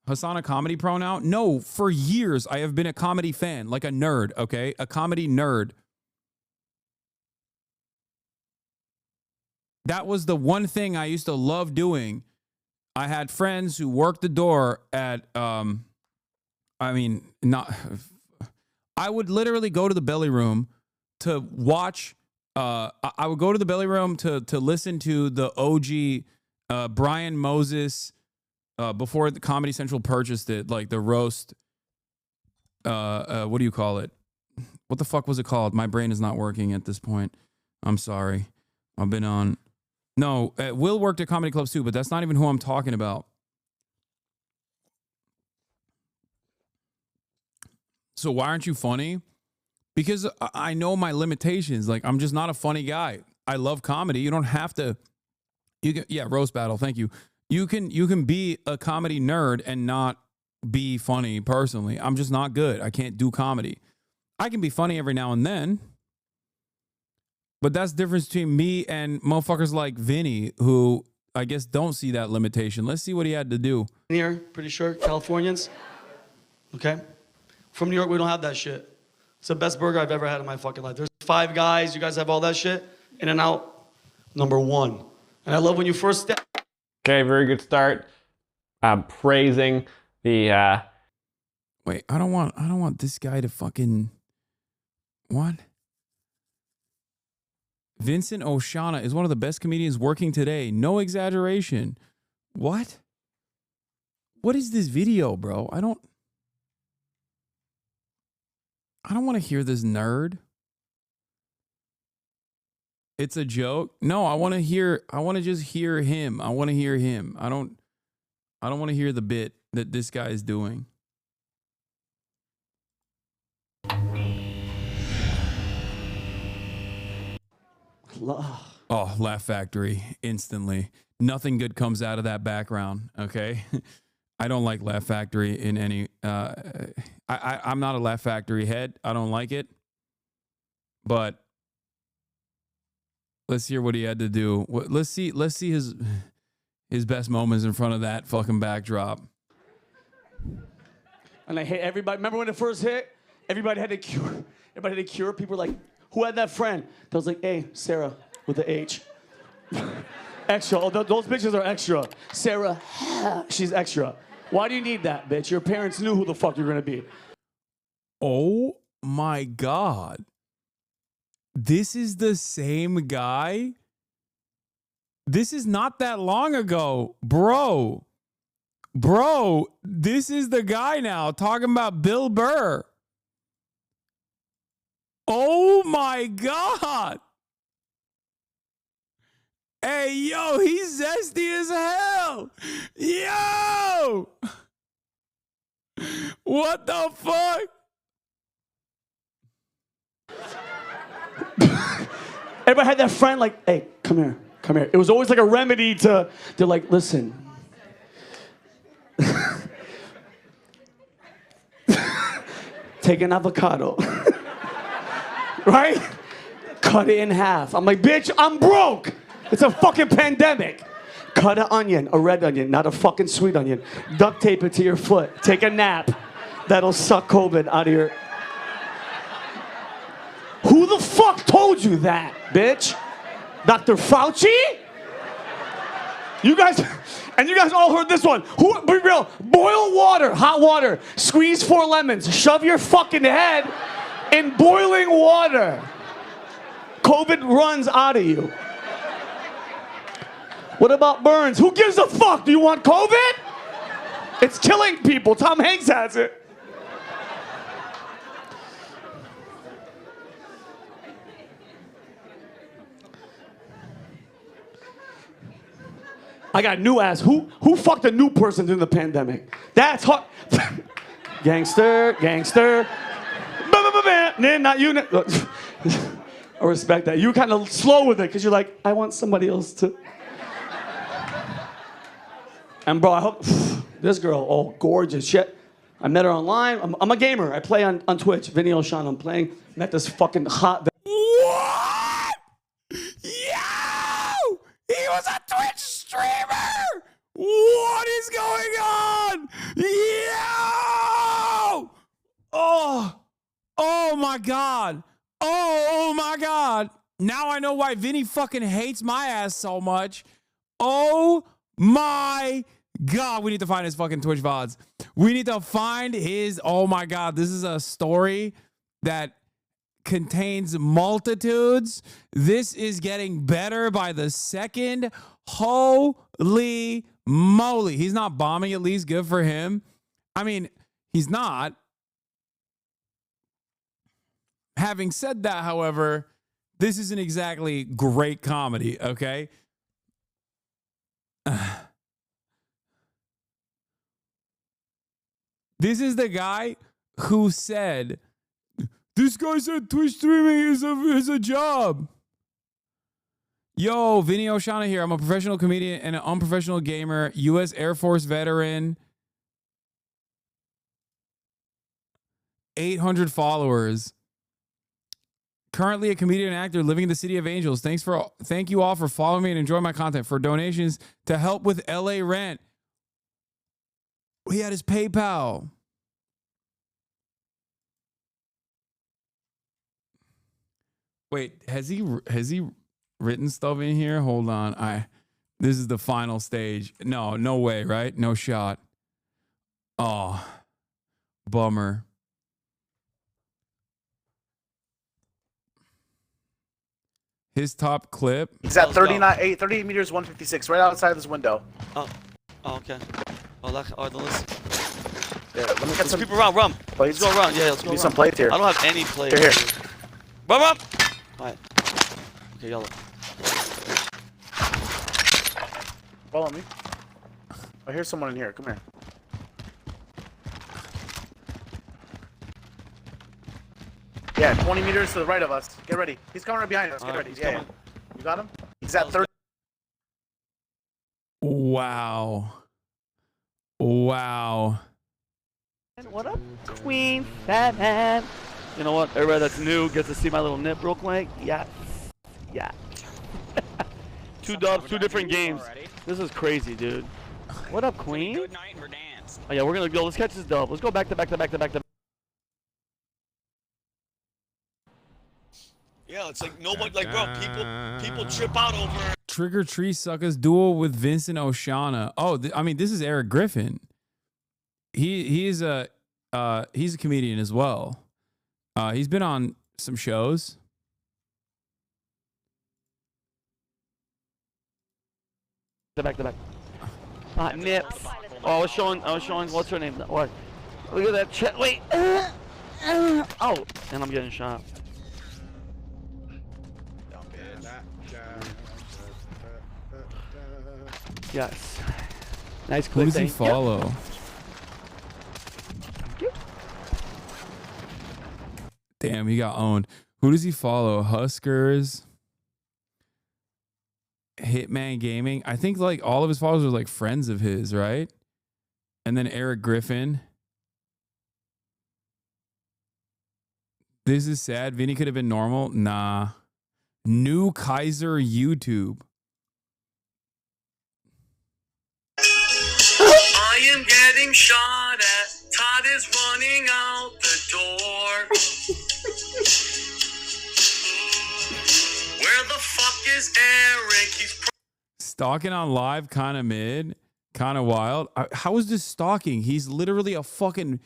Hasan a comedy pro now? No, for years I have been a comedy fan, like a nerd, okay? A comedy nerd. That was the one thing I used to love doing. I had friends who worked the door at, I would literally go to the belly room to watch, I would go to the belly room to listen to the OG Brian Moses, before the Comedy Central purchased it, like the roast. What do you call it? What the fuck was it called? My brain is not working at this point. I'm sorry. I've been on. No, Will worked at comedy clubs too, but that's not even who I'm talking about. So why aren't you funny? Because I know my limitations. Like, I'm just not a funny guy. I love comedy. You don't have to. Yeah, roast battle. Thank you. You can be a comedy nerd and not be funny personally. I'm just not good. I can't do comedy. I can be funny every now and then. But that's the difference between me and motherfuckers like Vinny, who I guess don't see that limitation. Let's see what he had to do. Here, pretty sure, Californians. Okay? From New York, we don't have that shit. It's the best burger I've ever had in my fucking life. There's 5 guys. You guys have all that shit. In and out, #1. And I love when you first step. Okay, very good start. Praising the Wait, I don't want this guy to fucking what? Vincent Oshana is one of the best comedians working today. No exaggeration. What? What is this video, bro? I don't want to hear this nerd. It's a joke. No, I want to just hear him. I want to hear him. I don't want to hear the bit that this guy is doing. Oh, Laugh Factory instantly. Nothing good comes out of that background. Okay. I don't like Laugh Factory in any, I'm not a Laugh Factory head. I don't like it, but let's hear what he had to do. Let's see his best moments in front of that fucking backdrop. And I hate everybody. Remember when it first hit? Everybody had a cure. Everybody had a cure. People were like, who had that friend? That was like, hey, Sarah with the H. Extra. Oh, those bitches are extra. Sarah, she's extra. Why do you need that, bitch? Your parents knew who the fuck you're gonna be. Oh my God. This is the same guy? This is not that long ago, bro. Bro, this is the guy now talking about Bill Burr. Oh my God. Hey, yo, he's zesty as hell. Yo. What the fuck? Everybody had that friend like, hey, come here, come here. It was always like a remedy to, they're like, listen. Take an avocado. Right? Cut it in half. I'm like, bitch, I'm broke. It's a fucking pandemic. Cut an onion, a red onion, not a fucking sweet onion. Duct tape it to your foot. Take a nap. That'll suck COVID out of your... Who the fuck told you that, bitch? Dr. Fauci? You guys all heard this one. Who, be real, boil water, hot water, squeeze 4 lemons, shove your fucking head in boiling water. COVID runs out of you. What about burns? Who gives a fuck? Do you want COVID? It's killing people. Tom Hanks has it. I got new ass. Who fucked a new person during the pandemic? That's hot. Gangster, gangster. Not you. I respect that. You're kind of slow with it because you're like, I want somebody else to. And bro, I hope this girl, oh, gorgeous shit. I met her online. I'm a gamer. I play on Twitch. Vinny O'Shawn. I'm playing. Met this fucking hot. What? Yo! He was a Twitch streamer! What is going on? Yo! Oh my God. Oh my God. Now I know why Vinny fucking hates my ass so much. Oh my God. We need to find his fucking Twitch VODs. We need to find his, oh my God. This is a story that contains multitudes. This is getting better by the second. Holy moly. He's not bombing, at least. Good for him. I mean, he's not. Having said that, however, this isn't exactly great comedy, okay? This is the guy who said, this guy said Twitch streaming is a job. Yo, Vinny O'Shana here. I'm a professional comedian and an unprofessional gamer, U.S. Air Force veteran, 800 followers. Currently a comedian and actor living in the city of Angels. Thank you all for following me and enjoying my content. For donations to help with LA rent. He had his PayPal. Wait, has he written stuff in here? Hold on. This is the final stage. No way, right? No shot. Oh, bummer. his top clip. He's at 38 meters, 156, right outside this window. Oh, okay. Oh, let's Yeah, let me get some people around. Run. Plates. Let's go around. Yeah, let's go Need around. some plates here. I don't have any plates. Here. Run. All right. Okay, yellow. Follow me. Oh, here's someone in here. Come here. Yeah, 20 meters to the right of us. Get ready. He's coming right behind us. Get ready. Yeah. You got him? He's at 30. Wow. Wow. What up, Queen Fat? You know what? Everybody that's new gets to see my little nip real quick. Yeah. Yeah. Two dubs, two different games. This is crazy, dude. What up, Queen? Good night and we're danced. Oh, yeah, we're going to go. Let's catch this dub. Let's go back to back. Yeah, it's like nobody, like, bro, people trip out over. Trigger Tree Suckers duel with Vincent Oshana. Oh, I mean, this is Eric Griffin. He's a comedian as well. He's been on some shows. Back to back. Nips. Oh, I was showing. What's her name? What? Look at that chat. Wait. Oh, and I'm getting shot. Yes. Nice clip. Who does he follow? Damn, he got owned. Who does he follow? Huskers, Hitman Gaming. I think like all of his followers are like friends of his, right? And then Eric Griffin. This is sad. Vinny could have been normal. Nah. New Kaiser YouTube. I am getting shot at. Todd is running out the door. Where the fuck is Eric? He's Stalking on live, kind of mid, kind of wild. How is this stalking? He's literally a fucking...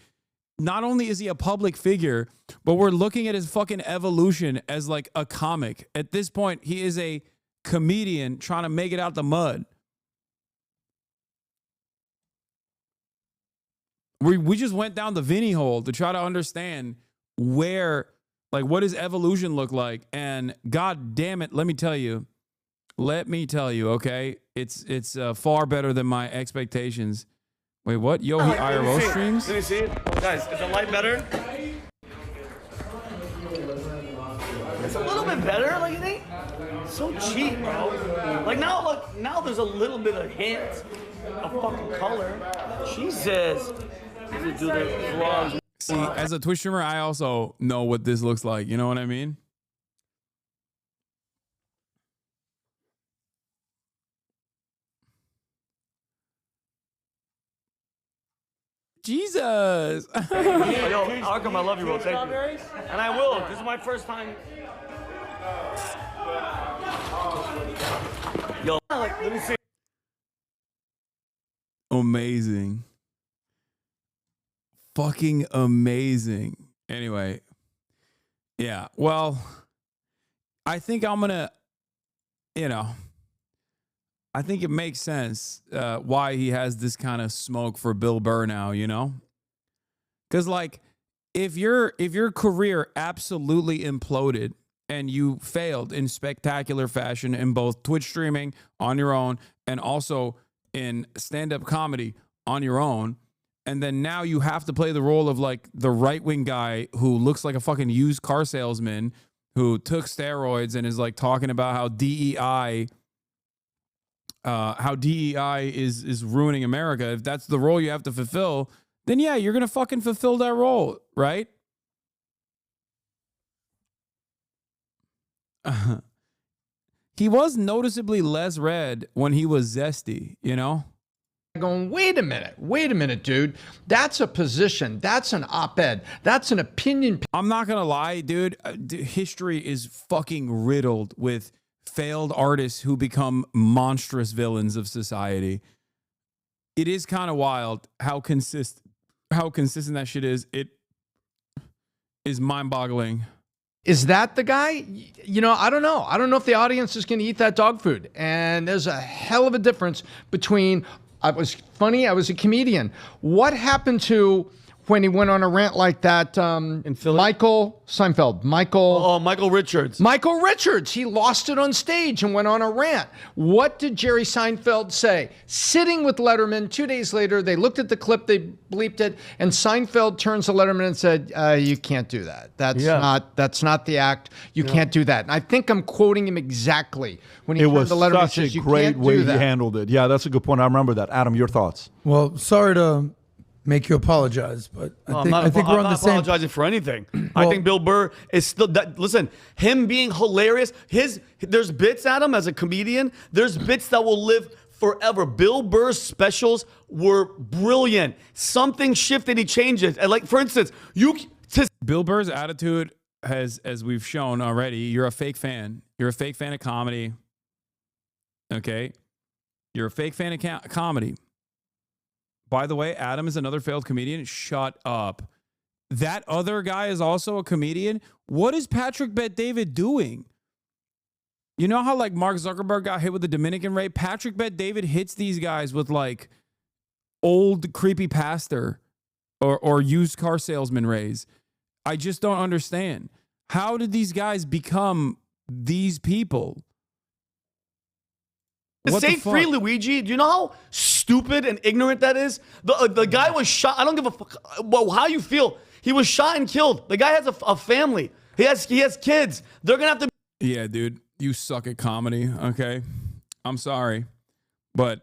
Not only is he a public figure, but we're looking at his fucking evolution as like a comic. At this point, he is a comedian trying to make it out the mud. We just went down the Vinny hole to try to understand where, like, what his evolution look like. And God damn it, let me tell you, okay? It's far better than my expectations. Wait, what? Yo, he IRL streams? Let me see it. Guys, is the light better? It's a little bit better, like you think? So cheap, bro. Like now there's a little bit of hint of fucking color. Jesus. Do the vlogs. See, as a Twitch streamer, I also know what this looks like. You know what I mean? Jesus. Yo, Arkham, I love you, bro. Thank you. And I will. This is my first time. Yo, like, let me see. Amazing. Fucking amazing. Anyway. Yeah. Well, I think I'm going to, I think it makes sense why he has this kind of smoke for Bill Burr now, Because, like, if your career absolutely imploded and you failed in spectacular fashion in both Twitch streaming on your own and also in stand-up comedy on your own, and then now you have to play the role of, like, the right-wing guy who looks like a fucking used car salesman who took steroids and is, like, talking about how DEI is ruining America. If that's the role you have to fulfill, then yeah, you're going to fucking fulfill that role, right? He was noticeably less red when he was zesty, Going, wait a minute, dude. That's a position. That's an op-ed. That's an opinion. I'm not going to lie, dude. History is fucking riddled with failed artists who become monstrous villains of society. It is kind of wild how consistent that shit is. It is mind-boggling. Is that the guy? You know, I don't know. I don't know if the audience is going to eat that dog food. And there's a hell of a difference between, I was funny, I was a comedian. What happened to when he went on a rant like that? In Philly? Michael Seinfeld. Michael Richards. Michael Richards. He lost it on stage and went on a rant. What did Jerry Seinfeld say? Sitting with Letterman 2 days later, they looked at the clip, they bleeped it, and Seinfeld turns to Letterman and said, you can't do that. That's not the act. You can't do that. And I think I'm quoting him exactly when he turned to Letterman and says, such a great way he handled it. Yeah, that's a good point. I remember that. Adam, your thoughts? Well, sorry to make you apologize, but I think we're on the same. I'm not apologizing for anything. I think Bill Burr is still. Listen, him being hilarious. There's bits, Adam, as a comedian. There's bits that will live forever. Bill Burr's specials were brilliant. Something shifted. He changed it. And like, for instance, Bill Burr's attitude has, as we've shown already, you're a fake fan. You're a fake fan of comedy. Okay, you're a fake fan of comedy. By the way, Adam is another failed comedian. Shut up. That other guy is also a comedian. What is Patrick Bet-David doing? You know how like Mark Zuckerberg got hit with the Dominican rape? Patrick Bet-David hits these guys with like old creepy pastor or used car salesman rays. I just don't understand. How did these guys become these people? To say free Luigi, do you know how stupid and ignorant that is? The guy was shot. I don't give a fuck how you feel. He was shot and killed. The guy has a family. He has kids. They're gonna have to. Yeah, dude, you suck at comedy. Okay, I'm sorry, but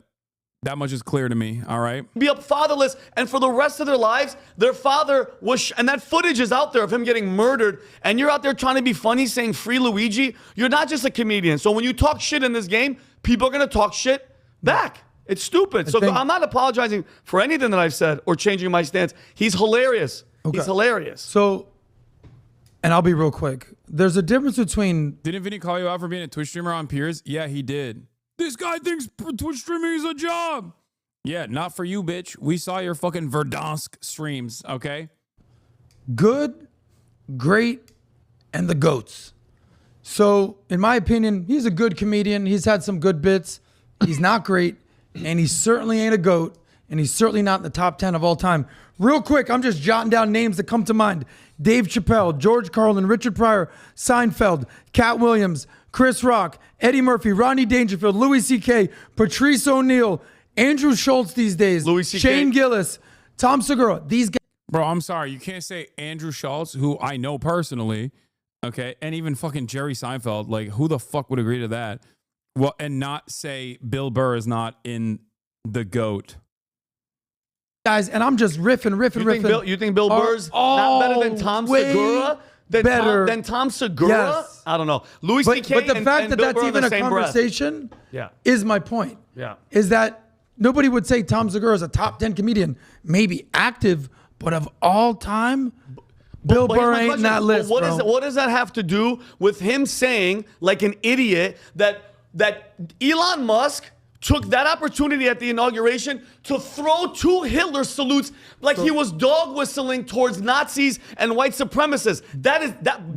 that much is clear to me. All right. Be up fatherless, and for the rest of their lives, their father was. And that footage is out there of him getting murdered. And you're out there trying to be funny, saying free Luigi. You're not just a comedian. So when you talk shit in this game, people are going to talk shit back. It's stupid. I'm not apologizing for anything that I've said or changing my stance. He's hilarious. Okay. He's hilarious. So, and I'll be real quick. There's a difference between... Didn't Vinny call you out for being a Twitch streamer on Piers? Yeah, he did. This guy thinks Twitch streaming is a job. Yeah, not for you, bitch. We saw your fucking Verdansk streams, okay? Good, great, and the GOATs. So, in my opinion, he's a good comedian. He's had some good bits. He's not great, and he certainly ain't a GOAT, and he's certainly not in the top 10 of all time. Real quick, I'm just jotting down names that come to mind. Dave Chappelle, George Carlin, Richard Pryor, Seinfeld, Cat Williams, Chris Rock, Eddie Murphy, Rodney Dangerfield, Louis C.K., Patrice O'Neal, Andrew Schultz these days, Louis C.K. Shane Gillis, Tom Segura. These guys. Bro, I'm sorry. You can't say Andrew Schultz, who I know personally, okay, and even fucking Jerry Seinfeld. Like, who the fuck would agree to that? Well, and not say Bill Burr is not in the GOAT. Guys, and I'm just riffing. You think Bill Burr's not better than Tom Segura? Than Tom Segura? Yes. I don't know. Louis C.K. But the fact and that Bill that's Burr even a same conversation is my point. Yeah. Is that nobody would say Tom Segura is a top 10 comedian, maybe active, but of all time, Bill Burr ain't in that list, what does that have to do with him saying, like an idiot, that Elon Musk took that opportunity at the inauguration to throw 2 Hitler salutes like he was dog whistling towards Nazis and white supremacists? That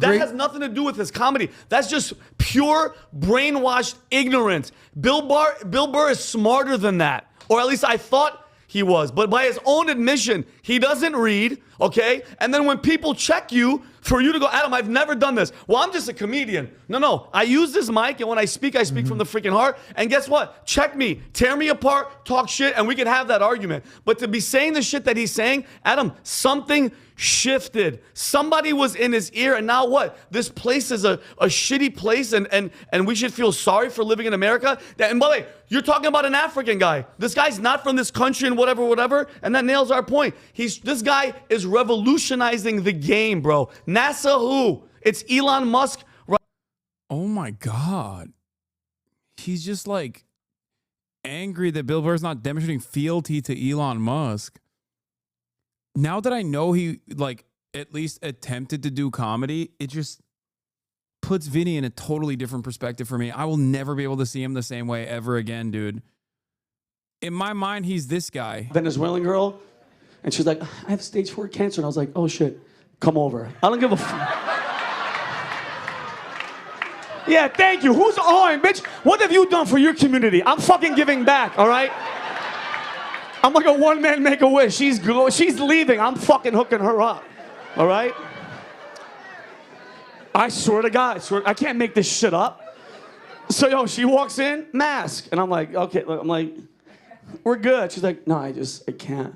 has nothing to do with his comedy. That's just pure brainwashed ignorance. Bill Burr is smarter than that, or at least I thought he was. But by his own admission, he doesn't read, okay? And then when people check you, for you to go, Adam, I've never done this. Well, I'm just a comedian. No. I use this mic, and when I speak from the freaking heart. And guess what? Check me. Tear me apart, talk shit, and we can have that argument. But to be saying the shit that he's saying, Adam, something shifted. Somebody was in his ear, and now what? This place is a shitty place, and we should feel sorry for living in America? And by the way, you're talking about an African guy. This guy's not from this country and whatever, and that nails our point. This guy is revolutionizing the game, bro. NASA who? It's Elon Musk. Oh my God. He's just like angry that Bill Burr's not demonstrating fealty to Elon Musk. Now that I know he like at least attempted to do comedy, it just puts Vinny in a totally different perspective for me. I will never be able to see him the same way ever again, dude. In my mind, he's this guy. Venezuelan girl, and she's like, I have stage 4 cancer. And I was like, oh shit, come over. I don't give a fuck. Yeah, thank you. Who's on, bitch? What have you done for your community? I'm fucking giving back, all right? I'm like a one-man Make-A-Wish. She's leaving. I'm fucking hooking her up, all right? I swear to God, I can't make this shit up. So, yo, she walks in, mask. And I'm like, okay, I'm like, we're good. She's like, no, I can't.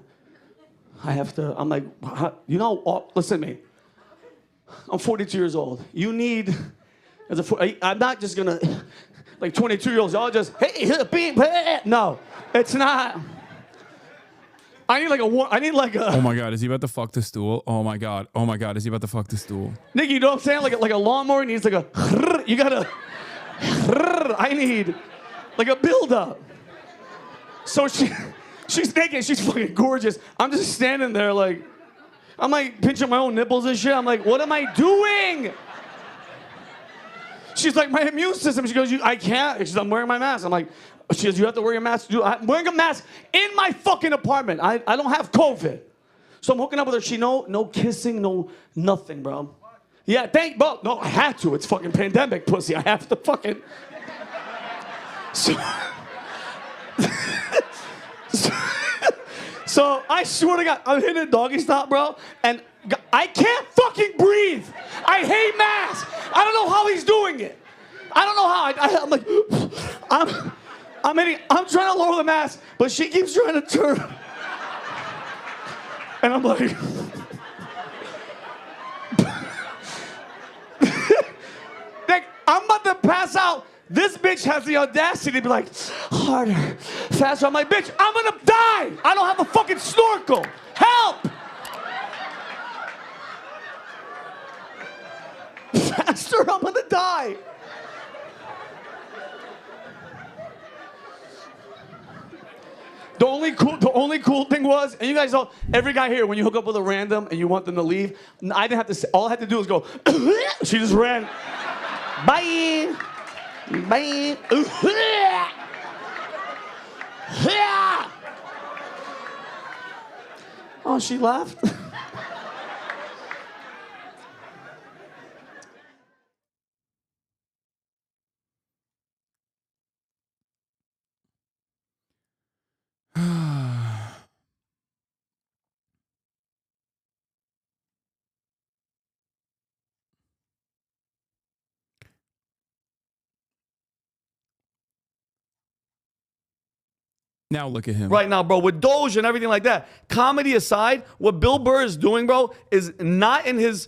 I have to, I'm like, listen to me. I'm 42 years old. You need, I'm not just gonna, like 22-year-olds, y'all just, hey, no, it's not. I need like a. Oh my God, is he about to fuck the stool? Oh my God, is he about to fuck the stool? Nigga, you know what I'm saying? Like a lawnmower needs like a, you gotta, I need like a build-up. So she's naked, she's fucking gorgeous. I'm just standing there like, I'm like pinching my own nipples and shit. I'm like, what am I doing? She's like, my immune system. She goes, I can't. She's, I'm wearing my mask. I'm like, she goes, you have to wear your mask. I'm wearing a mask in my fucking apartment. I don't have COVID. So I'm hooking up with her. She no kissing, no nothing, bro. Yeah, bro. No, I had to. It's fucking pandemic, pussy. I have to fucking. So I swear to God, I'm hitting a doggy style, bro, and I can't fucking breathe. I hate masks. I don't know how he's doing it. I don't know how. I'm like, I'm trying to lower the mask, but she keeps trying to turn. And I'm like, I'm about to pass out. This bitch has the audacity to be like, harder, faster. I'm like, bitch, I'm gonna die. I don't have a fucking snorkel. Help! Faster, I'm gonna die. The only cool thing was, and you guys know, every guy here, when you hook up with a random and you want them to leave, I didn't have to say, all I had to do was go, she just ran. Bye. Bye. Oh, she left. Now look at him. Right now, bro, with Doge and everything like that. Comedy aside, what Bill Burr is doing, bro, is not in his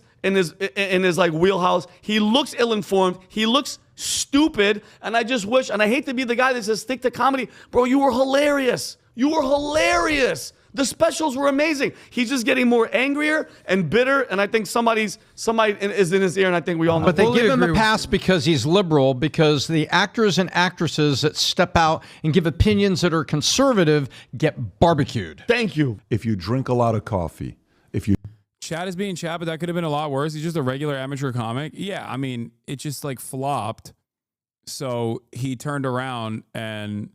like wheelhouse. He looks ill-informed. He looks stupid. And I just wish, and I hate to be the guy that says stick to comedy. Bro, you were hilarious. You were hilarious. The specials were amazing. He's just getting more angrier and bitter, and I think somebody is in his ear, and I think we all know. But they give him a pass because he's liberal, because the actors and actresses that step out and give opinions that are conservative get barbecued. Thank you. If you drink a lot of coffee, Chad is being Chad, but that could have been a lot worse. He's just a regular amateur comic. Yeah, I mean, it just like flopped. So he turned around and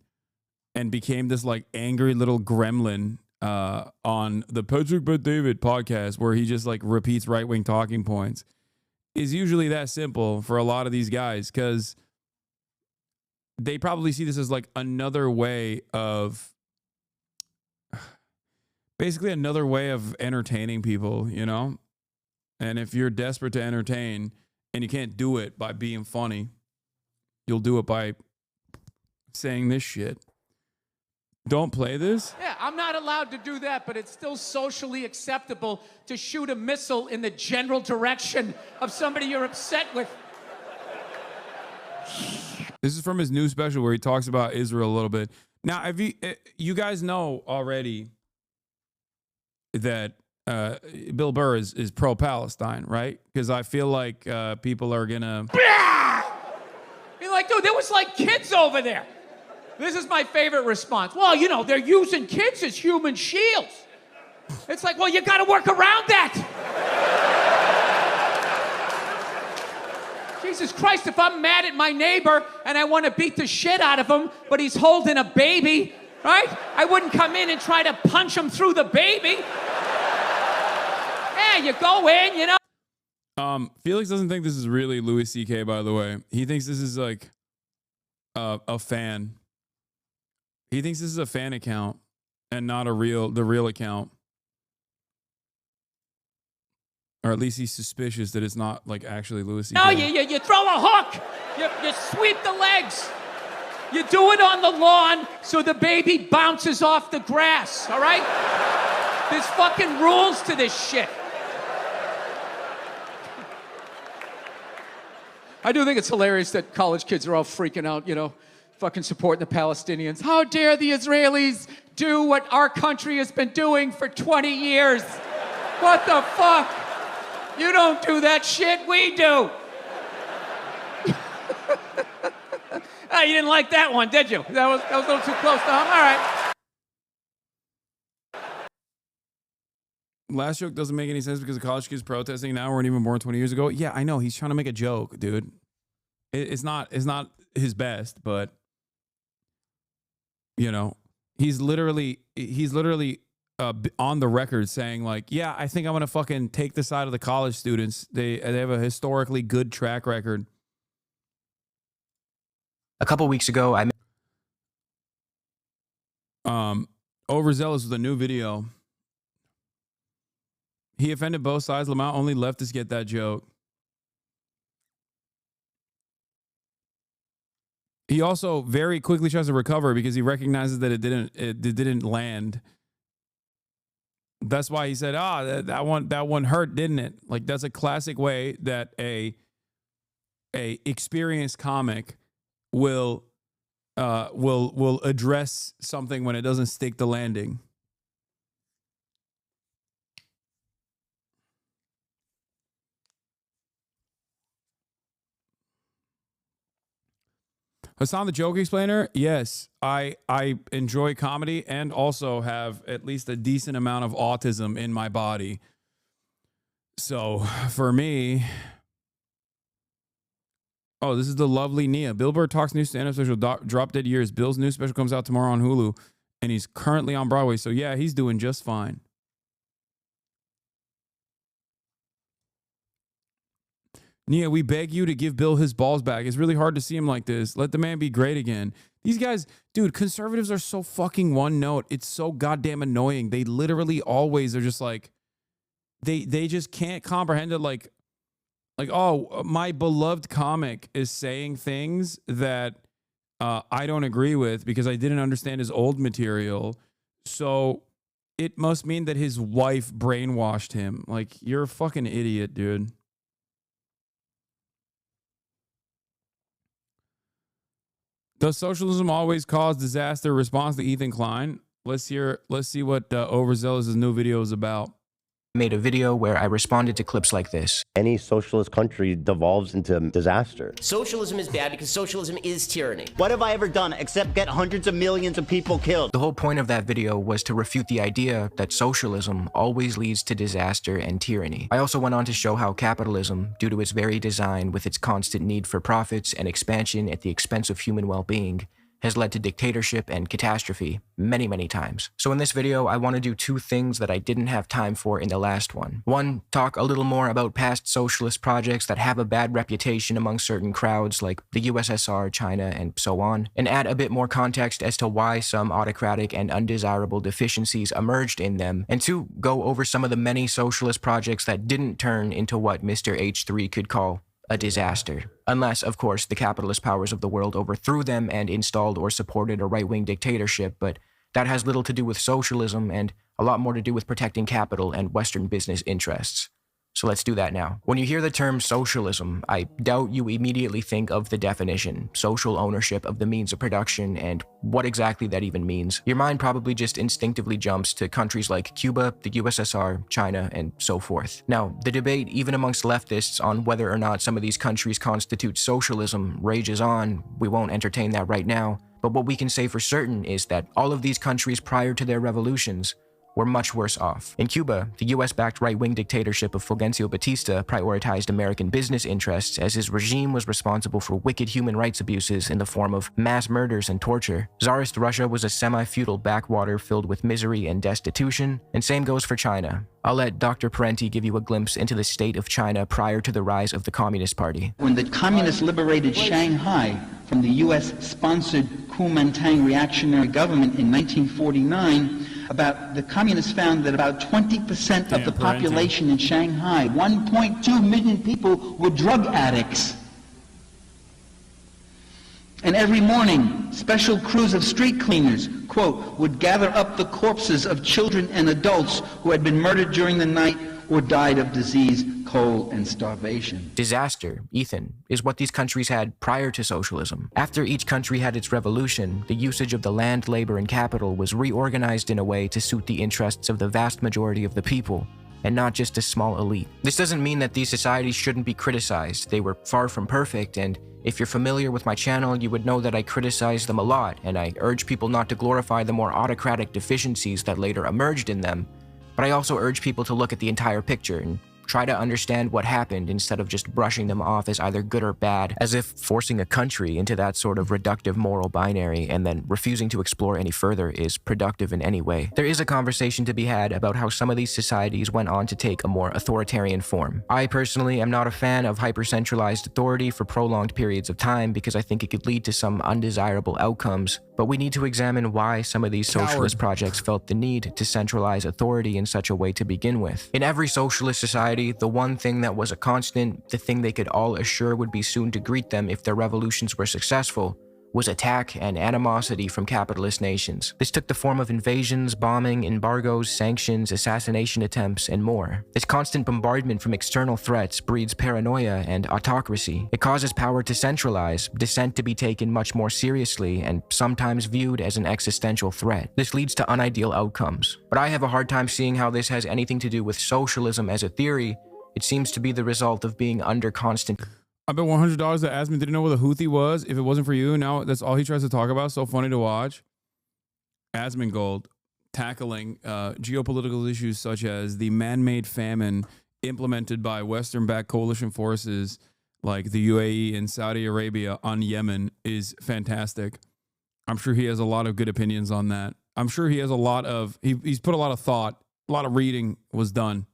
became this like angry little gremlin on the Patrick Bet David podcast, where he just like repeats right-wing talking points. Is usually that simple for a lot of these guys, because they probably see this as like another way of basically another way of entertaining people, you know? And if you're desperate to entertain and you can't do it by being funny, you'll do it by saying this shit. Don't play this? Yeah, I'm not allowed to do that, but it's still socially acceptable to shoot a missile in the general direction of somebody you're upset with. This is from his new special where he talks about Israel a little bit. Now, if you guys know already that Bill Burr is pro-Palestine, right? Because I feel like people are gonna Be like, dude, there was like kids over there. This is my favorite response. Well, you know, they're using kids as human shields. It's like, well, you got to work around that. Jesus Christ, if I'm mad at my neighbor and I want to beat the shit out of him, but he's holding a baby, right? I wouldn't come in and try to punch him through the baby. Yeah, you go in, you know. Felix doesn't think this is really Louis C.K., by the way. He thinks this is like a fan. He thinks this is a fan account and not the real account. Or at least he's suspicious that it's not like actually Louis C.K. No, you throw a hook. You sweep the legs. You do it on the lawn so the baby bounces off the grass, all right? There's fucking rules to this shit. I do think it's hilarious that college kids are all freaking out, you know, fucking supporting the Palestinians. How dare the Israelis do what our country has been doing for 20 years? What the fuck? You don't do that shit, we do. Oh, you didn't like that one, did you? That was a little too close to home. All right. Last joke doesn't make any sense because the college kids protesting now weren't even born 20 years ago. Yeah, I know. He's trying to make a joke, dude. It's not his best, but you know, he's literally on the record saying like, yeah, I think I'm gonna fucking take the side of the college students. They have a historically good track record. A couple weeks ago, I overzealous with a new video. He offended both sides. Lamont, only leftists get that joke. He also very quickly tries to recover because he recognizes that it didn't land. That's why he said, that one hurt, didn't it? Like, that's a classic way that a experienced comic will address something when it doesn't stick the landing. Hasan the Joke Explainer, yes, I enjoy comedy and also have at least a decent amount of autism in my body. So for me, oh, this is the lovely Nia. Bill Burr Talks new stand-up special, Drop Dead Years. Bill's new special comes out tomorrow on Hulu, and he's currently on Broadway. So yeah, he's doing just fine. Nia, we beg you to give Bill his balls back. It's really hard to see him like this. Let the man be great again. These guys, dude, conservatives are so fucking one note. It's so goddamn annoying. They literally always are just like, they just can't comprehend it. Like, oh, my beloved comic is saying things that I don't agree with because I didn't understand his old material. So it must mean that his wife brainwashed him. Like, you're a fucking idiot, dude. Does socialism always cause disaster? Response to Ethan Klein. Let's see what Overzealous' new video is about. made a video where I responded to clips like this. Any socialist country devolves into disaster. Socialism is bad because socialism is tyranny. What have I ever done except get hundreds of millions of people killed? The whole point of that video was to refute the idea that socialism always leads to disaster and tyranny. I also went on to show how capitalism, due to its very design with its constant need for profits and expansion at the expense of human well-being, has led to dictatorship and catastrophe many, many times. So in this video, I want to do two things that I didn't have time for in the last one. One, talk a little more about past socialist projects that have a bad reputation among certain crowds like the USSR, China, and so on, and add a bit more context as to why some autocratic and undesirable deficiencies emerged in them, and two, go over some of the many socialist projects that didn't turn into what Mr. H3 could call a disaster. Unless, of course, the capitalist powers of the world overthrew them and installed or supported a right-wing dictatorship, but that has little to do with socialism and a lot more to do with protecting capital and Western business interests. So let's do that now. When you hear the term socialism, I doubt you immediately think of the definition, social ownership of the means of production, and what exactly that even means. Your mind probably just instinctively jumps to countries like Cuba, the USSR, China, and so forth. Now, the debate, even amongst leftists, on whether or not some of these countries constitute socialism rages on. We won't entertain that right now, but what we can say for certain is that all of these countries prior to their revolutions were much worse off. In Cuba, the US-backed right-wing dictatorship of Fulgencio Batista prioritized American business interests as his regime was responsible for wicked human rights abuses in the form of mass murders and torture. Tsarist Russia was a semi-feudal backwater filled with misery and destitution, and same goes for China. I'll let Dr. Parenti give you a glimpse into the state of China prior to the rise of the Communist Party. When the communists liberated Shanghai from the US-sponsored Kuomintang reactionary government in 1949, the communists found that about 20% of the population in Shanghai, 1.2 million people, were drug addicts. And every morning, special crews of street cleaners, quote, would gather up the corpses of children and adults who had been murdered during the night or died of disease, cold, and starvation. Disaster, Ethan, is what these countries had prior to socialism. After each country had its revolution, the usage of the land, labor, and capital was reorganized in a way to suit the interests of the vast majority of the people, and not just a small elite. This doesn't mean that these societies shouldn't be criticized. They were far from perfect, and if you're familiar with my channel, you would know that I criticize them a lot, and I urge people not to glorify the more autocratic deficiencies that later emerged in them. But I also urge people to look at the entire picture and try to understand what happened instead of just brushing them off as either good or bad, as if forcing a country into that sort of reductive moral binary and then refusing to explore any further is productive in any way. There is a conversation to be had about how some of these societies went on to take a more authoritarian form. I personally am not a fan of hyper-centralized authority for prolonged periods of time because I think it could lead to some undesirable outcomes, but we need to examine why some of these socialist projects felt the need to centralize authority in such a way to begin with. In every socialist society, the one thing that was a constant, the thing they could all assure would be soon to greet them if their revolutions were successful, was attack and animosity from capitalist nations. This took the form of invasions, bombing, embargoes, sanctions, assassination attempts, and more. This constant bombardment from external threats breeds paranoia and autocracy. It causes power to centralize, dissent to be taken much more seriously, and sometimes viewed as an existential threat. This leads to unideal outcomes. But I have a hard time seeing how this has anything to do with socialism as a theory. It seems to be the result of being under constant... I bet $100 that Asman didn't know what a Houthi was if it wasn't for you. Now that's all he tries to talk about. So funny to watch. Asmongold tackling geopolitical issues such as the man-made famine implemented by Western-backed coalition forces like the UAE and Saudi Arabia on Yemen is fantastic. I'm sure he has a lot of good opinions on that. I'm sure he has a lot of, he's put a lot of thought, a lot of reading was done.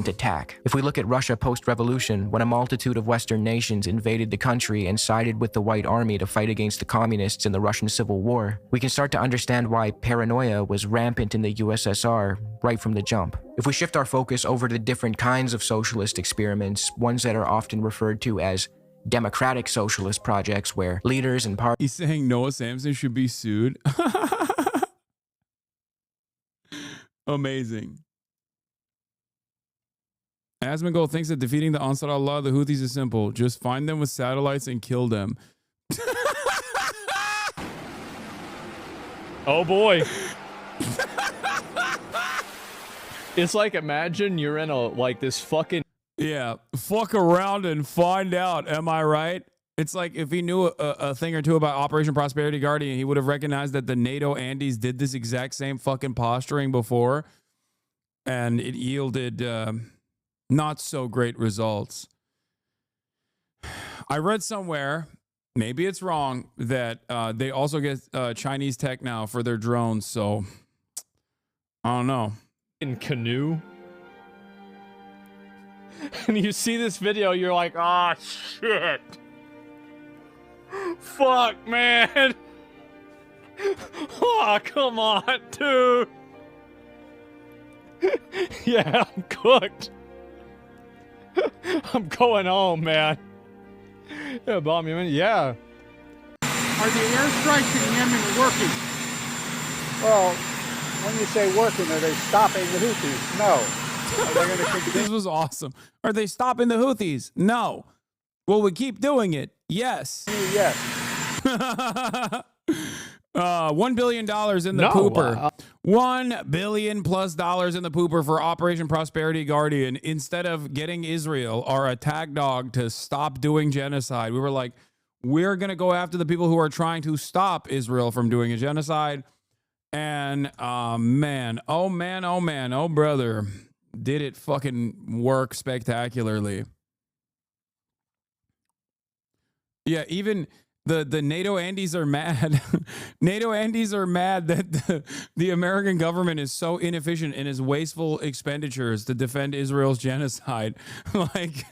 Attack. If we look at Russia post-revolution, when a multitude of Western nations invaded the country and sided with the White Army to fight against the communists in the Russian Civil War, we can start to understand why paranoia was rampant in the USSR right from the jump. If we shift our focus over to different kinds of socialist experiments, ones that are often referred to as democratic socialist projects where leaders and parties... He's saying Noah Samson should be sued. Amazing. Asmongold thinks that defeating the Ansar Allah, the Houthis, is simple. Just find them with satellites and kill them. Oh boy. It's like, imagine you're in this fucking... Yeah, fuck around and find out. Am I right? It's like if he knew a thing or two about Operation Prosperity Guardian, he would have recognized that the NATO Andes did this exact same fucking posturing before. And it yielded... not so great results. I read somewhere, maybe it's wrong, that they also get Chinese tech now for their drones. So I don't know. In canoe. And you see this video, you're like, oh shit. Fuck, man. Oh, come on, dude. Yeah, I'm cooked. I'm going home, man. Yeah, bomb Yemen. Yeah. Are the airstrikes in Yemen working? Well, when you say working, are they stopping the Houthis? No. Are they going to continue? This was awesome. Are they stopping the Houthis? No. Will we keep doing it? Yes. Yes. $1 billion in the pooper. $1 billion plus in the pooper for Operation Prosperity Guardian. Instead of getting Israel, our attack dog, to stop doing genocide, we were like, we're going to go after the people who are trying to stop Israel from doing a genocide. And man, oh brother, did it fucking work spectacularly. Yeah, even the NATO Andes are mad. NATO Andes are mad that the American government is so inefficient in its wasteful expenditures to defend Israel's genocide. Like,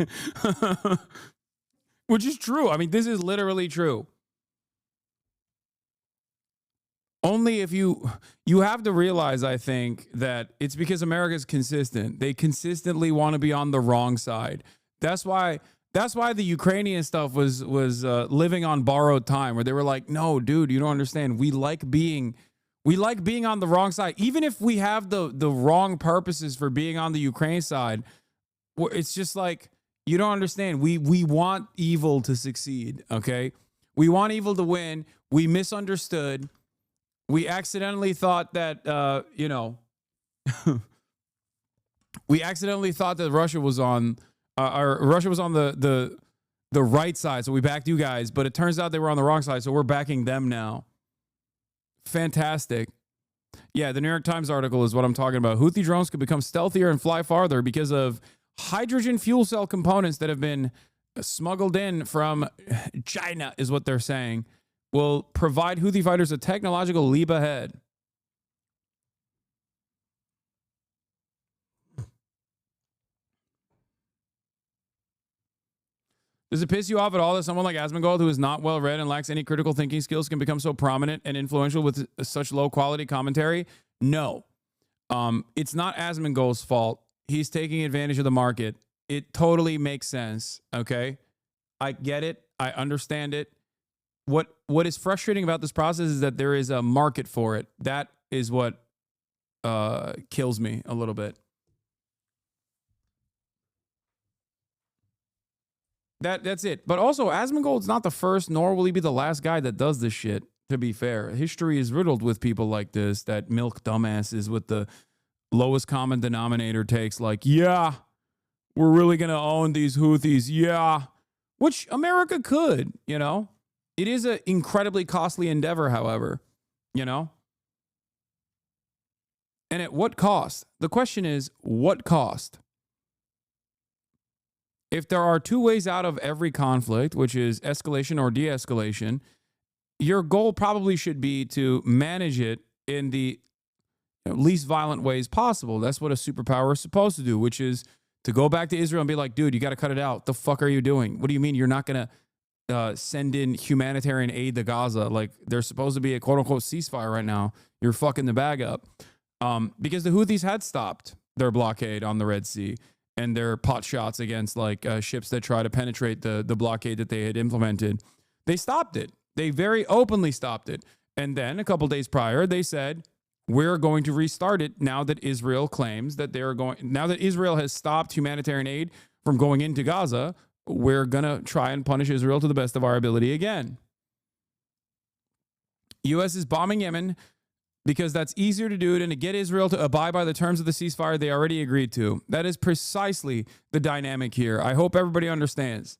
which is true. I mean, this is literally true. Only if you have to realize, I think, that it's because America's consistent. They consistently want to be on the wrong side. That's why the Ukrainian stuff was living on borrowed time, where they were like, no, dude, you don't understand. We like being on the wrong side. Even if we have the wrong purposes for being on the Ukraine side, it's just like, you don't understand. We want evil to succeed, okay? We want evil to win. We misunderstood. We accidentally thought that, we accidentally thought that Russia was on the right side, so we backed you guys. But it turns out they were on the wrong side, so we're backing them now. Fantastic. Yeah, the New York Times article is what I'm talking about. Houthi drones could become stealthier and fly farther because of hydrogen fuel cell components that have been smuggled in from China, is what they're saying. Will provide Houthi fighters a technological leap ahead. Does it piss you off at all that someone like Asmongold, who is not well read and lacks any critical thinking skills, can become so prominent and influential with such low quality commentary? No. It's not Asmongold's fault. He's taking advantage of the market. It totally makes sense. Okay. I get it. I understand it. What is frustrating about this process is that there is a market for it. That is what kills me a little bit. That's it. But also, Asmongold's not the first, nor will he be the last guy that does this shit, to be fair. History is riddled with people like this that milk dumbasses with the lowest common denominator takes, like, yeah, we're really going to own these Houthis. Yeah. Which America could, you know. It is an incredibly costly endeavor, however, you know. And at what cost? The question is, what cost? If there are two ways out of every conflict, which is escalation or de-escalation, your goal probably should be to manage it in the least violent ways possible. That's what a superpower is supposed to do, which is to go back to Israel and be like, dude, you got to cut it out. The fuck are you doing? What do you mean you're not going to send in humanitarian aid to Gaza? Like, there's supposed to be a quote-unquote ceasefire right now. You're fucking the bag up. Because the Houthis had stopped their blockade on the Red Sea and their pot shots against like ships that try to penetrate the blockade that they had implemented. They stopped it. They very openly stopped it. And then a couple days prior, they said, we're going to restart it now that Israel claims that now that Israel has stopped humanitarian aid from going into Gaza, we're going to try and punish Israel to the best of our ability again. U.S. is bombing Yemen because that's easier to do than to get Israel to abide by the terms of the ceasefire they already agreed to. That is precisely the dynamic here. I hope everybody understands.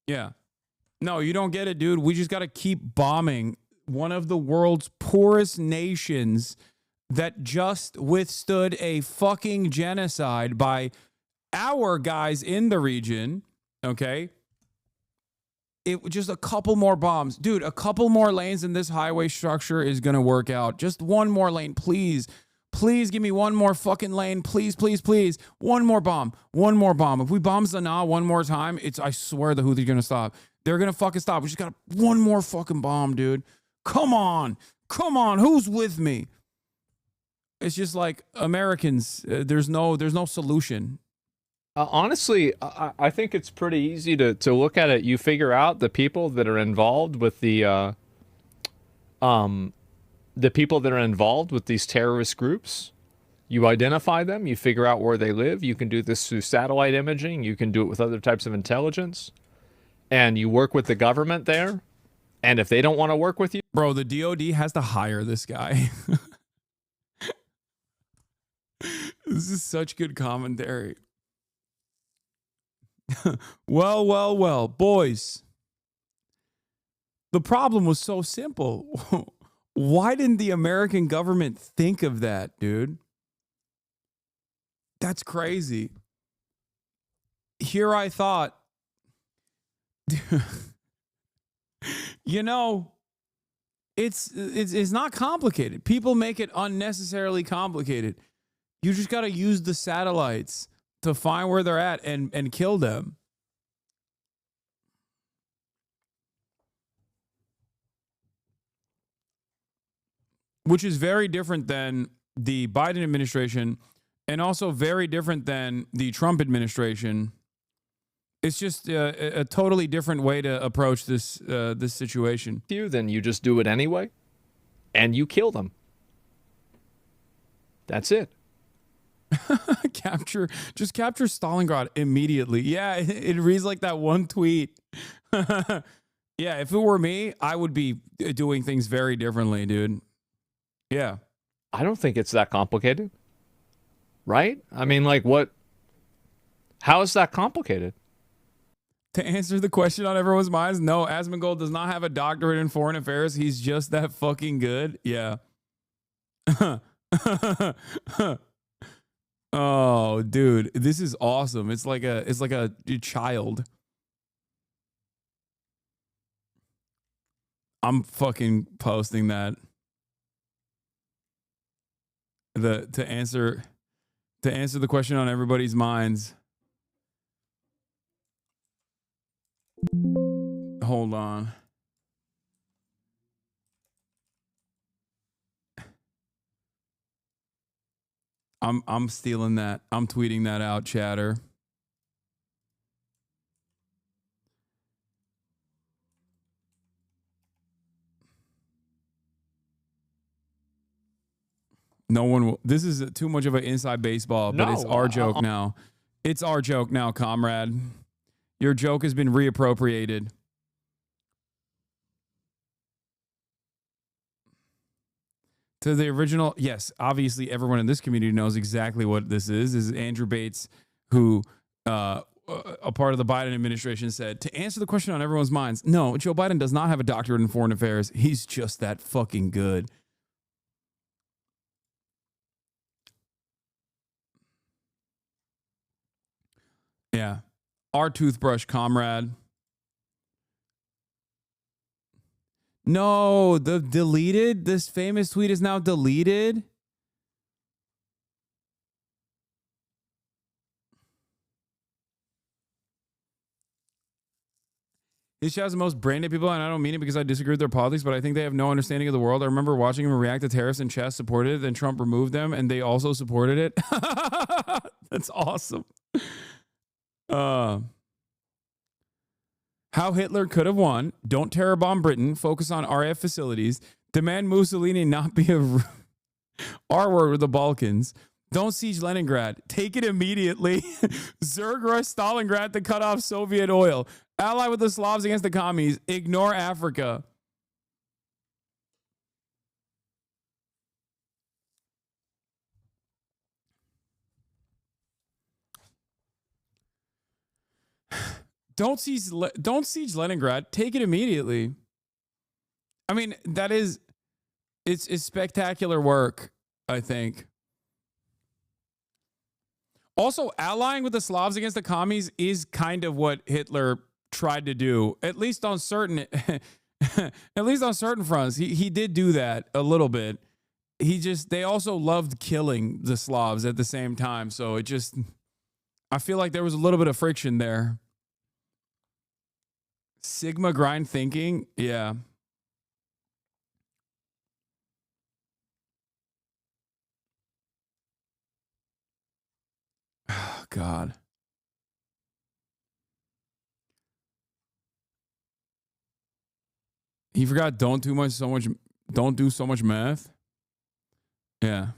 Yeah. No, you don't get it, dude. We just got to keep bombing one of the world's poorest nations that just withstood a fucking genocide by our guys in the region, okay? It just a couple more bombs. Dude, a couple more lanes in this highway structure is going to work out. Just one more lane, please. Please give me one more fucking lane. Please, please, please. One more bomb. One more bomb. If we bomb Sanaa one more time, I swear the Houthis are going to stop. They're going to fucking stop. We just got one more fucking bomb, dude. Come on. Come on. Who's with me? It's just like Americans, there's no solution. Honestly, I think it's pretty easy to look at it. You figure out the people that are involved with the people that are involved with these terrorist groups. You identify them. You figure out where they live. You can do this through satellite imaging. You can do it with other types of intelligence. And you work with the government there. And if they don't want to work with you, bro, the DOD has to hire this guy. This is such good commentary. Well, boys. The problem was so simple. Why didn't the American government think of that, dude? That's crazy. Here I thought, you know, it's not complicated. People make it unnecessarily complicated. You just got to use the satellites to find where they're at and kill them. Which is very different than the Biden administration and also very different than the Trump administration. It's just a totally different way to approach this this situation. Then you just do it anyway, and you kill them. That's it. capture Stalingrad immediately. Yeah, it reads like that one tweet. Yeah, if it were me, I would be doing things very differently, dude. Yeah. I don't think it's that complicated. Right? I mean, like, what? How is that complicated? To answer the question on everyone's minds, no, Asmongold does not have a doctorate in foreign affairs. He's just that fucking good. Yeah. Oh, dude, this is awesome. It's like a child. I'm fucking posting that. To answer the question on everybody's minds. Hold on. I'm stealing that. I'm tweeting that out, chatter. No one will. This is too much of an inside baseball, but it's our joke now. It's our joke now, comrade. Your joke has been reappropriated. To the original, yes, obviously everyone in this community knows exactly what this is. This is Andrew Bates, who, a part of the Biden administration, said, to answer the question on everyone's minds, no, Joe Biden does not have a doctorate in foreign affairs. He's just that fucking good. Yeah. Our toothbrush, comrade. No, this famous tweet is now deleted. This show has the most brain dead people, and I don't mean it because I disagree with their politics, but I think they have no understanding of the world. I remember watching them react to tariffs and chess supported it, then Trump removed them, and they also supported it. That's awesome. How Hitler could have won. Don't terror bomb Britain. Focus on RAF facilities. Demand Mussolini not be a R word with the Balkans. Don't siege Leningrad. Take it immediately. Zerg rush Stalingrad to cut off Soviet oil. Ally with the Slavs against the commies. Ignore Africa. Don't siege Leningrad. Take it immediately. I mean, it's spectacular work, I think. Also, allying with the Slavs against the commies is kind of what Hitler tried to do, at least on certain fronts. He did do that a little bit. They also loved killing the Slavs at the same time, so I feel like there was a little bit of friction there. Sigma grind thinking, yeah. Oh, God. He forgot don't do so much math. Yeah.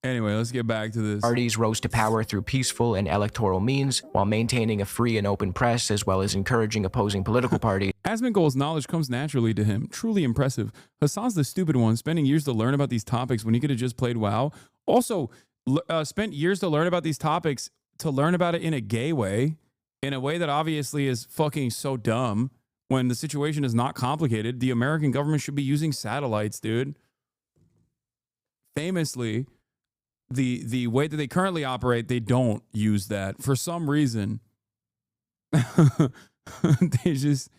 Anyway, let's get back to this. Parties rose to power through peaceful and electoral means while maintaining a free and open press as well as encouraging opposing political parties. Asmongold's knowledge comes naturally to him. Truly impressive. Hasan's the stupid one, spending years to learn about these topics when he could have just played WoW. Also, spent years to learn about these topics to learn about it in a gay way, in a way that obviously is fucking so dumb when the situation is not complicated. The American government should be using satellites, dude. Famously, the way that they currently operate, they don't use that for some reason. They just,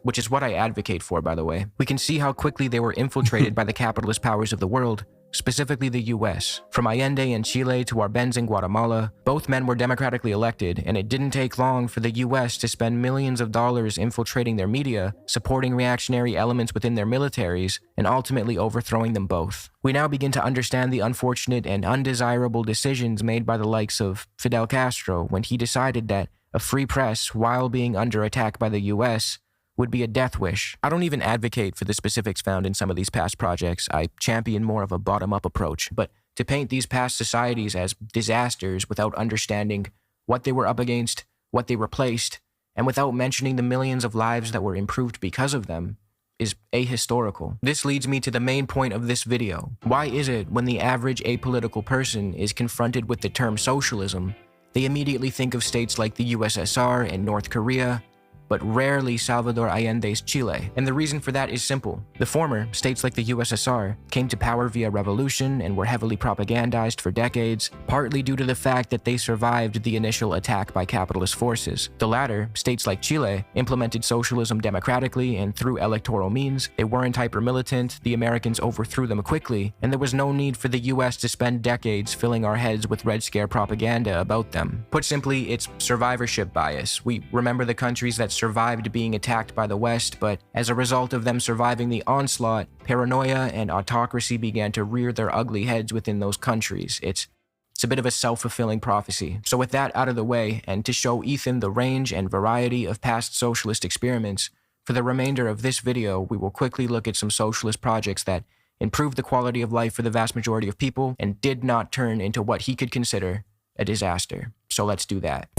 which is what I advocate for, by the way. We can see how quickly they were infiltrated by the capitalist powers of the world, specifically the US. From Allende in Chile to Arbenz in Guatemala, both men were democratically elected, and it didn't take long for the US to spend millions of dollars infiltrating their media, supporting reactionary elements within their militaries, and ultimately overthrowing them both. We now begin to understand the unfortunate and undesirable decisions made by the likes of Fidel Castro when he decided that a free press, while being under attack by the US, would be a death wish. I don't even advocate for the specifics found in some of these past projects. I champion more of a bottom-up approach. But to paint these past societies as disasters without understanding what they were up against, what they replaced, and without mentioning the millions of lives that were improved because of them, is ahistorical. This leads me to the main point of this video. Why is it when the average apolitical person is confronted with the term socialism, they immediately think of states like the USSR and North Korea, but rarely Salvador Allende's Chile? And the reason for that is simple. The former, states like the USSR, came to power via revolution and were heavily propagandized for decades, partly due to the fact that they survived the initial attack by capitalist forces. The latter, states like Chile, implemented socialism democratically and through electoral means. They weren't hyper-militant, the Americans overthrew them quickly, and there was no need for the US to spend decades filling our heads with Red Scare propaganda about them. Put simply, it's survivorship bias. We remember the countries that survived being attacked by the West, but as a result of them surviving the onslaught, paranoia and autocracy began to rear their ugly heads within those countries. It's a bit of a self-fulfilling prophecy. So with that out of the way, and to show Ethan the range and variety of past socialist experiments, for the remainder of this video, we will quickly look at some socialist projects that improved the quality of life for the vast majority of people and did not turn into what he could consider a disaster. So let's do that.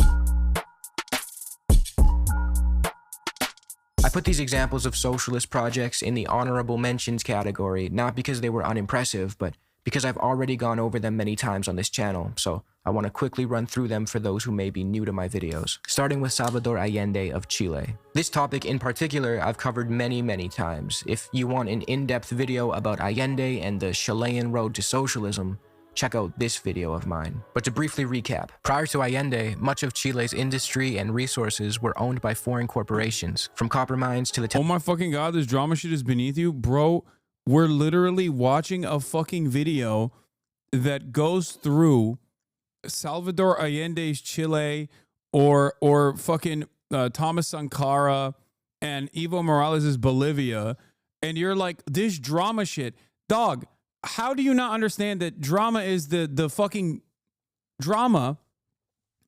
I put these examples of socialist projects in the honorable mentions category, not because they were unimpressive, but because I've already gone over them many times on this channel, so I want to quickly run through them for those who may be new to my videos. Starting with Salvador Allende of Chile. This topic in particular I've covered many times. If you want an in-depth video about Allende and the Chilean road to socialism, check out this video of mine. But to briefly recap, prior to Allende, much of Chile's industry and resources were owned by foreign corporations, from copper mines to the... Oh my fucking God, this drama shit is beneath you. Bro, we're literally watching a fucking video that goes through Salvador Allende's Chile or fucking Thomas Sankara and Evo Morales' Bolivia, and you're like, this drama shit. Dog, how do you not understand that drama is the fucking drama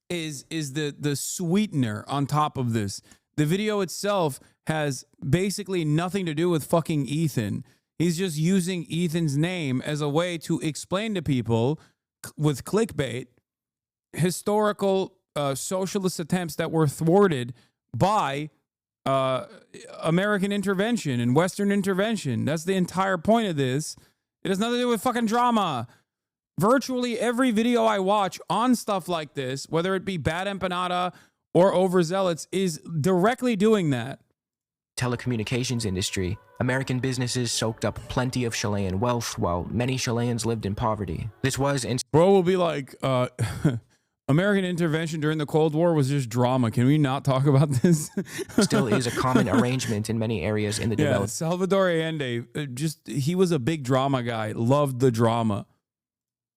is the sweetener on top of this? The video itself has basically nothing to do with fucking Ethan. He's just using Ethan's name as a way to explain to people with clickbait historical socialist attempts that were thwarted by American intervention and Western intervention. That's the entire point of this. It has nothing to do with fucking drama. Virtually every video I watch on stuff like this, whether it be Bad Empanada or Overzealots, is directly doing that. Telecommunications industry, American businesses soaked up plenty of Chilean wealth while many Chileans lived in poverty. This was... Bro will be like, American intervention during the Cold War was just drama. Can we not talk about this? Still is a common arrangement in many areas in the developed... Salvador Allende, he was a big drama guy, loved the drama.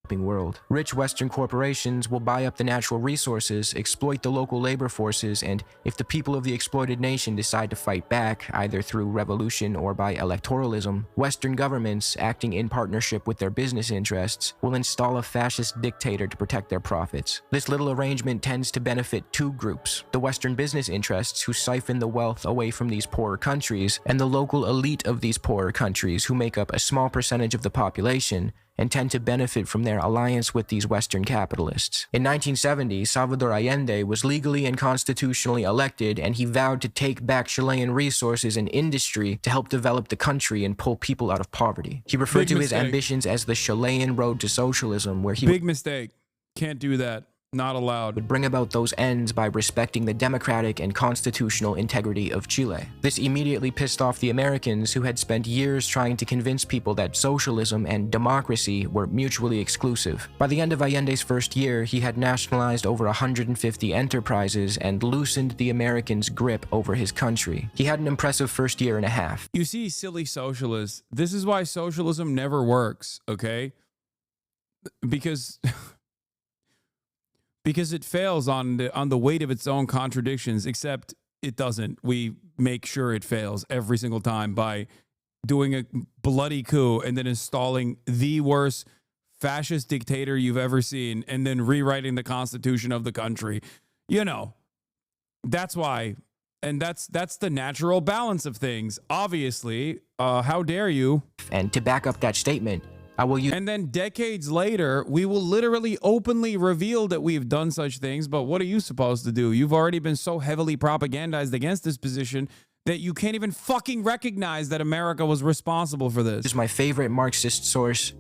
World. Rich Western corporations will buy up the natural resources, exploit the local labor forces, and if the people of the exploited nation decide to fight back, either through revolution or by electoralism, Western governments, acting in partnership with their business interests, will install a fascist dictator to protect their profits. This little arrangement tends to benefit two groups: the Western business interests, who siphon the wealth away from these poorer countries, and the local elite of these poorer countries, who make up a small percentage of the population and tend to benefit from their alliance with these Western capitalists. In 1970, Salvador Allende was legally and constitutionally elected, and he vowed to take back Chilean resources and industry to help develop the country and pull people out of poverty. He referred to his ambitions as the Chilean road to socialism, where he... Big mistake. Can't do that. Not allowed. Would bring about those ends by respecting the democratic and constitutional integrity of Chile. This immediately pissed off the Americans, who had spent years trying to convince people that socialism and democracy were mutually exclusive. By the end of Allende's first year, he had nationalized over 150 enterprises and loosened the Americans' grip over his country. He had an impressive first year and a half. You see, silly socialists, this is why socialism never works, okay? Because it fails on the weight of its own contradictions, except it doesn't. We make sure it fails every single time by doing a bloody coup and then installing the worst fascist dictator you've ever seen and then rewriting the constitution of the country. You know, that's why. And that's the natural balance of things. Obviously, how dare you? And to back up that statement, I will use. And then decades later, we will literally openly reveal that we've done such things. But what are you supposed to do? You've already been so heavily propagandized against this position that you can't even fucking recognize that America was responsible for this. This is my favorite Marxist source,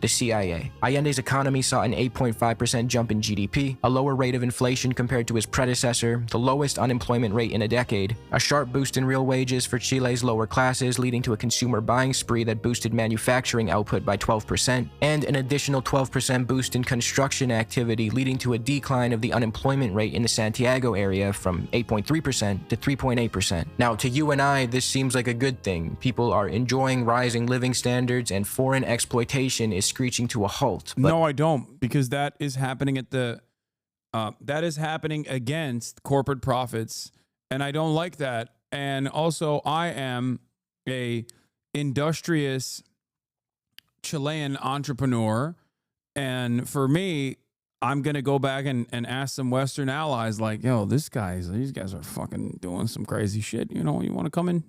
the CIA. Allende's economy saw an 8.5% jump in GDP, a lower rate of inflation compared to his predecessor, the lowest unemployment rate in a decade, a sharp boost in real wages for Chile's lower classes, leading to a consumer buying spree that boosted manufacturing output by 12%, and an additional 12% boost in construction activity, leading to a decline of the unemployment rate in the Santiago area from 8.3% to 3.8%. Now, to you and I, this seems like a good thing. People are enjoying rising living standards, and foreign exploitation is screeching to a halt. No, I don't, because that is happening against corporate profits, and I don't like that. And also, I am a industrious Chilean entrepreneur, and for me, I'm gonna go back and ask some Western allies, like, yo, these guys are fucking doing some crazy shit. You know, you want to come in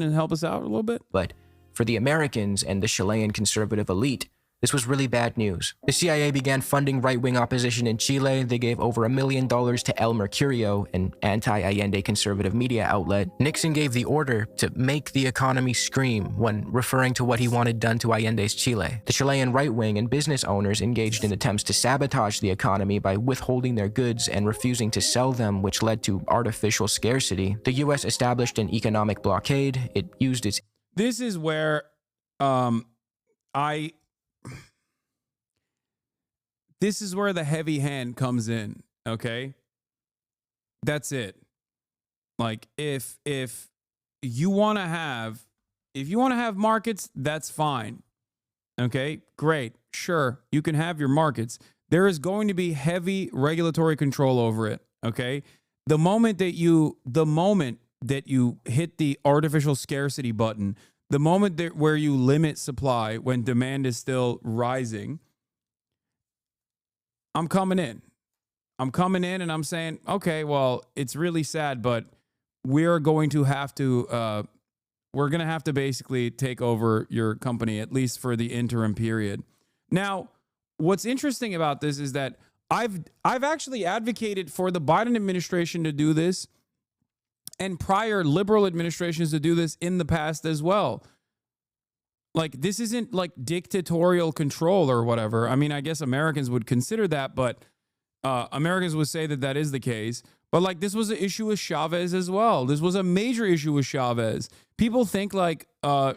and help us out a little bit? But for the Americans and the Chilean conservative elite, this was really bad news. The CIA began funding right-wing opposition in Chile. They gave over $1 million to El Mercurio, an anti-Allende conservative media outlet. Nixon gave the order to make the economy scream when referring to what he wanted done to Allende's Chile. The Chilean right-wing and business owners engaged in attempts to sabotage the economy by withholding their goods and refusing to sell them, which led to artificial scarcity. The U.S. established an economic blockade. It used its... This is where this is where the heavy hand comes in, okay? That's it. Like, if you want to have markets, that's fine. Okay? Great. Sure. You can have your markets. There is going to be heavy regulatory control over it, okay? The moment that you hit the artificial scarcity button, the moment where you limit supply when demand is still rising, I'm coming in and I'm saying, okay, well, it's really sad, but we're going to have to basically take over your company, at least for the interim period. Now, what's interesting about this is that I've actually advocated for the Biden administration to do this and prior liberal administrations to do this in the past as well. Like, this isn't like dictatorial control or whatever. I mean, I guess Americans would consider that, but Americans would say that is the case. But like, this was an issue with Chavez as well. This was a major issue with Chavez. People think like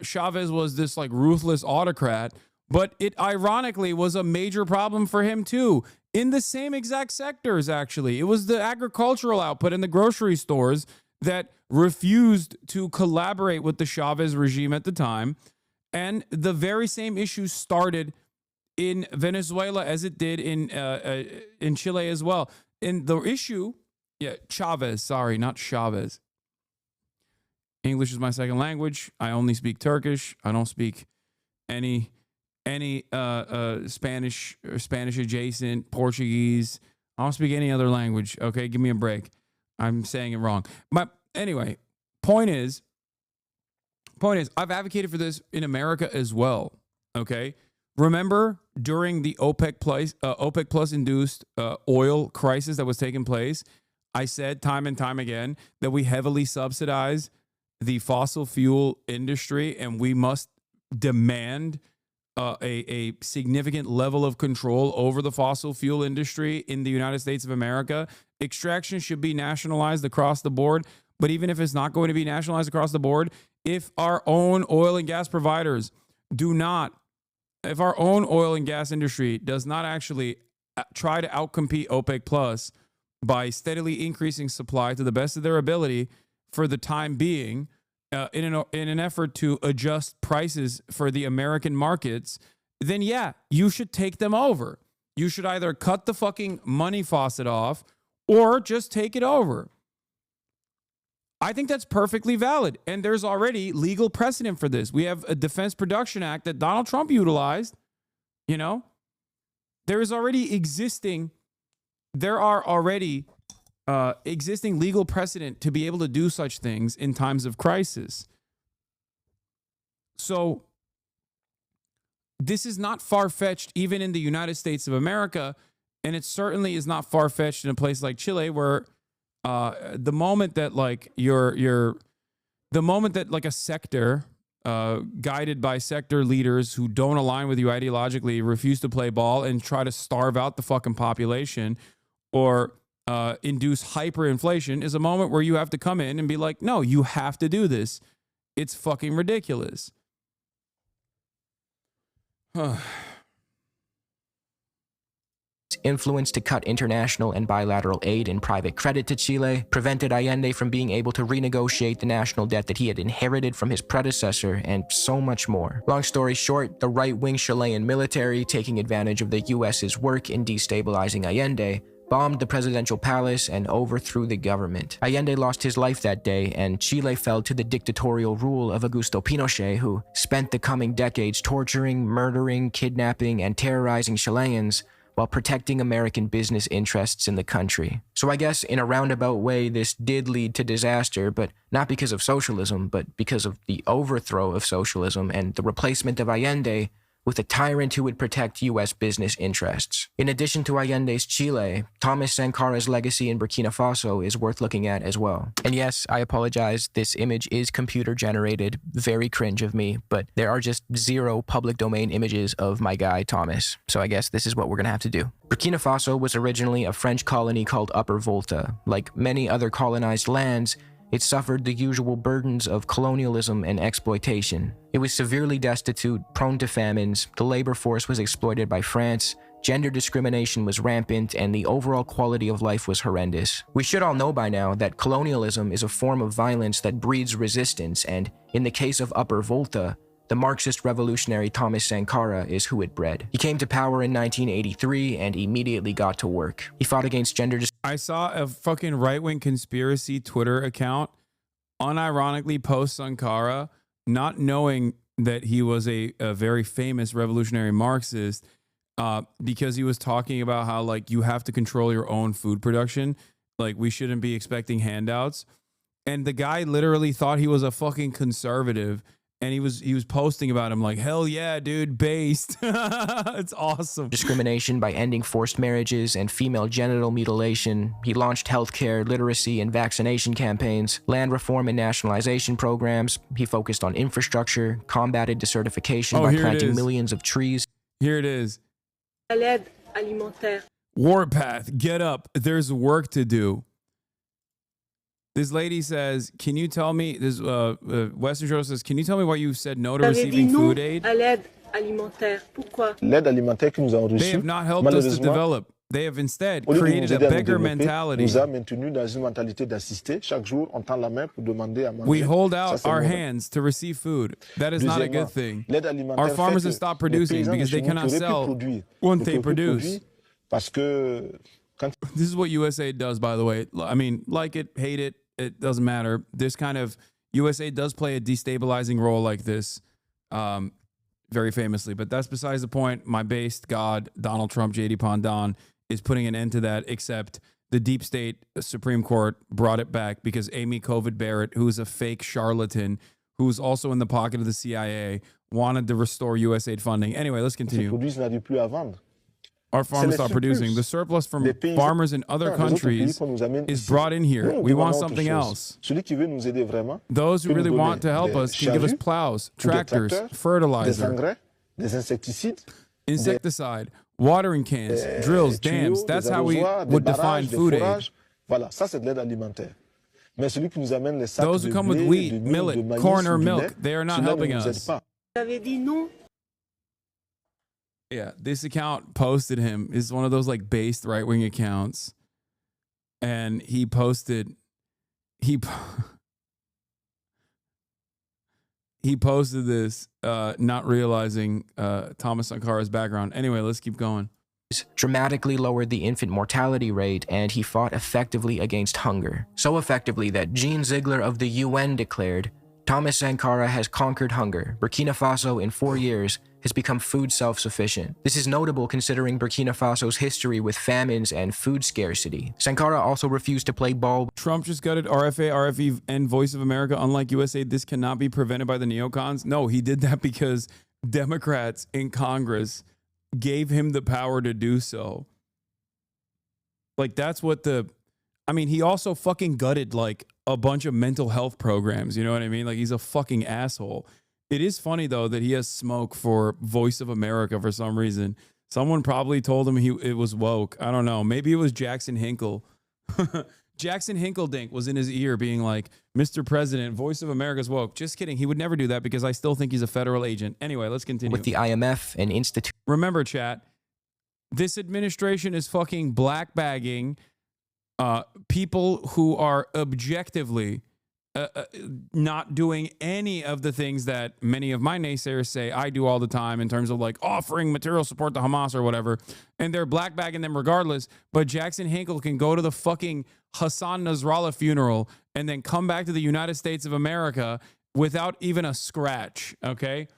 Chavez was this like ruthless autocrat, but it ironically was a major problem for him too, in the same exact sectors, actually. It was the agricultural output in the grocery stores that refused to collaborate with the Chavez regime at the time. And the very same issue started in Venezuela as it did in Chile as well. And the issue, Chavez, sorry, not Chavez. English is my second language. I only speak Turkish. I don't speak any Spanish or Spanish adjacent, Portuguese. I don't speak any other language. Okay, give me a break. I'm saying it wrong. But anyway, point is, I've advocated for this in America as well, okay? Remember during the OPEC Plus induced oil crisis that was taking place, I said time and time again that we heavily subsidize the fossil fuel industry and we must demand a significant level of control over the fossil fuel industry in the United States of America. Extraction should be nationalized across the board. But even if it's not going to be nationalized across the board, if our own oil and gas providers if our own oil and gas industry does not actually try to outcompete OPEC Plus by steadily increasing supply to the best of their ability for the time being, in an effort to adjust prices for the American markets, then yeah, you should take them over. You should either cut the fucking money faucet off or just take it over. I think that's perfectly valid. And there's already legal precedent for this. We have a Defense Production Act that Donald Trump utilized. You know, there are already existing legal precedent to be able to do such things in times of crisis. So this is not far-fetched even in the United States of America, and it certainly is not far-fetched in a place like Chile, where the moment that a sector guided by sector leaders who don't align with you ideologically refuse to play ball and try to starve out the fucking population or induce hyperinflation is a moment where you have to come in and be like, no, you have to do this. It's fucking ridiculous. Influence to cut international and bilateral aid and private credit to Chile prevented Allende from being able to renegotiate the national debt that he had inherited from his predecessor, and so much more. Long story short, the right-wing Chilean military, taking advantage of the US's work in destabilizing Allende, bombed the presidential palace and overthrew the government. Allende lost his life that day, and Chile fell to the dictatorial rule of Augusto Pinochet, who spent the coming decades torturing, murdering, kidnapping, and terrorizing Chileans while protecting American business interests in the country. So I guess in a roundabout way, this did lead to disaster, but not because of socialism, but because of the overthrow of socialism and the replacement of Allende with a tyrant who would protect U.S. business interests. In addition to Allende's Chile, Thomas Sankara's legacy in Burkina Faso is worth looking at as well. And yes, I apologize, this image is computer generated, very cringe of me, but there are just 0 public domain images of my guy Thomas. So I guess this is what we're gonna have to do. Burkina Faso was originally a French colony called Upper Volta. Like many other colonized lands, it suffered the usual burdens of colonialism and exploitation. It was severely destitute, prone to famines, the labor force was exploited by France, gender discrimination was rampant, and the overall quality of life was horrendous. We should all know by now that colonialism is a form of violence that breeds resistance, and in the case of Upper Volta, the Marxist revolutionary Thomas Sankara is who it bred. He came to power in 1983 and immediately got to work. He fought against gender I saw a fucking right-wing conspiracy Twitter account unironically post Sankara, not knowing that he was a very famous revolutionary Marxist, because he was talking about how, like, you have to control your own food production. Like, we shouldn't be expecting handouts. And the guy literally thought he was a fucking conservative. And he was posting about him like, hell yeah, dude, based. It's awesome. Discrimination by ending forced marriages and female genital mutilation. He launched healthcare, literacy, and vaccination campaigns, land reform and nationalization programs. He focused on infrastructure, combated desertification by planting millions of trees. Here it is. Warpath, get up. There's work to do. This lady says, can you tell me, this Western Journal says, can you tell me why you said no to receiving food aid? They have not helped us to develop. They have instead created a beggar mentality. We hold out our hands to receive food. That is not a good thing. Our farmers have stopped producing because they cannot sell what they produce. This is what USAID does, by the way. I mean, like it, hate it, it doesn't matter. This kind of USAID does play a destabilizing role like this, very famously. But that's besides the point. My based god, Donald Trump, JD Pondon, is putting an end to that, except the deep state Supreme Court brought it back because Amy Covid Barrett, who is a fake charlatan, who's also in the pocket of the CIA, wanted to restore USAID funding. Anyway, let's continue. Our farmers stop producing. The surplus from farmers in other countries is brought in here. We want something else. Those who really want to help us can give us plows, tractors, fertilizer. des insecticides, insecticide, watering cans, drills, dams. That's how we would define food aid. Voilà, ça c'est de l'aide alimentaire. Mais celui qui nous amène les sacs Those who de come with blé, wheat, de mil, millet, de maïs, corn, ou or du milk, lait, they are not cela helping ne nous aide us. pas. Yeah, this account posted him. Is one of those like based right-wing accounts, and he posted he posted this, not realizing Thomas Sankara's background. Anyway, let's keep going. Dramatically lowered the infant mortality rate, and he fought effectively against hunger. So effectively that Jean Ziegler of the UN declared, Thomas Sankara has conquered hunger. Burkina Faso, in 4 years, has become food self-sufficient. This is notable considering Burkina Faso's history with famines and food scarcity. Sankara also refused to play ball. Trump just gutted RFA, RFE, and Voice of America. Unlike USA, this cannot be prevented by the neocons. No, he did that because Democrats in Congress gave him the power to do so. Like, that's what he also fucking gutted like a bunch of mental health programs. You know what I mean? Like, he's a fucking asshole. It is funny, though, that he has smoke for Voice of America for some reason. Someone probably told him it was woke. I don't know. Maybe it was Jackson Hinkle. Jackson Hinkledink was in his ear being like, Mr. President, Voice of America's woke. Just kidding. He would never do that because I still think he's a federal agent. Anyway, let's continue. With the IMF and institute. Remember, chat, this administration is fucking blackbagging people who are objectively not doing any of the things that many of my naysayers say I do all the time in terms of like offering material support to Hamas or whatever. And they're blackbagging them regardless. But Jackson Hinkle can go to the fucking Hasan Nasrallah funeral and then come back to the United States of America without even a scratch. Okay.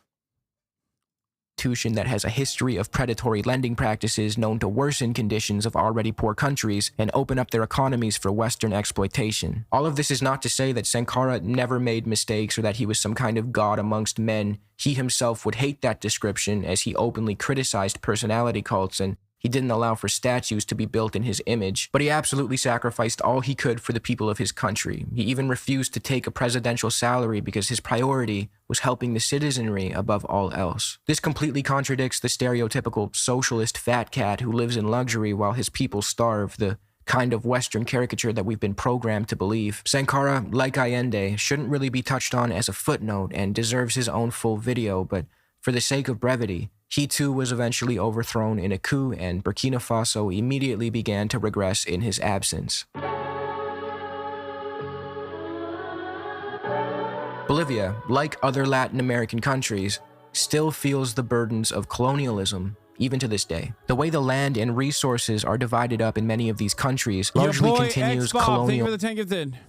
That has a history of predatory lending practices known to worsen conditions of already poor countries and open up their economies for Western exploitation. All of this is not to say that Sankara never made mistakes or that he was some kind of god amongst men. He himself would hate that description, as he openly criticized personality cults and he didn't allow for statues to be built in his image, but he absolutely sacrificed all he could for the people of his country. He even refused to take a presidential salary because his priority was helping the citizenry above all else. This completely contradicts the stereotypical socialist fat cat who lives in luxury while his people starve, the kind of Western caricature that we've been programmed to believe. Sankara, like Allende, shouldn't really be touched on as a footnote and deserves his own full video, but for the sake of brevity, he too was eventually overthrown in a coup, and Burkina Faso immediately began to regress in his absence. Bolivia, like other Latin American countries, still feels the burdens of colonialism, even to this day. The way the land and resources are divided up in many of these countries largely continues colonial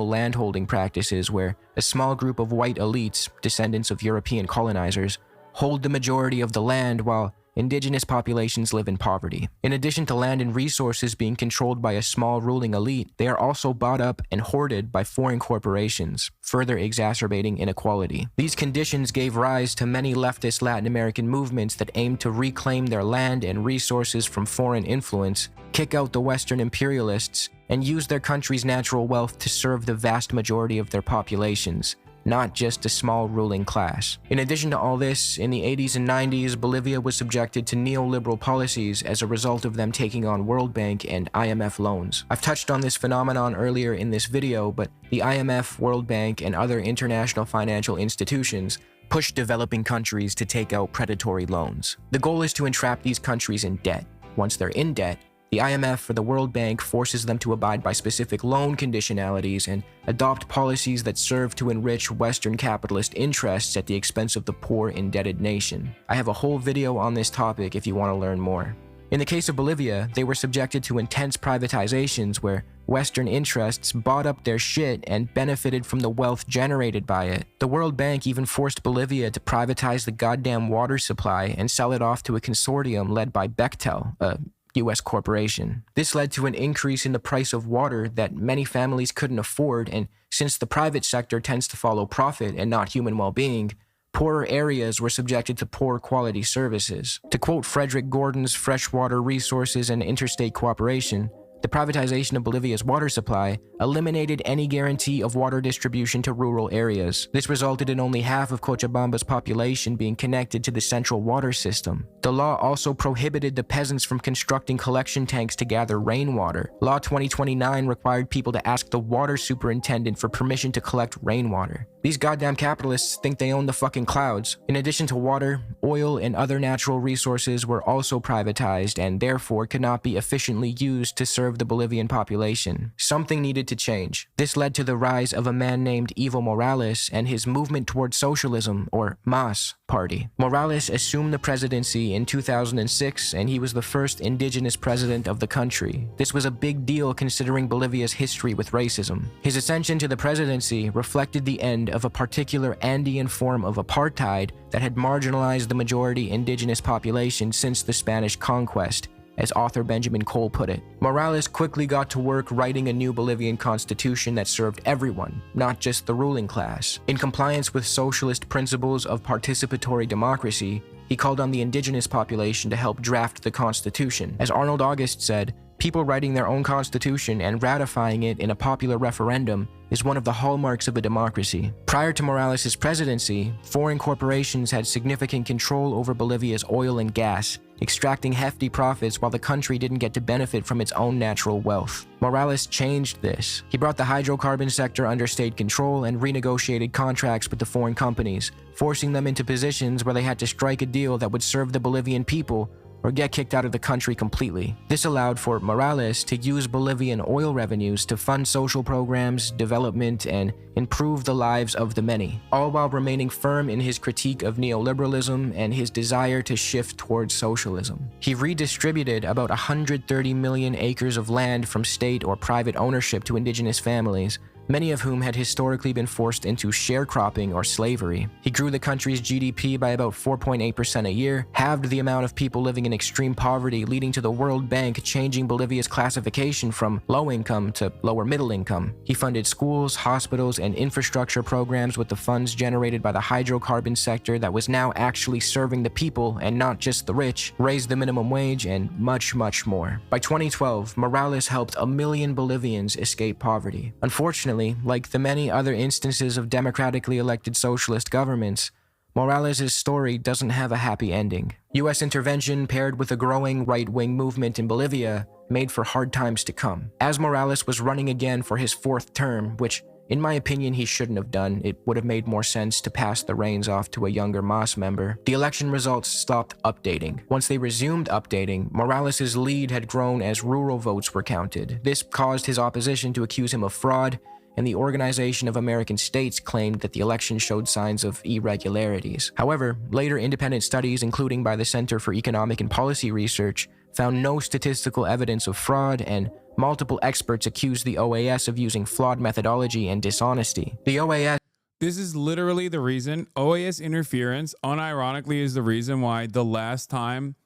landholding practices where a small group of white elites, descendants of European colonizers, hold the majority of the land while indigenous populations live in poverty. In addition to land and resources being controlled by a small ruling elite, they are also bought up and hoarded by foreign corporations, further exacerbating inequality. These conditions gave rise to many leftist Latin American movements that aim to reclaim their land and resources from foreign influence, kick out the Western imperialists, and use their country's natural wealth to serve the vast majority of their populations, not just a small ruling class. In addition to all this, in the 80s and 90s, Bolivia was subjected to neoliberal policies as a result of them taking on World Bank and IMF loans. I've touched on this phenomenon earlier in this video, but the IMF, World Bank, and other international financial institutions push developing countries to take out predatory loans. The goal is to entrap these countries in debt. Once they're in debt, the IMF or the World Bank forces them to abide by specific loan conditionalities and adopt policies that serve to enrich Western capitalist interests at the expense of the poor, indebted nation. I have a whole video on this topic if you want to learn more. In the case of Bolivia, they were subjected to intense privatizations where Western interests bought up their shit and benefited from the wealth generated by it. The World Bank even forced Bolivia to privatize the goddamn water supply and sell it off to a consortium led by Bechtel, a U.S. corporation. This led to an increase in the price of water that many families couldn't afford, and since the private sector tends to follow profit and not human well-being, poorer areas were subjected to poor quality services. To quote Frederick Gordon's Freshwater Resources and Interstate Cooperation, The privatization of Bolivia's water supply eliminated any guarantee of water distribution to rural areas. This resulted in only half of Cochabamba's population being connected to the central water system. The law also prohibited the peasants from constructing collection tanks to gather rainwater. Law 2029 required people to ask the water superintendent for permission to collect rainwater. These goddamn capitalists think they own the fucking clouds. In addition to water, oil and other natural resources were also privatized and therefore could not be efficiently used to serve the Bolivian population. Something needed to change. This led to the rise of a man named Evo Morales and his movement towards socialism, or MAS, party. Morales assumed the presidency in 2006 and he was the first indigenous president of the country. This was a big deal considering Bolivia's history with racism. His ascension to the presidency reflected the end of a particular Andean form of apartheid that had marginalized the majority indigenous population since the Spanish conquest, as author Benjamin Cole put it. Morales quickly got to work writing a new Bolivian constitution that served everyone, not just the ruling class. In compliance with socialist principles of participatory democracy, he called on the indigenous population to help draft the constitution. As Arnold August said, people writing their own constitution and ratifying it in a popular referendum is one of the hallmarks of a democracy. Prior to Morales' presidency, foreign corporations had significant control over Bolivia's oil and gas, extracting hefty profits while the country didn't get to benefit from its own natural wealth. Morales changed this. He brought the hydrocarbon sector under state control and renegotiated contracts with the foreign companies, forcing them into positions where they had to strike a deal that would serve the Bolivian people or get kicked out of the country completely. This allowed for Morales to use Bolivian oil revenues to fund social programs, development, and improve the lives of the many, all while remaining firm in his critique of neoliberalism and his desire to shift towards socialism. He redistributed about 130 million acres of land from state or private ownership to indigenous families, many of whom had historically been forced into sharecropping or slavery. He grew the country's GDP by about 4.8% a year, halved the amount of people living in extreme poverty, leading to the World Bank changing Bolivia's classification from low income to lower middle income. He funded schools, hospitals, and infrastructure programs with the funds generated by the hydrocarbon sector that was now actually serving the people and not just the rich, raised the minimum wage, and much, much more. By 2012, Morales helped 1 million Bolivians escape poverty. Unfortunately, like the many other instances of democratically elected socialist governments, Morales' story doesn't have a happy ending. US intervention paired with a growing right-wing movement in Bolivia made for hard times to come. As Morales was running again for his 4th term, which in my opinion he shouldn't have done, it would have made more sense to pass the reins off to a younger MAS member, the election results stopped updating. Once they resumed updating, Morales' lead had grown as rural votes were counted. This caused his opposition to accuse him of fraud, and the Organization of American States claimed that the election showed signs of irregularities. However, later independent studies, including by the Center for Economic and Policy Research, found no statistical evidence of fraud, and multiple experts accused the OAS of using flawed methodology and dishonesty. The OAS... This is literally the reason. OAS interference, unironically, is the reason why the last time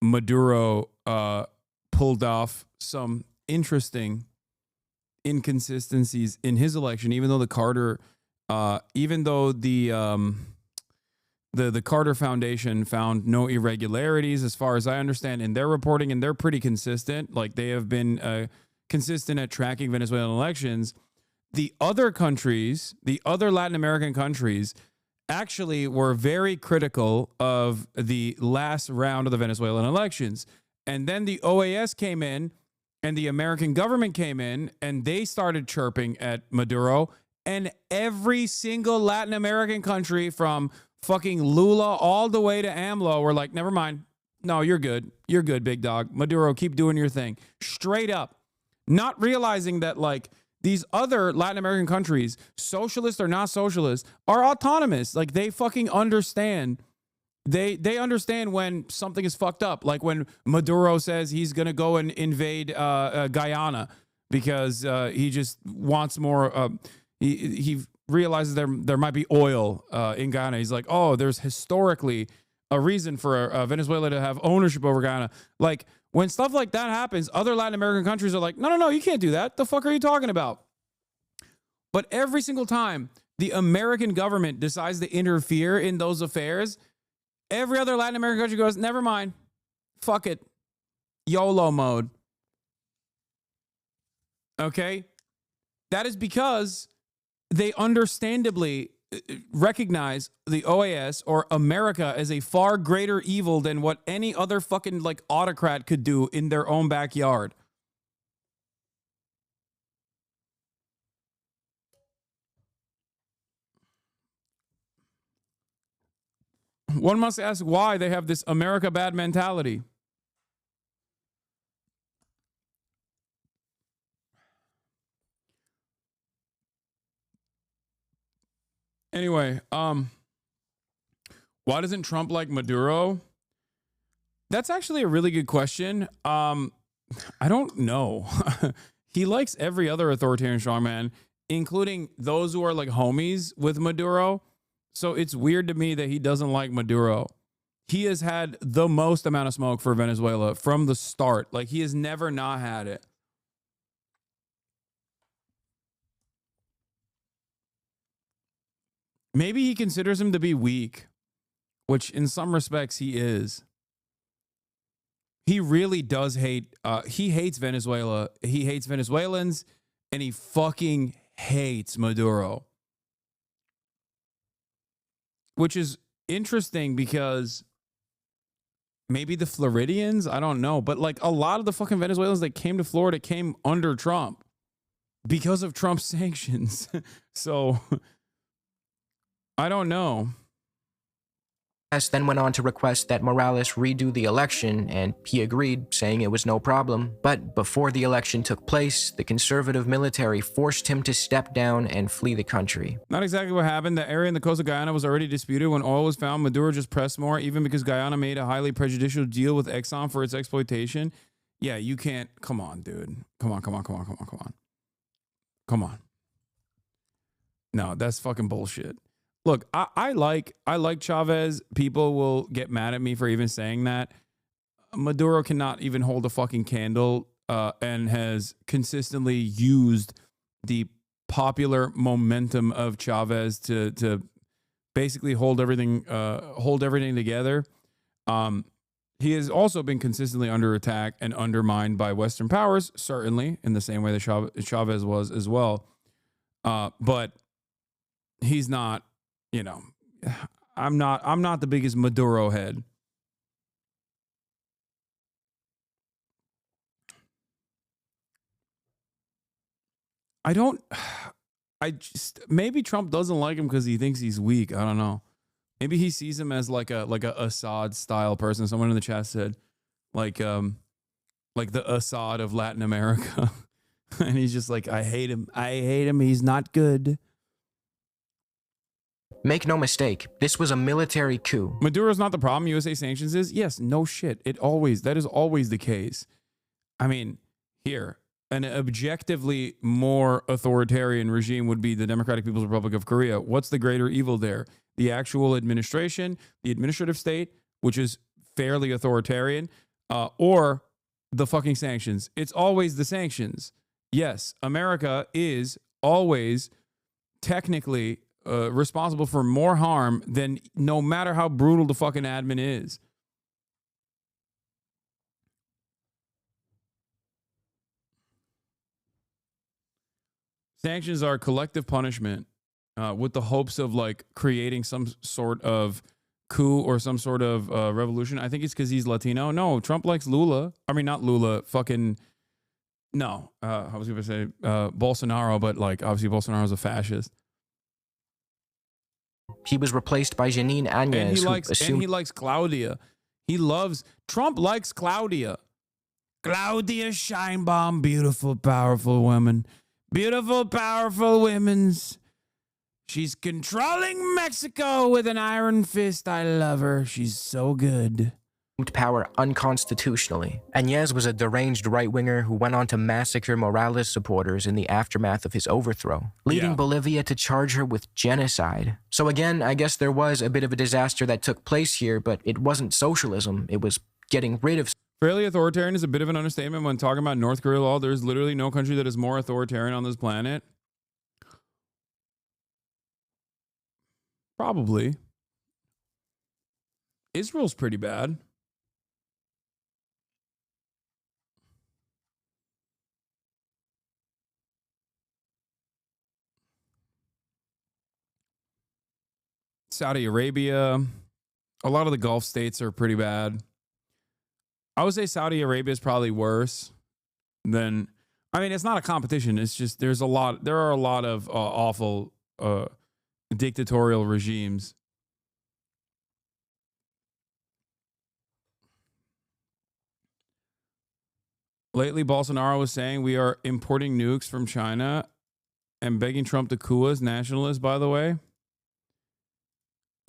Maduro pulled off some interesting inconsistencies in his election, even though the Carter the Carter Foundation found no irregularities, as far as I understand, in their reporting, and they're pretty consistent. Like, they have been consistent at tracking Venezuelan elections. The other countries, the other Latin American countries, actually were very critical of the last round of the Venezuelan elections. And then the OAS came in, and the American government came in, and they started chirping at Maduro. And every single Latin American country, from fucking Lula all the way to AMLO, were like, never mind. No, you're good. You're good, big dog. Maduro, keep doing your thing. Straight up. Not realizing that, like, these other Latin American countries, socialist or not socialist, are autonomous. Like, they fucking understand. They understand when something is fucked up. Like when Maduro says he's going to go and invade Guyana because he just wants more. He realizes there might be oil in Guyana. He's like, oh, there's historically a reason for Venezuela to have ownership over Guyana. Like, when stuff like that happens, other Latin American countries are like, no, you can't do that. The fuck are you talking about? But every single time the American government decides to interfere in those affairs, every other Latin American country goes, never mind. Fuck it. YOLO mode. Okay? That is because they understandably recognize the OAS or America as a far greater evil than what any other fucking like autocrat could do in their own backyard. One must ask why they have this America bad mentality. Anyway, why doesn't Trump like Maduro? That's actually a really good question. I don't know. He likes every other authoritarian strongman, including those who are like homies with Maduro. So it's weird to me that he doesn't like Maduro. He has had the most amount of smoke for Venezuela from the start. Like, he has never not had it. Maybe he considers him to be weak, which in some respects he is. He really does hate, he hates Venezuela. He hates Venezuelans, and he fucking hates Maduro. Which is interesting because maybe the Floridians, I don't know, but like a lot of the fucking Venezuelans that came to Florida came under Trump because of Trump's sanctions. So I don't know. Then went on to request that Morales redo the election, and he agreed, saying it was no problem. But before the election took place, the conservative military forced him to step down and flee the country. Not exactly what happened. The area in the coast of Guyana was already disputed. When oil was found, Maduro just pressed more, even because Guyana made a highly prejudicial deal with Exxon for its exploitation. Yeah, you can't. Come on, dude. Come on. No, that's fucking bullshit. Look, I like Chavez. People will get mad at me for even saying that. Maduro cannot even hold a fucking candle, and has consistently used the popular momentum of Chavez to basically hold everything together. He has also been consistently under attack and undermined by Western powers, certainly in the same way that Chavez was as well. But he's not. You know, I'm not the biggest Maduro head. Maybe Trump doesn't like him because he thinks he's weak. I don't know. Maybe he sees him as like a Assad style person. Someone in the chat said like the Assad of Latin America. And he's just like, I hate him. He's not good. Make no mistake, this was a military coup. Maduro's not the problem. USA sanctions is? Yes, no shit. That is always the case. I mean, here, an objectively more authoritarian regime would be the Democratic People's Republic of Korea. What's the greater evil there? The actual administration, the administrative state, which is fairly authoritarian, or the fucking sanctions? It's always the sanctions. Yes, America is always technically responsible for more harm than no matter how brutal the fucking admin is. Sanctions are collective punishment with the hopes of like creating some sort of coup or some sort of revolution. I think it's because he's Latino. No, Trump likes Lula. I mean, not Lula, fucking, no. I was going to say Bolsonaro, but like obviously Bolsonaro's a fascist. He was replaced by Janine Áñez, and he likes Claudia. Trump likes Claudia. Claudia Sheinbaum, beautiful, powerful woman. Beautiful, powerful women's. She's controlling Mexico with an iron fist. I love her. She's so good. Power unconstitutionally. Áñez was a deranged right-winger who went on to massacre Morales supporters in the aftermath of his overthrow, leading Bolivia to charge her with genocide. So again, I guess there was a bit of a disaster that took place here, but it wasn't socialism. It was getting rid of... Fairly authoritarian is a bit of an understatement when talking about North Korea law. There's literally no country that is more authoritarian on this planet. Probably. Israel's pretty bad. Saudi Arabia. A lot of the Gulf states are pretty bad. I would say Saudi Arabia is probably worse than. I mean, it's not a competition. It's just there are a lot of awful dictatorial regimes. Lately, Bolsonaro was saying we are importing nukes from China and begging Trump to coup us, nationalists, by the way.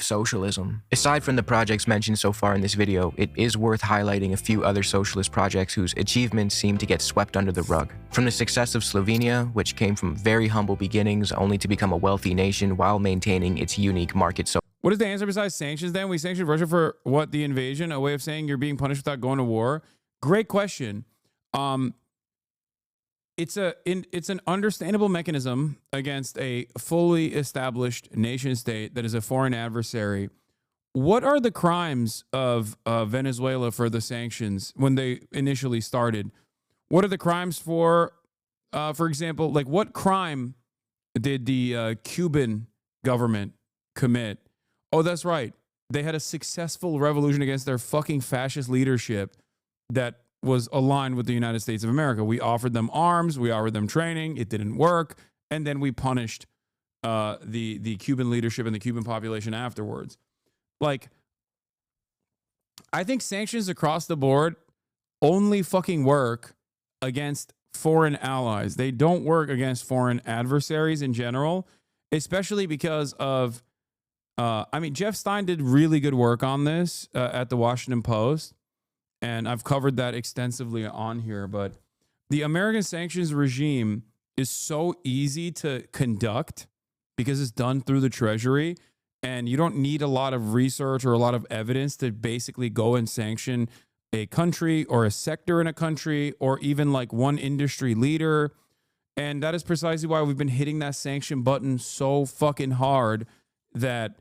Socialism. Aside from the projects mentioned so far in this video, it is worth highlighting a few other socialist projects whose achievements seem to get swept under the rug. From the success of Slovenia, which came from very humble beginnings only to become a wealthy nation while maintaining its unique market. What is the answer besides sanctions then? We sanctioned Russia for what? The invasion? A way of saying you're being punished without going to war? Great question. It's an understandable mechanism against a fully established nation state that is a foreign adversary. What are the crimes of Venezuela for the sanctions when they initially started? What are the crimes for example, like what crime did the Cuban government commit? Oh, that's right. They had a successful revolution against their fucking fascist leadership that was aligned with the United States of America. We offered them arms, we offered them training, it didn't work, and then we punished the Cuban leadership and the Cuban population afterwards. Like, I think sanctions across the board only fucking work against foreign allies. They don't work against foreign adversaries in general, especially because of, Jeff Stein did really good work on this at the Washington Post. And I've covered that extensively on here, but the American sanctions regime is so easy to conduct because it's done through the Treasury, and you don't need a lot of research or a lot of evidence to basically go and sanction a country or a sector in a country or even like one industry leader. And that is precisely why we've been hitting that sanction button so fucking hard that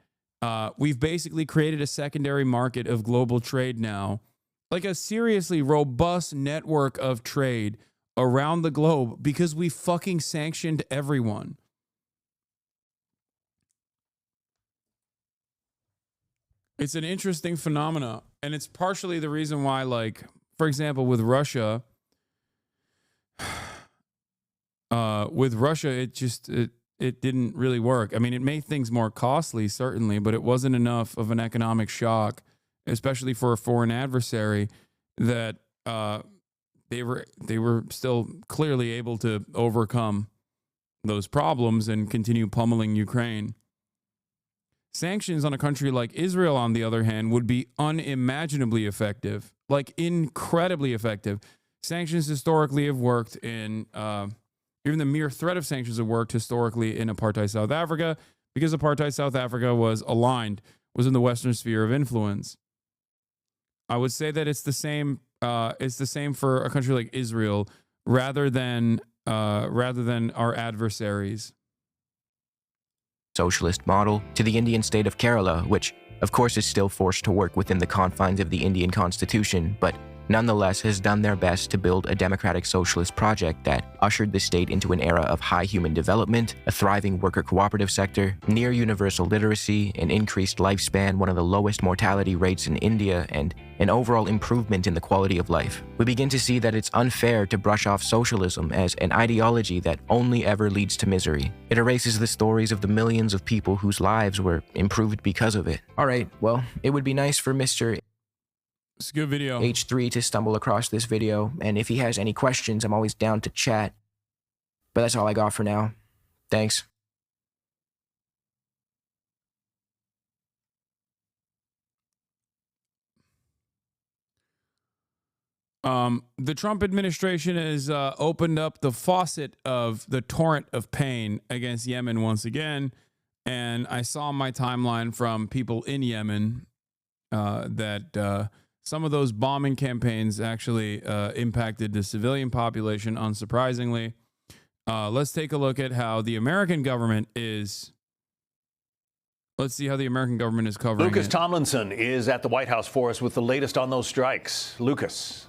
we've basically created a secondary market of global trade now. Like a seriously robust network of trade around the globe because we fucking sanctioned everyone. It's an interesting phenomena, and it's partially the reason why, like, for example, with Russia, it didn't really work. I mean, it made things more costly, certainly, but it wasn't enough of an economic shock, especially for a foreign adversary, that they were still clearly able to overcome those problems and continue pummeling Ukraine. Sanctions on a country like Israel, on the other hand, would be unimaginably effective, like incredibly effective. Sanctions historically have worked in, even the mere threat of sanctions have worked historically in apartheid South Africa because apartheid South Africa was in the Western sphere of influence. I would say that it's the same. It's the same for a country like Israel, rather than our adversaries. Socialist model to the Indian state of Kerala, which of course is still forced to work within the confines of the Indian constitution, but nonetheless has done their best to build a democratic socialist project that ushered the state into an era of high human development, a thriving worker cooperative sector, near universal literacy, an increased lifespan, one of the lowest mortality rates in India, and an overall improvement in the quality of life. We begin to see that it's unfair to brush off socialism as an ideology that only ever leads to misery. It erases the stories of the millions of people whose lives were improved because of it. Alright, well, it would be nice for Mr. It's a good video. H3 to stumble across this video, and if he has any questions, I'm always down to chat. But that's all I got for now. Thanks. The Trump administration has opened up the faucet of the torrent of pain against Yemen once again, and I saw my timeline from people in Yemen that some of those bombing campaigns actually impacted the civilian population, unsurprisingly. Let's take a look at how the American government is. Let's see how the American government is covering Lucas it. Tomlinson is at the White House for us with the latest on those strikes. Lucas.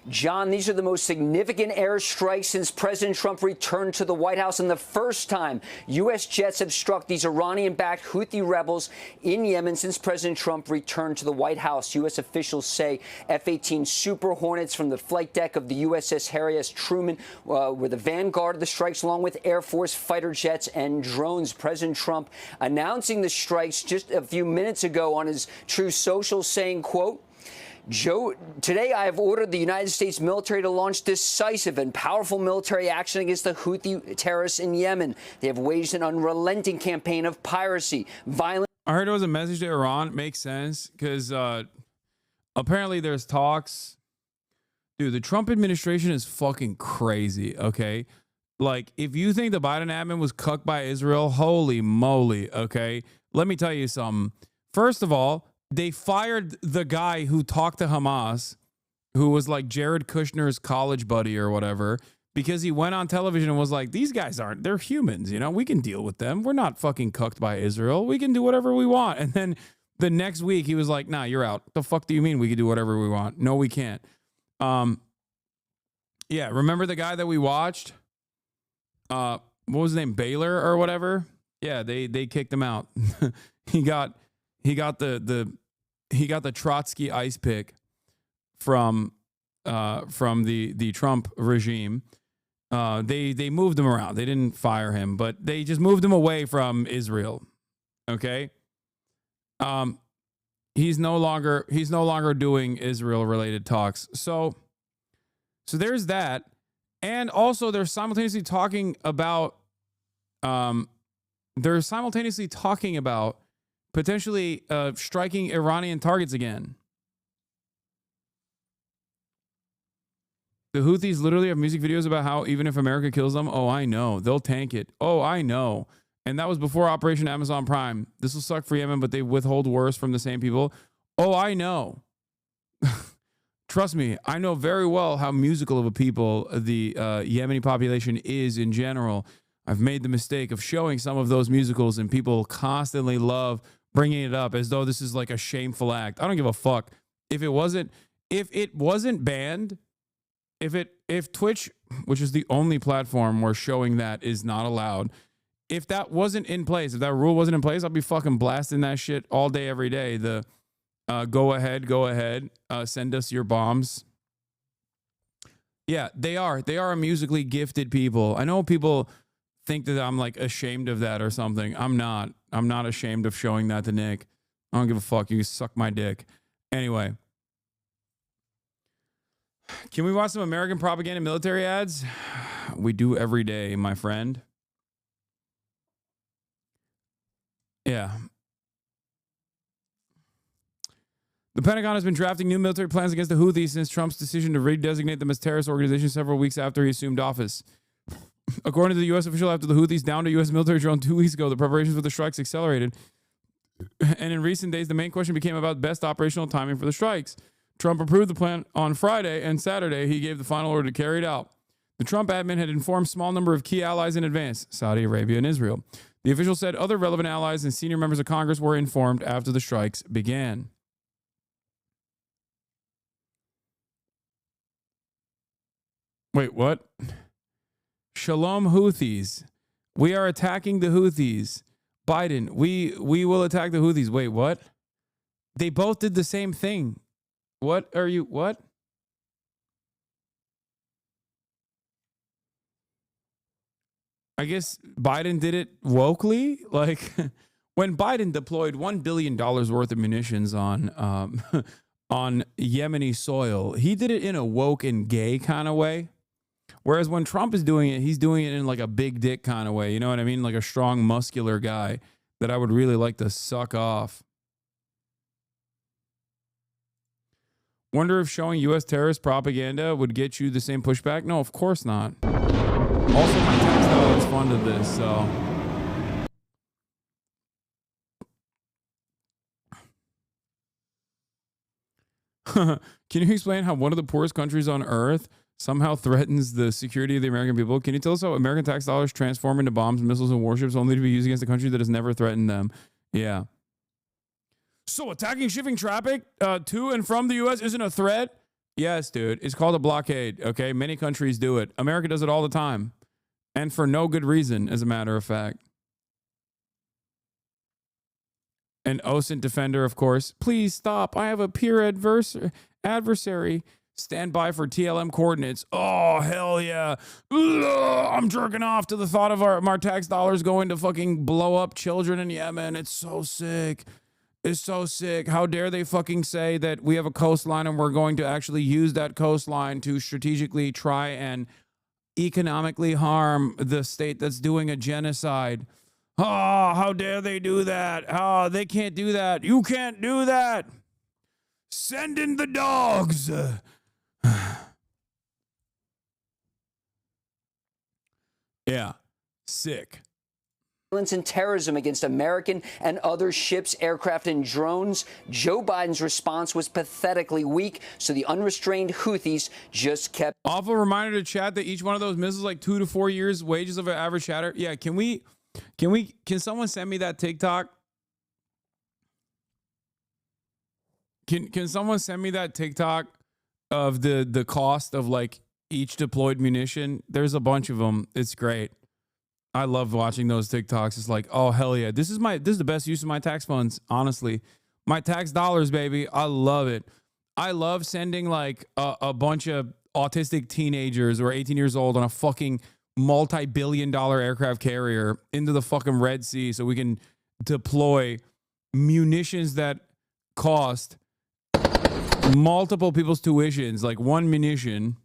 John, these are the most significant airstrikes since President Trump returned to the White House, and the first time U.S. jets have struck these Iranian-backed Houthi rebels in Yemen since President Trump returned to the White House. U.S. officials say F-18 Super Hornets from the flight deck of the USS Harry S. Truman were the vanguard of the strikes, along with Air Force fighter jets and drones. President Trump announcing the strikes just a few minutes ago on his Truth Social, saying, quote, Joe, today I have ordered the United States military to launch decisive and powerful military action against the Houthi terrorists in Yemen. They have waged an unrelenting campaign of piracy, violence. I heard it was a message to Iran. Makes sense because apparently there's talks. Dude, the Trump administration is fucking crazy, okay? Like, if you think the Biden admin was cucked by Israel, holy moly, okay? Let me tell you something. First of all, they fired the guy who talked to Hamas, who was like Jared Kushner's college buddy or whatever, because he went on television and was like, these guys they're humans, you know, we can deal with them. We're not fucking cucked by Israel. We can do whatever we want. And then the next week he was like, nah, you're out. The fuck do you mean we can do whatever we want? No, we can't. Yeah, remember the guy that we watched? What was his name? Baylor or whatever? Yeah, they kicked him out. He got the Trotsky ice pick from the Trump regime. They moved him around. They didn't fire him, but they just moved him away from Israel. Okay. He's no longer doing Israel related talks. So there's that. And also they're simultaneously talking about potentially striking Iranian targets again. The Houthis literally have music videos about how even if America kills them, oh, I know, they'll tank it. Oh, I know. And that was before Operation Amazon Prime. This will suck for Yemen, but they withhold worse from the same people. Oh, I know. Trust me, I know very well how musical of a people the Yemeni population is in general. I've made the mistake of showing some of those musicals, and people constantly love bringing it up as though this is like a shameful act. I don't give a fuck. If it wasn't banned, if Twitch, which is the only platform where showing that is not allowed, if that wasn't in place, if that rule wasn't in place, I'll be fucking blasting that shit all day, every day. The go ahead, send us your bombs. Yeah, they are a musically gifted people. I know people think that I'm like ashamed of that or something. I'm not ashamed of showing that to Nick. I don't give a fuck. You can suck my dick. Anyway, can we watch some American propaganda military ads? We do every day, my friend. Yeah. The Pentagon has been drafting new military plans against the Houthis since Trump's decision to redesignate them as terrorist organizations several weeks after he assumed office. According to the U.S. official, after the Houthis downed a U.S. military drone 2 weeks ago, the preparations for the strikes accelerated. And in recent days, the main question became about best operational timing for the strikes. Trump approved the plan on Friday, and Saturday he gave the final order to carry it out. The Trump admin had informed a small number of key allies in advance, Saudi Arabia and Israel. The official said other relevant allies and senior members of Congress were informed after the strikes began. Wait, what? Shalom Houthis. We are attacking the Houthis. Biden, we will attack the Houthis. Wait, what? They both did the same thing. What? I guess Biden did it wokely. Like when Biden deployed $1 billion worth of munitions on Yemeni soil, he did it in a woke and gay kind of way. Whereas when Trump is doing it, he's doing it in like a big dick kind of way. You know what I mean? Like a strong, muscular guy that I would really like to suck off. Wonder if showing U.S. terrorist propaganda would get you the same pushback? No, of course not. Also, my tax dollars funded this, so. Can you explain how one of the poorest countries on earth somehow threatens the security of the American people? Can you tell us how American tax dollars transform into bombs, missiles, and warships only to be used against a country that has never threatened them? Yeah. So attacking shipping traffic to and from the U.S. isn't a threat? Yes, dude. It's called a blockade, okay? Many countries do it. America does it all the time. And for no good reason, as a matter of fact. An OSINT defender, of course. Please stop. I have a peer adversary. Stand by for TLM coordinates. Oh, hell yeah. Ugh, I'm jerking off to the thought of our tax dollars going to fucking blow up children in Yemen. It's so sick. It's so sick. How dare they fucking say that we have a coastline and we're going to actually use that coastline to strategically try and economically harm the state that's doing a genocide. Oh, how dare they do that? Oh, they can't do that. You can't do that. Send in the dogs. Yeah, sick. Violence and terrorism against American and other ships, aircraft, and drones. Joe Biden's response was pathetically weak, so the unrestrained Houthis just kept. Awful reminder to chat that each one of those missiles like 2 to 4 years wages of an average shatter. Yeah, can someone send me that TikTok? Can someone send me that TikTok of the cost of like each deployed munition? There's a bunch of them. It's great. I love watching those TikToks. It's like, oh hell yeah, this is the best use of my tax funds. Honestly, my tax dollars, baby. I love it. I love sending like a bunch of autistic teenagers who are 18 years old on a fucking multi-billion-dollar aircraft carrier into the fucking Red Sea so we can deploy munitions that cost multiple people's tuitions, like one munition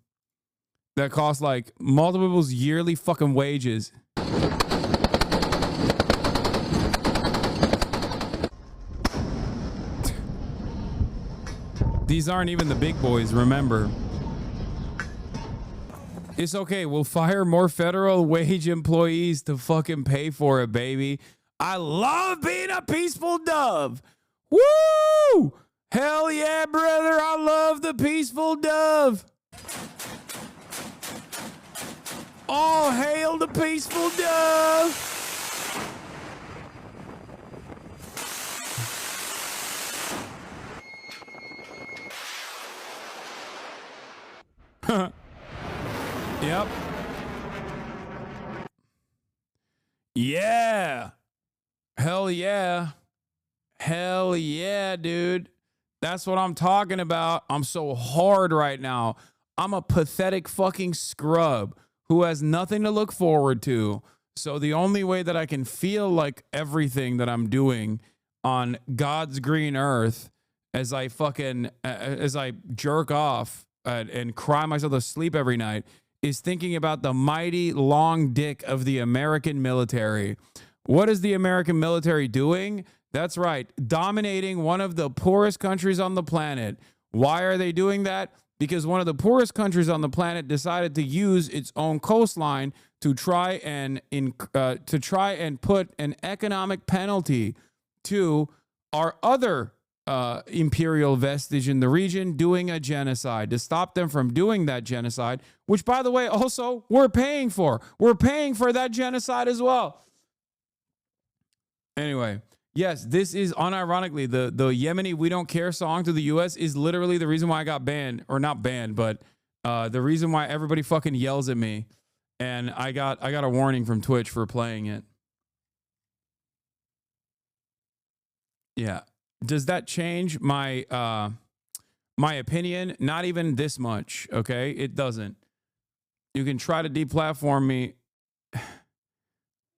that costs like multiple people's yearly fucking wages. These aren't even the big boys, remember. It's okay. We'll fire more federal wage employees to fucking pay for it, baby. I love being a peaceful dove. Woo! Hell yeah, brother. I love the peaceful dove. All hail the peaceful dove. Yep. Yeah. Hell yeah. Hell yeah, dude. That's what I'm talking about. I'm so hard right now. I'm a pathetic fucking scrub who has nothing to look forward to. So the only way that I can feel like everything that I'm doing on God's green earth as I jerk off and cry myself to sleep every night is thinking about the mighty long dick of the American military. What is the American military doing? That's right, dominating one of the poorest countries on the planet. Why are they doing that? Because one of the poorest countries on the planet decided to use its own coastline to try and put an economic penalty to our other imperial vestige in the region doing a genocide, to stop them from doing that genocide, which, by the way, also we're paying for. We're paying for that genocide as well. Anyway, yes, this is unironically the Yemeni "We Don't Care" song to the U.S. is literally the reason why I got banned, or not banned, but the reason why everybody fucking yells at me, and I got a warning from Twitch for playing it. Yeah. Does that change my my opinion? Not even this much, okay? It doesn't. You can try to deplatform me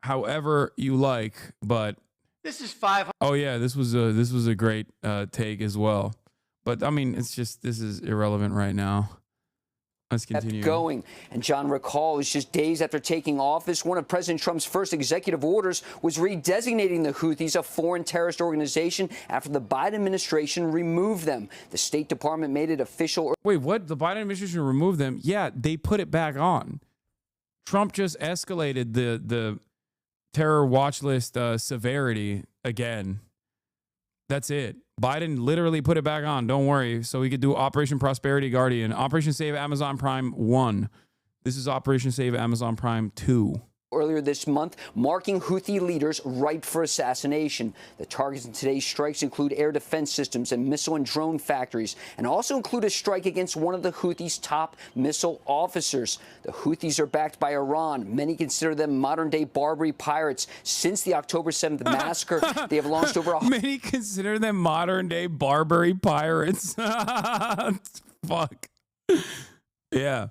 however you like, but This is 500. oh yeah, this was a great take as well. But I mean, it's just, this is irrelevant right now. Let's continue. Kept going. And John recalls just days after taking office, one of President Trump's first executive orders was redesignating the Houthis a foreign terrorist organization after the Biden administration removed them. The State Department made it official. Wait, what? The Biden administration removed them? Yeah, they put it back on. Trump just escalated the terror watch list severity again. That's it. Biden literally put it back on. Don't worry. So we could do Operation Prosperity Guardian. Operation Save Amazon Prime 1. This is Operation Save Amazon Prime 2. earlier this month, marking Houthi leaders ripe for assassination. The targets in today's strikes include air defense systems and missile and drone factories, and also include a strike against one of the Houthis' top missile officers. The Houthis are backed by Iran. Many consider them modern-day Barbary pirates. Since the October 7th massacre, they have launched over Many consider them modern-day Barbary pirates. Fuck. Yeah.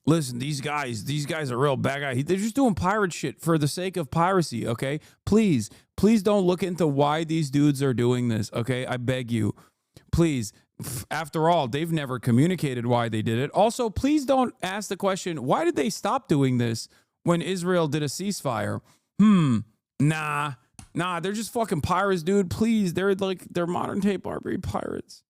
Listen, these guys are real bad guys. They're just doing pirate shit for the sake of piracy, okay? Please don't look into why these dudes are doing this, okay? I beg you. Please. After all, they've never communicated why they did it. Also, please don't ask the question, why did they stop doing this when Israel did a ceasefire? Nah, they're just fucking pirates, dude. Please, they're modern-day Barbary pirates.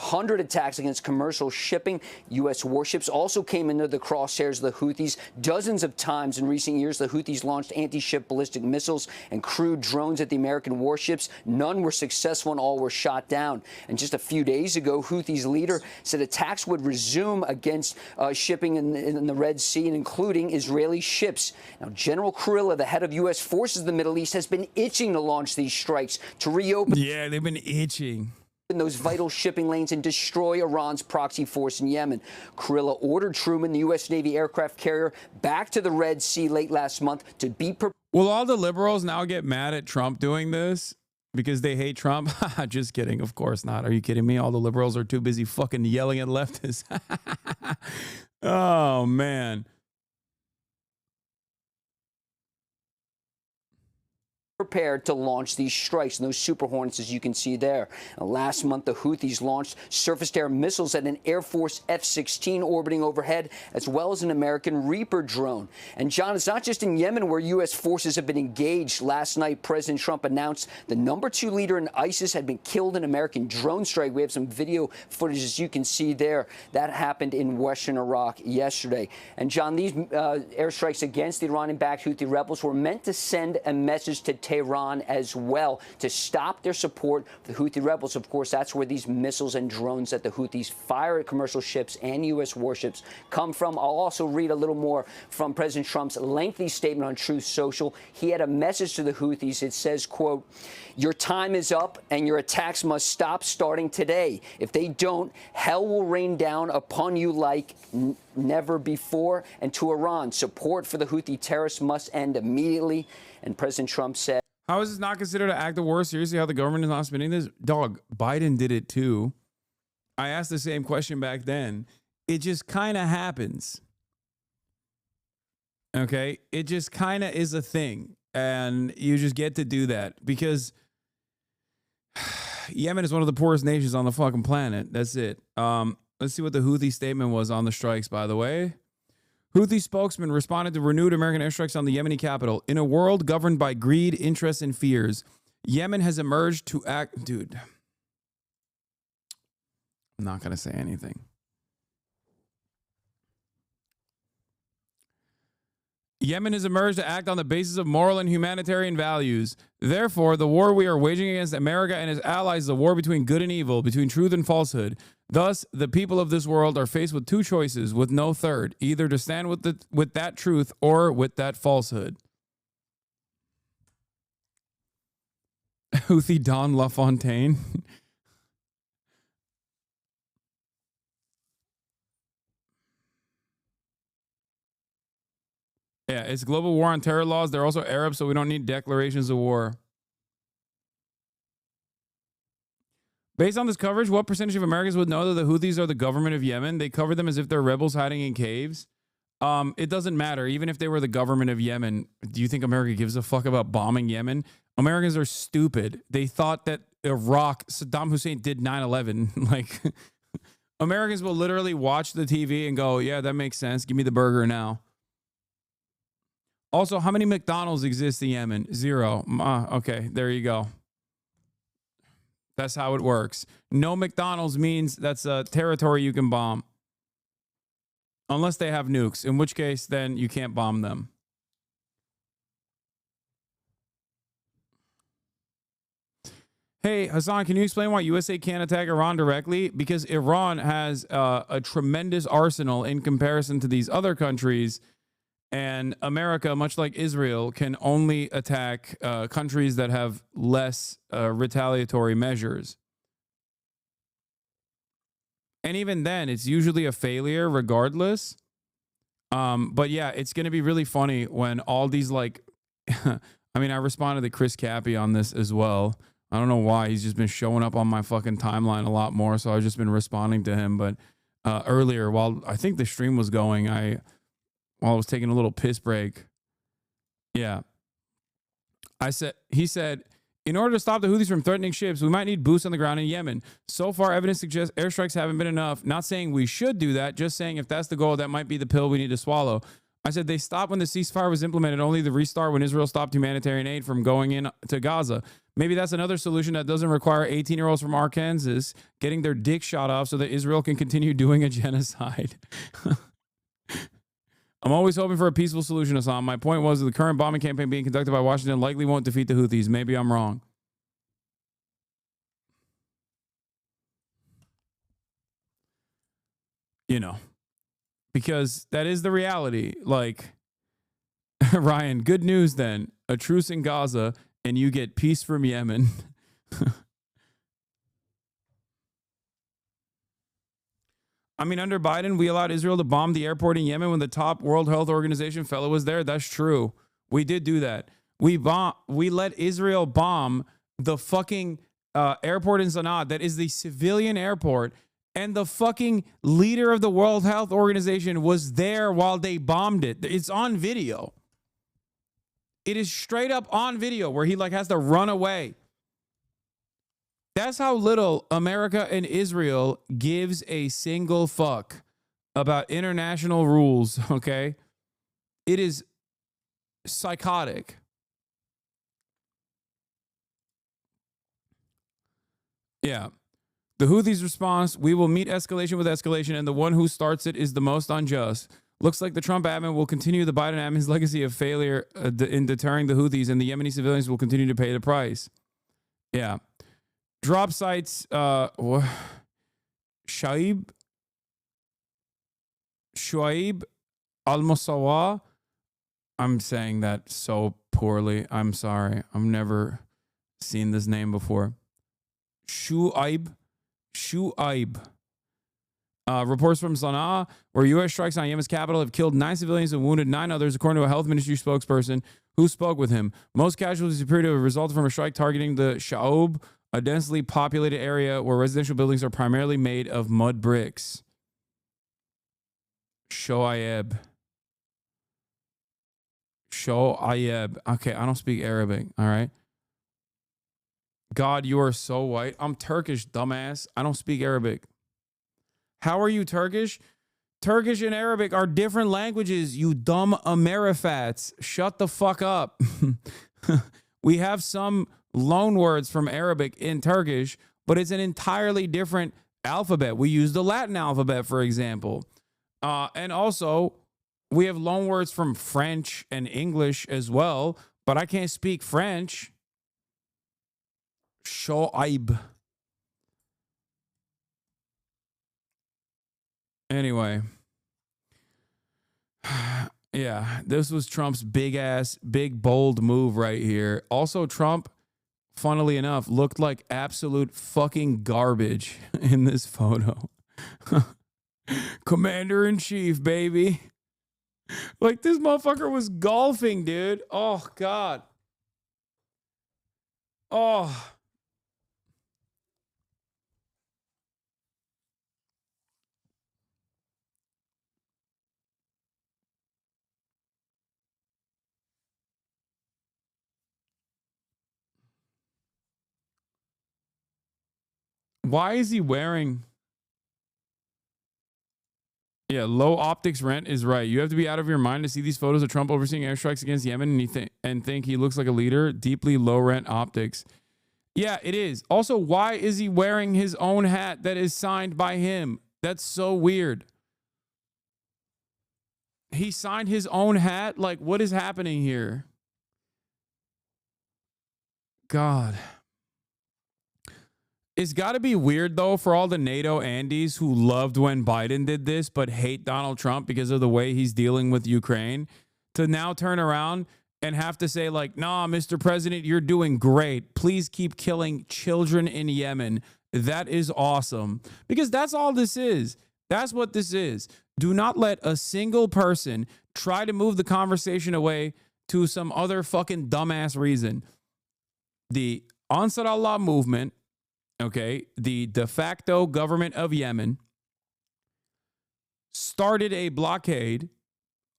100 attacks against commercial shipping. U.S. warships also came into the crosshairs of the Houthis. Dozens of times in recent years, the Houthis launched anti-ship ballistic missiles and crewed drones at the American warships. None were successful and all were shot down. And just a few days ago, Houthis leader said attacks would resume against shipping in the Red Sea, and including Israeli ships. Now, General Kurilla, the head of U.S. forces in the Middle East, has been itching to launch these strikes to reopen. Yeah, they've been itching. In those vital shipping lanes and destroy Iran's proxy force in Yemen. Kurilla ordered Truman, the U.S. Navy aircraft carrier, back to the Red Sea late last month to be prepared. Will all the liberals now get mad at Trump doing this because they hate Trump? Just kidding. Of course not. Are you kidding me? All the liberals are too busy fucking yelling at leftists. Oh, man. Prepared to launch these strikes, and those Super Hornets, as you can see there. Last month, the Houthis launched surface-to-air missiles at an Air Force F-16 orbiting overhead, as well as an American Reaper drone. And, John, it's not just in Yemen where U.S. forces have been engaged. Last night, President Trump announced the #2 leader in ISIS had been killed in an American drone strike. We have some video footage, as you can see there. That happened in western Iraq yesterday. And, John, these airstrikes against the Iranian-backed Houthi rebels were meant to send a message to Tehran as well to stop their support for the Houthi rebels. Of course, that's where these missiles and drones that the Houthis fire at commercial ships and U.S. warships come from. I'll also read a little more from President Trump's lengthy statement on Truth Social. He had a message to the Houthis. It says, quote, "Your time is up and your attacks must stop starting today. If they don't, hell will rain down upon you like never before. And to Iran, support for the Houthi terrorists must end immediately." And President Trump said, how is this not considered an act of war? Seriously, how the government is not spending this? Dog, Biden did it too. I asked the same question back then. It just kind of happens. Okay? It just kind of is a thing. And you just get to do that because Yemen is one of the poorest nations on the fucking planet. That's it. Let's see what the Houthi statement was on the strikes, by the way. Houthi spokesman responded to renewed American airstrikes on the Yemeni capital. In a world governed by greed, interest, and fears, Yemen has emerged to act... Dude. I'm not going to say anything. Yemen has emerged to act on the basis of moral and humanitarian values. Therefore, the war we are waging against America and its allies is a war between good and evil, between truth and falsehood. Thus, the people of this world are faced with two choices, with no third, either to stand with that truth or with that falsehood. Houthi Don LaFontaine. Yeah, it's global war on terror laws. They're also Arabs, so we don't need declarations of war. Based on this coverage, what percentage of Americans would know that the Houthis are the government of Yemen? They cover them as if they're rebels hiding in caves. It doesn't matter. Even if they were the government of Yemen, do you think America gives a fuck about bombing Yemen? Americans are stupid. They thought that Iraq, Saddam Hussein did 9/11. Like, Americans will literally watch the TV and go, yeah, that makes sense. Give me the burger now. Also, how many McDonald's exist in Yemen? 0. Okay, there you go. That's how it works. No McDonald's means that's a territory you can bomb. Unless they have nukes, in which case, then you can't bomb them. Hey, Hasan, can you explain why USA can't attack Iran directly? Because Iran has a tremendous arsenal in comparison to these other countries. And America, much like Israel, can only attack countries that have less retaliatory measures. And even then, it's usually a failure regardless. But yeah, it's going to be really funny when all these like, I mean, I responded to Chris Cappy on this as well. I don't know why. He's just been showing up on my fucking timeline a lot more. So I've just been responding to him. But earlier, while I think the stream was going, while I was taking a little piss break. Yeah. He said, in order to stop the Houthis from threatening ships, we might need boots on the ground in Yemen. So far, evidence suggests airstrikes haven't been enough. Not saying we should do that, just saying if that's the goal, that might be the pill we need to swallow. I said they stopped when the ceasefire was implemented, only the restart when Israel stopped humanitarian aid from going in to Gaza. Maybe that's another solution that doesn't require 18-year-olds from Arkansas getting their dick shot off so that Israel can continue doing a genocide. I'm always hoping for a peaceful solution, Hasan. My point was that the current bombing campaign being conducted by Washington likely won't defeat the Houthis. Maybe I'm wrong. You know, because that is the reality. Like, Ryan, good news then. A truce in Gaza and you get peace from Yemen. I mean, under Biden, we allowed Israel to bomb the airport in Yemen when the top World Health Organization fellow was there. That's true. We did do that. We let Israel bomb the fucking airport in Sana'a that is the civilian airport, and the fucking leader of the World Health Organization was there while they bombed it. It's on video. It is straight up on video where he like has to run away. That's how little America and Israel gives a single fuck about international rules, okay? It is psychotic. Yeah. The Houthis' response, we will meet escalation with escalation, and the one who starts it is the most unjust. Looks like the Trump admin will continue the Biden admin's legacy of failure in deterring the Houthis, and the Yemeni civilians will continue to pay the price. Yeah. Drop sites, Shuaib Al-Musawa. I'm saying that so poorly. I'm sorry. I've never seen this name before. Shuaib. Reports from Sana'a, where U.S. strikes on Yemen's capital have killed 9 civilians and wounded 9 others, according to a health ministry spokesperson who spoke with him. Most casualties appear to have resulted from a strike targeting the Sha'ob, a densely populated area where residential buildings are primarily made of mud bricks. Shoaib. Okay, I don't speak Arabic, all right? God, you are so white. I'm Turkish, dumbass. I don't speak Arabic. How are you Turkish? Turkish and Arabic are different languages, you dumb Amerifats. Shut the fuck up. We have some loan words from Arabic in Turkish, but it's an entirely different alphabet. We use the Latin alphabet, for example. And also, we have loan words from French and English as well, but I can't speak French. Shoaib. Anyway. Yeah, this was Trump's big, bold move right here. Also, Trump, funnily enough, looked like absolute fucking garbage in this photo. Commander-in-chief, baby. Like, this motherfucker was golfing, dude. Oh, God. Oh. Why is he wearing... Yeah, low optics rent is right. You have to be out of your mind to see these photos of Trump overseeing airstrikes against Yemen and think he looks like a leader. Deeply low rent optics. Yeah, it is. Also, why is he wearing his own hat that is signed by him? That's so weird. He signed his own hat? Like, what is happening here? God. It's got to be weird, though, for all the NATO Andes who loved when Biden did this but hate Donald Trump because of the way he's dealing with Ukraine, to now turn around and have to say like, nah, Mr. President, you're doing great. Please keep killing children in Yemen. That is awesome. Because that's all this is. That's what this is. Do not let a single person try to move the conversation away to some other fucking dumbass reason. The Ansar Allah movement, okay, the de facto government of Yemen, started a blockade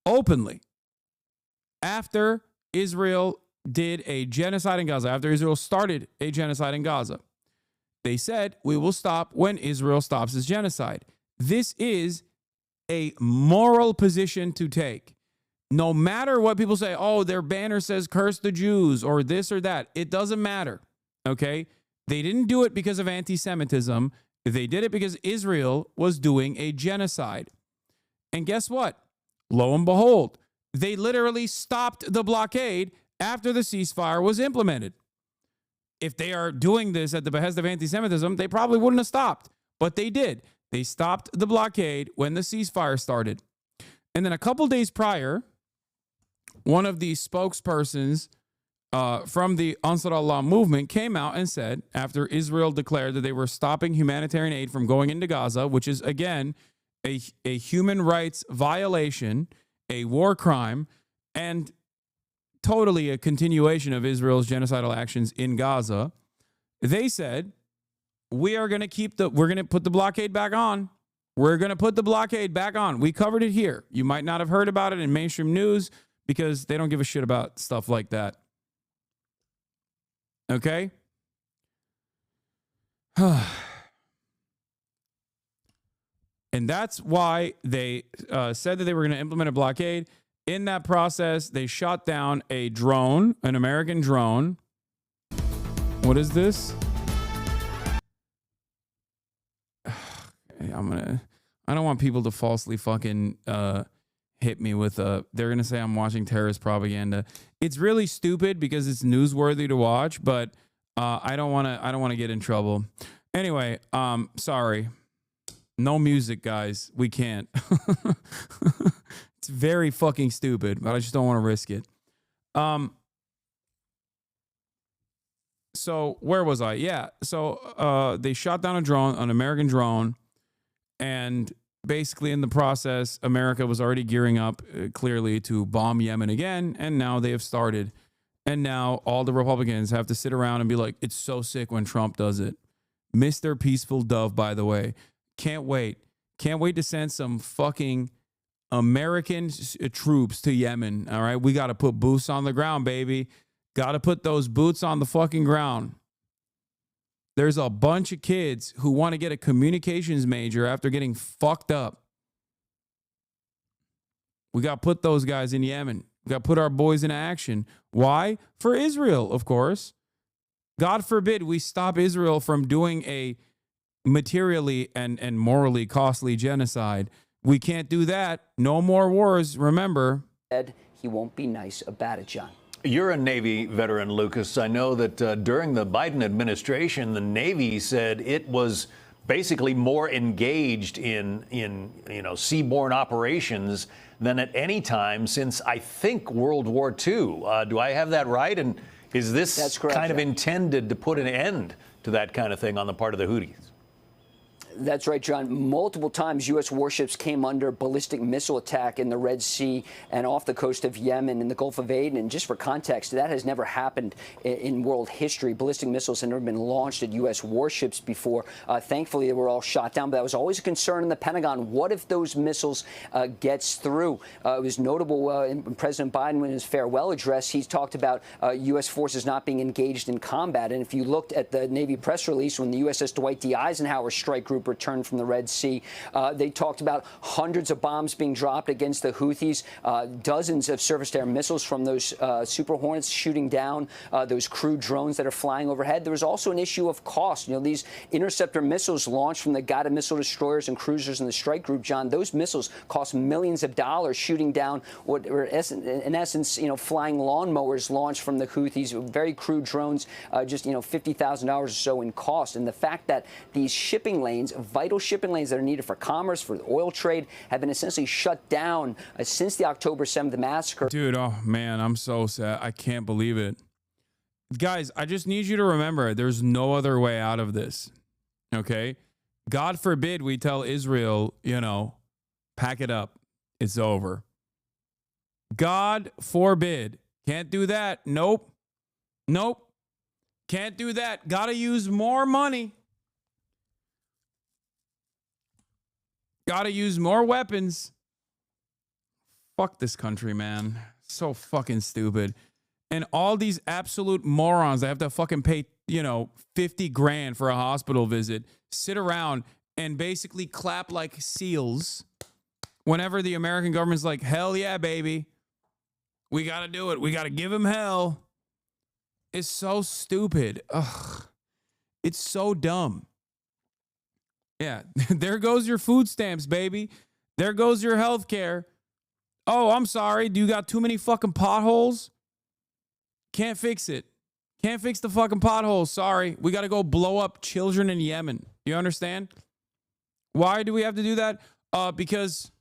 openly after Israel did a genocide in Gaza, after Israel started a genocide in Gaza. They said, we will stop when Israel stops its genocide. This is a moral position to take. No matter what people say, oh, their banner says curse the Jews or this or that. It doesn't matter, okay? They didn't do it because of anti-Semitism. They did it because Israel was doing a genocide. And guess what? Lo and behold, they literally stopped the blockade after the ceasefire was implemented. If they are doing this at the behest of anti-Semitism, they probably wouldn't have stopped, but they did. They stopped the blockade when the ceasefire started. And then a couple days prior, one of the spokespersons from the Ansar Allah movement came out and said, after Israel declared that they were stopping humanitarian aid from going into Gaza, which is, again, a human rights violation, a war crime, and totally a continuation of Israel's genocidal actions in Gaza, they said, we're going to put the blockade back on. We're going to put the blockade back on. We covered it here. You might not have heard about it in mainstream news because they don't give a shit about stuff like that. Okay? And that's why they said that they were going to implement a blockade. In that process, they shot down a drone, an American drone. What is this? I don't want people to falsely fucking hit me with they're going to say I'm watching terrorist propaganda. It's really stupid because it's newsworthy to watch, but I don't want to get in trouble. Anyway, sorry. No music, guys. We can't. It's very fucking stupid, but I just don't want to risk it. So where was I? Yeah. So they shot down a drone, an American drone, and basically in the process, America was already gearing up clearly to bomb Yemen again, and now they have started. And now all the Republicans have to sit around and be like, it's so sick when Trump does it. Mr. Peaceful Dove, by the way. Can't wait. Can't wait to send some fucking American troops to Yemen. All right. We got to put boots on the ground, baby. Got to put those boots on the fucking ground. There's a bunch of kids who want to get a communications major after getting fucked up. We got to put those guys in Yemen. We got to put our boys in action. Why? For Israel, of course. God forbid we stop Israel from doing a materially and morally costly genocide. We can't do that. No more wars, remember. He won't be nice about it, John. You're a Navy veteran, Lucas. I know that during the Biden administration, the Navy said it was basically more engaged in seaborne operations than at any time since, I think, World War II. Do I have that right? And is this kind of intended to put an end to that kind of thing on the part of the Houthis? That's right, John. Multiple times U.S. warships came under ballistic missile attack in the Red Sea and off the coast of Yemen in the Gulf of Aden. And just for context, that has never happened in world history. Ballistic missiles have never been launched at U.S. warships before. Thankfully, they were all shot down. But that was always a concern in the Pentagon. What if those missiles gets through? It was notable in President Biden, in his farewell address, he talked about U.S. forces not being engaged in combat. And if you looked at the Navy press release when the USS Dwight D. Eisenhower strike group returned from the Red Sea, they talked about hundreds of bombs being dropped against the Houthis, dozens of surface-to-air missiles from those Super Hornets shooting down those crew drones that are flying overhead. There was also an issue of cost. You know, these interceptor missiles launched from the guided missile destroyers and cruisers in the strike group, John, those missiles cost millions of dollars, shooting down what were, in essence, flying lawnmowers launched from the Houthis, very crude drones, just, $50,000 or so in cost. And the fact that these shipping lanes means vital shipping lanes that are needed for commerce, for the oil trade, have been essentially shut down since the October 7th massacre. Dude, oh man, I'm so sad. I can't believe it. Guys, I just need you to remember there's no other way out of this. Okay? God forbid we tell Israel, you know, pack it up. It's over. God forbid. Can't do that. Nope. Nope. Can't do that. Gotta use more money. Gotta use more weapons. Fuck this country, man. So fucking stupid. And all these absolute morons that have to fucking pay, you know, 50 grand for a hospital visit, sit around and basically clap like seals whenever the American government's like, hell yeah, baby. We got to do it. We got to give him hell. It's so stupid. Ugh. It's so dumb. Yeah, there goes your food stamps, baby. There goes your health care. Oh, I'm sorry. Do you got too many fucking potholes? Can't fix it. Can't fix the fucking potholes. Sorry. We got to go blow up children in Yemen. You understand? Why do we have to do that? Because,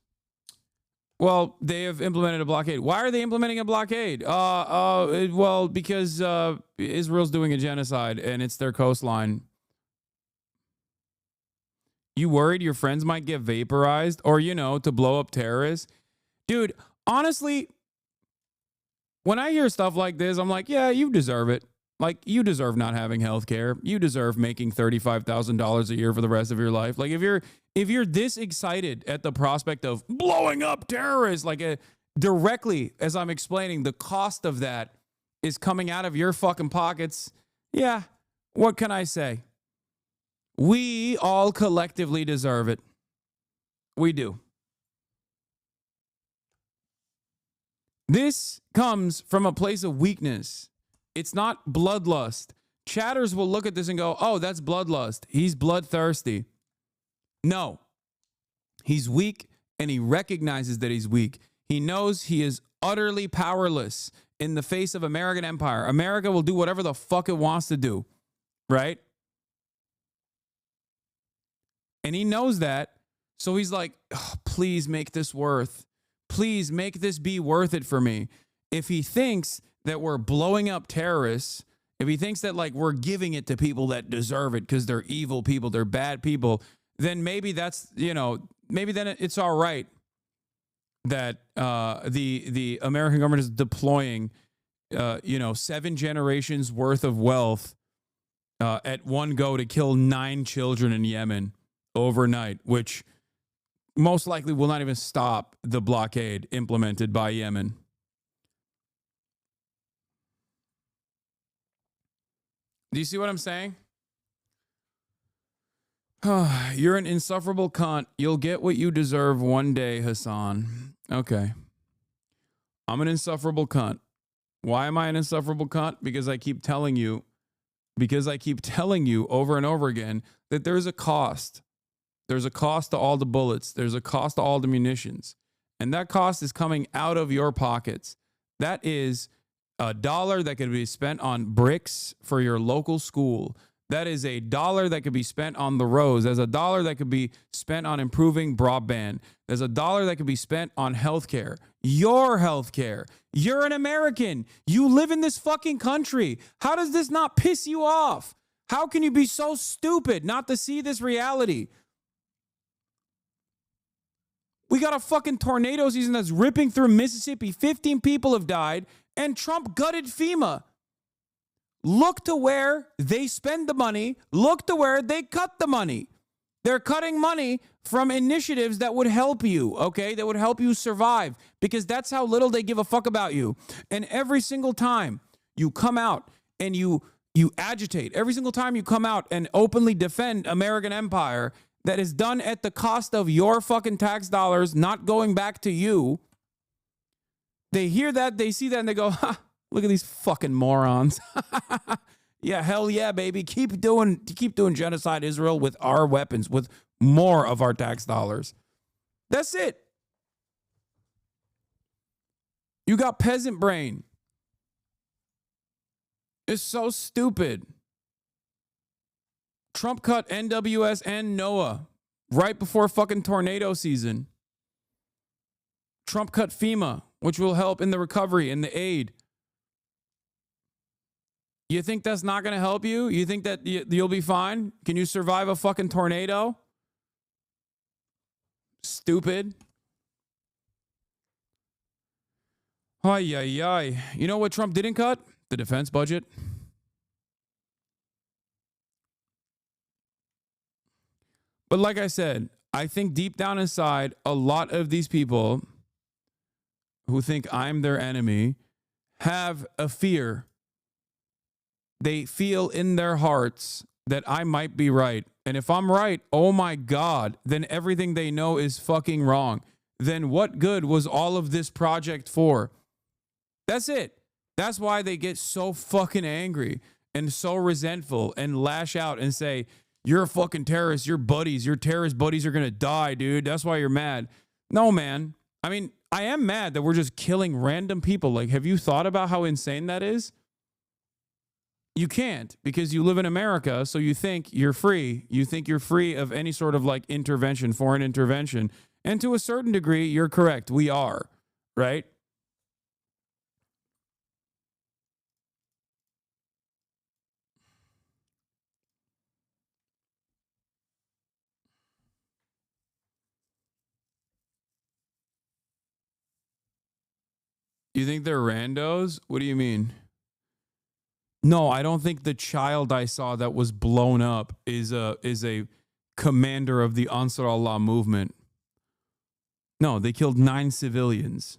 well, they have implemented a blockade. Why are they implementing a blockade? Well, because Israel's doing a genocide and it's their coastline. You worried your friends might get vaporized or, you know, to blow up terrorists? Dude, honestly, when I hear stuff like this, I'm like, yeah, you deserve it. Like, you deserve not having health care. You deserve making $35,000 a year for the rest of your life. Like, if you're this excited at the prospect of blowing up terrorists, like directly, as I'm explaining, the cost of that is coming out of your fucking pockets. Yeah, what can I say? We all collectively deserve it. We do. This comes from a place of weakness. It's not bloodlust. Chatters will look at this and go, oh, that's bloodlust. He's bloodthirsty. No. He's weak, and he recognizes that he's weak. He knows he is utterly powerless in the face of American empire. America will do whatever the fuck it wants to do, right? And he knows that, so he's like, oh, please make this Please make this be worth it for me. If he thinks that we're blowing up terrorists, if he thinks that like we're giving it to people that deserve it because they're evil people, they're bad people, then maybe that's, you know, maybe then it's all right that the American government is deploying, 7 generations worth of wealth at one go to kill 9 children in Yemen overnight, which most likely will not even stop the blockade implemented by Yemen. Do you see what I'm saying? You're an insufferable cunt. You'll get what you deserve one day, Hasan. Okay. I'm an insufferable cunt. Why am I an insufferable cunt? Because I keep telling you over and over again that there's a cost. There's a cost to all the bullets. There's a cost to all the munitions. And that cost is coming out of your pockets. That is $1 that could be spent on bricks for your local school. That is $1 that could be spent on the roads. There's $1 that could be spent on improving broadband. There's $1 that could be spent on healthcare. Your healthcare. You're an American. You live in this fucking country. How does this not piss you off? How can you be so stupid not to see this reality? We got a fucking tornado season that's ripping through Mississippi. 15 people have died, and Trump gutted FEMA. Look to where they spend the money. Look to where they cut the money. They're cutting money from initiatives that would help you, okay? That would help you survive, because that's how little they give a fuck about you. And every single time you come out and you agitate, every single time you come out and openly defend American empire, that is done at the cost of your fucking tax dollars not going back to you. They hear that, they see that, and they go, ha, look at these fucking morons. Yeah, hell yeah, baby. Keep doing genocide Israel with our weapons, with more of our tax dollars. That's it. You got peasant brain. It's so stupid. Trump cut NWS and NOAA right before fucking tornado season. Trump cut FEMA, which will help in the recovery and the aid. You think that's not going to help you? You think that you'll be fine? Can you survive a fucking tornado? Stupid. Ay, ay, ay. You know what Trump didn't cut? The defense budget. But like I said, I think deep down inside, a lot of these people who think I'm their enemy have a fear. They feel in their hearts that I might be right. And if I'm right, oh my God, then everything they know is fucking wrong. Then what good was all of this project for? That's it. That's why they get so fucking angry and so resentful and lash out and say, you're a fucking terrorist. Your terrorist buddies are going to die, dude. That's why you're mad. No, man. I mean, I am mad that we're just killing random people. Like, have you thought about how insane that is? You can't, because you live in America, so you think you're free. You think you're free of any sort of like intervention, foreign intervention. And to a certain degree, you're correct. We are, right? You think they're randos? What do you mean? No, I don't think the child I saw that was blown up is a commander of the Ansar Allah movement. No, they killed 9 civilians.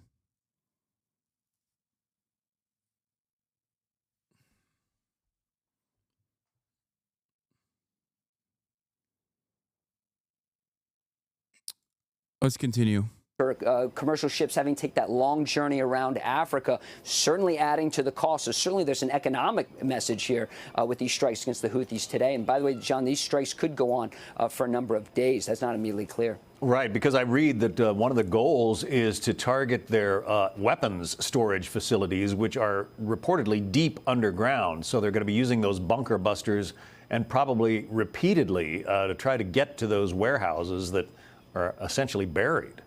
Let's continue. Commercial ships having to take that long journey around Africa, certainly adding to the cost. So certainly there's an economic message here with these strikes against the Houthis today. And by the way, John, these strikes could go on for a number of days. That's not immediately clear. Right, because I read that one of the goals is to target their weapons storage facilities, which are reportedly deep underground. So they're going to be using those bunker busters and probably repeatedly to try to get to those warehouses that are essentially buried.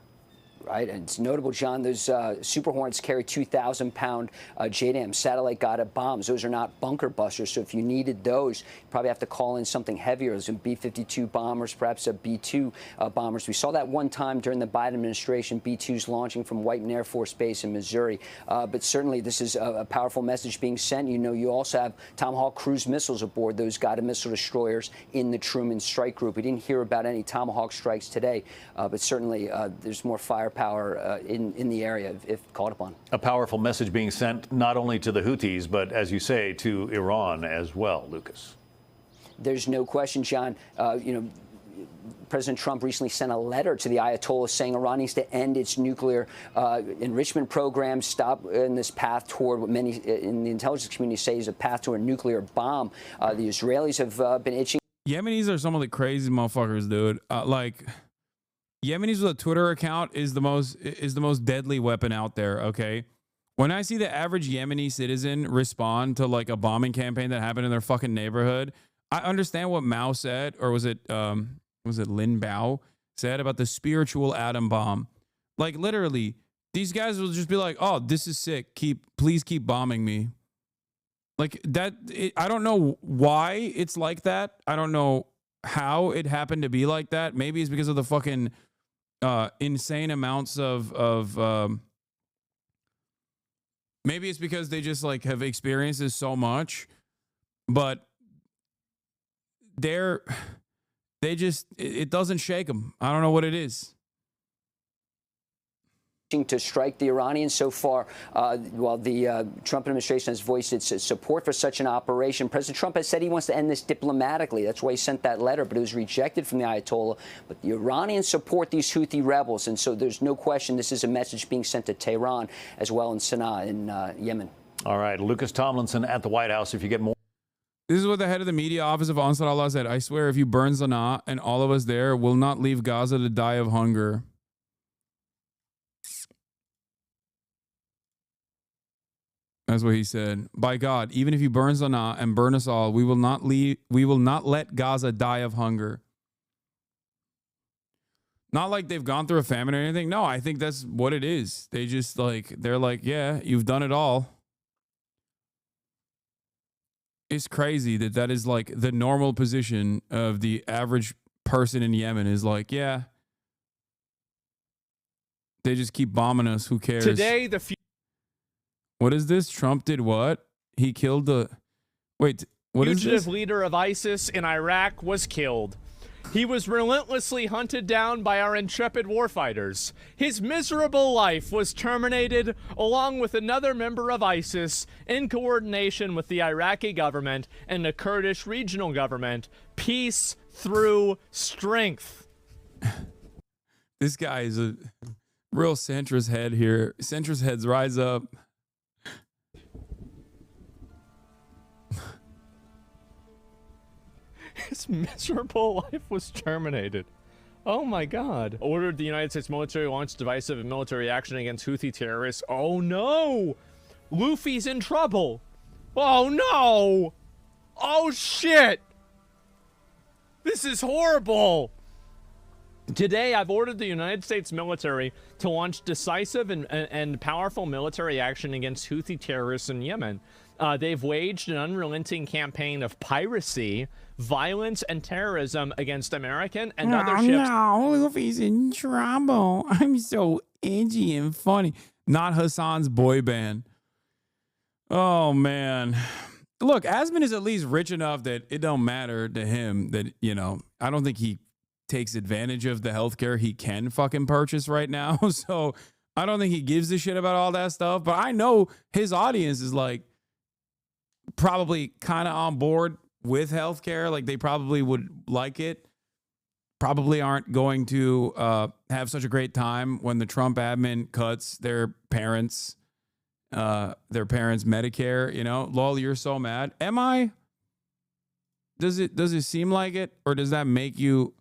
Right, and it's notable, John, those Super Hornets carry 2,000-pound JDAM satellite-guided bombs. Those are not bunker busters, so if you needed those, you probably have to call in something heavier, some B-52 bombers, perhaps a B-2 bombers. We saw that one time during the Biden administration, B-2s launching from Whiteman Air Force Base in Missouri. But certainly this is a powerful message being sent. You know, you also have Tomahawk cruise missiles aboard those guided missile destroyers in the Truman Strike Group. We didn't hear about any Tomahawk strikes today, but certainly there's more firepower in the area if called upon. A powerful message being sent not only to the Houthis, but as you say, to Iran as well, Lucas. There's no question, John. President Trump recently sent a letter to the Ayatollah saying Iran needs to end its nuclear enrichment program, stop in this path toward what many in the intelligence community say is a path to a nuclear bomb. The Israelis have been itching. Yemenis are some of the crazy motherfuckers, dude. Yemenis with a Twitter account is the most deadly weapon out there, okay? When I see the average Yemeni citizen respond to like a bombing campaign that happened in their fucking neighborhood, I understand what Mao said, or was it Lin Bao said about the spiritual atom bomb. Like literally, these guys will just be like, "Oh, this is sick. Please keep bombing me." Like that, I don't know why it's like that. I don't know how it happened to be like that. Maybe it's because of the fucking insane amounts of maybe it's because they just like have experienced this so much, but it doesn't shake them. I don't know what it is. To strike the Iranians so far, while the Trump administration has voiced its support for such an operation. President Trump has said he wants to end this diplomatically. That's why he sent that letter, but it was rejected from the Ayatollah. But the Iranians support these Houthi rebels, and so there's no question this is a message being sent to Tehran as well in Sana'a in Yemen. All right, Lucas Tomlinson at the White House. If you get more. This is what the head of the media office of Ansar Allah said. I swear if you burn Sana'a and all of us there will not leave Gaza to die of hunger. That's what he said. By God, even if you burn Sanaa and burn us all, we will not let Gaza die of hunger. Not like they've gone through a famine or anything. No, I think that's what it is. They just they're like, yeah, you've done it all. It's crazy that is like the normal position of the average person in Yemen is like, yeah, they just keep bombing us. Who cares? Today, What is this? Trump did what? He killed the... Wait, what is this? fugitive leader of ISIS in Iraq was killed. He was relentlessly hunted down by our intrepid warfighters. His miserable life was terminated along with another member of ISIS in coordination with the Iraqi government and the Kurdish regional government. Peace through strength. This guy is a real centrist head here. Centrist heads rise up. His miserable life was terminated. Oh my God. Ordered the United States military launch divisive military action against Houthi terrorists. Oh no! Luffy's in trouble. Oh no! Oh shit! This is horrible! Today, I've ordered the United States military to launch decisive and powerful military action against Houthi terrorists in Yemen. They've waged an unrelenting campaign of piracy, violence, and terrorism against American and other ships. No, Luffy's in trouble. I'm so edgy and funny. Not Hasan's boy band. Oh, man. Look, Asmon is at least rich enough that it don't matter to him that, you know, I don't think he takes advantage of the healthcare he can fucking purchase right now. So I don't think he gives a shit about all that stuff. But I know his audience is like probably kind of on board with healthcare. Like they probably would like it. Probably aren't going to have such a great time when the Trump admin cuts their parents' Medicare. You know, lol, you're so mad. Am I? Does it seem like it, or does that make you?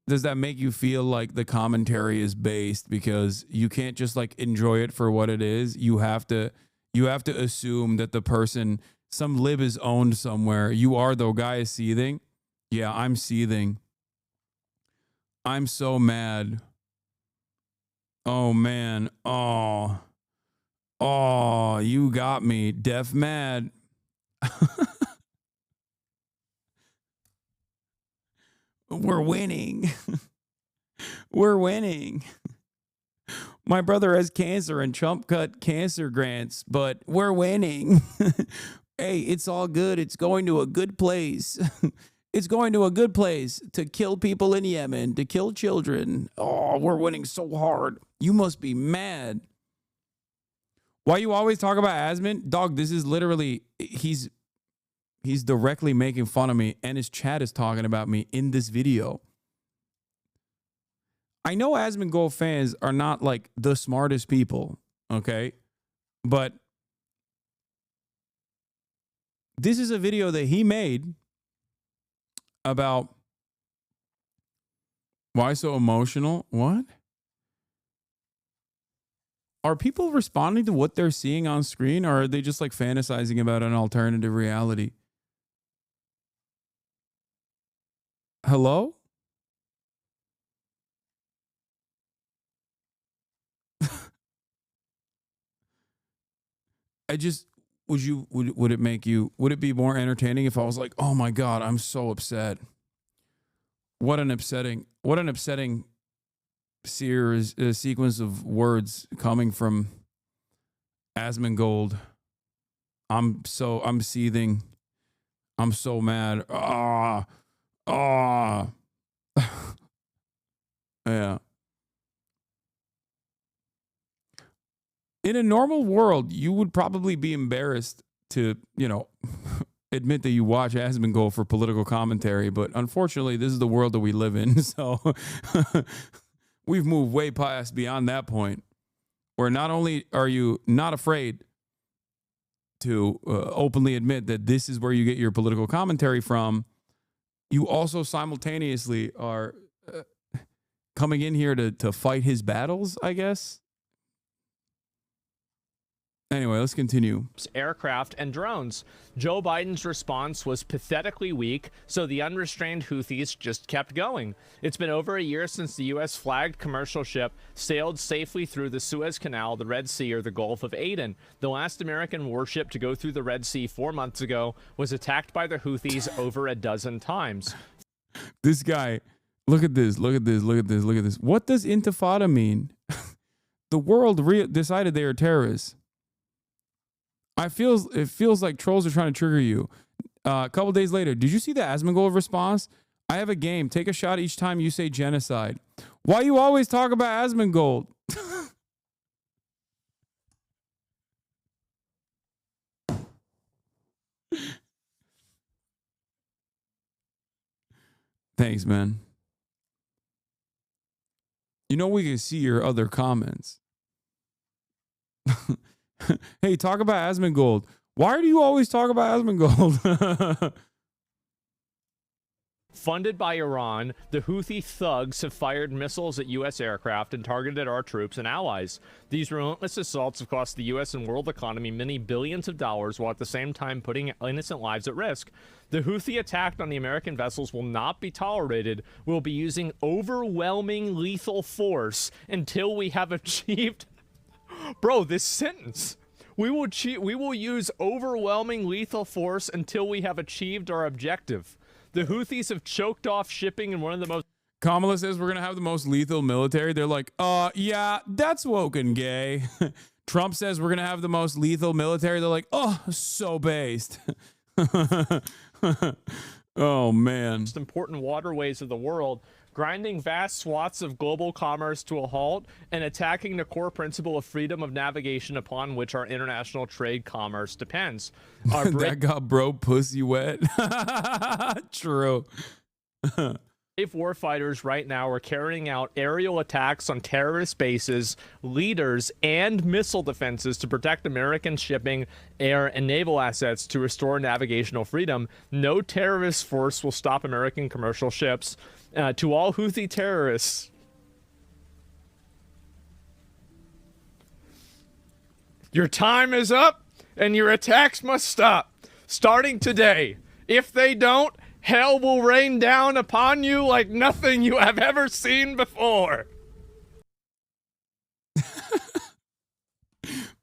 Does that make you feel like the commentary is based because you can't just like enjoy it for what it is? You have to assume that the person, some lib is owned somewhere. You are, though. Guy is seething. Yeah, I'm seething. I'm so mad. Oh man. Oh, you got me. Deaf mad. We're winning. We're winning. My brother has cancer and Trump cut cancer grants, but we're winning. Hey, it's all good. It's going to a good place. It's going to a good place to kill people in Yemen, to kill children. Oh, we're winning so hard. You must be mad. Why you always talk about Asmon? Dog, this is literally, he's directly making fun of me, and his chat is talking about me in this video. I know Asmongold fans are not like the smartest people, okay? But this is a video that he made about why so emotional. What? Are people responding to what they're seeing on screen, or are they just like fantasizing about an alternative reality? Hello? would it be more entertaining if I was like, oh my God, I'm so upset. What an upsetting sequence of words coming from Asmongold. I'm seething. I'm so mad. Yeah. In a normal world, you would probably be embarrassed to, you know, admit that you watch Asmongold for political commentary, but unfortunately, this is the world that we live in. So we've moved way past beyond that point, where not only are you not afraid to openly admit that this is where you get your political commentary from, you also simultaneously are coming in here to fight his battles, I guess. Anyway, let's continue. Aircraft and drones. Joe Biden's response was pathetically weak, so the unrestrained Houthis just kept going. It's been over a year since the U.S. flagged commercial ship sailed safely through the Suez Canal, the Red Sea, or the Gulf of Aden. The last American warship to go through the Red Sea 4 months ago was attacked by the Houthis over a dozen times. This guy, look at this, look at this, look at this, look at this. What does intifada mean? The world decided they are terrorists. It feels like trolls are trying to trigger you. A couple days later, did you see the Asmongold response? I have a game. Take a shot each time you say genocide. Why you always talk about Asmongold? Thanks, man. You know we can see your other comments. Hey, talk about Asmongold. Why do you always talk about Asmongold? Funded by Iran, the Houthi thugs have fired missiles at U.S. aircraft and targeted our troops and allies. These relentless assaults have cost the U.S. and world economy many billions of dollars, while at the same time putting innocent lives at risk. The Houthi attack on the American vessels will not be tolerated. We'll be using overwhelming lethal force until we have achieved... Bro, this sentence. We will use overwhelming lethal force until we have achieved our objective. The Houthis have choked off shipping in one of the most... Kamala says we're going to have the most lethal military. They're like, yeah, that's woke and gay. Trump says we're going to have the most lethal military. They're like, oh, so based. Oh, man. Most important waterways of the world, grinding vast swaths of global commerce to a halt and attacking the core principle of freedom of navigation upon which our international trade commerce depends. That got bro pussy wet. True. Brave warfighters right now are carrying out aerial attacks on terrorist bases, leaders, and missile defenses to protect American shipping, air, and naval assets to restore navigational freedom. No terrorist force will stop American commercial ships. To all Houthi terrorists, your time is up and your attacks must stop, starting today. If they don't, hell will rain down upon you like nothing you have ever seen before.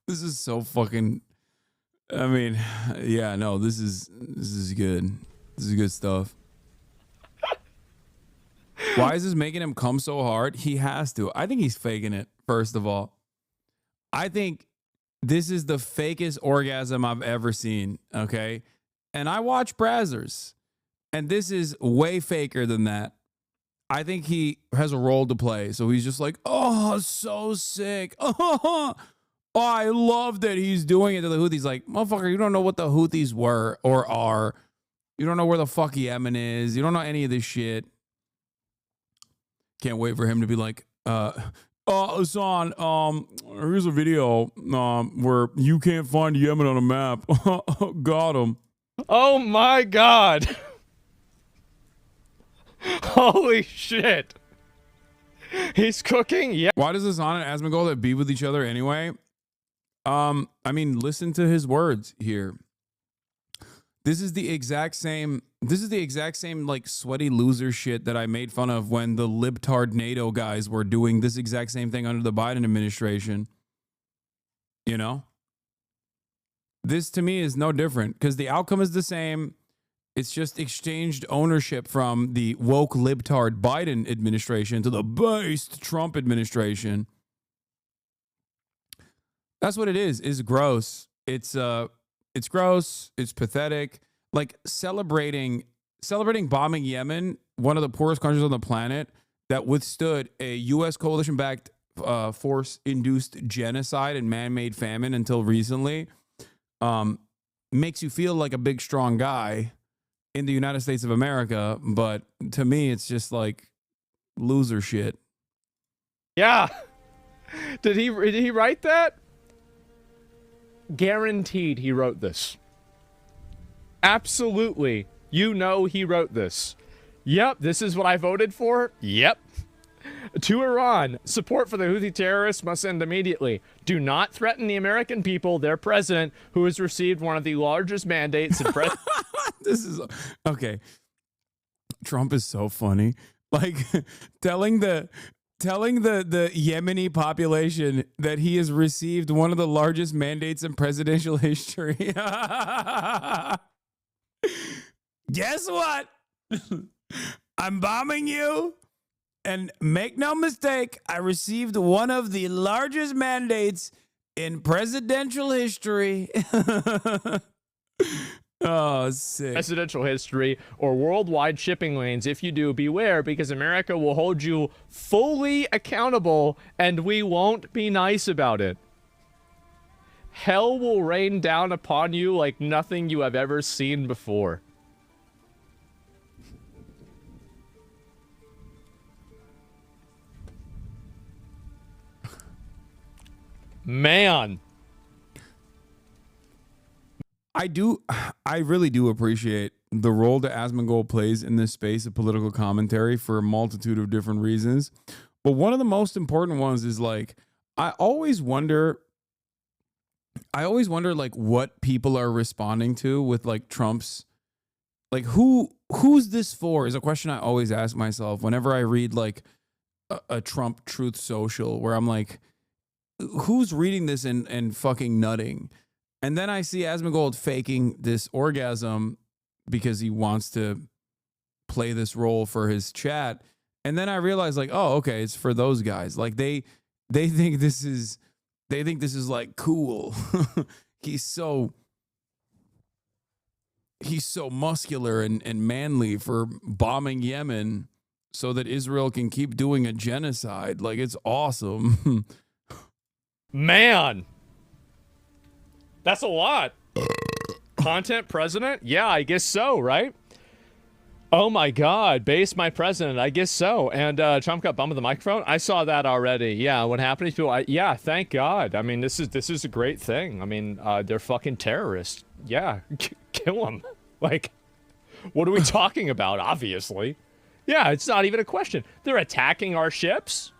This is so fucking... I mean, yeah, no, this is good. This is good stuff. Why is this making him come so hard? He has to. I think he's faking it, first of all. I think this is the fakest orgasm I've ever seen, okay? And I watch Brazzers, and this is way faker than that. I think he has a role to play, so he's just like, oh, so sick. Oh, I love that he's doing it to the Houthis. Like, motherfucker, you don't know what the Houthis were or are. You don't know where the fuck Yemen is. You don't know any of this shit. Can't wait for him to be like, Hasan, here's a video where you can't find Yemen on a map. Got him. Oh my God. Holy shit. He's cooking? Yeah. Why does Hasan and Asmongold be with each other anyway? I mean, listen to his words here. This is the exact same like sweaty loser shit that I made fun of when the libtard NATO guys were doing this exact same thing under the Biden administration. You know? This to me is no different because the outcome is the same. It's just exchanged ownership from the woke libtard Biden administration to the based Trump administration. That's what it is. It's gross. It's gross. It's pathetic. Like celebrating bombing Yemen, one of the poorest countries on the planet that withstood a U.S. coalition-backed force-induced genocide and man-made famine until recently, makes you feel like a big, strong guy in the United States of America. But to me, it's just like loser shit. Yeah. Did he write that? Guaranteed he wrote this. Absolutely. You know he wrote this. Yep, this is what I voted for? Yep. To Iran, support for the Houthi terrorists must end immediately. Do not threaten the American people, their president, who has received one of the largest mandates in This is okay. Trump is so funny. Like telling the Yemeni population that he has received one of the largest mandates in presidential history. Guess what? I'm bombing you. And make no mistake, I received one of the largest mandates in presidential history. Oh, sick. Presidential history or worldwide shipping lanes. If you do, beware, because America will hold you fully accountable and we won't be nice about it. Hell will rain down upon you like nothing you have ever seen before. Man. I really do appreciate the role that Asmongold plays in this space of political commentary for a multitude of different reasons. But one of the most important ones is like, I always wonder like what people are responding to with like Trump's, like who's this for is a question I always ask myself whenever I read like a Trump Truth Social, where I'm like, who's reading this and fucking nutting? And then I see Asmongold faking this orgasm because he wants to play this role for his chat. And then I realize like, oh, okay, it's for those guys. Like they think this is like cool. He's so muscular and manly for bombing Yemen so that Israel can keep doing a genocide. Like, it's awesome. Man. That's a lot. Content president? Yeah, I guess so, right? Oh my God, base my president. I guess so. And Trump got bumped with the microphone. I saw that already. Yeah, what happened to people? Yeah, thank God. I mean, this is a great thing. I mean, they're fucking terrorists. Yeah, kill them. Like, what are we talking about? Obviously. Yeah, it's not even a question. They're attacking our ships.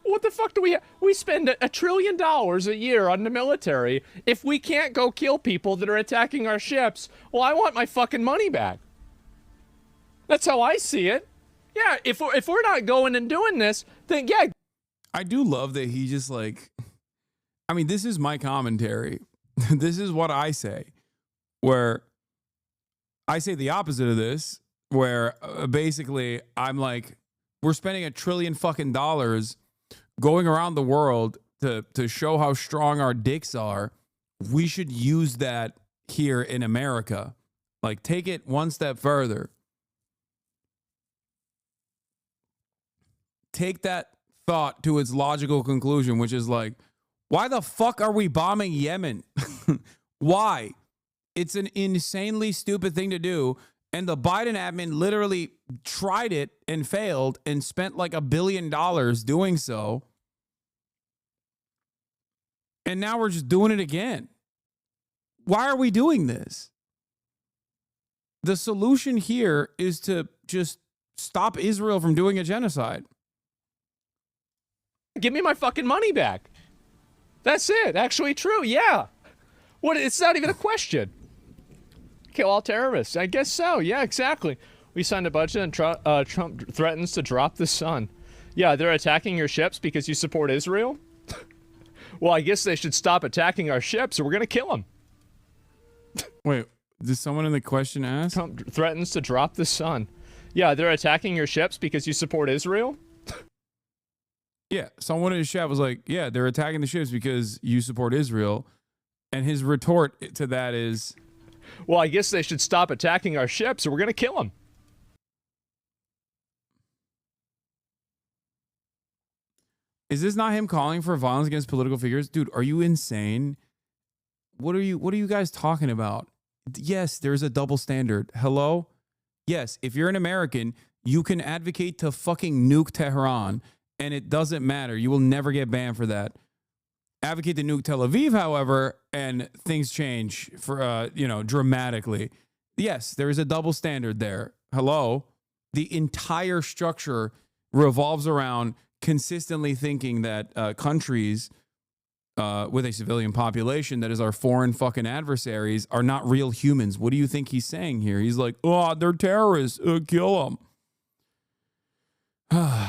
What the fuck do we have? We spend $1 trillion a year on the military. If we can't go kill people that are attacking our ships, well, I want my fucking money back. That's how I see it. Yeah, if we're not going and doing this, then yeah. I do love that he just like, I mean, this is my commentary. This is what I say, where I say the opposite of this, where basically I'm like, we're spending $1 trillion fucking dollars going around the world to show how strong our dicks are. We should use that here in America. Like, take it one step further. Take that thought to its logical conclusion, which is like, why the fuck are we bombing Yemen? Why? It's an insanely stupid thing to do. And the Biden admin literally tried it and failed and spent like $1 billion doing so. And now we're just doing it again. Why are we doing this? The solution here is to just stop Israel from doing a genocide. Give me my fucking money back. That's it. Actually true. Yeah. What? It's not even a question. Kill all terrorists. I guess so. Yeah, exactly. We signed a budget and Trump threatens to drop the sun. Yeah, they're attacking your ships because you support Israel? Well, I guess they should stop attacking our ships or we're going to kill them. Wait, did someone in the question ask? Trump threatens to drop the sun. Yeah, they're attacking your ships because you support Israel? Yeah, someone in his chat was like, yeah, they're attacking the ships because you support Israel. And his retort to that is, well, I guess they should stop attacking our ships or we're going to kill them. Is this not him calling for violence against political figures? Dude, are you insane? What are you guys talking about? Yes, there's a double standard. Hello? Yes, if you're an American, you can advocate to fucking nuke Tehran and it doesn't matter. You will never get banned for that. Advocate to nuke Tel Aviv, however, and things change for dramatically. Yes, there is a double standard there. Hello? The entire structure revolves around consistently thinking that countries with a civilian population that is our foreign fucking adversaries are not real humans. What do you think he's saying here? He's like, oh, they're terrorists. Kill them.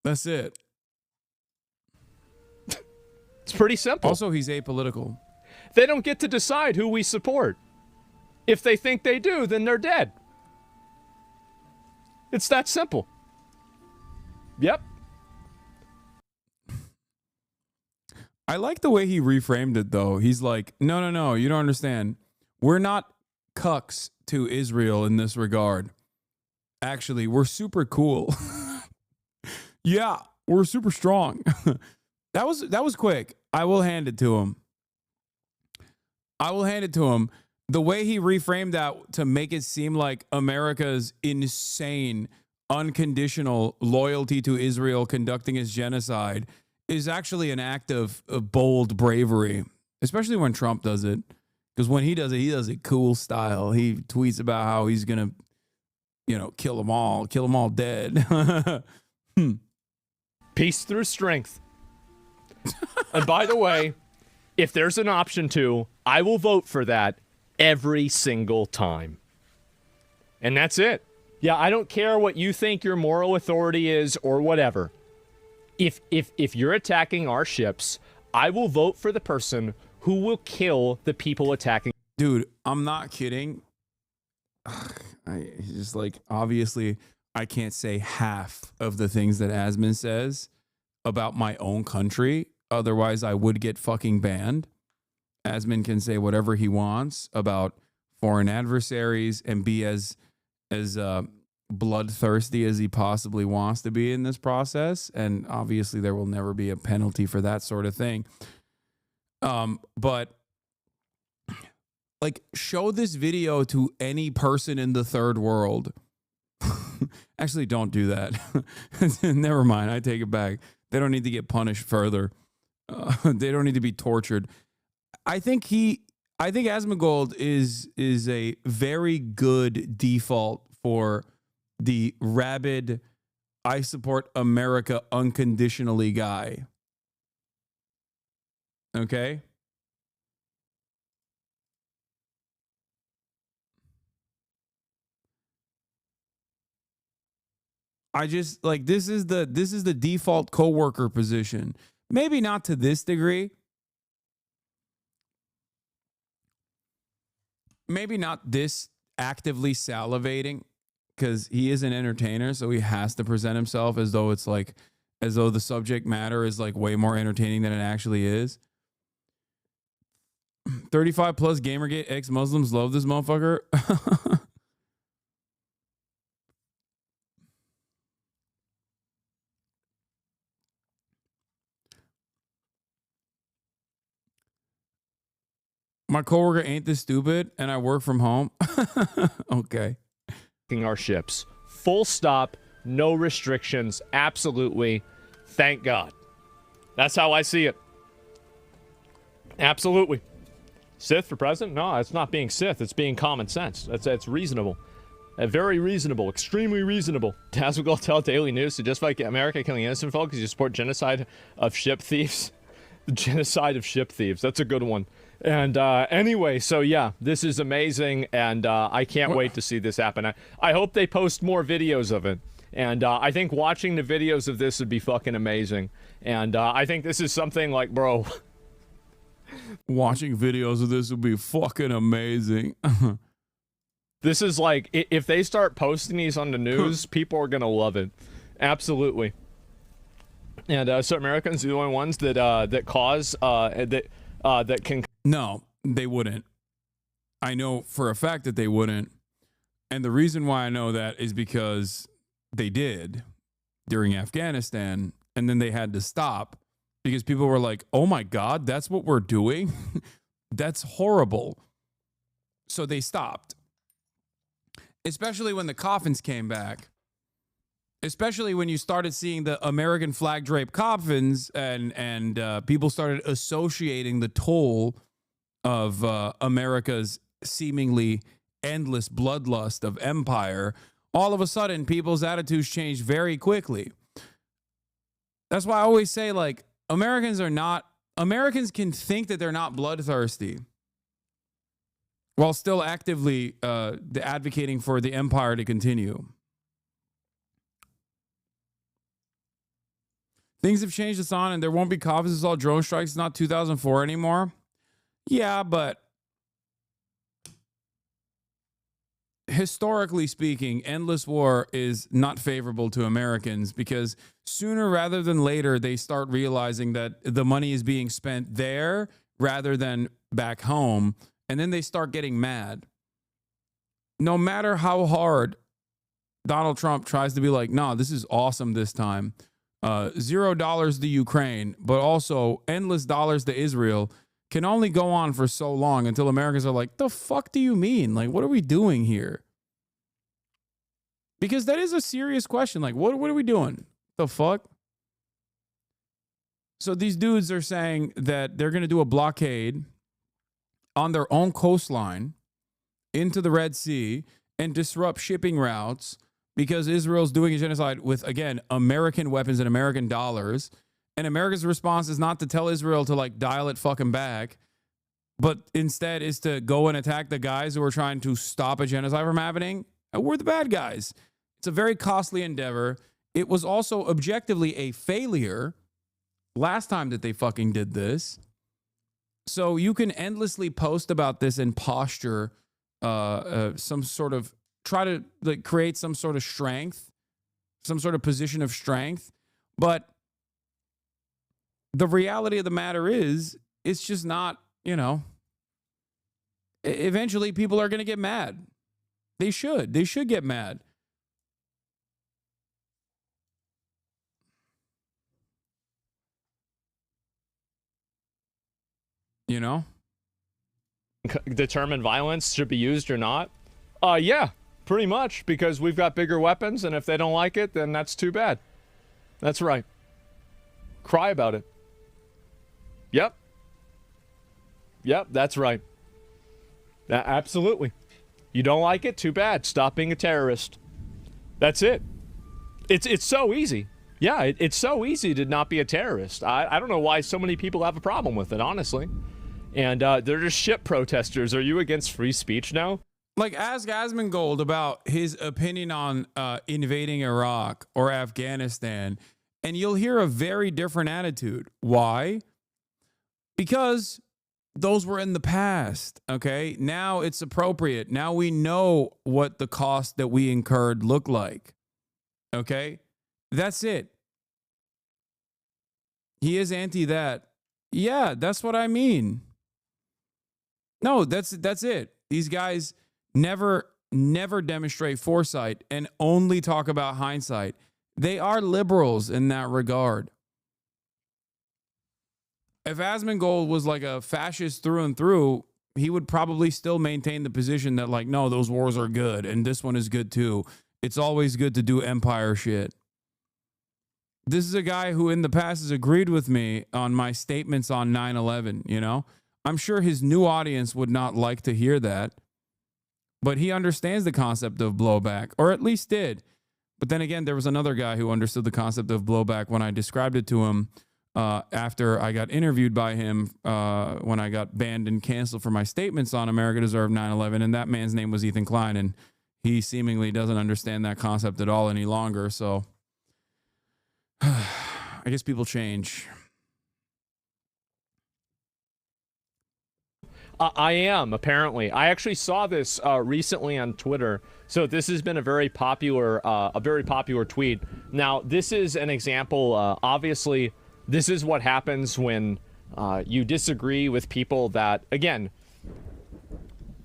That's it. It's pretty simple. Also, he's apolitical. They don't get to decide who we support. If they think they do, then they're dead. It's that simple. Yep. I like the way he reframed it, though. He's like, no, you don't understand. We're not cucks to Israel in this regard. Actually, we're super cool. Yeah, we're super strong. That was quick. I will hand it to him. The way he reframed that to make it seem like America's insane, unconditional loyalty to Israel conducting its genocide is actually an act of bold bravery, especially when Trump does it. Because when he does it cool style. He tweets about how he's going to, kill them all dead. Peace through strength. And by the way, if there's an option to, I will vote for that every single time. And that's it. Yeah, I don't care what you think your moral authority is or whatever. If you're attacking our ships, I will vote for the person who will kill the people attacking. Dude, I'm not kidding. It's just like, obviously, I can't say half of the things that Asmon says about my own country. Otherwise, I would get fucking banned. Asmon can say whatever he wants about foreign adversaries and be as bloodthirsty as he possibly wants to be in this process. And obviously, there will never be a penalty for that sort of thing. But like, show this video to any person in the third world. Actually, don't do that. Never mind. I take it back. They don't need to get punished further. They don't need to be tortured. I think Asmongold is a very good default for the rabid, I support America unconditionally guy. Okay? I just like this is the default coworker position. Maybe not to this degree. Maybe not this actively salivating, because he is an entertainer, so he has to present himself as though the subject matter is like way more entertaining than it actually is. 35 plus Gamergate ex-Muslims love this motherfucker. My coworker ain't this stupid, and I work from home. Okay. Our ships. Full stop. No restrictions. Absolutely. Thank God. That's how I see it. Absolutely. Sith for president? No, it's not being Sith. It's being common sense. That's reasonable. Very reasonable. Extremely reasonable. Asmongold tell Daily News to justify America killing innocent folk because you support genocide of ship thieves. The genocide of ship thieves. That's a good one. And anyway, so yeah, this is amazing, and I can't wait to see this happen. I hope they post more videos of it, and I think watching the videos of this would be fucking amazing. And I think this is something like, bro, watching videos of this would be fucking amazing. This is like, if they start posting these on the news, people are gonna love it. Absolutely. And so Americans are the only ones that cause that can. No, they wouldn't. I know for a fact that they wouldn't. And the reason why I know that is because they did during Afghanistan, and then they had to stop because people were like, oh my God, that's what we're doing? That's horrible. So they stopped. Especially when the coffins came back. Especially when you started seeing the American flag draped coffins and people started associating the toll of America's seemingly endless bloodlust of empire, all of a sudden people's attitudes change very quickly. That's why I always say, like, Americans can think that they're not bloodthirsty while still actively advocating for the empire to continue. Things have changed, Hasan, and there won't be coffins. It's all drone strikes. It's not 2004 anymore. Yeah, but historically speaking, endless war is not favorable to Americans because sooner rather than later, they start realizing that the money is being spent there rather than back home. And then they start getting mad. No matter how hard Donald Trump tries to be like, no, this is awesome this time. $0 to Ukraine, but also endless dollars to Israel can only go on for so long until Americans are like, the fuck do you mean? Like, what are we doing here? Because that is a serious question. Like, what are we doing? The fuck? So these dudes are saying that they're going to do a blockade on their own coastline into the Red Sea and disrupt shipping routes because Israel's doing a genocide with, again, American weapons and American dollars. And America's response is not to tell Israel to, like, dial it fucking back, but instead is to go and attack the guys who are trying to stop a genocide from happening. And we're the bad guys. It's a very costly endeavor. It was also objectively a failure last time that they fucking did this. So you can endlessly post about this and posture some sort of, try to, like, create some sort of strength, some sort of position of strength. But the reality of the matter is, it's just not, you know, eventually people are going to get mad. They should get mad. You know? Determine violence should be used or not? Yeah, pretty much, because we've got bigger weapons, and if they don't like it, then that's too bad. That's right. Cry about it. Yep. Yep, that's right. Absolutely. You don't like it? Too bad. Stop being a terrorist. That's it. It's so easy. Yeah, it's so easy to not be a terrorist. I don't know why so many people have a problem with it, honestly. And they're just shit protesters. Are you against free speech now? Like, ask Asmongold about his opinion on invading Iraq or Afghanistan, and you'll hear a very different attitude. Why? Because those were in the past, okay? Now it's appropriate. Now we know what the cost that we incurred looked like, okay? That's it. He is anti that. Yeah, that's what I mean. No, that's it. These guys never demonstrate foresight and only talk about hindsight. They are liberals in that regard. If Asmongold was like a fascist through and through, he would probably still maintain the position that, like, no, those wars are good and this one is good too. It's always good to do empire shit. This is a guy who in the past has agreed with me on my statements on 9/11, you know? I'm sure his new audience would not like to hear that, but he understands the concept of blowback, or at least did. But then again, there was another guy who understood the concept of blowback when I described it to him after I got interviewed by him when I got banned and canceled for my statements on America Deserved 9/11, and that man's name was Ethan Klein, and he seemingly doesn't understand that concept at all any longer, so I guess people change. I am, apparently. I actually saw this recently on Twitter. So this has been a very popular tweet. Now, this is an example. Obviously, this is what happens when you disagree with people that, again,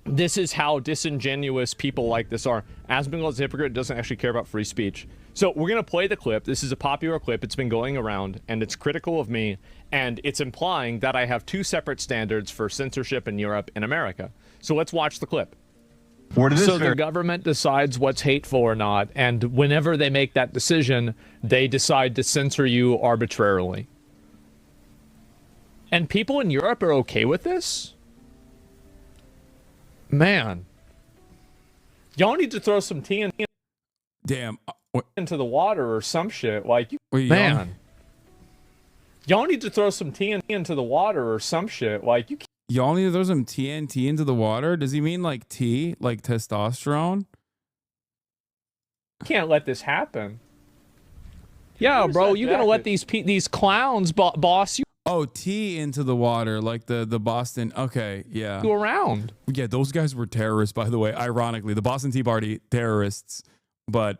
this is how disingenuous people like this are. Asmongold's a hypocrite, doesn't actually care about free speech. So we're going to play the clip. This is a popular clip. It's been going around, and it's critical of me, and it's implying that I have two separate standards for censorship in Europe and America. So let's watch the clip. So the government decides what's hateful or not, and whenever they make that decision, they decide to censor you arbitrarily. And people in Europe are okay with this? Man. Y'all need to throw some tea into the water or some shit. Like, man. Y'all need to throw some tea into the water or some shit. Like, you can't. Y'all need to throw some TNT into the water? Does he mean like tea, like testosterone? Can't let this happen. Yeah, bro, you're gonna let these clowns boss you. Oh, tea into the water, like the Boston. Okay, yeah. You around? Yeah, those guys were terrorists, by the way. Ironically, the Boston Tea Party terrorists. But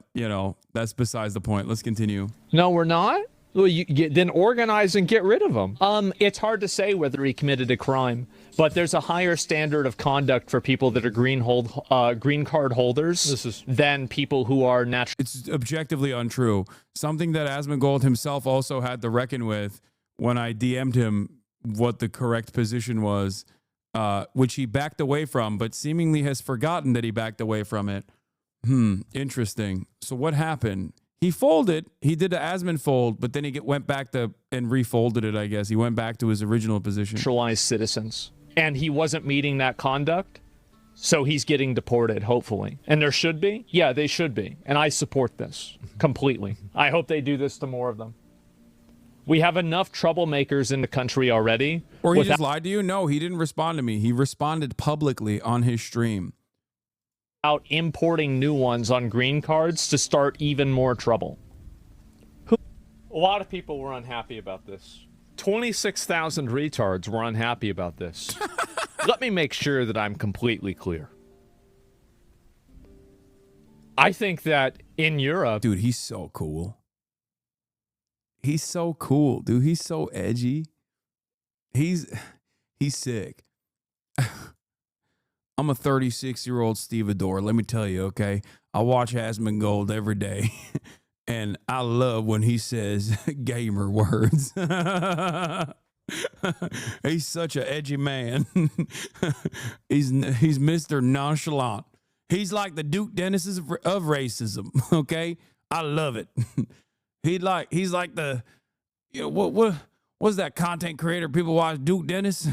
that's besides the point. Let's continue. No, we're not. Well, then organize and get rid of them. It's hard to say whether he committed a crime, but there's a higher standard of conduct for people that are green card holders than people who are natural. It's objectively untrue. Something that Asmongold himself also had to reckon with when I DM'd him what the correct position was, which he backed away from, but seemingly has forgotten that he backed away from it. Interesting. So what happened? He folded. He did the Asmon fold, but then he went back and refolded it, I guess. He went back to his original position. Naturalized citizens. And he wasn't meeting that conduct, so he's getting deported, hopefully. And there should be? Yeah, they should be. And I support this completely. I hope they do this to more of them. We have enough troublemakers in the country already. Or he just lied to you? No, he didn't respond to me. He responded publicly on his stream. Out importing new ones on green cards to start even more trouble. A lot of people were unhappy about this. 26,000 retards were unhappy about this. Let me make sure that I'm completely clear. I think that in Europe... Dude, he's so cool. He's so cool, dude. He's so edgy. He's sick. I'm a 36-year-old stevedore. Let me tell you, okay? I watch Asmongold every day, and I love when he says gamer words. He's such an edgy man. He's Mr. Nonchalant. He's like the Duke Dennis of racism, okay? I love it. He's like the what's that content creator people watch, Duke Dennis?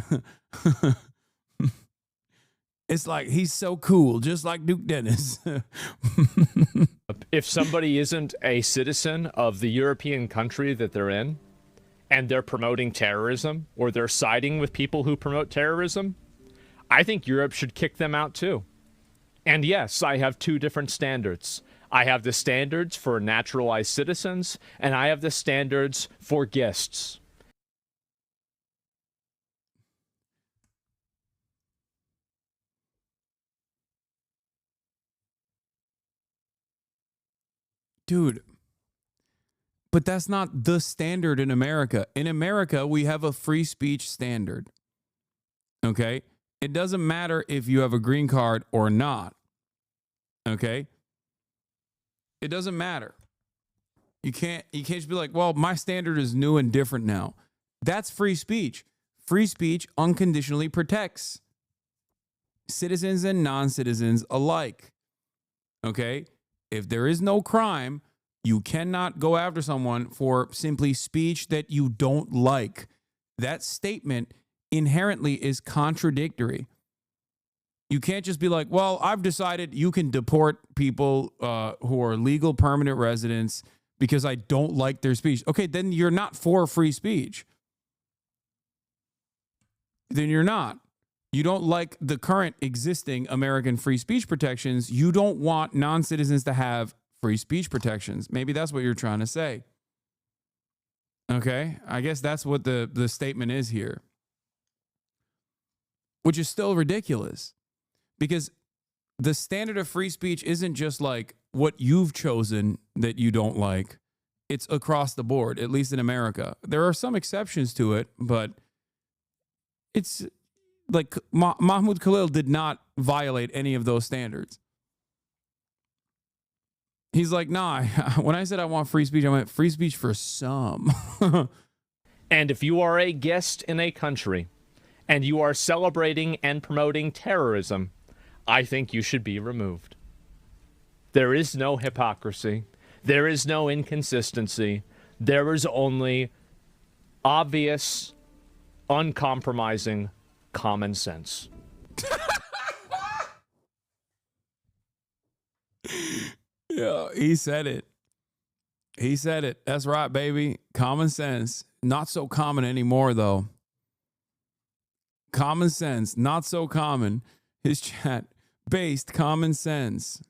It's like he's so cool, just like Duke Dennis. If somebody isn't a citizen of the European country that they're in, and they're promoting terrorism, or they're siding with people who promote terrorism, I think Europe should kick them out too. And yes, I have two different standards. I have the standards for naturalized citizens, and I have the standards for guests. Dude, but that's not the standard in America. In America, we have a free speech standard. Okay? It doesn't matter if you have a green card or not. Okay? It doesn't matter. You can't just be like, well, my standard is new and different now. That's free speech. Free speech unconditionally protects citizens and non-citizens alike. Okay? If there is no crime, you cannot go after someone for simply speech that you don't like. That statement inherently is contradictory. You can't just be like, well, I've decided you can deport people who are legal permanent residents because I don't like their speech. Okay, then you're not for free speech. Then you're not. You don't like the current existing American free speech protections. You don't want non-citizens to have free speech protections. Maybe that's what you're trying to say. Okay? I guess that's what the statement is here. Which is still ridiculous. Because the standard of free speech isn't just like what you've chosen that you don't like. It's across the board, at least in America. There are some exceptions to it, but it's like Mahmoud Khalil did not violate any of those standards. He's like, nah, when I said I want free speech, I meant free speech for some. And if you are a guest in a country and you are celebrating and promoting terrorism, I think you should be removed. There is no hypocrisy. There is no inconsistency. There is only obvious, uncompromising common sense. Yeah, he said it. He said it. That's right, baby. Common sense. Not so common anymore, though. Common sense. Not so common. His chat. Based common sense.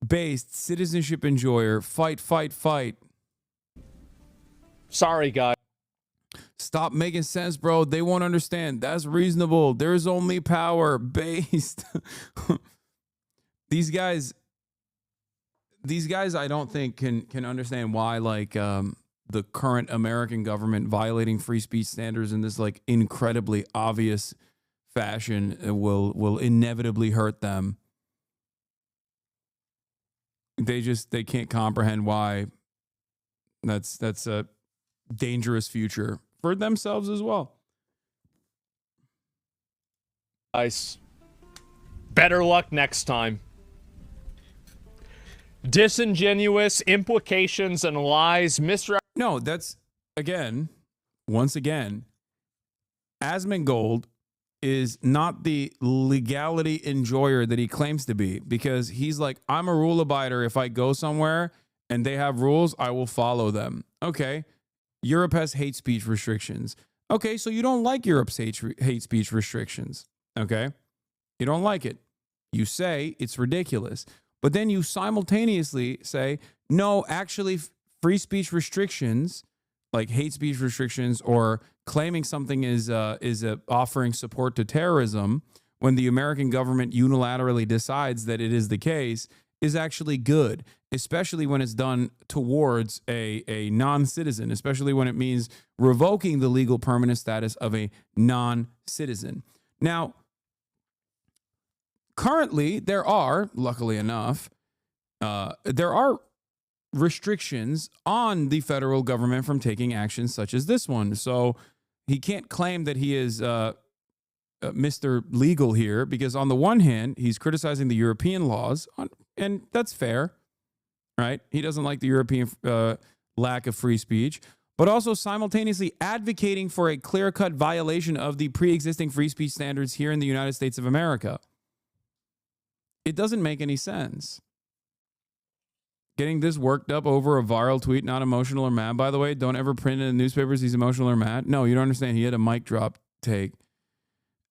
Based citizenship enjoyer. Fight, fight, fight. Sorry, guys. Stop making sense, bro. They won't understand. That's reasonable. There's only power. Based. These guys, I don't think can understand why, like, the current American government violating free speech standards in this, like, incredibly obvious fashion will inevitably hurt them. They can't comprehend why. That's a dangerous future for themselves as well. Guys, better luck next time. Disingenuous implications and lies, No, that's, once again, Asmongold is not the legality enjoyer that he claims to be, because he's like, I'm a rule abider. If I go somewhere and they have rules, I will follow them. Okay. Europe has hate speech restrictions. Okay, so you don't like Europe's hate speech restrictions. Okay. You don't like it. You say it's ridiculous. But then you simultaneously say, no, actually, free speech restrictions, like hate speech restrictions or claiming something is offering support to terrorism when the American government unilaterally decides that it is the case, is actually good, especially when it's done towards a non-citizen, especially when it means revoking the legal permanent status of a non-citizen. Now, currently, there are, luckily enough, there are restrictions on the federal government from taking actions such as this one. So he can't claim that he is Mr. Legal here, because on the one hand, he's criticizing the European laws, and that's fair, right? He doesn't like the European lack of free speech, but also simultaneously advocating for a clear-cut violation of the pre-existing free speech standards here in the United States of America. It doesn't make any sense. Getting this worked up over a viral tweet, not emotional or mad, by the way. Don't ever print in the newspapers he's emotional or mad. No, you don't understand. He had a mic drop take.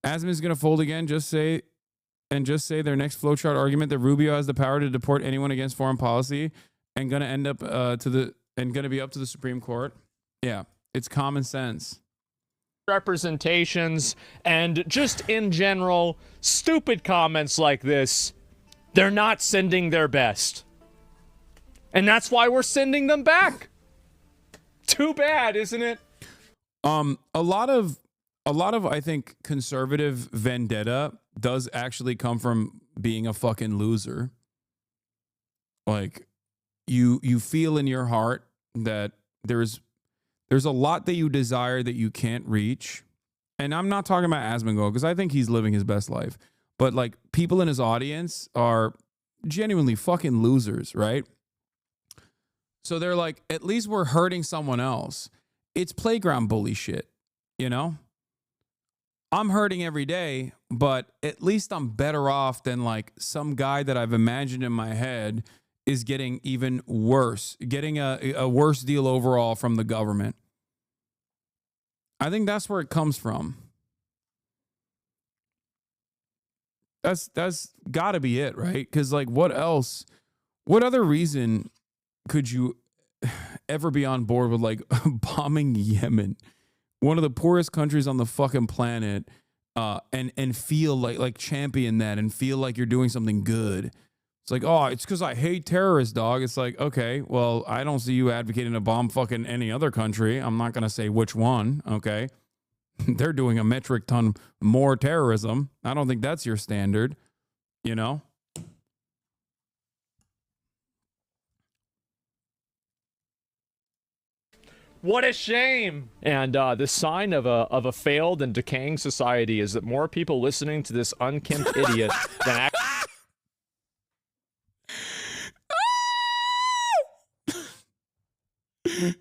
Asmon's going to fold again. Just say their next flowchart argument that Rubio has the power to deport anyone against foreign policy and going to end up going to be up to the Supreme Court. Yeah, it's common sense. Representations and just in general, stupid comments like this, they're not sending their best. And that's why we're sending them back. Too bad, isn't it? A lot of I think conservative vendetta does actually come from being a fucking loser. Like you feel in your heart that there's a lot that you desire that you can't reach. And I'm not talking about Asmongold because I think he's living his best life. But like people in his audience are genuinely fucking losers, right? So they're like, at least we're hurting someone else. It's playground bully shit, you know? I'm hurting every day, but at least I'm better off than like some guy that I've imagined in my head is getting even worse, getting a worse deal overall from the government. I think that's where it comes from. That's got to be it, right? Because like, what else? What other reason could you ever be on board with like bombing Yemen, one of the poorest countries on the fucking planet, and feel like champion that and feel like you're doing something good? It's like, oh, it's because I hate terrorists, dog. It's like, okay, well, I don't see you advocating to bomb fucking any other country. I'm not going to say which one, okay? They're doing a metric ton more terrorism. I don't think that's your standard, you know? What a shame. And the sign of a failed and decaying society is that more people listening to this unkempt idiot than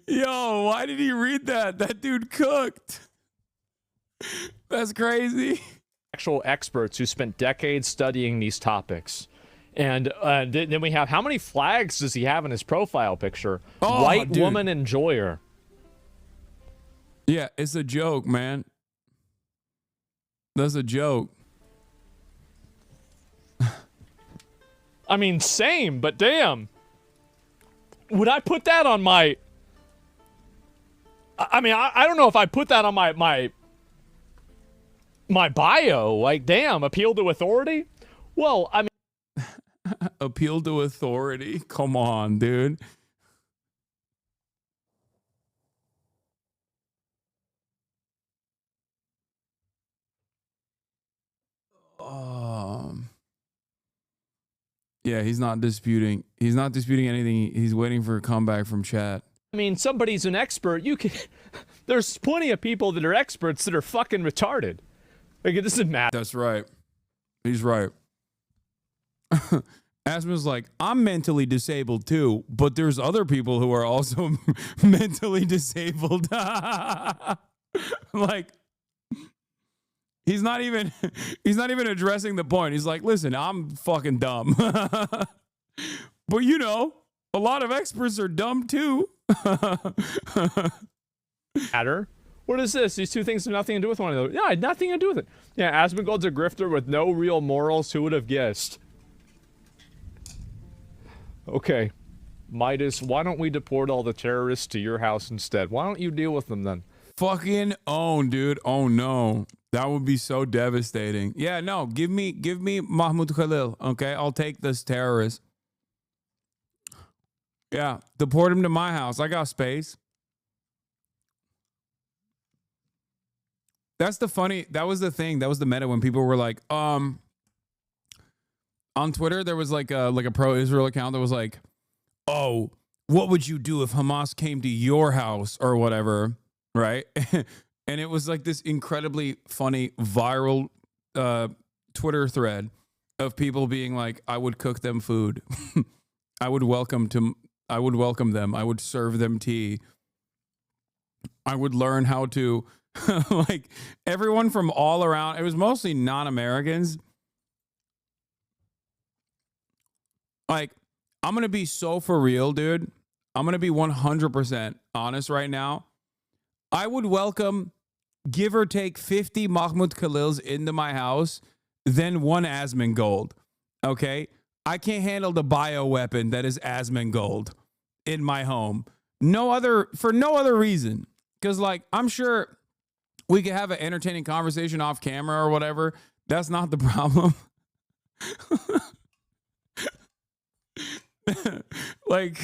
Yo, why did he read that? That dude cooked. That's crazy. Actual experts who spent decades studying these topics. And then we have, how many flags does he have in his profile picture? Oh, White dude. woman enjoyer. Yeah, it's a joke, man. That's a joke. I mean, same, but damn. Would I put that on my... I mean, I don't know if I put that on my bio. Like, damn, appeal to authority? Well, I mean... Appeal to authority? Come on, dude. Yeah, he's not disputing. He's not disputing anything. He's waiting for a comeback from chat. I mean, somebody's an expert. You can... There's plenty of people that are experts that are fucking retarded. Like, it doesn't matter. That's right. He's right. Asmon's like, I'm mentally disabled too, but there's other people who are also mentally disabled. Like, he's not even addressing the point. He's like, listen, I'm fucking dumb. But you know, a lot of experts are dumb too. Matter. What is this? These two things have nothing to do with one another. Yeah, nothing to do with it. Yeah, Asmongold's a grifter with no real morals. Who would have guessed? Okay. Midas, why don't we deport all the terrorists to your house instead? Why don't you deal with them then? Fucking own, dude. Oh no. That would be so devastating. Yeah, no, give me Mahmoud Khalil, okay? I'll take this terrorist. Yeah, deport him to my house. I got space. That was the thing. That was the meta when people were like, on Twitter, there was like a pro-Israel account that was like, oh, what would you do if Hamas came to your house or whatever, right? And it was like this incredibly funny viral Twitter thread of people being like, I would cook them food. I would welcome them. I would serve them tea. I would learn how to like everyone from all around. It was mostly non-Americans. Like, I'm going to be so for real, dude. I'm going to be 100% honest right now. I would welcome, give or take, 50 Mahmoud Khalils into my house, then one Asmongold. Okay? I can't handle the bioweapon that is Asmongold in my home. For no other reason. Because, like, I'm sure we could have an entertaining conversation off camera or whatever. That's not the problem. Like,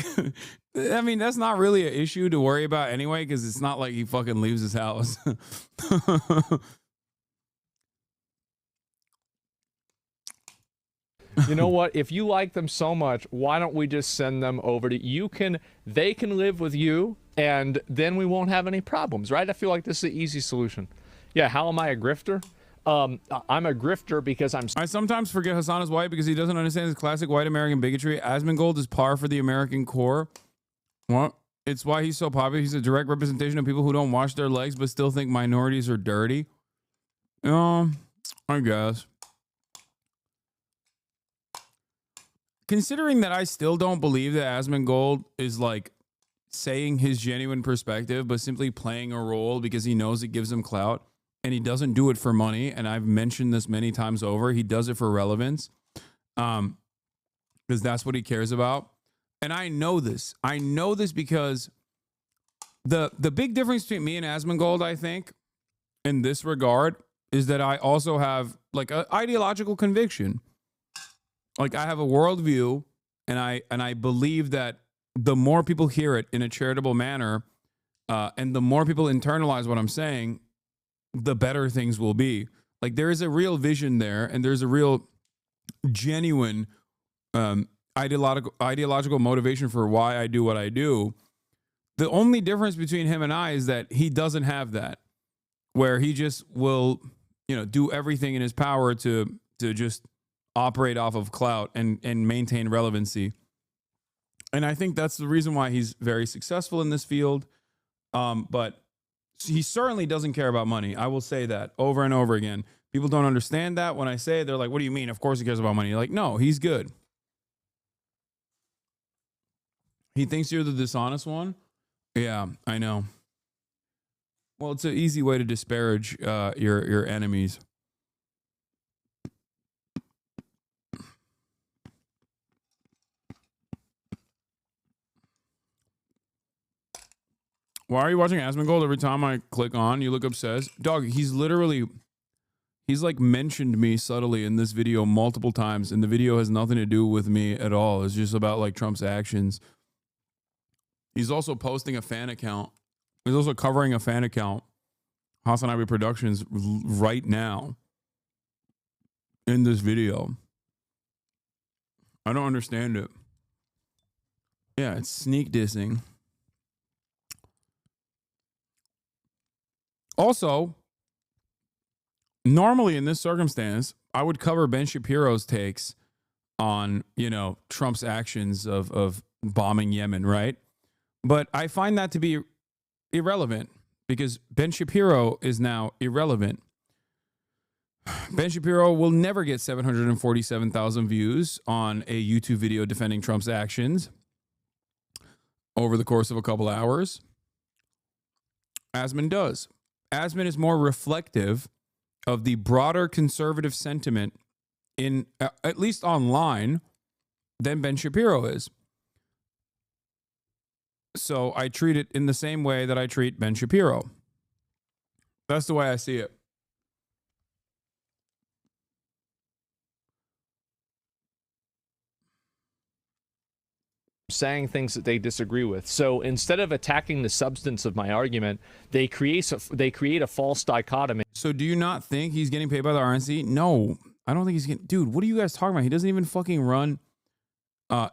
I mean, that's not really an issue to worry about anyway, because it's not like he fucking leaves his house. You know what? If you like them so much, why don't we just send them over to you? They can live with you, and then we won't have any problems, right? I feel like this is the easy solution. Yeah, how am I a grifter? I'm a grifter because I sometimes forget Hasan is white because he doesn't understand his classic white American bigotry. Asmongold is par for the American core. What? It's why he's so popular. He's a direct representation of people who don't wash their legs but still think minorities are dirty. I guess. Considering that I still don't believe that Asmongold is like saying his genuine perspective, but simply playing a role because he knows it gives him clout, and he doesn't do it for money. And I've mentioned this many times over. He does it for relevance, because that's what he cares about. And I know this. I know this because the big difference between me and Asmongold, I think, in this regard, is that I also have like an ideological conviction. Like, I have a worldview, and I believe that the more people hear it in a charitable manner, and the more people internalize what I'm saying, the better things will be. Like, there is a real vision there, and there's a real genuine ideological motivation for why I do what I do. The only difference between him and I is that he doesn't have that, where he just will, do everything in his power to just operate off of clout and maintain relevancy. And I think that's the reason why he's very successful in this field. But he certainly doesn't care about money. I will say that over and over again. People don't understand that when I say it. They're like, what do you mean? Of course he cares about money. Like, no, he's good. He thinks you're the dishonest one? Yeah, I know. Well, it's an easy way to disparage your enemies. Why are you watching Asmongold? Every time I click on, you look obsessed. Dog, he's like mentioned me subtly in this video multiple times, and the video has nothing to do with me at all. It's just about like Trump's actions. He's also posting a fan account. He's also covering a fan account, HasanAbi Productions, right now in this video. I don't understand it. Yeah, it's sneak dissing. Also, normally in this circumstance, I would cover Ben Shapiro's takes on, you know, Trump's actions of bombing Yemen, right? But I find that to be irrelevant because Ben Shapiro is now irrelevant. Ben Shapiro will never get 747,000 views on a YouTube video defending Trump's actions over the course of a couple hours. Asmon does. Asmon is more reflective of the broader conservative sentiment in at least online than Ben Shapiro is. So I treat it in the same way that I treat Ben Shapiro. That's the way I see it. Saying things that they disagree with. So instead of attacking the substance of my argument, they create a false dichotomy. So do you not think he's getting paid by the RNC? No, I don't think he's getting. Dude, what are you guys talking about? He doesn't even fucking run.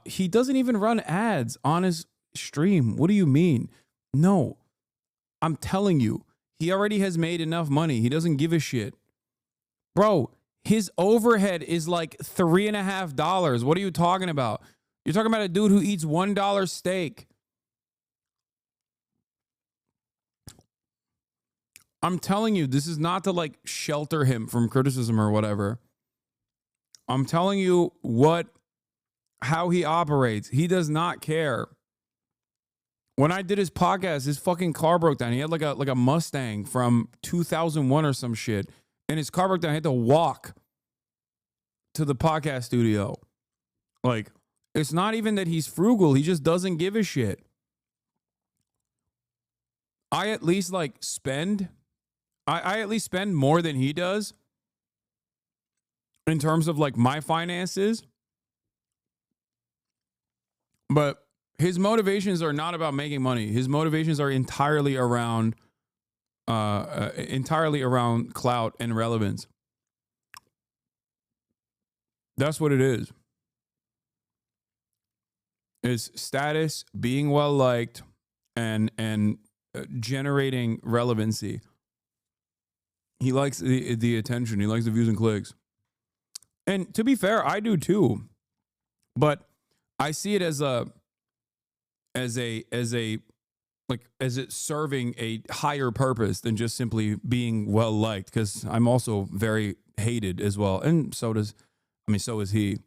He doesn't even run ads on his stream. What do you mean? No, I'm telling you, he already has made enough money. He doesn't give a shit, bro. His overhead is like $3.50. What are you talking about? You're talking about a dude who eats $1 steak. I'm telling you, this is not to like shelter him from criticism or whatever. I'm telling you how he operates. He does not care. When I did his podcast, his fucking car broke down. He had like a Mustang from 2001 or some shit, and his car broke down. He had to walk to the podcast studio. Like, it's not even that he's frugal. He just doesn't give a shit. I at least like spend. I at least spend more than he does in terms of like my finances. But his motivations are not about making money. His motivations are entirely around clout and relevance. That's what it is. Is status, being well liked, and generating relevancy. He likes the attention. He likes the views and clicks. And to be fair, I do too. But I see it as it serving a higher purpose than just simply being well liked. Because I'm also very hated as well, and so is he.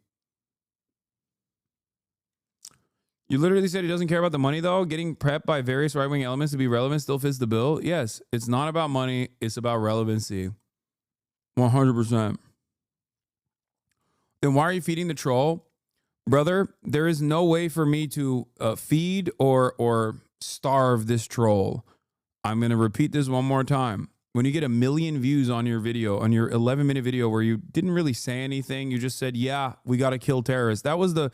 You literally said he doesn't care about the money, though. Getting prepped by various right-wing elements to be relevant still fits the bill. Yes, it's not about money. It's about relevancy. 100%. Then why are you feeding the troll? Brother, there is no way for me to feed or starve this troll. I'm going to repeat this one more time. When you get 1 million views on your video, on your 11-minute video where you didn't really say anything, you just said, yeah, we got to kill terrorists. That was the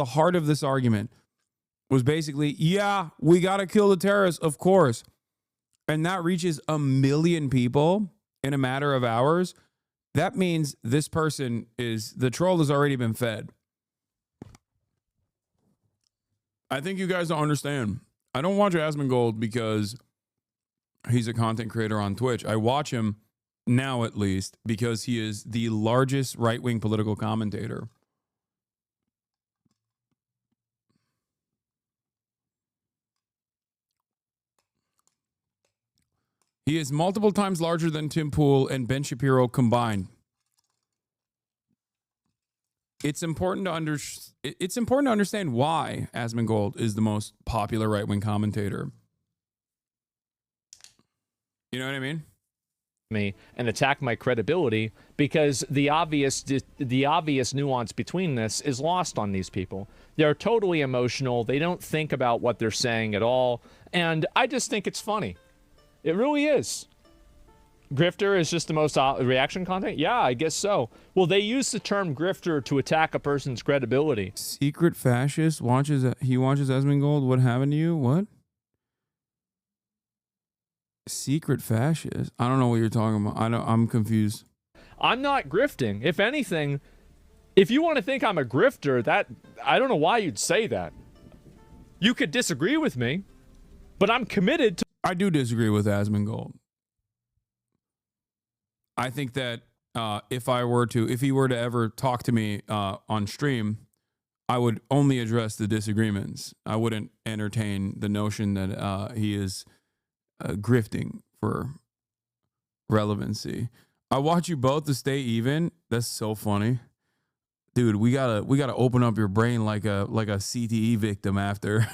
heart of this argument. Was basically, yeah, we got to kill the terrorists, of course. And that reaches 1 million people in a matter of hours. That means this person the troll has already been fed. I think you guys don't understand. I don't watch Asmongold because he's a content creator on Twitch. I watch him now, at least, because he is the largest right-wing political commentator. He is multiple times larger than Tim Pool and Ben Shapiro combined. it's important to it's important to understand why Asmongold is the most popular right-wing commentator. You know what I mean? Me and attack my credibility because the obvious nuance between this is lost on these people. They're totally emotional. They don't think about what they're saying at all. And I just think it's funny. It really is. Grifter is just the most reaction content? Yeah, I guess so. Well, they use the term grifter to attack a person's credibility. Secret fascist watches Asmongold. What happened to you? What? Secret fascist? I don't know what you're talking about. I'm confused. I'm not grifting. If anything, if you want to think I'm a grifter, that I don't know why you'd say that. You could disagree with me, but I'm committed to. I do disagree with Asmongold. I think that if he were to ever talk to me on stream, I would only address the disagreements. I wouldn't entertain the notion that he is grifting for relevancy. I want you both to stay even. That's so funny, dude. We gotta open up your brain like a CTE victim after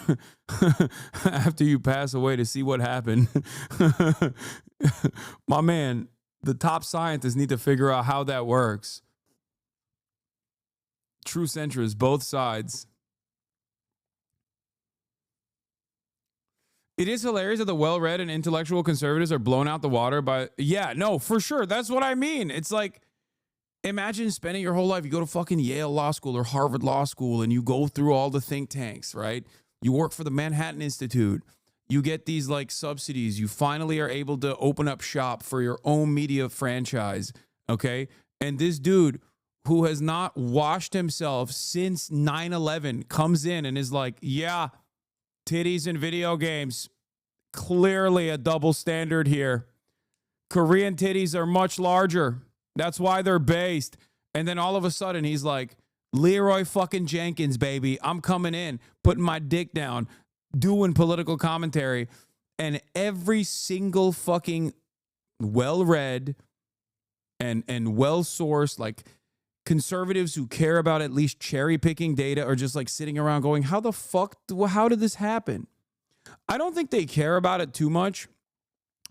after you pass away to see what happened. My man, the top scientists need to figure out how that works. True centrists, both sides. It is hilarious that the well-read and intellectual conservatives are blown out the water by... Yeah, no, for sure. That's what I mean. It's like, imagine spending your whole life, you go to fucking Yale Law School or Harvard Law School, and you go through all the think tanks, right? You work for the Manhattan Institute. You get these, like, subsidies. You finally are able to open up shop for your own media franchise, okay? And this dude who has not washed himself since 9/11 comes in and is like, yeah... titties in video games. Clearly a double standard here. Korean titties are much larger. That's why they're based. And then all of a sudden he's like, Leroy fucking Jenkins, baby. I'm coming in, putting my dick down, doing political commentary. And every single fucking well-read and well-sourced, like, conservatives who care about at least cherry-picking data are just like sitting around going, how did this happen? I don't think they care about it too much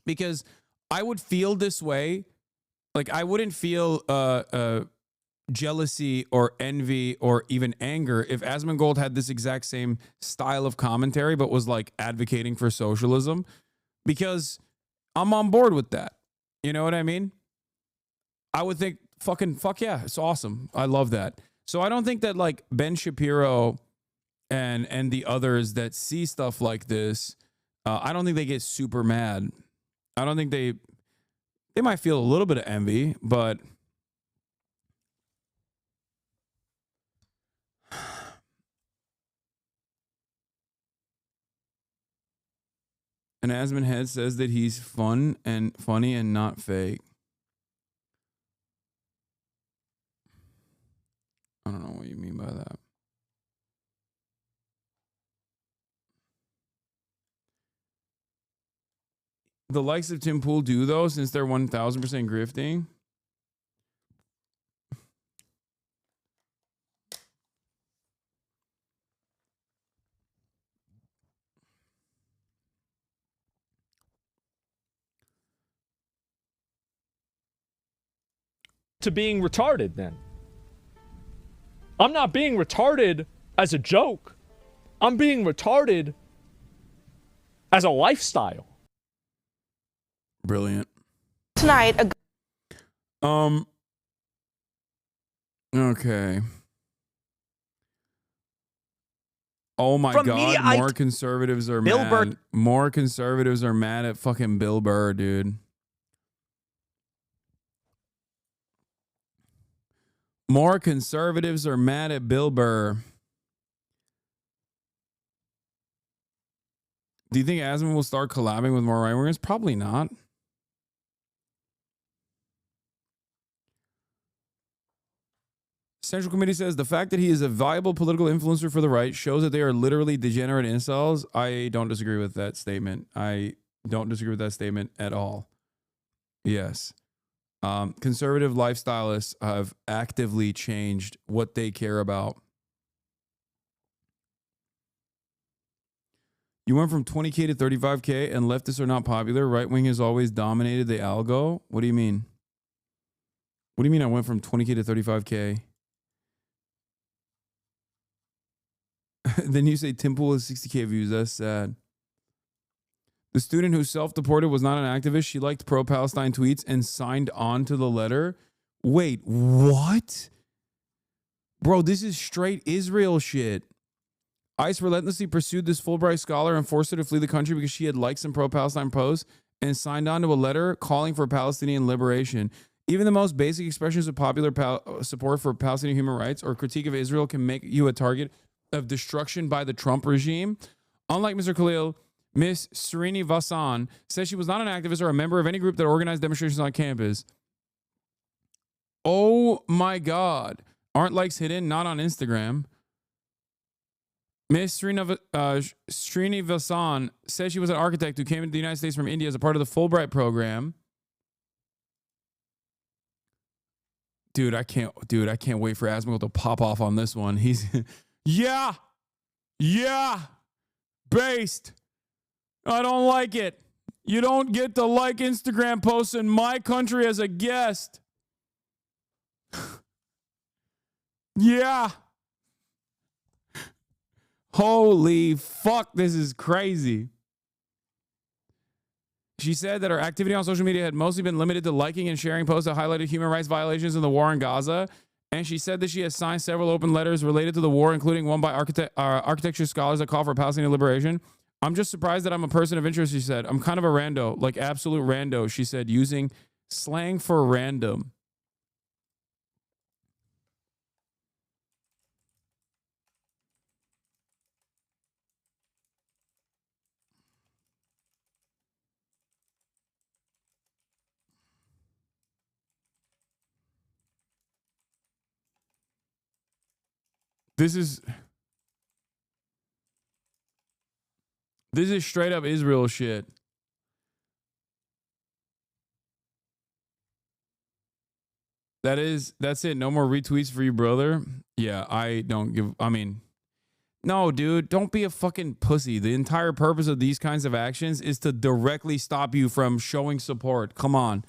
because I would feel this way. Like, I wouldn't feel jealousy or envy or even anger if Asmongold had this exact same style of commentary but was like advocating for socialism, because I'm on board with that. You know what I mean? I would think, fuck yeah, it's awesome. I love that. So I don't think that like Ben Shapiro and the others that see stuff like this, I don't think they get super mad. I don't think they might feel a little bit of envy, but and Asmon Head says that he's fun and funny and not fake. I don't know what you mean by that. The likes of Tim Pool do, though, since they're 1,000% grifting. To being retarded, then. I'm not being retarded as a joke. I'm being retarded as a lifestyle. Brilliant. Tonight, okay. Oh my God, more conservatives are Bill mad. Burr. More conservatives are mad at fucking Bill Burr, dude. More conservatives are mad at Bill Burr. Do you think Asmon will start collabing with more right-wingers? Probably not. Central Committee says the fact that he is a viable political influencer for the right shows that they are literally degenerate incels. I don't disagree with that statement. I don't disagree with that statement at all. Yes. Conservative lifestylists have actively changed what they care about. You went from 20K to 35K and leftists are not popular. Right wing has always dominated the algo. What do you mean? What do you mean I went from 20K to 35K? Then you say Tim Pool has 60K views. That's sad. The student who self-deported was not an activist. She liked pro-Palestine tweets and signed on to the letter. Wait, what? Bro, this is straight Israel shit. ICE relentlessly pursued this Fulbright scholar and forced her to flee the country because she had liked some pro-Palestine posts and signed on to a letter calling for Palestinian liberation. Even the most basic expressions of popular support for Palestinian human rights or critique of Israel can make you a target of destruction by the Trump regime. Unlike Mr. Khalil, Miss Srinivasan says she was not an activist or a member of any group that organized demonstrations on campus. Oh my God. Aren't likes hidden? Not on Instagram. Miss Srinivasan says she was an architect who came into the United States from India as a part of the Fulbright program. Dude, I can't wait for Asmongold to pop off on this one. He's yeah, based. I don't like it. You don't get to like Instagram posts in my country as a guest. Yeah. Holy fuck, this is crazy. She said that her activity on social media had mostly been limited to liking and sharing posts that highlighted human rights violations in the war in Gaza. And she said that she has signed several open letters related to the war, including one by architecture scholars that call for Palestinian liberation. I'm just surprised that I'm a person of interest, she said. I'm kind of a rando, like absolute rando, she said, using slang for random. This is straight up Israel shit. That's it. No more retweets for you, brother. Yeah, no, dude, don't be a fucking pussy. The entire purpose of these kinds of actions is to directly stop you from showing support. Come on.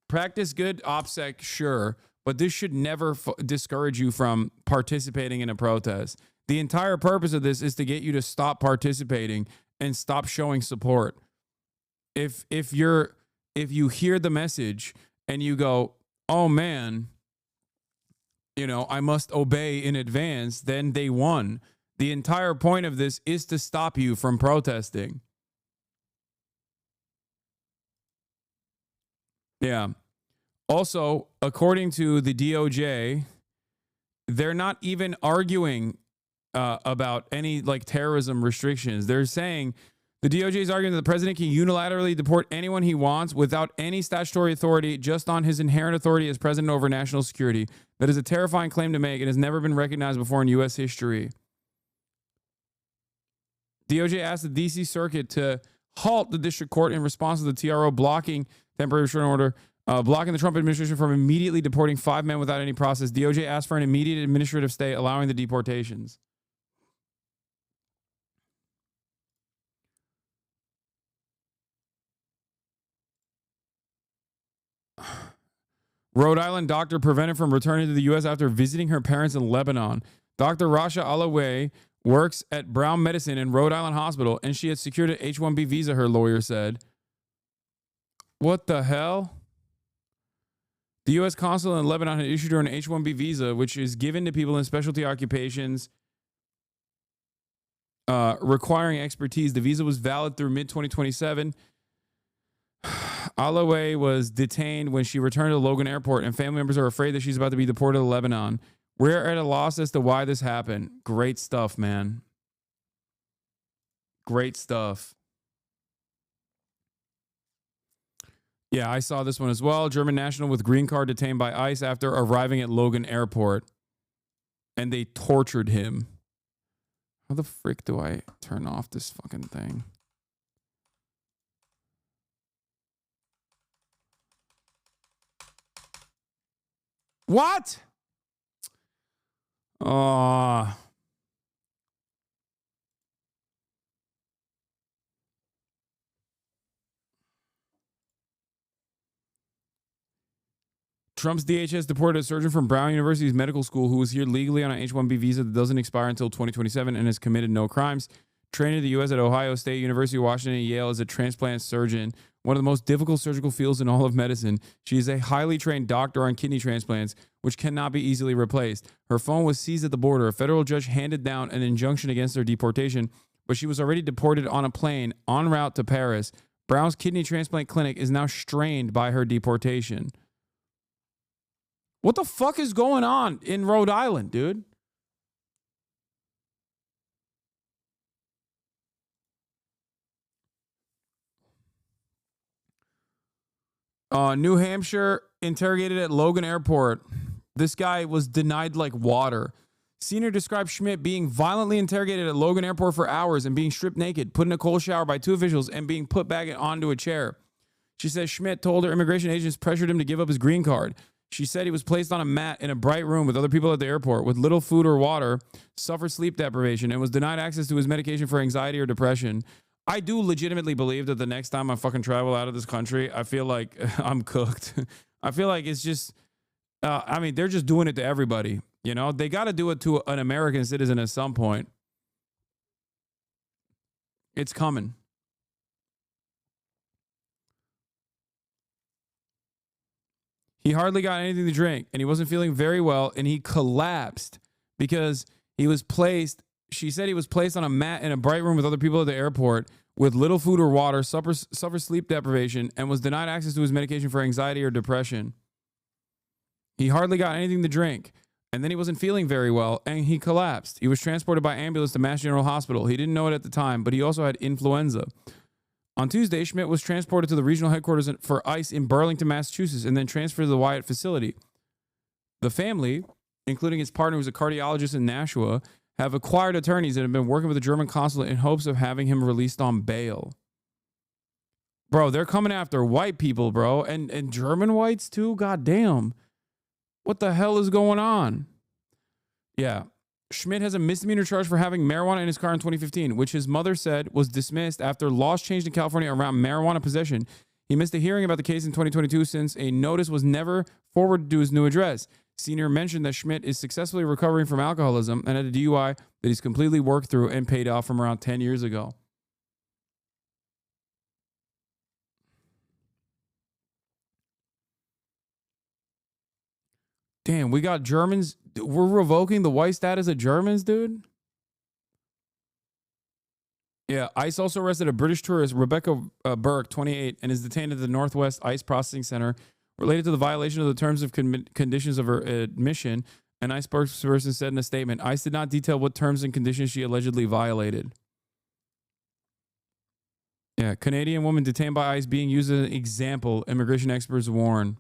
Practice good OPSEC, sure. But this should never discourage you from participating in a protest. The entire purpose of this is to get you to stop participating and stop showing support. If you hear the message and you go, oh man, I must obey in advance, then they won. The entire point of this is to stop you from protesting. Yeah. Also, according to the DOJ, they're not even arguing about any terrorism restrictions. They're saying the DOJ is arguing that the president can unilaterally deport anyone he wants without any statutory authority, just on his inherent authority as president over national security. That is a terrifying claim to make and has never been recognized before in U.S. history. DOJ asked the D.C. Circuit to halt the district court in response to the TRO blocking temporary restraining order. Blocking the Trump administration from immediately deporting 5 men without any process. DOJ asked for an immediate administrative stay allowing the deportations. Rhode Island doctor prevented from returning to the U.S. after visiting her parents in Lebanon. Dr. Rasha Alaway works at Brown Medicine in Rhode Island Hospital, and she had secured an H-1B visa, her lawyer said. What the hell? The U.S. consulate in Lebanon had issued her an H-1B visa, which is given to people in specialty occupations requiring expertise. The visa was valid through mid-2027. Alaway was detained when she returned to Logan Airport, and family members are afraid that she's about to be deported to Lebanon. We're at a loss as to why this happened. Great stuff, man. Great stuff. Yeah, I saw this one as well. German national with green card detained by ICE after arriving at Logan Airport. And they tortured him. How the frick do I turn off this fucking thing? What? Trump's DHS deported a surgeon from Brown University's medical school who was here legally on an H-1B visa that doesn't expire until 2027 and has committed no crimes. Trained in the U.S. at Ohio State, University of Washington, and Yale as a transplant surgeon, one of the most difficult surgical fields in all of medicine. She is a highly trained doctor on kidney transplants, which cannot be easily replaced. Her phone was seized at the border. A federal judge handed down an injunction against her deportation, but she was already deported on a plane en route to Paris. Brown's kidney transplant clinic is now strained by her deportation. What the fuck is going on in Rhode Island, dude? New Hampshire interrogated at Logan Airport. This guy was denied like water. Senior described Schmidt being violently interrogated at Logan Airport for hours and being stripped naked, put in a cold shower by two officials, and being put back onto a chair. She says Schmidt told her immigration agents pressured him to give up his green card. She said he was placed on a mat in a bright room with other people at the airport with little food or water, suffered sleep deprivation, and was denied access to his medication for anxiety or depression. I do legitimately believe that the next time I fucking travel out of this country, I feel like I'm cooked. I feel like it's just, I mean, they're just doing it to everybody. You know, they got to do it to an American citizen at some point. It's coming. He hardly got anything to drink, and he wasn't feeling very well, and he collapsed because he was placed, she said he was placed on a mat in a bright room with other people at the airport with little food or water, suffered sleep deprivation, and was denied access to his medication for anxiety or depression. He hardly got anything to drink, and then he wasn't feeling very well, and he collapsed. He was transported by ambulance to Mass General Hospital. He didn't know it at the time, but he also had influenza. On Tuesday, Schmidt was transported to the regional headquarters for ICE in Burlington, Massachusetts, and then transferred to the Wyatt facility. The family, including his partner who's a cardiologist in Nashua, have acquired attorneys that have been working with the German consulate in hopes of having him released on bail. Bro, they're coming after white people, bro, and German whites too? God damn. What the hell is going on? Yeah. Schmidt has a misdemeanor charge for having marijuana in his car in 2015, which his mother said was dismissed after laws changed in California around marijuana possession. He missed a hearing about the case in 2022 since a notice was never forwarded to his new address. Senior mentioned that Schmidt is successfully recovering from alcoholism and had a DUI that he's completely worked through and paid off from around 10 years ago. Damn, we got Germans. We're revoking the white status of Germans, dude. Yeah, ICE also arrested a British tourist, Rebecca Burke, 28, and is detained at the Northwest ICE Processing Center related to the violation of the terms of conditions of her admission. An ICE spokesperson said in a statement, ICE did not detail what terms and conditions she allegedly violated. Yeah, Canadian woman detained by ICE being used as an example, immigration experts warn.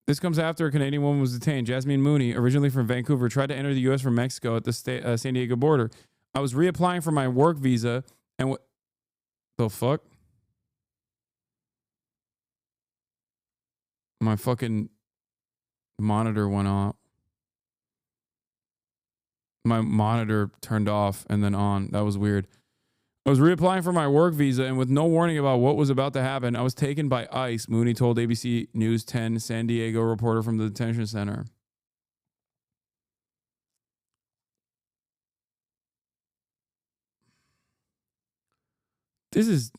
This comes after a Canadian woman was detained. Jasmine Mooney, originally from Vancouver, tried to enter the U.S. from Mexico at the San Diego border. I was reapplying for my work visa, and what the fuck? My fucking monitor went off. My monitor turned off and then on. That was weird. I was reapplying for my work visa, and with no warning about what was about to happen, I was taken by ICE, Mooney told ABC News 10 San Diego reporter from the detention center. This is...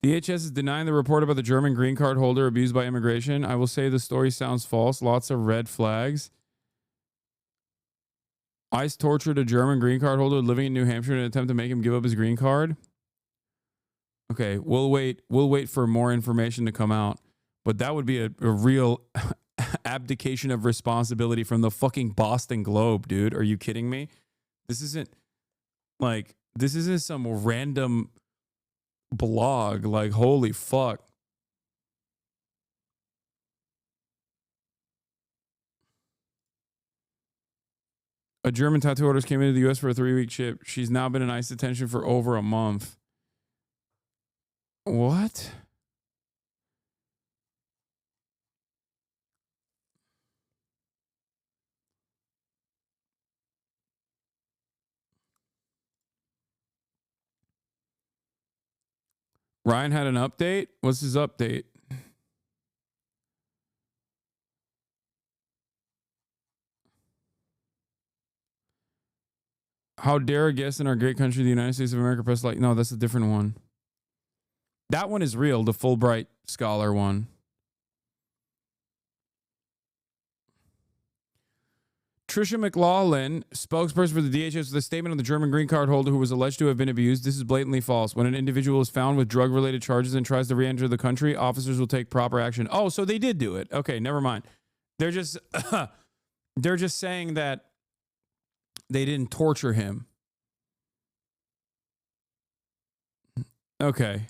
DHS is denying the report about the German green card holder abused by immigration. I will say the story sounds false. Lots of red flags. ICE tortured a German green card holder living in New Hampshire in an attempt to make him give up his green card. Okay, we'll wait for more information to come out. But that would be a real abdication of responsibility from the fucking Boston Globe, dude. Are you kidding me? This isn't some random blog. Like, holy fuck. A German tattoo artist came into the U.S. for a 3-week trip. She's now been in ICE detention for over a month. What? Ryan had an update? What's his update? How dare a guest in our great country, the United States of America, press like... No, that's a different one. That one is real, the Fulbright scholar one. Tricia McLaughlin, spokesperson for the DHS, with a statement on the German green card holder who was alleged to have been abused. This is blatantly false. When an individual is found with drug-related charges and tries to re-enter the country, officers will take proper action. Oh, so they did do it. Okay, never mind. They're just they're just saying that they didn't torture him. Okay.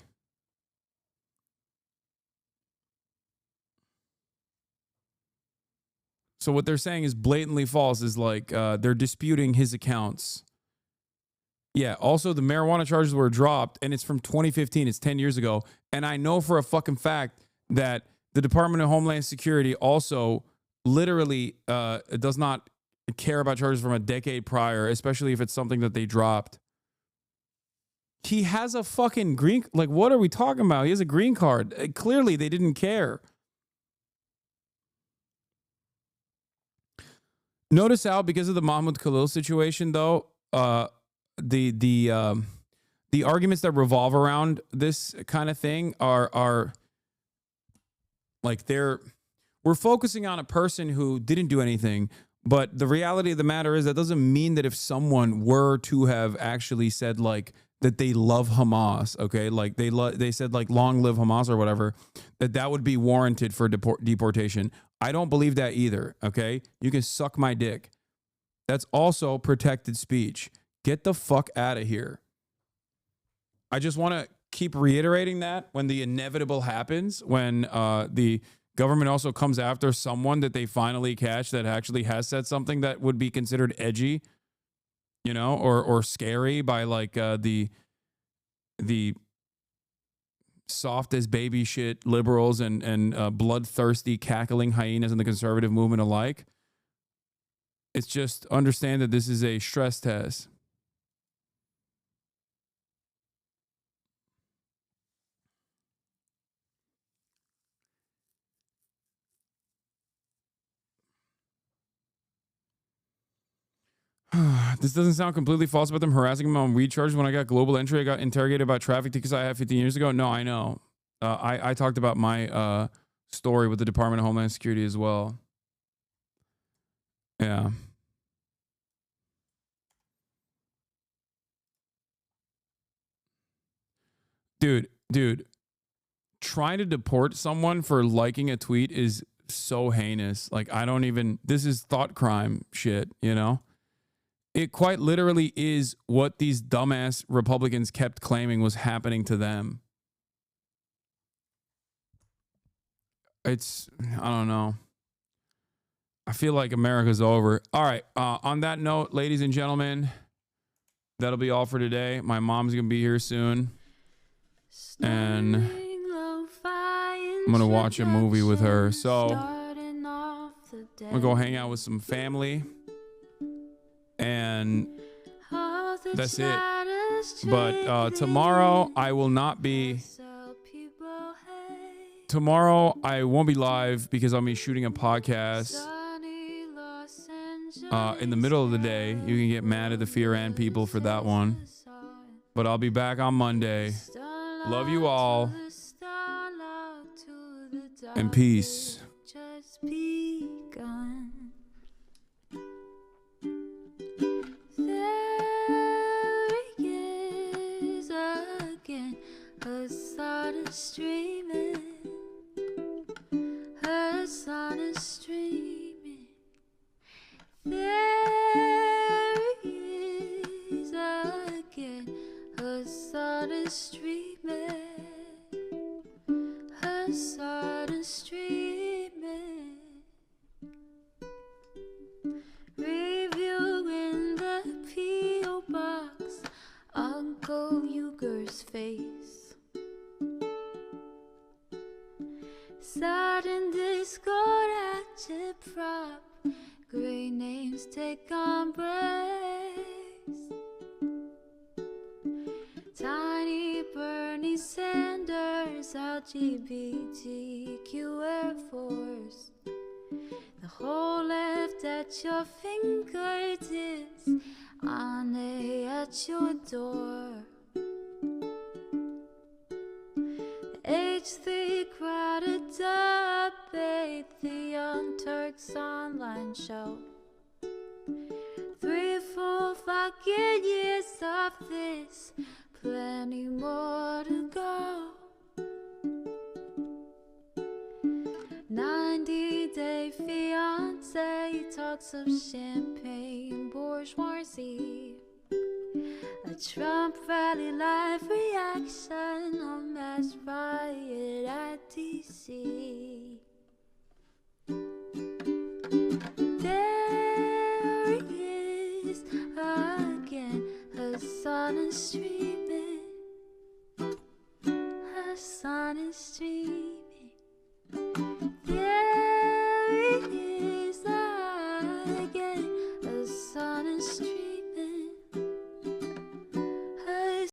So what they're saying is blatantly false, is like they're disputing his accounts. Yeah, also the marijuana charges were dropped, and it's from 2015. It's 10 years ago. And I know for a fucking fact that the Department of Homeland Security also literally does not care about charges from a decade prior, especially if it's something that they dropped. He has a fucking green... Like, what are we talking about? He has a green card. Clearly, they didn't care. Notice how, because of the Mahmoud Khalil situation, though, the arguments that revolve around this kind of thing are like we're focusing on a person who didn't do anything, but the reality of the matter is that doesn't mean that if someone were to have actually said like that they love Hamas, okay, like they said like long live Hamas or whatever, that would be warranted for deportation. I don't believe that either, okay? You can suck my dick. That's also protected speech. Get the fuck out of here. I just want to keep reiterating that when the inevitable happens, when the government also comes after someone that they finally catch that actually has said something that would be considered edgy, you know, or scary by like the soft as baby shit liberals and bloodthirsty cackling hyenas in the conservative movement alike. It's just understand that this is a stress test. This doesn't sound completely false about them harassing him on weed charges. When I got global entry, I got interrogated about traffic tickets I had 15 years ago. No, I know. I talked about my story with the Department of Homeland Security as well. Yeah. Dude, trying to deport someone for liking a tweet is so heinous. Like, this is thought crime shit, you know? It quite literally is what these dumbass Republicans kept claiming was happening to them. I don't know. I feel like America's over. All right. On that note, ladies and gentlemen, that'll be all for today. My mom's going to be here soon. And I'm going to watch a movie with her. So I'm going to go hang out with some family. And that's it. But tomorrow I will not be. Tomorrow I won't be live because I'll be shooting a podcast in the middle of the day. You can get mad at the Fear and people for that one. But I'll be back on Monday. Love you all. And peace. Hasan is streaming. Hasan is streaming. There he is again. Hasan is streaming. Hasan is streaming. Reviewing face. Sudden discord agitprop, great names take embrace. Tiny Bernie Sanders, LGBTQ Air Force. The whole left at your fingertips, on at your door. The H3 crowded debate, the Young Turks online show. 3 full fucking years of this, plenty more to go. 90-day fiance, talks of champagne bourgeoisie. A Trump rally live reaction, a mass riot at DC. There he is again, Hasan is streaming. Hasan is streaming.